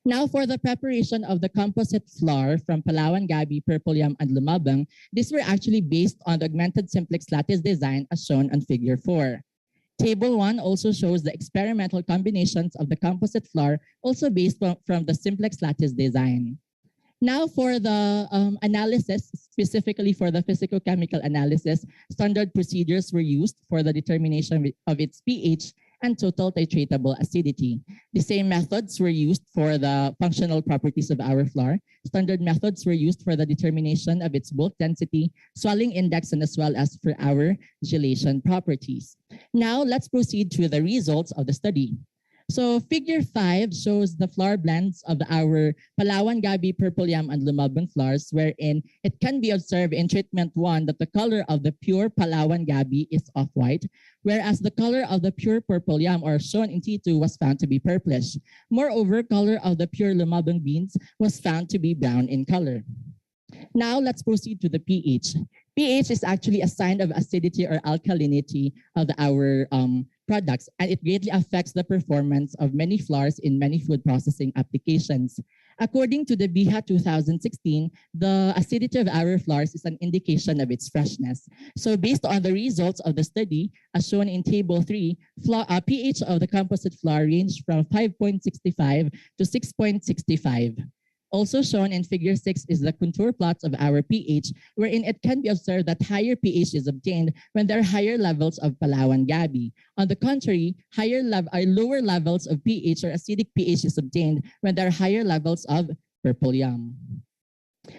Now for the preparation of the composite flour from Palawan Gabi, Purple Yam, and Lumabang, these were actually based on the augmented simplex lattice design as shown on figure 4. Table 1 also shows the experimental combinations of the composite flour, also based from the simplex lattice design. Now for the analysis, specifically for the physicochemical analysis, standard procedures were used for the determination of its pH and total titratable acidity. The same methods were used for the functional properties of our flour. Standard methods were used for the determination of its bulk density, swelling index, and as well as for our gelation properties. Now let's proceed to the results of the study. So figure 5 shows the flower blends of our Palawan Gabi, Purple Yam, and Lumalban flowers, wherein it can be observed in treatment 1 that the color of the pure Palawan Gabi is off-white, whereas the color of the pure Purple Yam, or shown in T2, was found to be purplish. Moreover, color of the pure Lumalban beans was found to be brown in color. Now let's proceed to the pH. pH is actually a sign of acidity or alkalinity of our products, and it greatly affects the performance of many flours in many food processing applications. According to the BIHA 2016, the acidity of our flours is an indication of its freshness. So based on the results of the study, as shown in Table 3, pH of the composite flour ranged from 5.65 to 6.65. Also shown in figure 6 is the contour plots of our pH, wherein it can be observed that higher pH is obtained when there are higher levels of Palawan Gabi. On the contrary, lower levels of pH or acidic pH is obtained when there are higher levels of Purple Yam.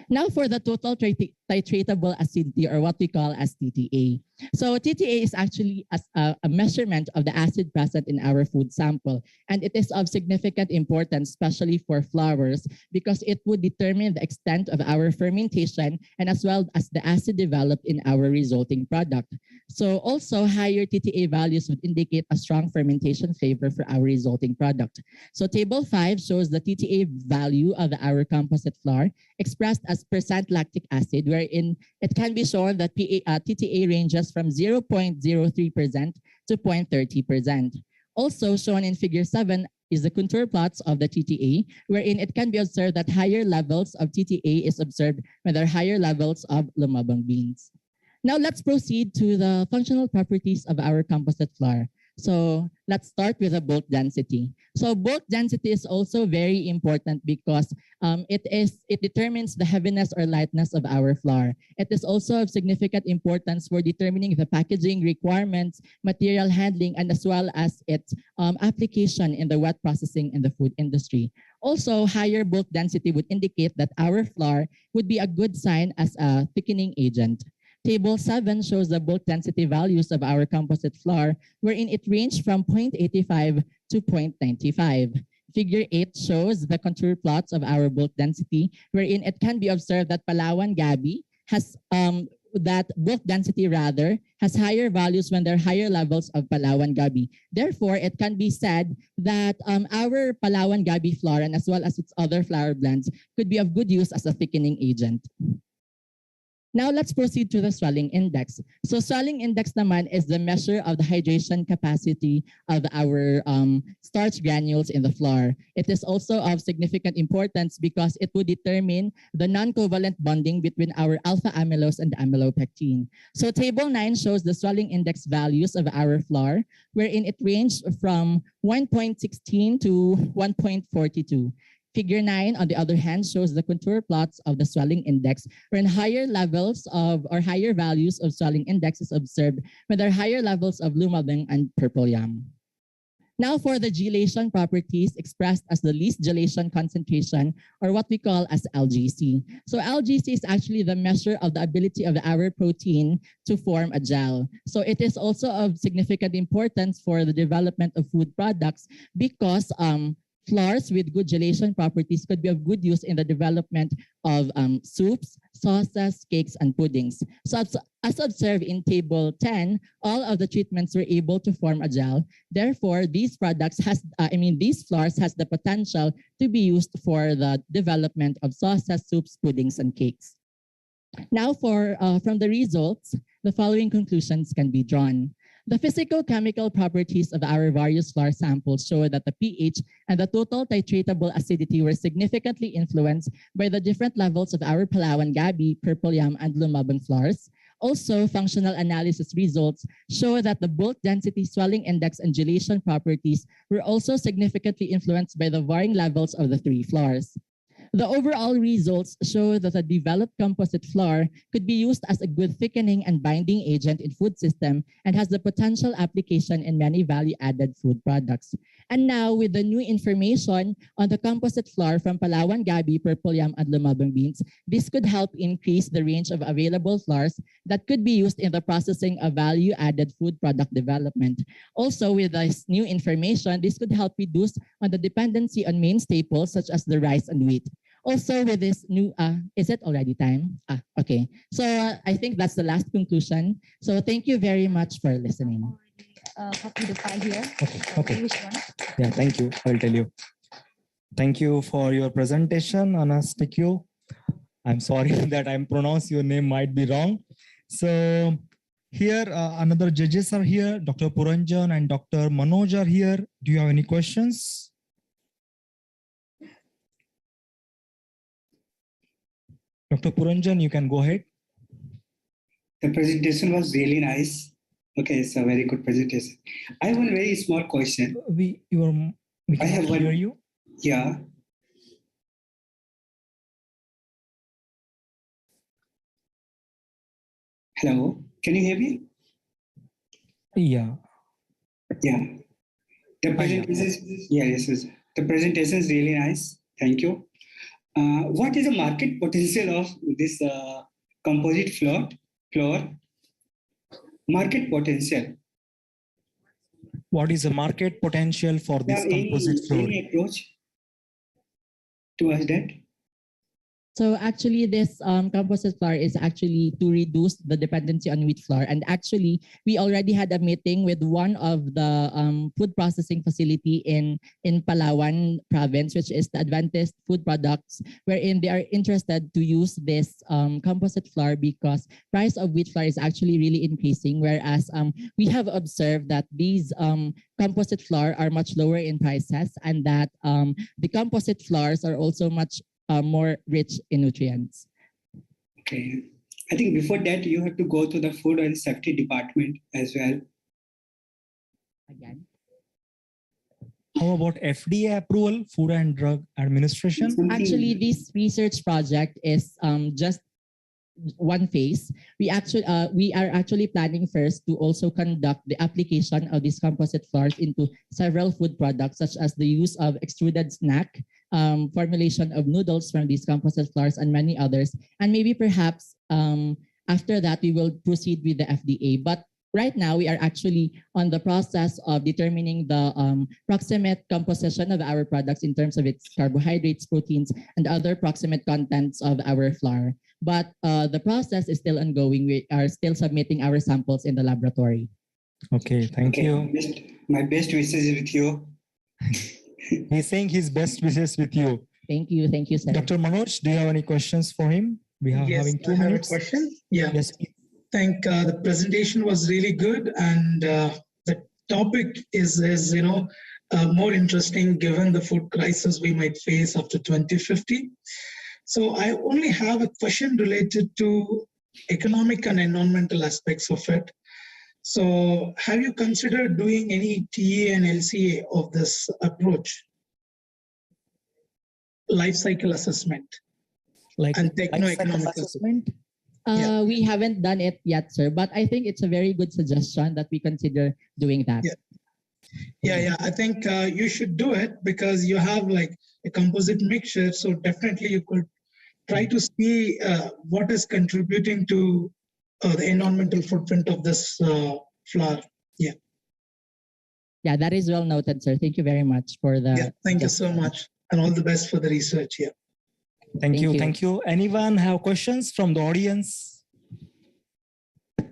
Now for the total titratable acidity, or what we call as TTA. So TTA is actually a measurement of the acid present in our food sample, and it is of significant importance, especially for flours, because it would determine the extent of our fermentation and as well as the acid developed in our resulting product. So also higher TTA values would indicate a strong fermentation flavor for our resulting product. So table 5 shows the TTA value of our composite flour expressed as percent lactic acid, wherein it can be shown that TTA ranges from 0.03% to 0.30%. Also shown in figure 7 is the contour plots of the TTA, wherein it can be observed that higher levels of TTA is observed when there are higher levels of lumabang beans. Now let's proceed to the functional properties of our composite flour. So let's start with the bulk density. So bulk density is also very important because it determines the heaviness or lightness of our flour. It is also of significant importance for determining the packaging requirements, material handling, and as well as its application in the wet processing in the food industry. Also, higher bulk density would indicate that our flour would be a good sign as a thickening agent. Table 7 shows the bulk density values of our composite flour, wherein it ranged from 0.85 to 0.95. Figure 8 shows the contour plots of our bulk density, wherein it can be observed that Palawan Gabi has that bulk density has higher values when there are higher levels of Palawan Gabi. Therefore, it can be said that our Palawan Gabi flour and as well as its other flour blends could be of good use as a thickening agent. Now let's proceed to the swelling index. So swelling index naman is the measure of the hydration capacity of our starch granules in the flour. It is also of significant importance because it would determine the non-covalent bonding between our alpha amylose and amylopectin. So table 9 shows the swelling index values of our flour, wherein it ranged from 1.16 to 1.42. Figure 9, on the other hand, shows the contour plots of the swelling index, wherein higher levels of or higher values of swelling index is observed when there are higher levels of lumabang and purple yam. Now for the gelation properties expressed as the least gelation concentration, or what we call as LGC. So LGC is actually the measure of the ability of our protein to form a gel. So it is also of significant importance for the development of food products because flours with good gelation properties could be of good use in the development of soups, sauces, cakes, and puddings. So as observed in table 10, all of the treatments were able to form a gel. Therefore, these flours has the potential to be used for the development of sauces, soups, puddings, and cakes. Now from the results, the following conclusions can be drawn. The physical-chemical properties of our various flour samples show that the pH and the total titratable acidity were significantly influenced by the different levels of our Palawan Gabi, Purple Yam, and Lumabang flours. Also, functional analysis results show that the bulk density, swelling index, and gelation properties were also significantly influenced by the varying levels of the three flours. The overall results show that a developed composite flour could be used as a good thickening and binding agent in food system and has the potential application in many value-added food products. And now, with the new information on the composite flour from Palawan Gabi, Purple Yam, and Lumabang beans, this could help increase the range of available flours that could be used in the processing of value-added food product development. Also, with this new information, this could help reduce on the dependency on main staples such as the rice and wheat. Also, with this new, is it already time? Okay. So I think that's the last conclusion. So thank you very much for listening. Copy the file here. Okay. Which one? Yeah, thank you. I'll tell you. Thank you for your presentation, AAACU. I'm sorry that I'm pronounced your name might be wrong. So here, another judges are here. Dr. Puranjan and Dr. Manoj are here. Do you have any questions? Dr. Puranjan, you can go ahead. The presentation was really nice. Okay, it's a very good presentation. I have one very small question. We can hear you. Yeah. Hello, can you hear me? Yeah. Yeah. The presentation is, yeah, yes. The presentation is really nice. Thank you. What is the market potential of this composite flour? Market potential. What is the market potential for this composite flour? Any approach towards that? So actually, this composite flour is actually to reduce the dependency on wheat flour. And actually, we already had a meeting with one of the food processing facility in Palawan province, which is the Adventist Food Products, wherein they are interested to use this composite flour because price of wheat flour is actually really increasing. Whereas we have observed that these composite flour are much lower in prices, and that the composite flours are also much more rich in nutrients. Okay. I think before that, you have to go to the food and safety department as well. Again. How about FDA approval, Food and Drug Administration? Actually, this research project is just one phase. We are actually planning first to also conduct the application of these composite flours into several food products, such as the use of extruded snack, formulation of noodles from these composite flours, and many others. And maybe perhaps after that, we will proceed with the FDA. But right now, we are actually on the process of determining the proximate composition of our products in terms of its carbohydrates, proteins, and other proximate contents of our flour. But the process is still ongoing. We are still submitting our samples in the laboratory. Okay, thank you. My best wishes with you. He's saying his best wishes with you. Thank you, sir. Dr. Manoj, do you have any questions for him? We are having 2 minutes. I have a question. Yeah. Yes. I think the presentation was really good, and the topic is more interesting given the food crisis we might face after 2050. So I only have a question related to economic and environmental aspects of it. So have you considered doing any TA and LCA of this approach? Life cycle assessment. And techno-economic assessment? We haven't done it yet, sir, but I think it's a very good suggestion that we consider doing that. Yeah. I think you should do it because you have like a composite mixture. So definitely you could try to see what is contributing to the environmental footprint of this flour. Yeah. Yeah, that is well noted, sir. Thank you very much for the. Yeah, thank you so much. And all the best for the research here. Thank you. Anyone have questions from the audience?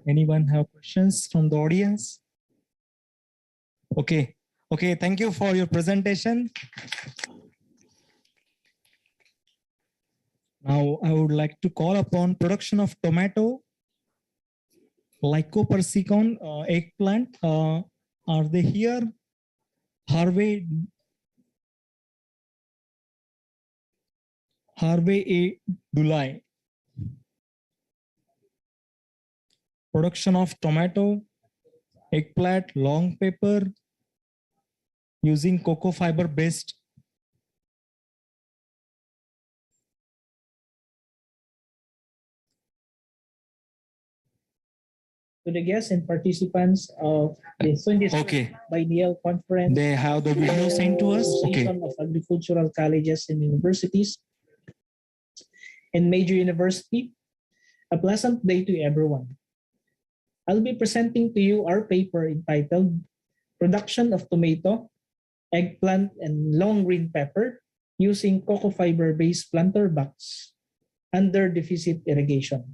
Anyone have questions from the audience? Okay. Thank you for your presentation. Now I would like to call upon production of tomato, lycopersicon, eggplant. Are they here? Harvey A. Dulai. Production of tomato, eggplant, long pepper using cocoa fiber based. to the guests and participants of the 23rd Biennial Conference. They have the video sent to us. Okay. Association of Agricultural Colleges and Universities and Major University. A pleasant day to everyone. I'll be presenting to you our paper entitled Production of Tomato, Eggplant, and Long Green Pepper using cocoa fiber-based planter box under deficit irrigation.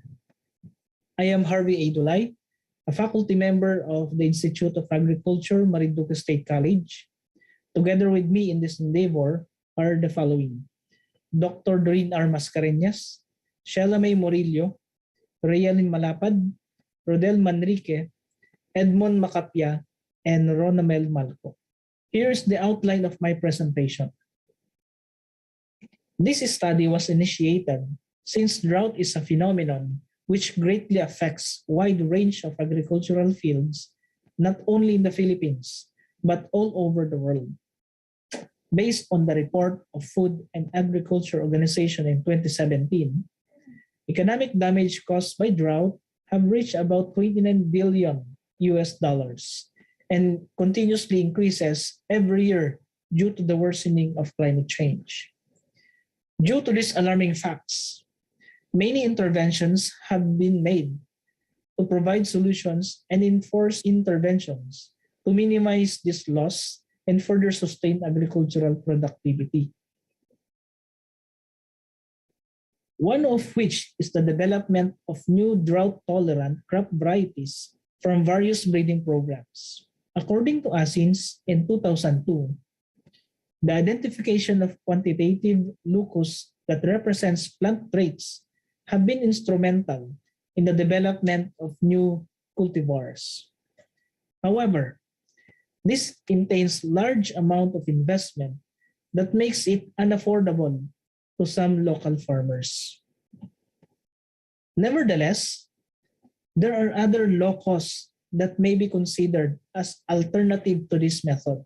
I am Harvey A. Dulay, a faculty member of the Institute of Agriculture, Marinduque State College. Together with me in this endeavor are the following: Dr. Doreen R. Mascareñas, Sheila May Morillo, Realin Malapad, Rodel Manrique, Edmond Macapia, and Ronamel Malco. Here's the outline of my presentation. This study was initiated since drought is a phenomenon which greatly affects a wide range of agricultural fields, not only in the Philippines, but all over the world. Based on the report of Food and Agriculture Organization in 2017, economic damage caused by drought have reached about $29 billion and continuously increases every year due to the worsening of climate change. Due to these alarming facts, many interventions have been made to provide solutions and enforce interventions to minimize this loss and further sustain agricultural productivity. One of which is the development of new drought-tolerant crop varieties from various breeding programs. According to ASINS in 2002, the identification of quantitative locus that represents plant traits have been instrumental in the development of new cultivars. However, this entails large amount of investment that makes it unaffordable to some local farmers. Nevertheless, there are other low costs that may be considered as alternative to this method.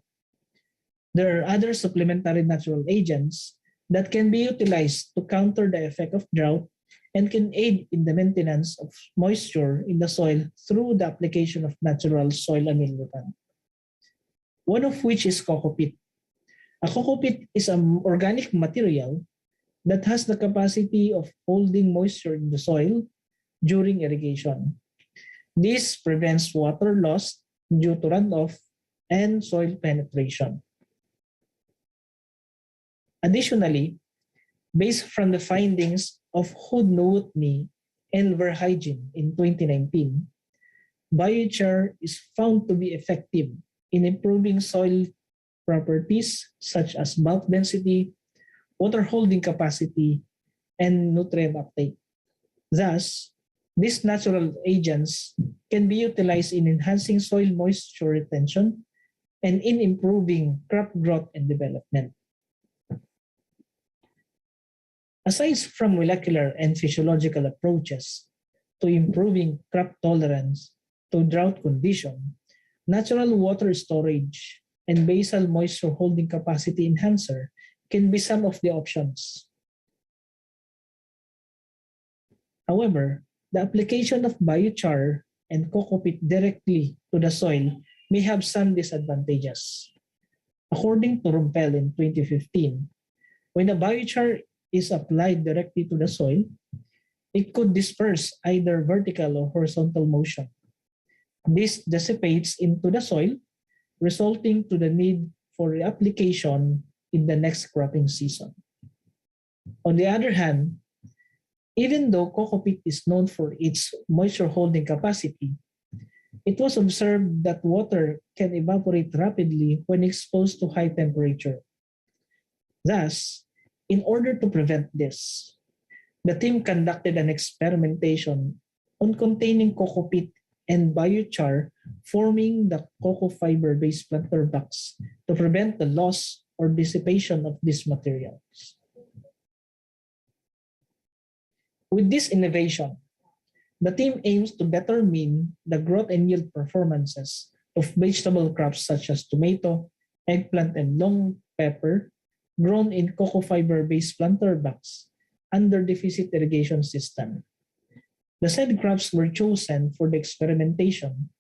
There are other supplementary natural agents that can be utilized to counter the effect of drought and can aid in the maintenance of moisture in the soil through the application of natural soil amelioratant. One of which is coco peat. A coco peat is an organic material that has the capacity of holding moisture in the soil during irrigation. This prevents water loss due to runoff and soil penetration. Additionally, based from the findings of Hood Nowotny and Verheijen in 2019, biochar is found to be effective in improving soil properties such as bulk density, water holding capacity, and nutrient uptake. Thus, these natural agents can be utilized in enhancing soil moisture retention and in improving crop growth and development. Aside from molecular and physiological approaches to improving crop tolerance to drought condition, natural water storage and basal moisture holding capacity enhancer can be some of the options. However, the application of biochar and coco peat directly to the soil may have some disadvantages. According to Rumpel in 2015, when a biochar is applied directly to the soil, it could disperse either vertical or horizontal motion. This dissipates into the soil, resulting to the need for reapplication in the next cropping season. On the other hand, even though coco peat is known for its moisture holding capacity, it was observed that water can evaporate rapidly when exposed to high temperature. Thus, in order to prevent this, the team conducted an experimentation on containing coco peat and biochar forming the cocoa fiber-based planter box to prevent the loss or dissipation of these materials. With this innovation, the team aims to determine the growth and yield performances of vegetable crops such as tomato, eggplant, and long pepper grown in cocoa fiber-based planter box under deficit irrigation system. The said crops were chosen for the experimentation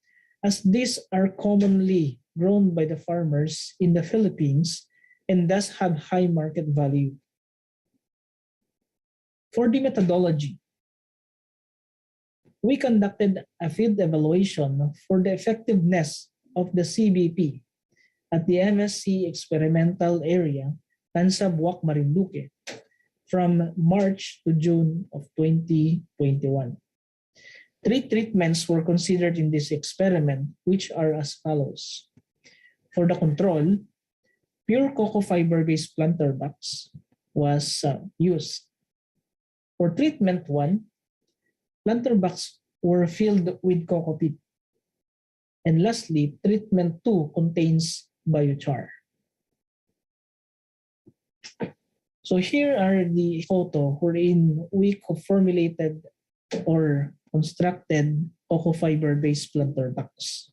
as these are commonly grown by the farmers in the Philippines and thus have high market value. For the methodology, we conducted a field evaluation for the effectiveness of the CBP at the MSC experimental area, Tansab, Marinduque, from March to June of 2021. 3 treatments were considered in this experiment, which are as follows. For the control, pure cocoa fiber-based planter box was used. For treatment 1, planter box were filled with cocoa peat. And lastly, treatment 2 contains biochar. So here are the photo wherein we formulated or constructed cocoa fiber-based planter box.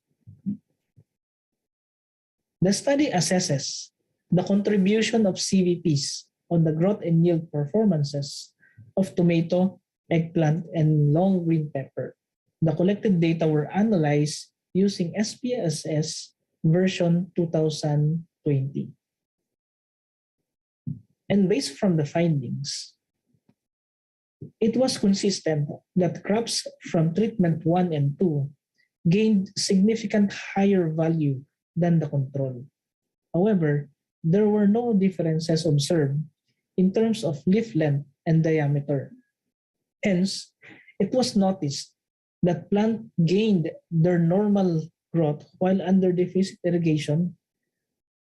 The study assesses the contribution of CVPs on the growth and yield performances of tomato, eggplant, and long green pepper. The collected data were analyzed using SPSS version 2020. And based from the findings, it was consistent that crops from treatment 1 and 2 gained significant higher value than the control. However, there were no differences observed in terms of leaf length and diameter. Hence, it was noticed that plants gained their normal growth while under deficit irrigation,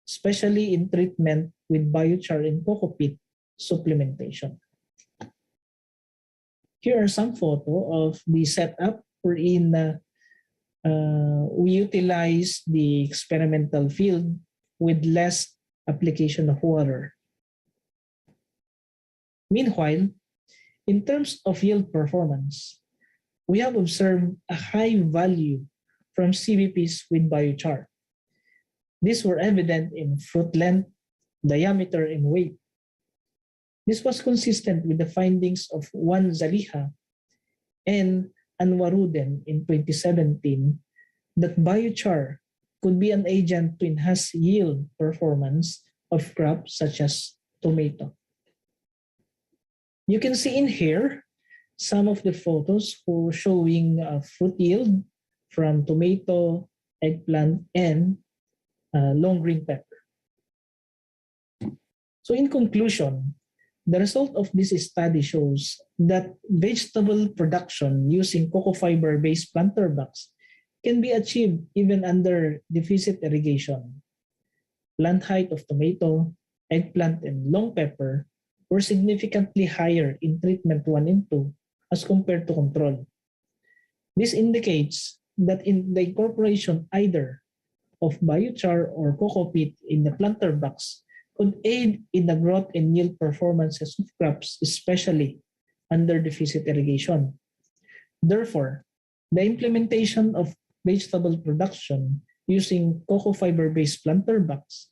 especially in treatment with biochar and cocoa peat supplementation. Here are some photos of the setup wherein we utilize the experimental field with less application of water. Meanwhile, in terms of yield performance, we have observed a high value from CVPs with biochar. These were evident in fruit length, diameter, and weight. This was consistent with the findings of Juan Zaliha and Anwaruden in 2017 that biochar could be an agent to enhance yield performance of crops such as tomato. You can see in here some of the photos for showing fruit yield from tomato, eggplant, and long green pepper. So in conclusion, the result of this study shows that vegetable production using cocoa fiber-based planter box can be achieved even under deficit irrigation. Plant height of tomato, eggplant, and long pepper were significantly higher in treatment 1 and 2 as compared to control. This indicates that in the incorporation either of biochar or cocoa peat in the planter box could aid in the growth and yield performances of crops, especially under deficit irrigation. Therefore, the implementation of vegetable production using cocoa fiber-based planter box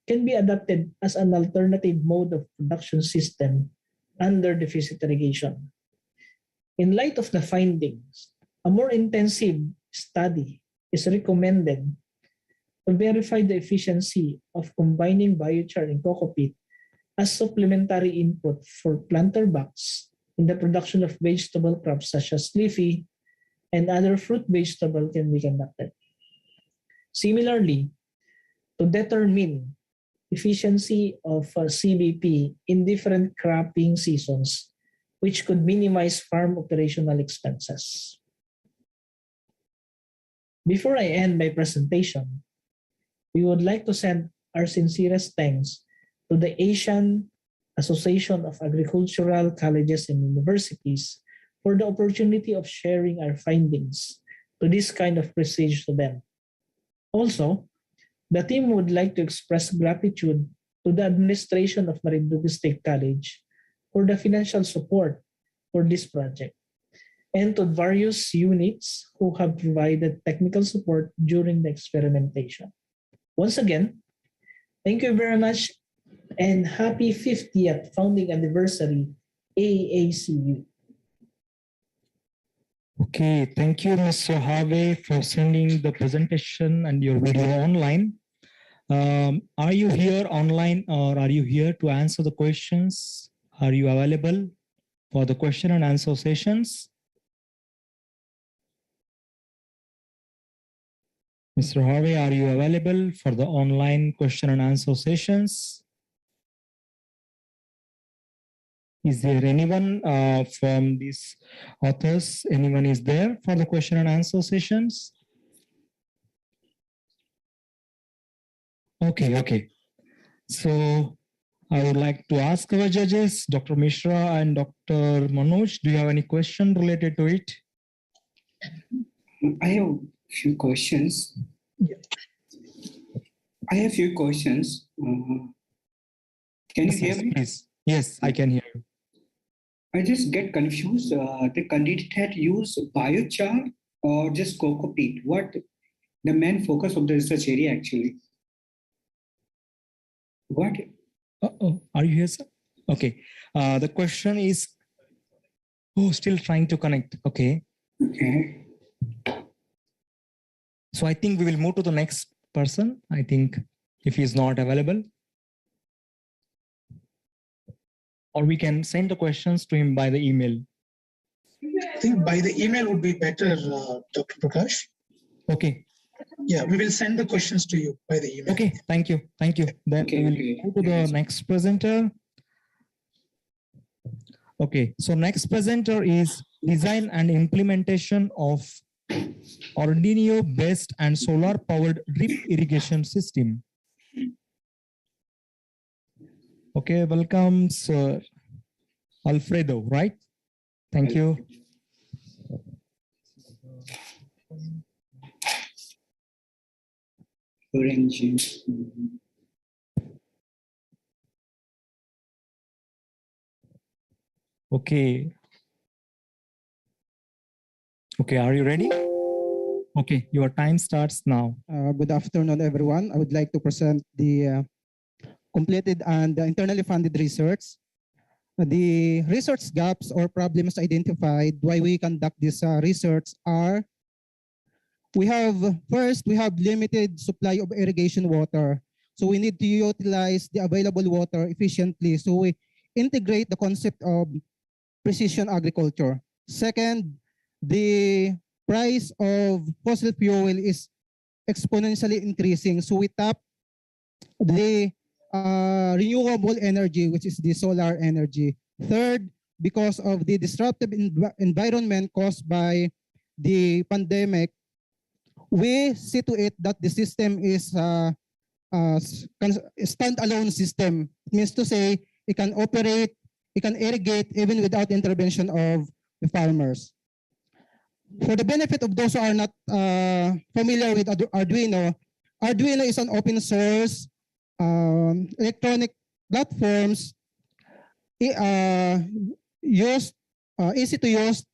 can be adopted as an alternative mode of production system under deficit irrigation. In light of the findings, a more intensive study is recommended to verify the efficiency of combining biochar and cocoa peat as supplementary input for planter box in the production of vegetable crops such as leafy and other fruit vegetable can be conducted. Similarly, to determine efficiency of CBP in different cropping seasons, which could minimize farm operational expenses. Before I end my presentation, we would like to send our sincerest thanks to the Asian Association of Agricultural Colleges and Universities for the opportunity of sharing our findings to this kind of prestigious event. Also, the team would like to express gratitude to the administration of Marinduque State College for the financial support for this project and to various units who have provided technical support during the experimentation. Once again, thank you very much and happy 50th founding anniversary AAACU. Okay, thank you, Mr. Harvey, for sending the presentation and your video online. Are you here online or are you here to answer the questions? Are you available for the question and answer sessions? Mr. Harvey, are you available for the online question and answer sessions? Is there anyone from these authors? Anyone is there for the question and answer sessions? Okay. So I would like to ask our judges, Dr. Mishra and Dr. Manoj, do you have any question related to it? I have few questions. Can you hear me? Please. Yes, I can hear you. I just get confused. The candidate had used biochar or just cocoa peat? What the main focus of the research area actually? What? Are you here, sir? Okay. The question is, still trying to connect. Okay. Okay. So I think we will move to the next person. I think if he is not available. Or we can send the questions to him by the email. I think by the email would be better, Dr. Prakash. Okay. Yeah, we will send the questions to you by the email. Okay, thank you. Then we will move to the next presenter. Okay, so next presenter is design and implementation of Arduino-based and solar-powered drip irrigation system. Okay, welcome, Sir Alfredo, right? Thank you. Orange. Okay. Okay, are you ready? Okay, your time starts now. Good afternoon, everyone. I would like to present the completed and internally funded research. The research gaps or problems identified why we conduct this research are, we have limited supply of irrigation water. So we need to utilize the available water efficiently. So we integrate the concept of precision agriculture. Second, the price of fossil fuel is exponentially increasing. So we tap the renewable energy, which is the solar energy. Third, because of the disruptive environment caused by the pandemic, we see to it that the system is a standalone system. It means to say it can operate, it can irrigate even without intervention of the farmers. For the benefit of those who are not familiar with Arduino, Arduino is an open source electronic platforms easy to use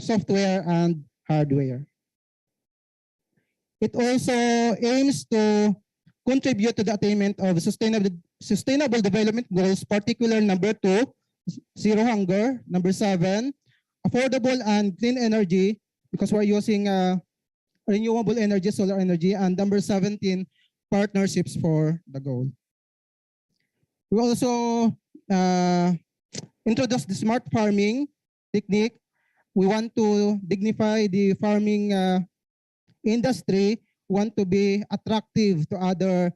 software and hardware. It also aims to contribute to the attainment of sustainable development goals, particular number 2, zero hunger, number 7, affordable and clean energy, because we're using renewable energy, solar energy, and number 17, partnerships for the goal. We also introduce the smart farming technique. We want to dignify the farming industry, want to be attractive to other,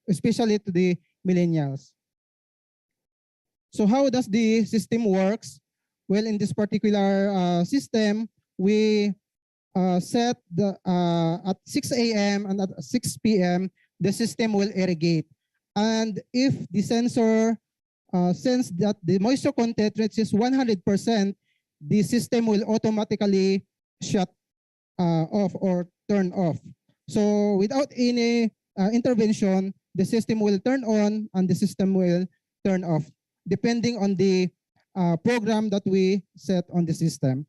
especially to the millennials. So how does the system works? Well, in this particular system, we set the at 6 a.m. and at 6 p.m., the system will irrigate. And if the sensor sense that the moisture content reaches 100%, the system will automatically shut off or turn off. So without any intervention, the system will turn on and the system will turn off, depending on the program that we set on the system.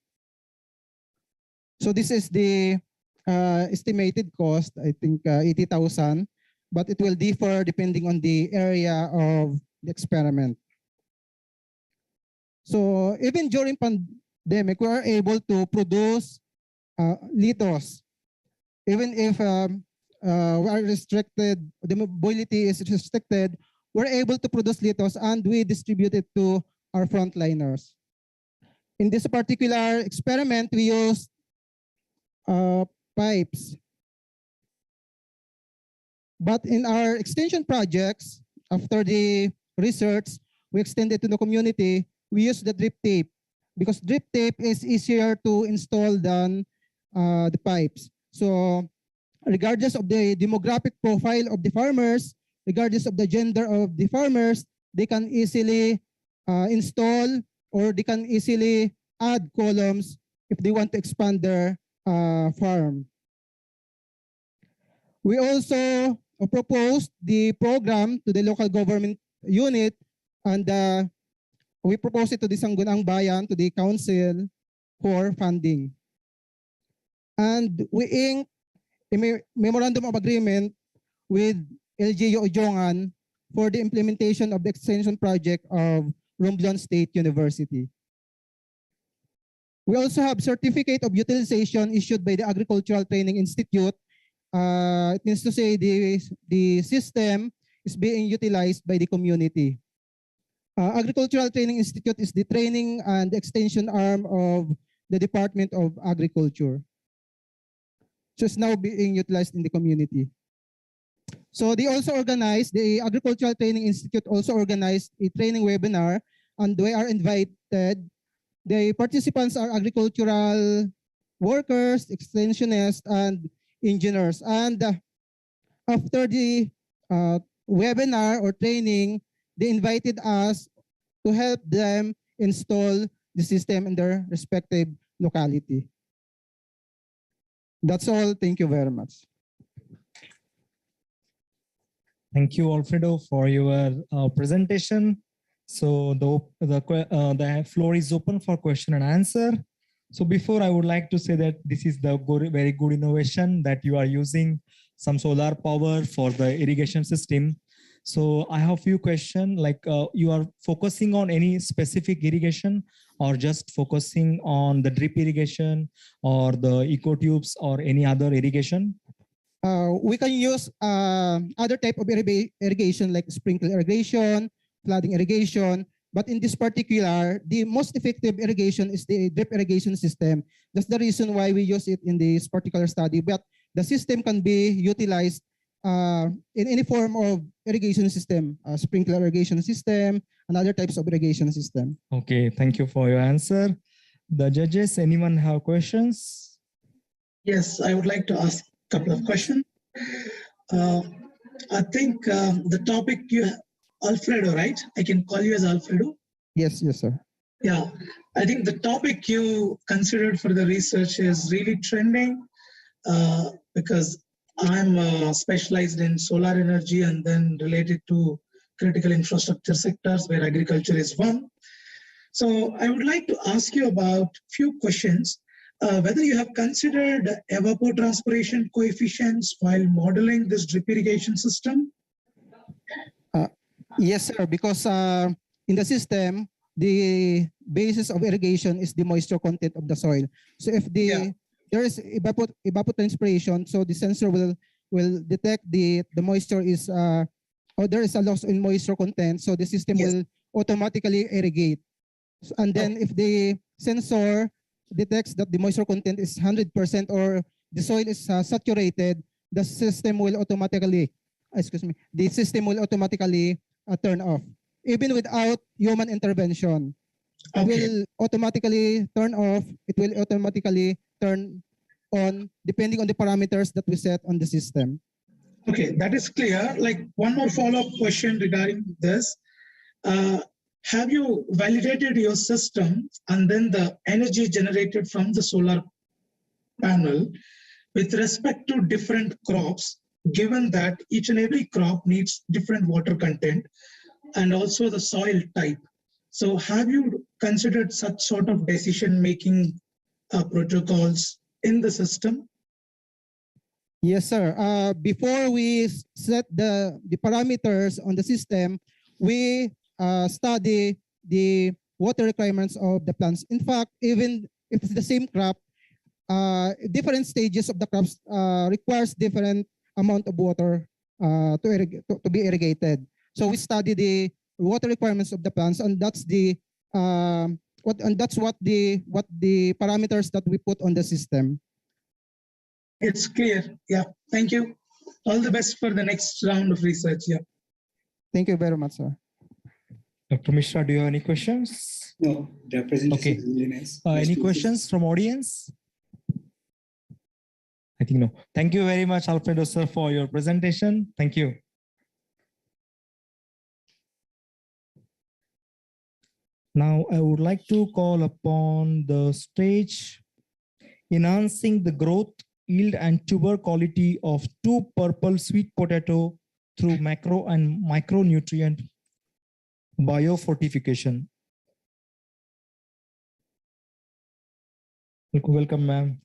So this is the estimated cost, I think 80,000, but it will differ depending on the area of the experiment. So even during we are able to produce litho's. Even if we are restricted, the mobility is restricted, we're able to produce litho's and we distribute it to our frontliners. In this particular experiment, we used pipes. But in our extension projects, after the research, we extended to the community, we use the drip tape because drip tape is easier to install than the pipes. So regardless of the demographic profile of the farmers, regardless of the gender of the farmers, they can easily install or they can easily add columns if they want to expand their farm. We also proposed the program to the local government unit and we proposed it to the Sangguniang Bayan, to the council for funding. And we inked a memorandum of agreement with LGU Ujongan for the implementation of the extension project of Romblon State University. We also have certificate of utilization issued by the Agricultural Training Institute. It means to say the system is being utilized by the community. Agricultural Training Institute is the training and extension arm of the Department of Agriculture. So it's now being utilized in the community. So they also organized, the Agricultural Training Institute also organized a training webinar and they are invited. The participants are agricultural workers, extensionists, and engineers. And after the webinar or training, they invited us to help them install the system in their respective locality. That's all. Thank you very much. Thank you, Alfredo, for your presentation. So the floor is open for question and answer. So before, I would like to say that this is the very good innovation that you are using some solar power for the irrigation system. So I have a few questions, like you are focusing on any specific irrigation or just focusing on the drip irrigation or the eco tubes or any other irrigation? We can use other type of irrigation like sprinkler irrigation, flooding irrigation, but in this particular, the most effective irrigation is the drip irrigation system. That's the reason why we use it in this particular study, but the system can be utilized in any form of irrigation system, sprinkler irrigation system, and other types of irrigation system. Okay, thank you for your answer. The judges, anyone have questions? Yes, I would like to ask a couple of questions. I think the topic Alfredo, right? I can call you as Alfredo? Yes, sir. Yeah, I think the topic you considered for the research is really trending because I'm specialized in solar energy and then related to critical infrastructure sectors where agriculture is one. So I would like to ask you about a few questions. Whether you have considered evapotranspiration coefficients while modeling this drip irrigation system? Yes, sir, because in the system, the basis of irrigation is the moisture content of the soil. So if there is evapotranspiration, so the sensor will detect the moisture is or there is a loss in moisture content, so the system will automatically irrigate. So, and then if the sensor detects that the moisture content is 100% or the soil is saturated, the system will automatically, the system will automatically turn off, even without human intervention. It will automatically turn off. It will automatically turn on, depending on the parameters that we set on the system. Okay, that is clear. Like one more follow-up question regarding this. Have you validated your system and then the energy generated from the solar panel with respect to different crops, given that each and every crop needs different water content and also the soil type? So have you considered such sort of decision-making protocols in the system? Yes, sir. Before we set the parameters on the system, we study the water requirements of the plants. In fact, even if it's the same crop, different stages of the crops requires different amount of water to be irrigated. So we study the water requirements of the plants, and that's what the parameters that we put on the system. It's clear. Yeah. Thank you. All the best for the next round of research. Yeah. Thank you very much, sir. Dr. Mishra, do you have any questions? No, the presentation Okay. is really nice. Any questions from audience? I think no. Thank you very much, Alfredo sir, for your presentation. Thank you. Now I would like to call upon the stage enhancing the growth, yield, and tuber quality of 2 purple sweet potato through macro and micronutrient biofortification. Welcome, ma'am.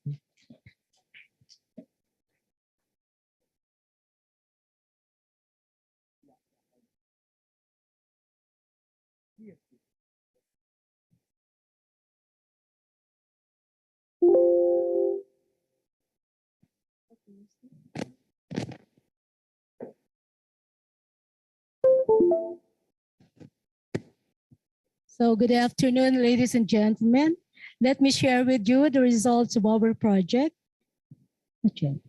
So good afternoon, ladies and gentlemen. Let me share with you the results of our project. Okay.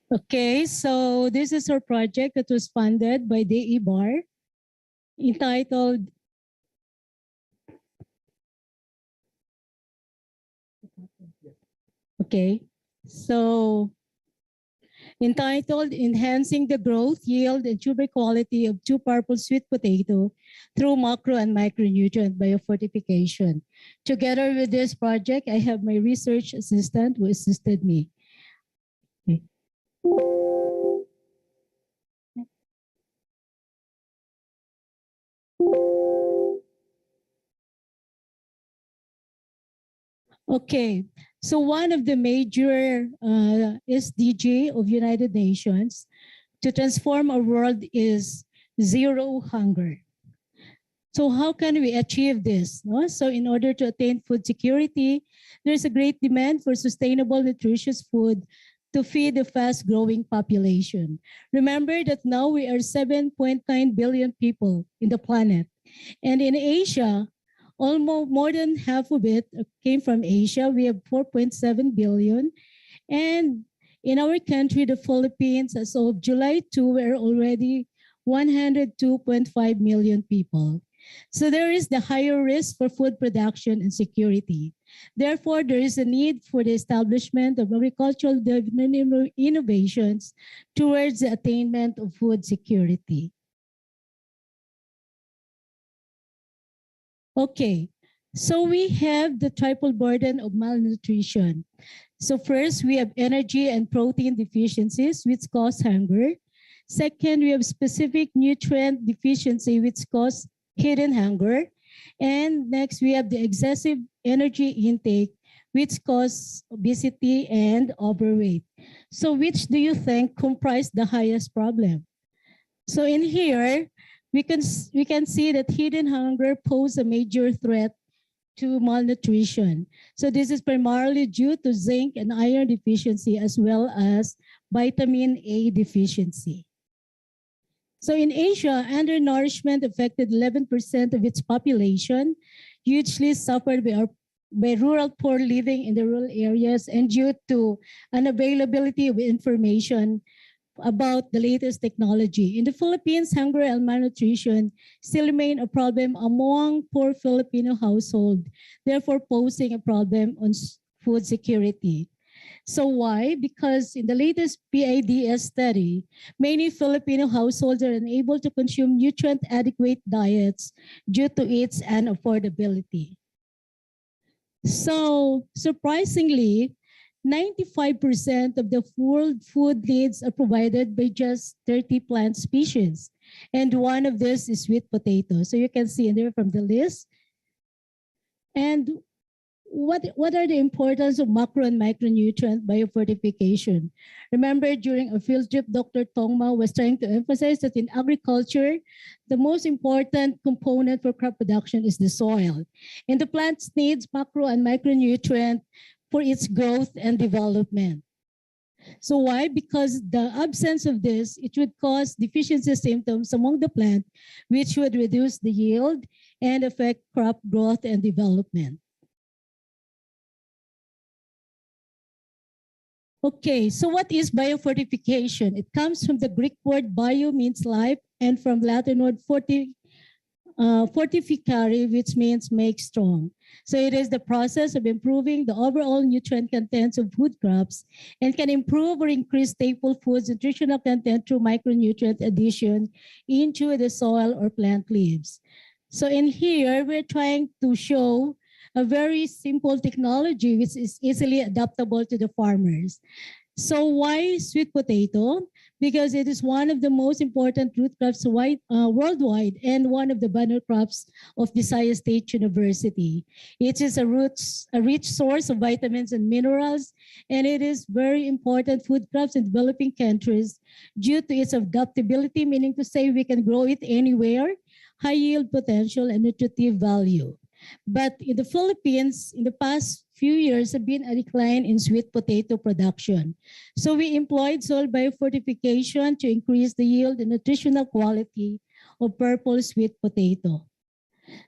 Okay, so this is our project that was funded by the EBAR, entitled Enhancing the Growth, Yield, and Tuber Quality of 2 Purple Sweet Potato through Macro and Micronutrient Biofortification. Together with this project, I have my research assistant who assisted me. Okay. Okay, so one of the major SDG of United Nations to transform our world is zero hunger. So how can we achieve this? No? So in order to attain food security, there's a great demand for sustainable, nutritious food to feed the fast-growing population. Remember that now we are 7.9 billion people in the planet. And in Asia, almost more than half of it came from Asia. We have 4.7 billion. And in our country, the Philippines, as of July 2, we're already 102.5 million people. So there is the higher risk for food production and security. Therefore, there is a need for the establishment of agricultural development innovations towards the attainment of food security. Okay, so we have the triple burden of malnutrition. So first, we have energy and protein deficiencies, which cause hunger. Second, we have specific nutrient deficiency, which cause hidden hunger. And next, we have the excessive energy intake, which cause obesity and overweight. So which do you think comprise the highest problem? So in here, we can see that hidden hunger poses a major threat to malnutrition. So this is primarily due to zinc and iron deficiency, as well as vitamin A deficiency. So in Asia, undernourishment affected 11% of its population, hugely suffered by rural poor living in the rural areas and due to unavailability of information about the latest technology. In the Philippines, hunger and malnutrition still remain a problem among poor Filipino households, therefore posing a problem on food security. So why? Because in the latest PIDS study, many Filipino households are unable to consume nutrient-adequate diets due to its unaffordability. So surprisingly, 95% of the world food needs are provided by just 30 plant species. And one of this is sweet potato. So you can see in there from the list. And what are the importance of macro and micronutrient biofortification? Remember, during a field trip, Dr. Tongma was trying to emphasize that in agriculture, the most important component for crop production is the soil. And the plants needs macro and micronutrient for its growth and development. So why? Because the absence of this, it would cause deficiency symptoms among the plant, which would reduce the yield and affect crop growth and development. Okay, so what is biofortification? It comes from the Greek word bio means life and from Latin word fortificare, which means make strong. So it is the process of improving the overall nutrient contents of food crops and can improve or increase staple foods nutritional content through micronutrient addition into the soil or plant leaves. So in here, we're trying to show a very simple technology which is easily adaptable to the farmers. So why sweet potato? Because it is one of the most important root crops worldwide and one of the banner crops of Visayas State University. It is a rich source of vitamins and minerals, and it is very important food crops in developing countries due to its adaptability, meaning to say we can grow it anywhere, high yield potential, and nutritive value. But in the Philippines, in the past few years, have been a decline in sweet potato production. So we employed soil biofortification to increase the yield and nutritional quality of purple sweet potato.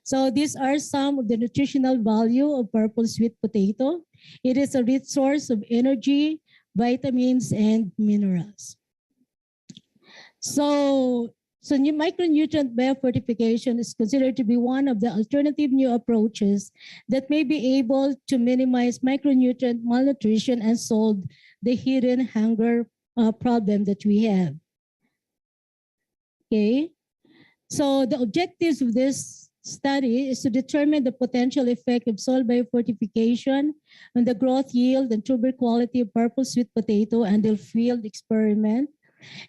So these are some of the nutritional value of purple sweet potato. It is a rich source of energy, vitamins, and minerals. So new micronutrient biofortification is considered to be one of the alternative new approaches that may be able to minimize micronutrient malnutrition and solve the hidden hunger problem that we have. Okay, so the objectives of this study is to determine the potential effect of soil biofortification on the growth, yield, and tuber quality of purple sweet potato and the field experiment,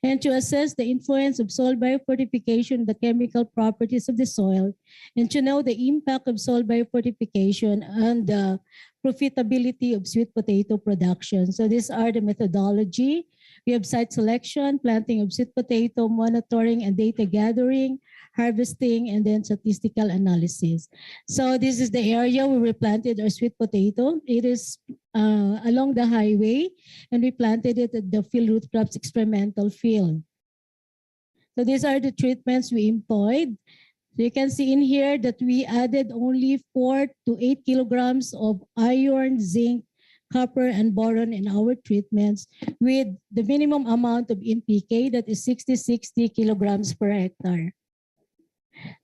and to assess the influence of soil biofortification, the chemical properties of the soil, and to know the impact of soil biofortification on the profitability of sweet potato production. So these are the methodology. We have site selection, planting of sweet potato, monitoring and data gathering, harvesting, and then statistical analysis. So this is the area where we planted our sweet potato. It is along the highway, and we planted it at the field root crops experimental field. So these are the treatments we employed. So you can see in here that we added only 4 to 8 kilograms of iron, zinc, copper, and boron in our treatments with the minimum amount of NPK that is 60 kilograms per hectare.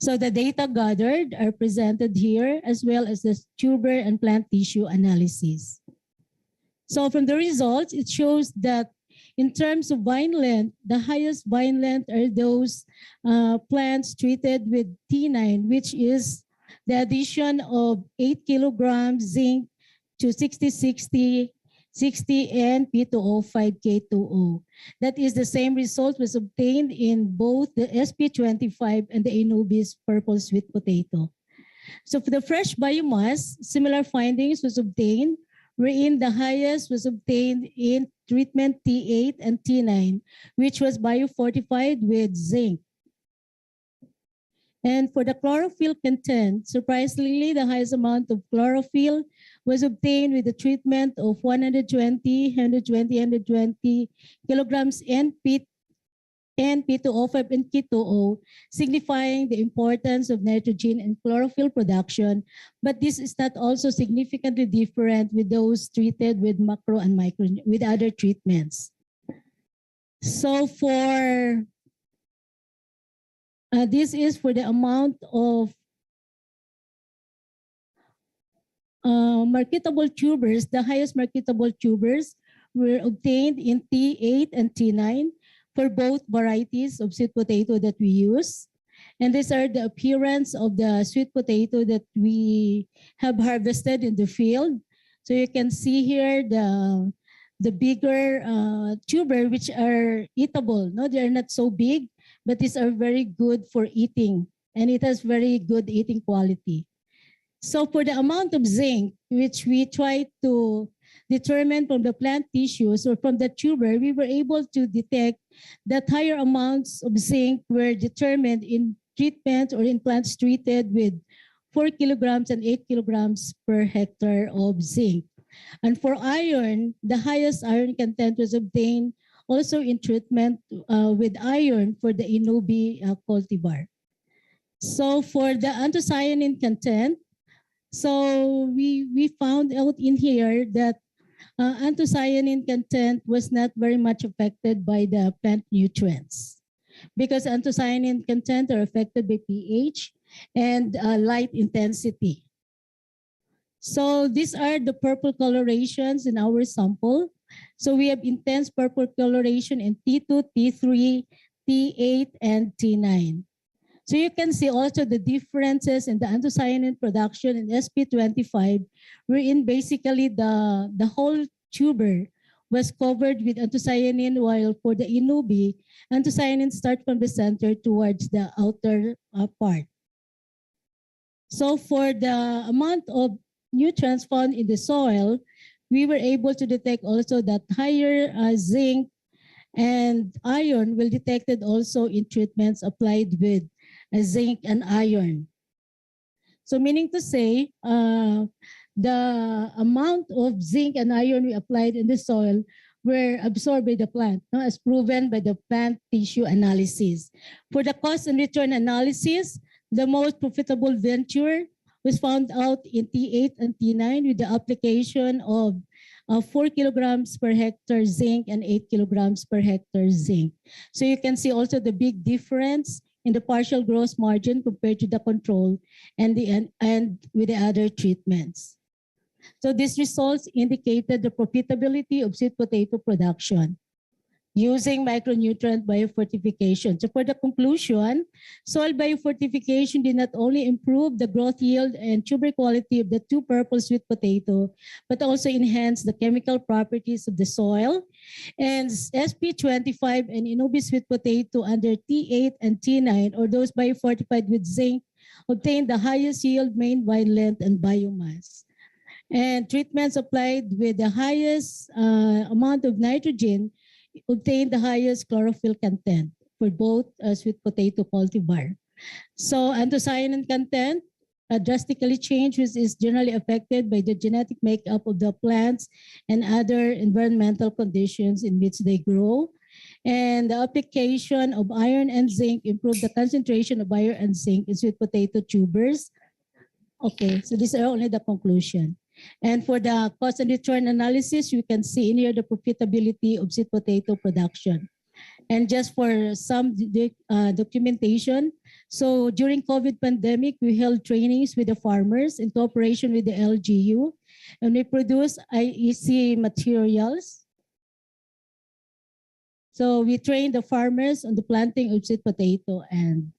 So the data gathered are presented here as well as the tuber and plant tissue analysis. So from the results, it shows that in terms of vine length, the highest vine length are those plants treated with T9, which is the addition of 8 kilograms zinc to 60 and P2O5K2O. That is the same result was obtained in both the SP25 and the Inubis purple sweet potato. So for the fresh biomass, similar findings was obtained, wherein the highest was obtained in treatment T8 and T9, which was biofortified with zinc. And for the chlorophyll content, surprisingly, the highest amount of chlorophyll was obtained with the treatment of 120 kilograms P2O5 and K2O, signifying the importance of nitrogen and chlorophyll production. But this is not also significantly different with those treated with macro and micro, with other treatments. So for this is for the amount of marketable tubers. The highest marketable tubers were obtained in T8 and T9 for both varieties of sweet potato that we use. And these are the appearance of the sweet potato that we have harvested in the field. So you can see here the bigger tuber, which are eatable. No, they are not so big, but these are very good for eating, and it has very good eating quality. So for the amount of zinc, which we try to determine from the plant tissues or from the tuber, we were able to detect that higher amounts of zinc were determined in treatment or in plants treated with 4 kilograms and 8 kilograms per hectare of zinc. And for iron, the highest iron content was obtained also in treatment with iron for the Inubi cultivar. So for the anthocyanin content, so we found out in here that anthocyanin content was not very much affected by the plant nutrients because anthocyanin content are affected by pH and light intensity. So these are the purple colorations in our sample. So we have intense purple coloration in T2, T3, T8, and T9. So you can see also the differences in the anthocyanin production in SP25, wherein basically the whole tuber was covered with anthocyanin, while for the Inubi, anthocyanin start from the center towards the outer part. So for the amount of nutrients found in the soil, we were able to detect also that higher zinc and iron were detected also in treatments applied with zinc and iron. So meaning to say, the amount of zinc and iron we applied in the soil were absorbed by the plant, no, as proven by the plant tissue analysis. For the cost and return analysis, the most profitable venture was found out in T8 and T9 with the application of 4 kilograms per hectare zinc and 8 kilograms per hectare zinc. So you can see also the big difference in the partial gross margin compared to the control and with the other treatments. So these results indicated the profitability of sweet potato production using micronutrient biofortification. So for the conclusion, soil biofortification did not only improve the growth yield and tuber quality of the two purple sweet potato, but also enhance the chemical properties of the soil. And SP25 and Inubi sweet potato under T8 and T9, or those biofortified with zinc, obtained the highest yield, main vine length, and biomass. And treatments applied with the highest amount of nitrogen obtained the highest chlorophyll content for both sweet potato cultivar. So anthocyanin content drastically changed, which is generally affected by the genetic makeup of the plants and other environmental conditions in which they grow. And the application of iron and zinc improved the concentration of iron and zinc in sweet potato tubers. Okay, so these are only the conclusion. And for the cost and return analysis, you can see in here the profitability of sweet potato production. And just for some documentation, so during COVID pandemic, we held trainings with the farmers in cooperation with the LGU, and we produced IEC materials. So we trained the farmers on the planting of sweet potato, and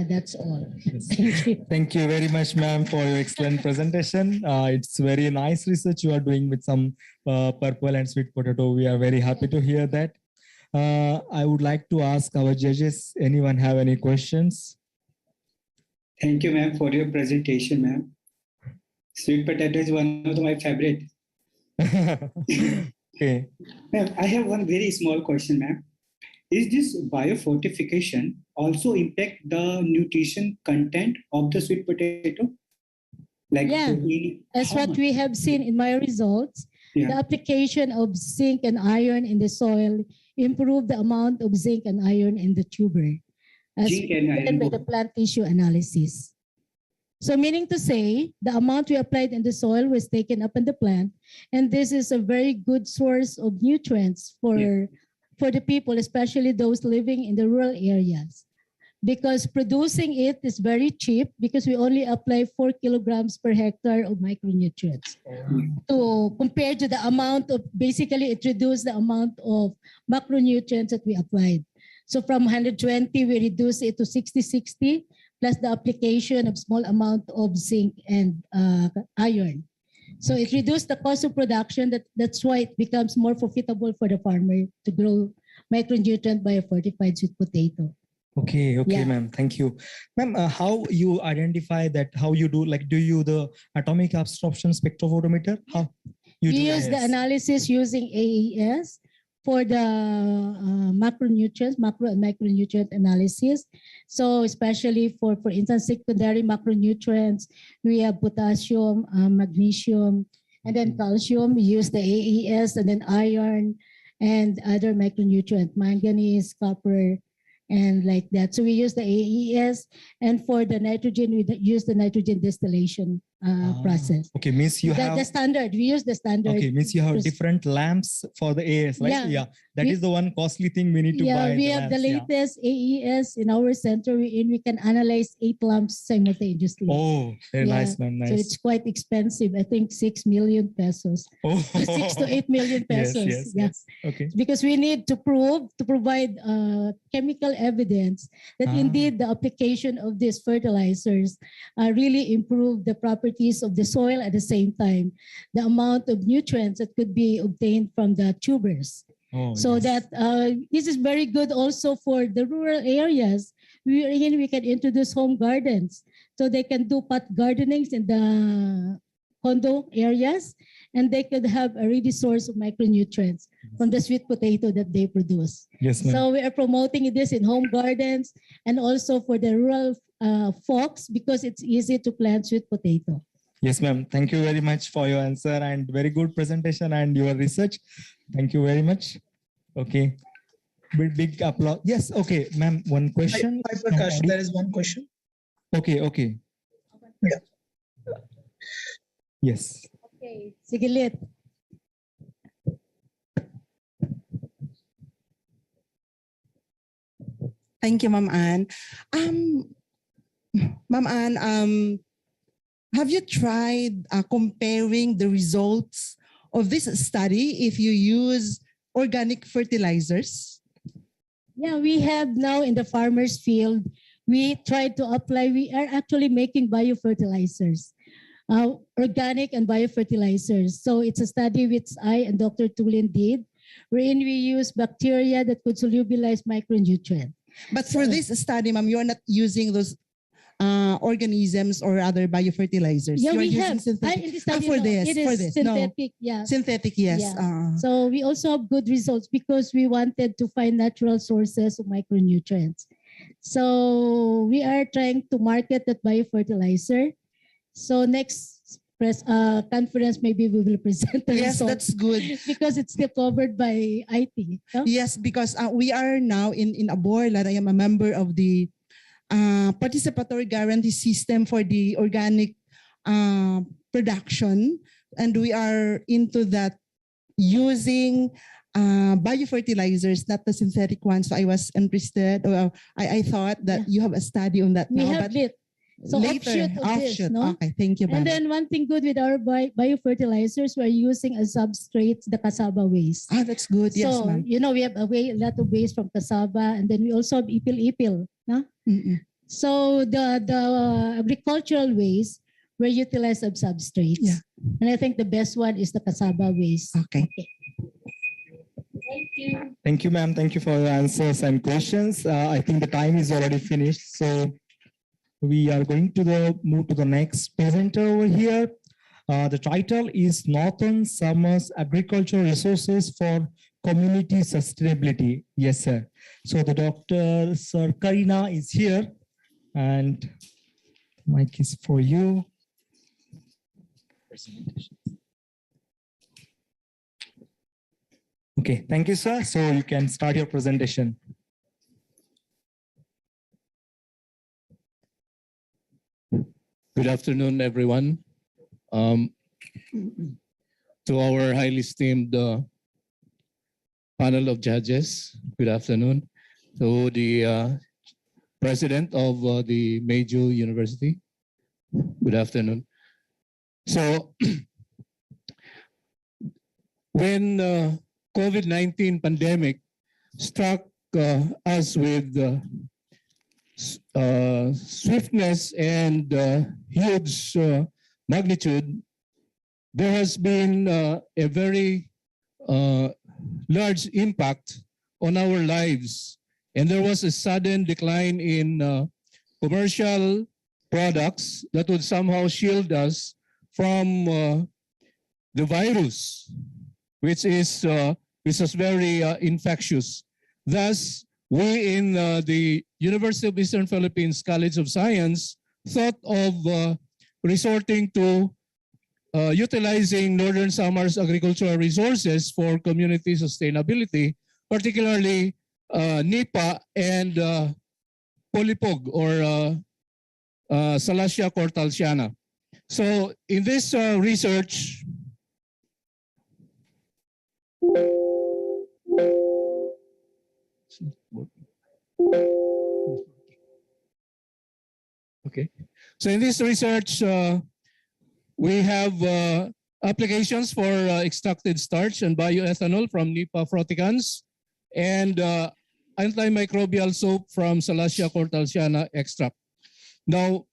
that's all. Thank you. Thank you very much, ma'am, for your excellent presentation. It's very nice research you are doing with some purple and sweet potato. We are very happy to hear that. I would like to ask our judges, anyone have any questions? Thank you, ma'am, for your presentation, ma'am. Sweet potato is one of my favorite. Okay. Ma'am, I have one very small question, ma'am. Is this biofortification also impact the nutrition content of the sweet potato? Like yeah, as what we have seen in my results, the application of zinc and iron in the soil improved the amount of zinc and iron in the tuber, as proven by the plant tissue analysis. So meaning to say, the amount we applied in the soil was taken up in the plant, and this is a very good source of nutrients for the people, especially those living in the rural areas. because producing it is very cheap because we only apply 4 kilograms per hectare of micronutrients. So compared to the amount of, basically it reduced the amount of macronutrients that we applied. So from 120, we reduced it to 60-60 plus the application of small amount of zinc and iron. So it reduced the cost of production. That's why it becomes more profitable for the farmer to grow micronutrient biofortified sweet potato. Okay, Yeah. ma'am. Thank you. Ma'am, how you identify that, how you do, like, do you the atomic absorption spectrophotometer? How you We do use the AAS? analysis using AAS for the macronutrients, macro and micronutrient analysis. So especially for instance, secondary macronutrients, we have potassium, magnesium, and then calcium. We use the AAS, and then iron and other macronutrient, manganese, copper, and like that. So we use the AES, and for the nitrogen, we use the nitrogen distillation process. Okay, means you have The standard. We use the standard. Okay, means you have different lamps for the AAS, right? Yeah. That is the one costly thing we need to buy. We have the lamps, latest AES in our center. We can analyze 8 lamps simultaneously. Oh, very nice, man. Nice. So it's quite expensive. I think 6 million pesos. Oh. 6 to 8 million pesos. Yes. Okay. Because we need to provide chemical evidence that indeed the application of these fertilizers really improve the properties of the soil, at the same time the amount of nutrients that could be obtained from the tubers. That this is very good also for the rural areas. We can introduce home gardens, so they can do pot gardenings in the condo areas, and they could have a ready source of micronutrients from the sweet potato that they produce. Yes, ma'am. So we are promoting this in home gardens and also for the rural folks, because it's easy to plant sweet potato. Yes, ma'am. Thank you very much for your answer and very good presentation and your research. Thank you very much. Okay. Big applause. Yes. Okay, ma'am. One question. Hi, Prakash. There is one question. Okay. Yeah. Yes. Okay. Sige lit. Thank you, Ma'am Ann. Ma'am Ann, have you tried comparing the results of this study if you use organic fertilizers? Yeah, we have now in the farmers field, we tried to apply, we are actually making biofertilizers, organic and biofertilizers. So it's a study which I and Dr. Tulin did, wherein we use bacteria that could solubilize micronutrient. But for this study, ma'am, you are not using those organisms or other biofertilizers. Yeah, you are we using have. synthetic. In the study, for no, this, it is for this, synthetic. no. Yeah. Synthetic, yes. Yeah. So we also have good results because we wanted to find natural sources of micronutrients. So we are trying to market that biofertilizer. So next conference, maybe we will present the Yes, results. that's good. Because it's still covered by IT. No? Yes, because we are now in Aborla. I am a member of the participatory guarantee system for the organic production, and we are into that using biofertilizers, not the synthetic ones. So I was interested. I thought that you have a study on that We now, have but it. So later, offshoot. No? Okay, thank you, ma'am. And then one thing good with our biofertilizers, we're using as substrates the cassava waste. That's good. Yes, so, ma'am. we have a lot of waste from cassava, and then we also have ipil. No? So the agricultural waste were utilized as substrates. Yeah. And I think the best one is the cassava waste. Okay. Thank you. Thank you, ma'am. Thank you for your answers and questions. I think the time is already finished. So we are going to move to the next presenter over here. The title is Northern Summers Agricultural Resources for Community Sustainability. Yes, sir. So the Dr. Sir Karina is here, and mic is for you. Okay, thank you, sir. So you can start your presentation. Good afternoon, everyone. To our highly esteemed panel of judges, good afternoon. To the president of the Meiju University. Good afternoon. So, when COVID-19 pandemic struck us with swiftness and huge magnitude, there has been a very large impact on our lives. And there was a sudden decline in commercial products that would somehow shield us from the virus, which is very infectious. Thus, we in the University of Eastern Philippines College of Science thought of resorting to utilizing Northern Samar's agricultural resources for community sustainability, particularly nipa and polypog or Salacia cortalsiana. So in this research, okay. So in this research, we have applications for extracted starch and bioethanol from Nipa fruticans and antimicrobial soap from Salacia cortalsiana extract. Now,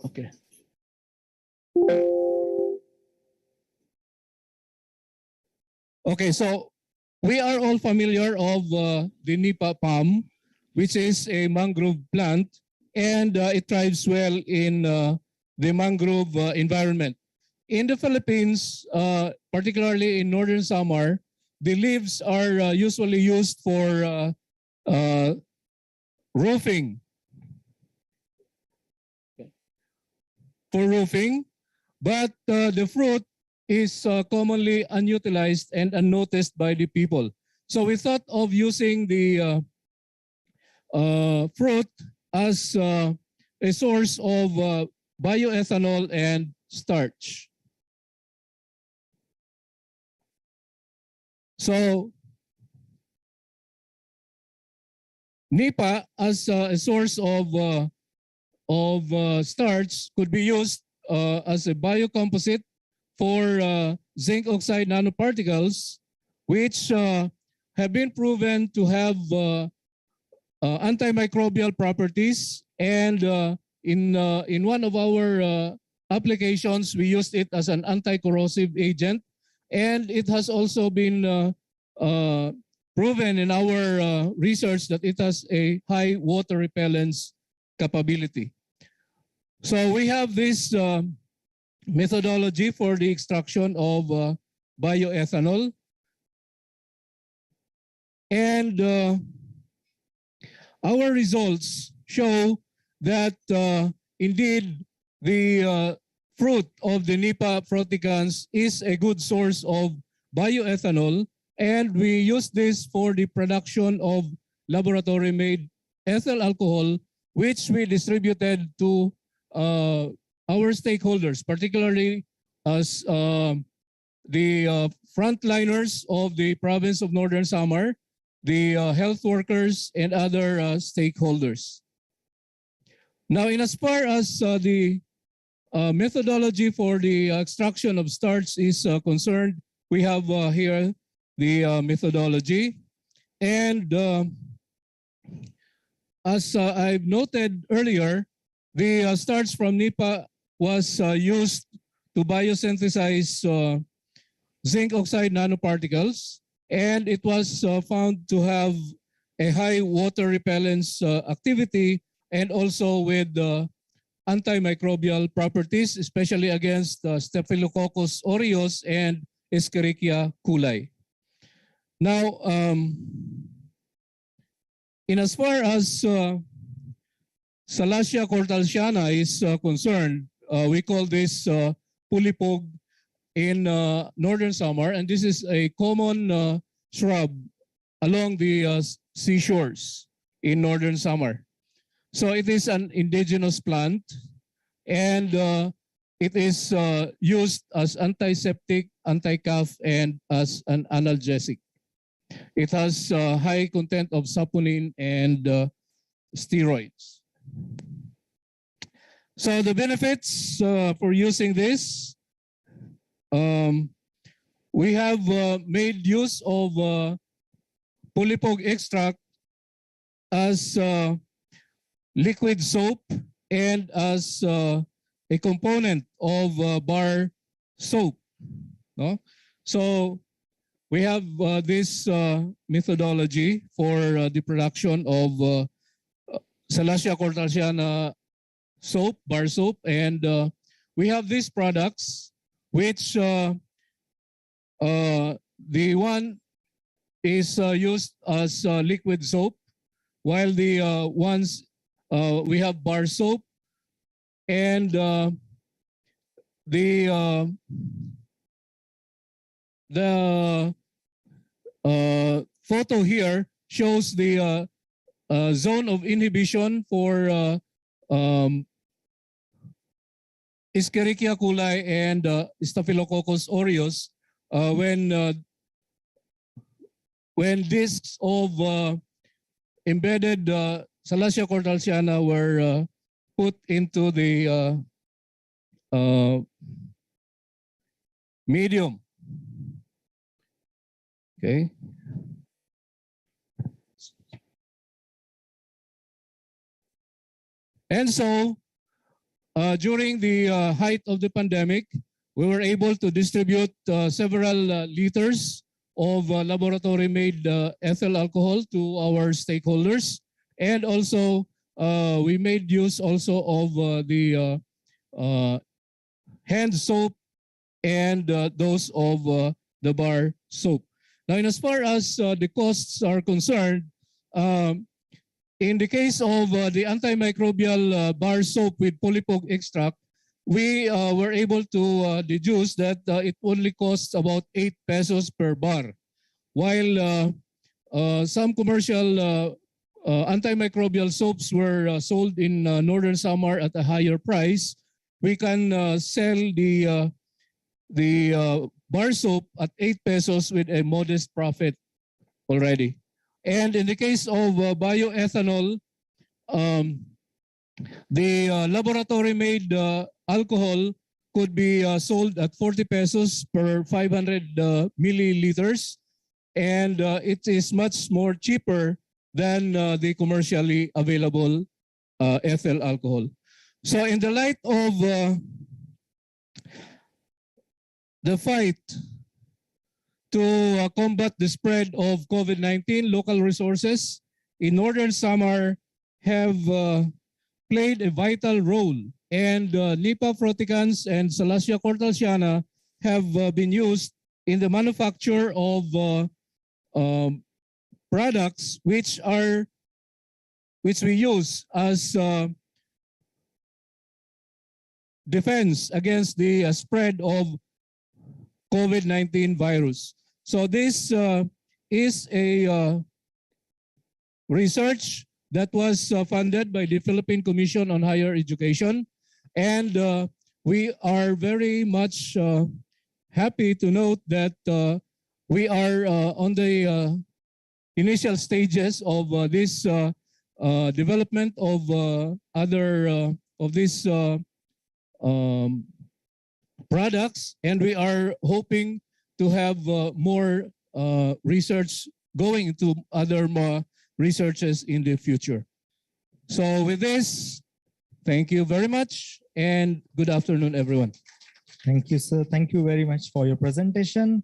okay. Okay, so we are all familiar of the Nipa palm, which is a mangrove plant, and it thrives well in the mangrove environment. In the Philippines, particularly in Northern Samar, the leaves are usually used for roofing. For roofing, but the fruit is commonly unutilized and unnoticed by the people. So we thought of using the fruit as a source of bioethanol and starch. So Nipa as a source of starch could be used as a biocomposite for zinc oxide nanoparticles, which have been proven to have antimicrobial properties. And in one of our applications, we used it as an anti-corrosive agent. And it has also been proven in our research that it has a high water repellence capability. So we have this methodology for the extraction of bioethanol. And our results show that indeed the fruit of the Nipa fruticans is a good source of bioethanol, and we use this for the production of laboratory-made ethyl alcohol, which we distributed to our stakeholders, particularly as the frontliners of the province of Northern Samar, the health workers, and other stakeholders. Now, in as far as the methodology for the extraction of starch is concerned, we have here the methodology. And as I've noted earlier, the starch from Nipa was used to biosynthesize zinc oxide nanoparticles, and it was found to have a high water repellence activity and also with antimicrobial properties, especially against Staphylococcus aureus and Escherichia coli. Now, in as far as Salacia cortalsiana is concerned, we call this pulipog in Northern Samar, and this is a common shrub along the seashores in Northern Samar. So it is an indigenous plant, and it is used as antiseptic, anti-cough, and as an analgesic. It has high content of saponin and steroids. So the benefits for using this, we have made use of polypog extract as liquid soap and as a component of bar soap. No? So we have this methodology for the production of Salacia cortalsiana soap, bar soap, and we have these products which the one is used as liquid soap, while the ones we have bar soap, and the photo here shows the zone of inhibition for Escherichia coli and Staphylococcus aureus when discs of embedded Salacia cortalsiana were put into the medium. Okay. And so during the height of the pandemic, we were able to distribute several liters of laboratory-made ethyl alcohol to our stakeholders. And also, we made use also of the hand soap and those of the bar soap. Now, in as far as the costs are concerned, in the case of the antimicrobial bar soap with polypog extract, we were able to deduce that it only costs about 8 pesos per bar, while some commercial antimicrobial soaps were sold in Northern Samar at a higher price. We can sell the bar soap at 8 pesos with a modest profit already. And in the case of bioethanol, the laboratory-made alcohol could be sold at 40 pesos per 500 milliliters, and it is much more cheaper than the commercially available ethyl alcohol. So in the light of the fight to combat the spread of COVID-19, local resources in Northern Samar have played a vital role, and Nipa fruticans and Salacia cortalsiana have been used in the manufacture of products which we use as defense against the spread of COVID-19 virus. So this is a research that was funded by the Philippine Commission on Higher Education, and we are very much happy to note that we are on the initial stages of this development of other of these products, and we are hoping to have more research going into other researches in the future. So with this, thank you very much, and good afternoon, everyone. Thank you, sir. Thank you very much for your presentation.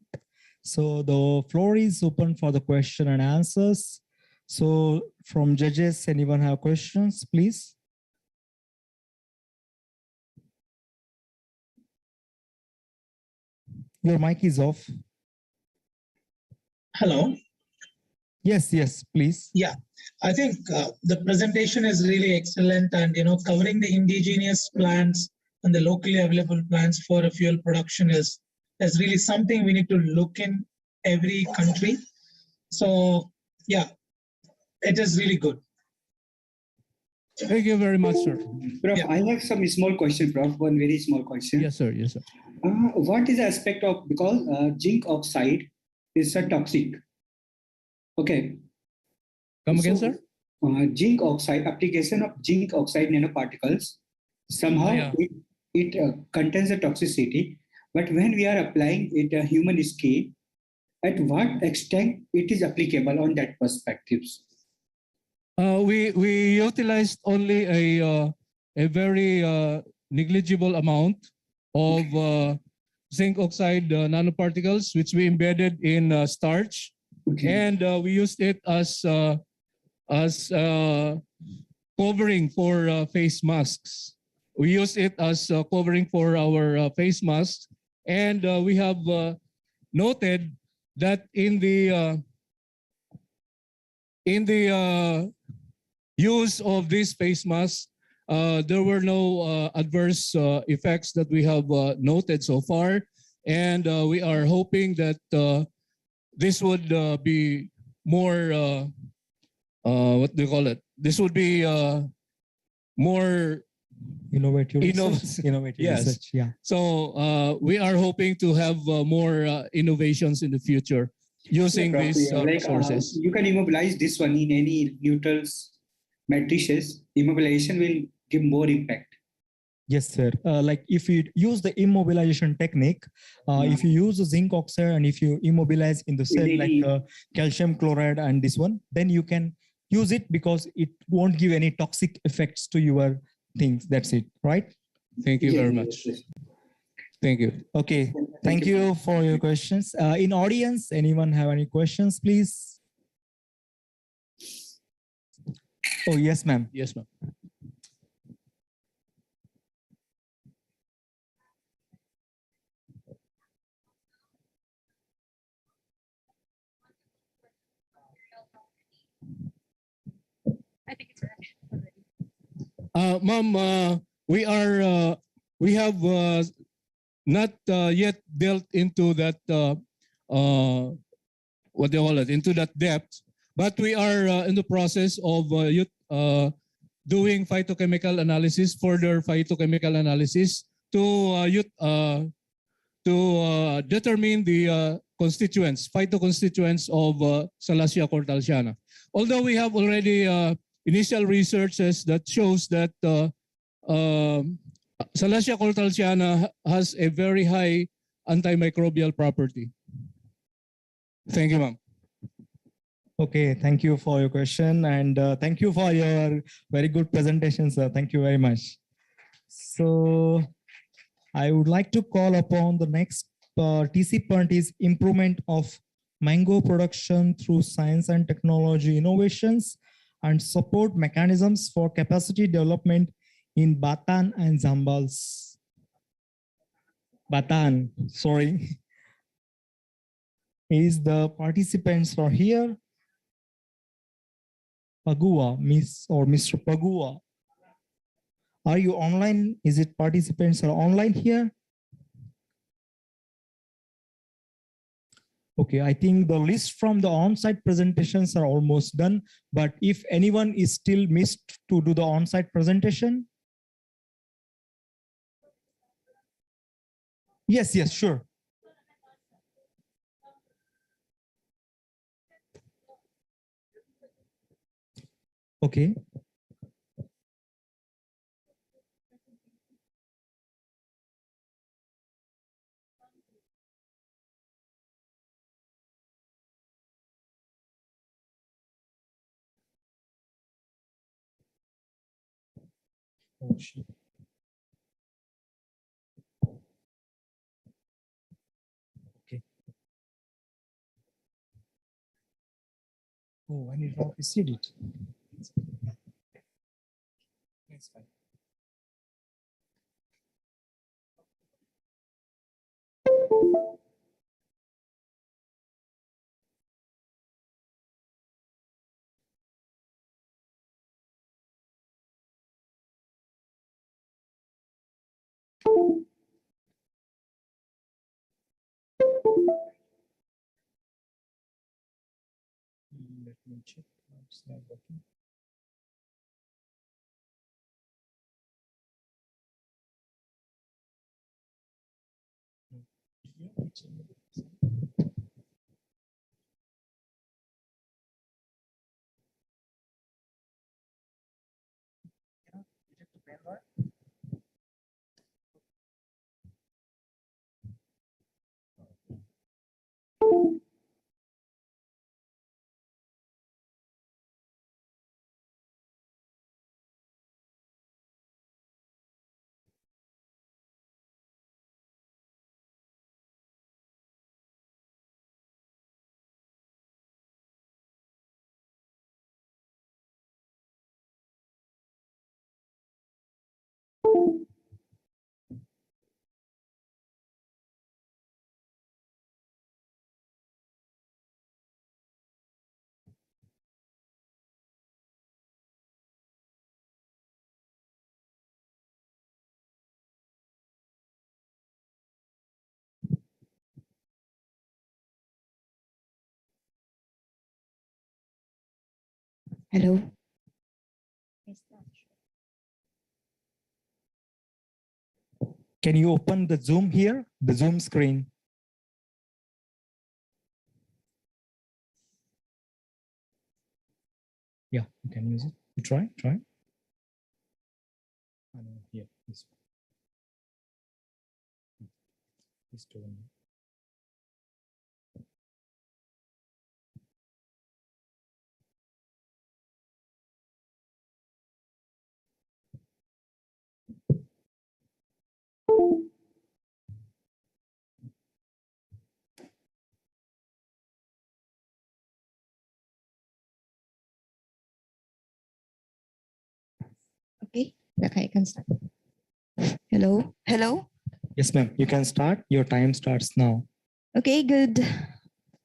So the floor is open for the question and answers. So from judges, anyone have questions, please? Your mic is off. Hello. Yes, yes, please. Yeah, I think the presentation is really excellent, and covering the indigenous plants and the locally available plants for a fuel production is really something we need to look in every country. So yeah, it is really good. Thank you very much, sir. Prof, I have some small question, Prof. One very small question. Yes, sir. Yes, sir. What is the aspect of, because zinc oxide is so toxic, Okay. Come again, sir? Zinc oxide, application of zinc oxide nanoparticles. Somehow Yeah. it contains a toxicity, but when we are applying it a human skin, at what extent it is applicable on that perspectives? We utilized only a very negligible amount of zinc oxide nanoparticles, which we embedded in starch, and we used it as covering for face masks. We use it as covering for our face masks, and we have noted that in the use of this face mask, there were no adverse effects that we have noted so far, and we are hoping that this would be more what do you call it? This would be more innovative innovative yes. research. Yeah. So we are hoping to have more innovations in the future using these sources. You can immobilize this one in any neutrals matrices. Immobilization will give more impact. Yes, sir. Like if you use the immobilization technique, if you use the zinc oxide and if you immobilize in the cell like calcium chloride and this one, then you can use it because it won't give any toxic effects to your things. That's it, right? Thank you very much. Thank you. Okay. Thank you for your questions. In audience, anyone have any questions, please? Oh, yes, ma'am. Yes, ma'am. I think it's already. Ma'am, we have not yet delved into that what do you call it, into that depth, but we are in the process of doing phytochemical analysis, further phytochemical analysis to determine the constituents, phytoconstituents of Salacia cortalsiana. Although we have already initial researches that shows that Salacia cortalsiana has a very high antimicrobial property. Thank you, ma'am. Okay, thank you for your question and thank you for your very good presentation, sir. Thank you very much. So I would like to call upon the next participant is improvement of mango production through science and technology innovations and support mechanisms for capacity development in Batan and Zambals. Batan, sorry. Is the participants are here? Pagua, Miss or Mr. Pagua. Are you online? Is it participants are online here? Okay, I think the list from the on-site presentations are almost done, but if anyone is still missed to do the on-site presentation. Yes, yes, sure. Okay. Oh, shit. Okay. Oh, I need not receive it. That's fine. Let me check. It's not working. Hello. Can you open the Zoom here, the Zoom screen? Yeah, you can use it. You try. Here, this one. This one. Okay, I can start. Hello. Yes, ma'am. You can start. Your time starts now. Okay, good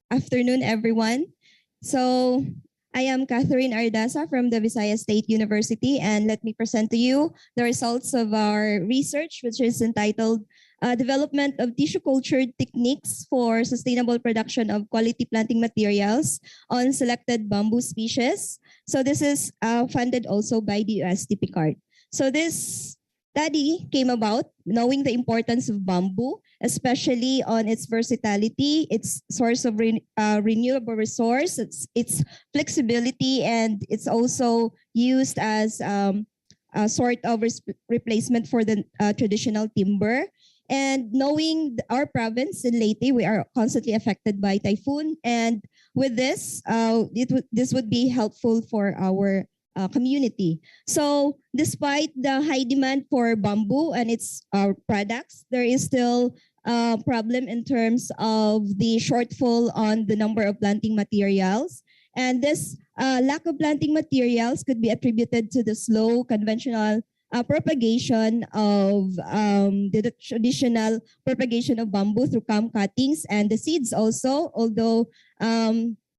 afternoon, everyone. So I am Catherine Ardasa from the Visayas State University, and let me present to you the results of our research, which is entitled Development of Tissue Cultured Techniques for Sustainable Production of Quality Planting Materials on Selected Bamboo Species. So this is funded also by the USTP card. So this study came about knowing the importance of bamboo, especially on its versatility, its source of renewable resource, its flexibility, and it's also used as a sort of replacement for the traditional timber. And knowing our province in Leyte, we are constantly affected by typhoon. And with this, this would be helpful for our community. So despite the high demand for bamboo and its products, there is still a problem in terms of the shortfall on the number of planting materials. And this lack of planting materials could be attributed to the slow conventional propagation of the traditional propagation of bamboo through cam cuttings and the seeds also, although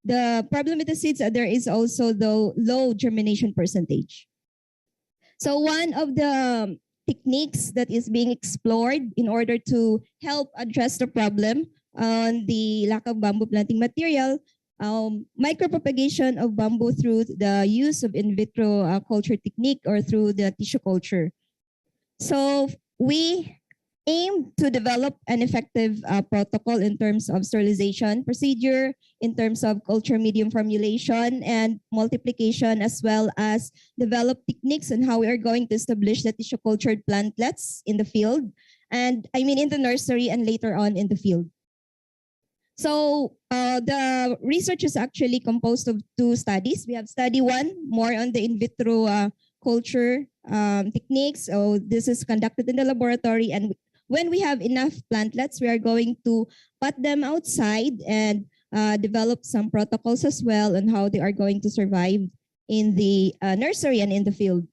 the problem with the seeds, there is also the low germination percentage. So one of the techniques that is being explored in order to help address the problem on the lack of bamboo planting material, micropropagation of bamboo through the use of in vitro culture technique or through the tissue culture. So we aim to develop an effective protocol in terms of sterilization procedure, in terms of culture medium formulation and multiplication, as well as develop techniques on how we are going to establish the tissue cultured plantlets in the field, and I mean in the nursery and later on in the field. So the research is actually composed of two studies. We have study one, more on the in vitro culture techniques. So this is conducted in the laboratory, and when we have enough plantlets, we are going to put them outside and develop some protocols as well on how they are going to survive in the nursery and in the field.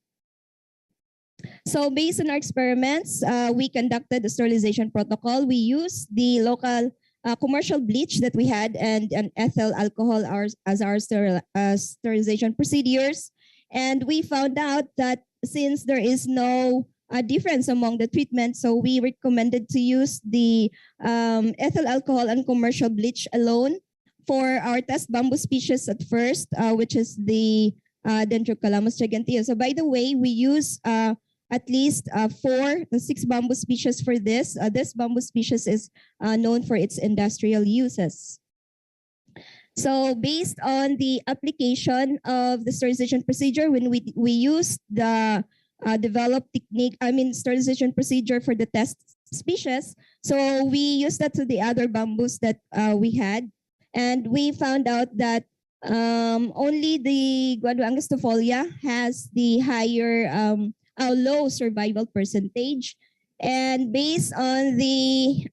So based on our experiments, we conducted a sterilization protocol. We used the local commercial bleach that we had and an ethyl alcohol as our sterilization procedures. And we found out that since there is no difference among the treatments, so we recommended to use the ethyl alcohol and commercial bleach alone for our test bamboo species at first, which is the Dendrocalamus gigantea. So by the way, we use at least 4 to 6 bamboo species for this. This bamboo species is known for its industrial uses. So based on the application of the sterilization procedure, when we use the developed technique, sterilization procedure for the test species, so we use that to the other bamboos that we had, and we found out that only the Guado angustifolia has the higher low survival percentage. And based on the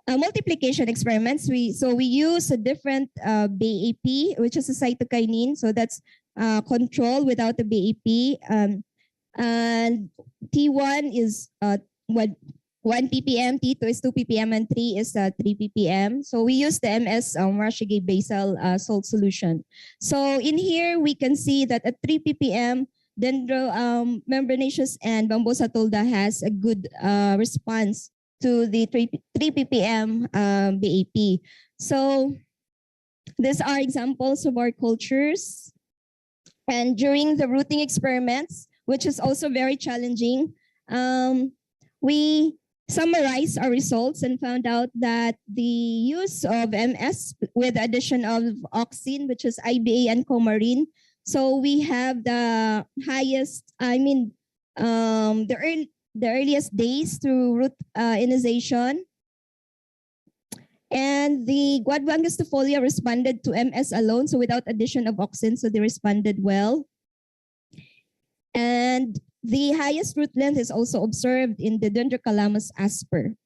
multiplication experiments, we use a different BAP, which is a cytokinin. So that's control without the BAP. And T1 is 1 ppm, T2 is 2 ppm, and 3 is 3 ppm. So we use the MS Marshigay basal salt solution. So in here, we can see that at 3 ppm, Dendro membranaceous and Bambosa tolda has a good response to the 3 ppm BAP. So these are examples of our cultures. And during the rooting experiments, which is also very challenging, we summarized our results and found out that the use of MS with the addition of auxin, which is IBA and coumarin, so we have the highest, the earliest days to root initiation. And the Guadua angustifolia responded to MS alone, so without addition of auxin, so they responded well. And the highest root length is also observed in the Dendrocalamus asper.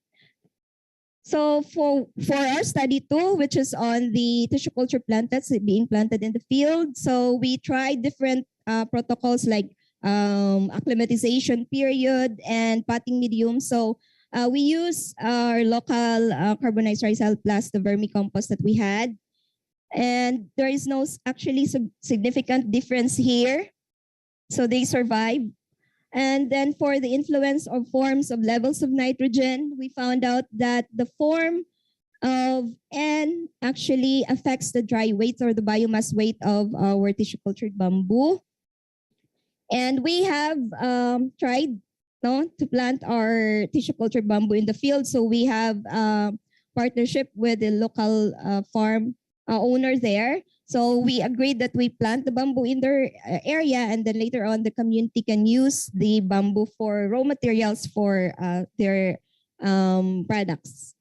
So for our study too, which is on the tissue culture plantets being planted in the field, so we tried different protocols like acclimatization period and potting medium. So we use our local carbonized rice hull plus the vermicompost that we had. And there is no actually significant difference here. So they survive. And then for the influence of forms of levels of nitrogen, we found out that the form of N actually affects the dry weight or the biomass weight of our tissue cultured bamboo. And we have tried to plant our tissue cultured bamboo in the field. So we have partnership with the local farm owner there. So we agreed that we plant the bamboo in their area, and then later on the community can use the bamboo for raw materials for their products.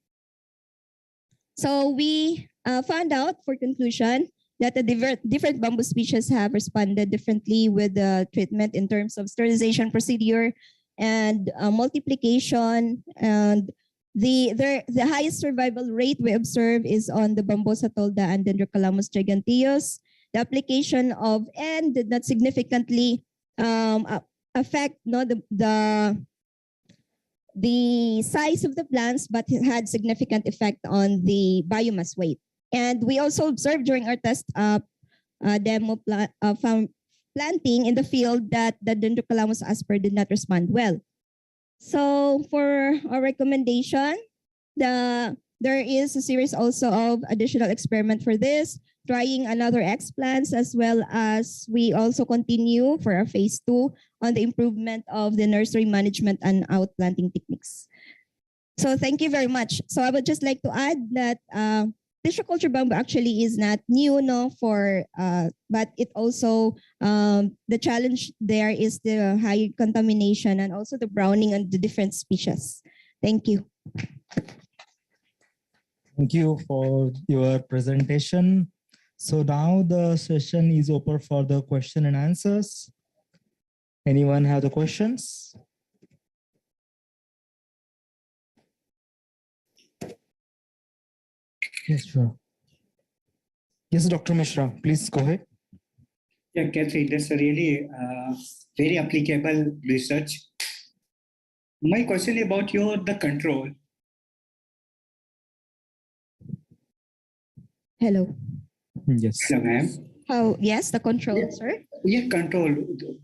So we found out, for conclusion, that the different bamboo species have responded differently with the treatment in terms of sterilization procedure and multiplication. And the highest survival rate we observe is on the Bambosa tolda and Dendrocalamus giganteus. The application of N did not significantly affect the size of the plants, but it had significant effect on the biomass weight. And we also observed during our test demo planting in the field that the Dendrocalamus asper did not respond well. So for our recommendation, there is a series also of additional experiment for this, trying another X plants, as well as we also continue for our phase 2 on the improvement of the nursery management and outplanting techniques. So thank you very much. So I would just like to add that tissue culture bamboo actually is not new, but it also, the challenge there is the high contamination and also the browning on the different species. Thank you. Thank you for your presentation. So now the session is open for the question and answers. Anyone have the questions? Yes, sure. Yes, Dr. Mishra, please go ahead. Yeah, Catherine, that's a really very applicable research. My question about the control. Hello. Yes. Hello, ma'am. Oh, yes, the control, sir. Yeah, control.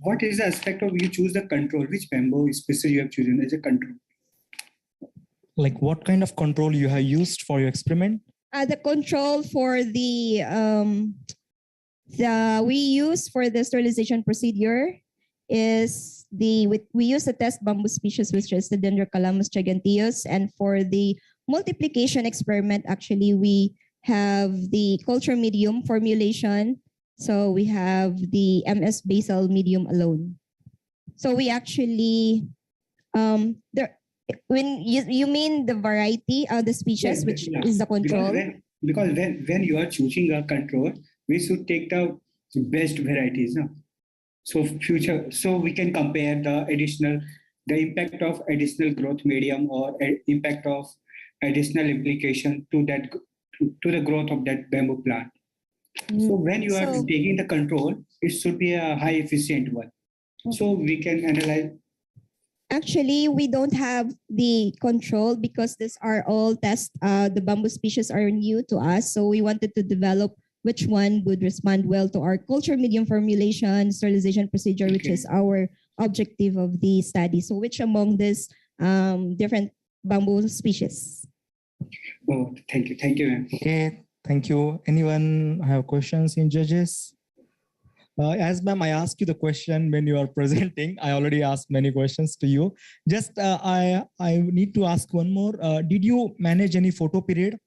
What is the aspect of you choose the control? Which bamboo species you have chosen as a control? Like what kind of control you have used for your experiment? The control for the we use for the sterilization procedure is we use the test bamboo species, which is the Dendrocalamus giganteus, and for the multiplication experiment, actually we have the culture medium formulation. So we have the MS basal medium alone. So we actually when you mean the variety of the species, which is the control. Because when you are choosing a control, we should take the best varieties. No? So we can compare the impact of additional growth medium or impact of additional implication to the growth of that bamboo plant. So when you are taking the control, it should be a high efficient one. So we can analyze. Actually, we don't have the control because these are all tests. The bamboo species are new to us. So we wanted to develop which one would respond well to our culture medium formulation sterilization procedure, which is our objective of the study. So which among these different bamboo species? Oh, thank you. Okay, thank you. Anyone have questions in judges? As ma'am, I asked you the question when you are presenting. I already asked many questions to you. Just I need to ask one more. Did you manage any photo period,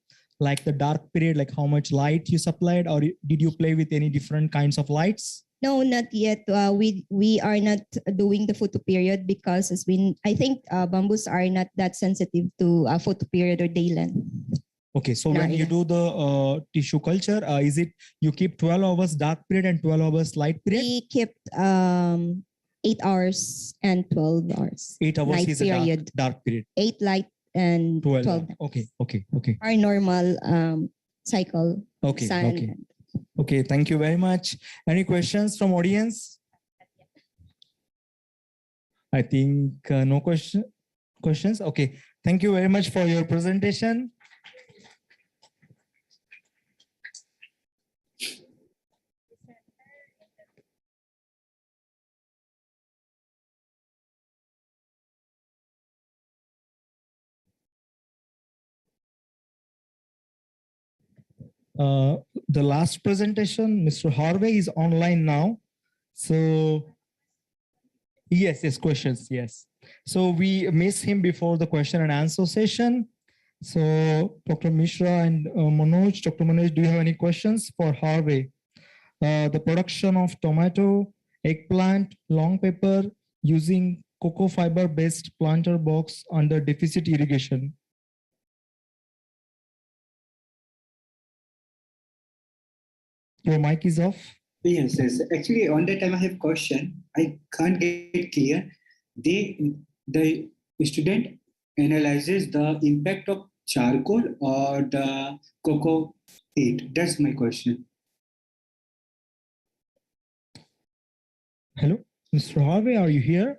like the dark period, like how much light you supplied, or did you play with any different kinds of lights? No, not yet. We are not doing the photo period because I think bamboos are not that sensitive to photo period or daylight. Okay, so when you do the tissue culture, is it you keep 12 hours dark period and 12 hours light period? We kept 8 hours and 12 hours. 8 hours light is period. a dark period. 8 light and 12. Okay. Our normal cycle. Okay. Sun. Okay. Okay. Thank you very much. Any questions from audience? I think no questions. Okay. Thank you very much for your presentation. The last presentation, Mr. Harvey is online now. So yes, questions, yes. So we missed him before the question and answer session. So Dr. Mishra and Manoj, Dr. Manoj, do you have any questions for Harvey? The production of tomato, eggplant, long pepper using cocoa fiber based planter box under deficit irrigation. Your mic is off. Yes. Actually, on that time I have question. I can't get clear. The student analyzes the impact of charcoal or the cocoa peat. That's my question. Hello, Mr. Harvey, are you here?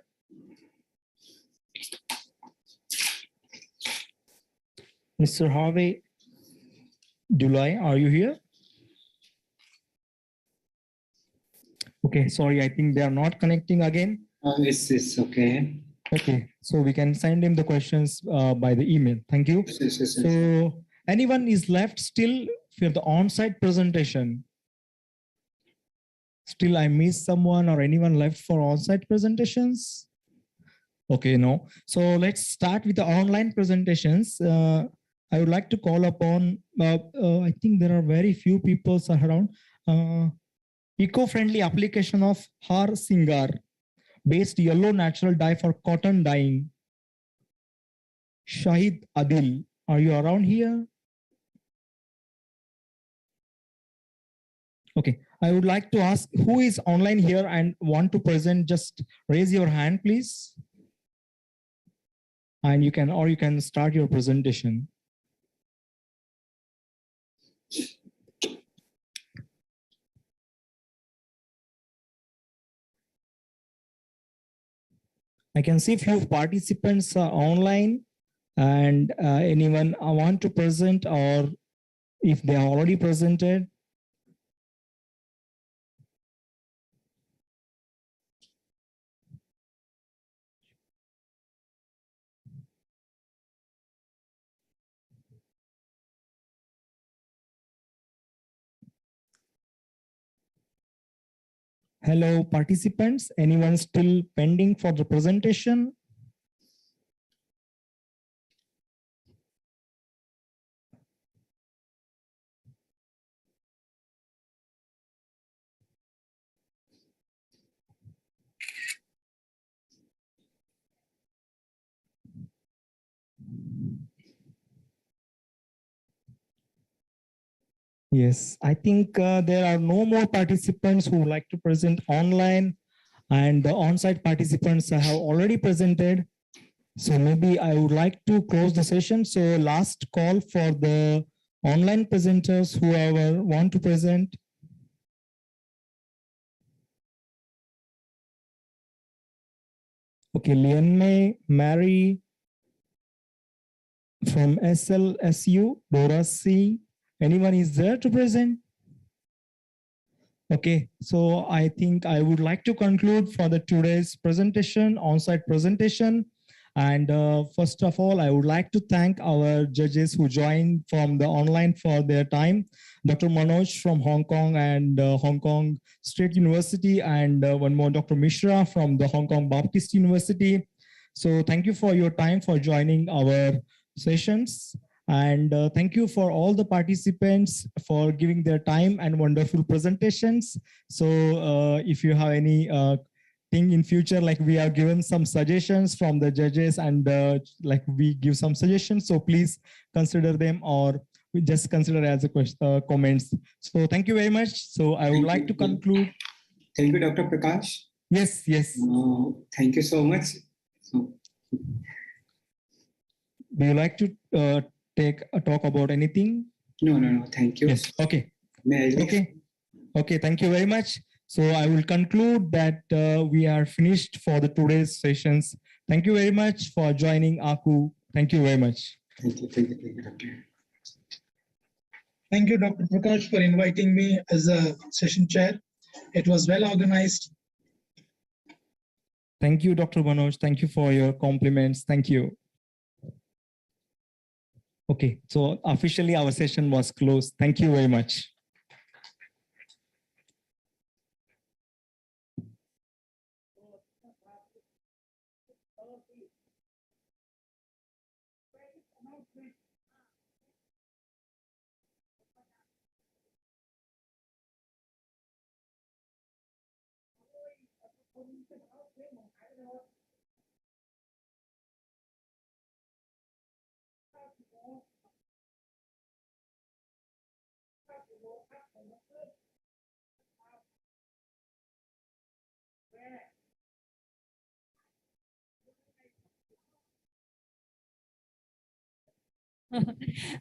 Mr. Harvey Dulai, are you here? Okay, sorry, I think they are not connecting again. It's okay. Okay, so we can send him the questions by the email. Thank you. Yes. So anyone is left still for the on-site presentation? Still I missed someone or anyone left for on-site presentations? Okay, no. So let's start with the online presentations. I would like to call upon, I think there are very few people around. Eco-friendly application of Har Singar based yellow natural dye for cotton dyeing. Shahid Adil, are you around here? Okay, I would like to ask who is online here and want to present, just raise your hand, please. And you can start your presentation. I can see few participants are online, and anyone want to present, or if they are already presented. Hello, participants. Anyone still pending for the presentation? Yes, I think there are no more participants who would like to present online, and the on-site participants have already presented. So maybe I would like to close the session. So last call for the online presenters, whoever want to present. Okay, Lianmei, Mary from SLSU, Dora C. Anyone is there to present? Okay, so I think I would like to conclude for the today's presentation, on-site presentation. And first of all, I would like to thank our judges who joined from the online for their time. Dr. Manoj from Hong Kong and Hong Kong State University, and one more Dr. Mishra from the Hong Kong Baptist University. So thank you for your time for joining our sessions. And thank you for all the participants for giving their time and wonderful presentations. So if you have any thing in future, like we have given some suggestions from the judges and like we give some suggestions, so please consider them, or we just consider as a question, comments. So thank you very much. So I would like to conclude. Thank you, Dr. Prakash. Yes, yes. Thank you so much. So, do you like to take a talk about anything? No, thank you. Yes, okay. May I leave? Okay, thank you very much. So I will conclude that we are finished for the today's sessions. Thank you very much for joining AAACU. Thank you very much. Thank you, Doctor. Thank you, Dr. Prakash, for inviting me as a session chair. It was well organized. Thank you, Dr. Manoj. Thank you for your compliments. Thank you. Okay, so officially our session was closed. Thank you very much.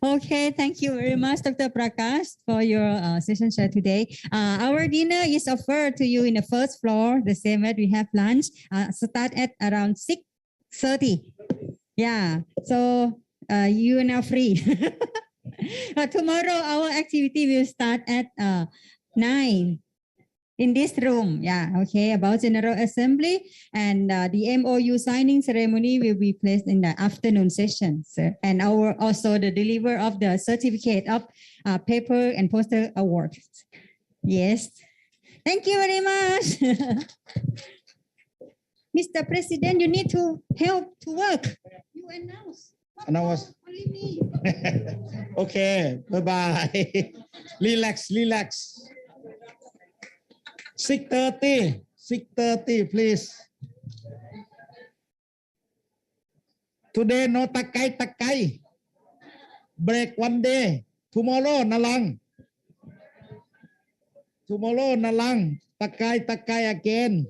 Okay, thank you very much, Dr. Prakash, for your session share today. Our dinner is offered to you in the first floor, the same as we have lunch. Start at around 6:30. Yeah, so you are now free. Tomorrow, our activity will start at 9. In this room, yeah, okay, about General Assembly, and the MOU signing ceremony will be placed in the afternoon session. So, and our also the deliver of the certificate of paper and poster awards. Yes, thank you very much. Mr. President, you need to help to work. You announce. Only me. Okay, bye-bye. Relax. 6:30, please. Today no takai. Break one day. Tomorrow nalang. Takai again.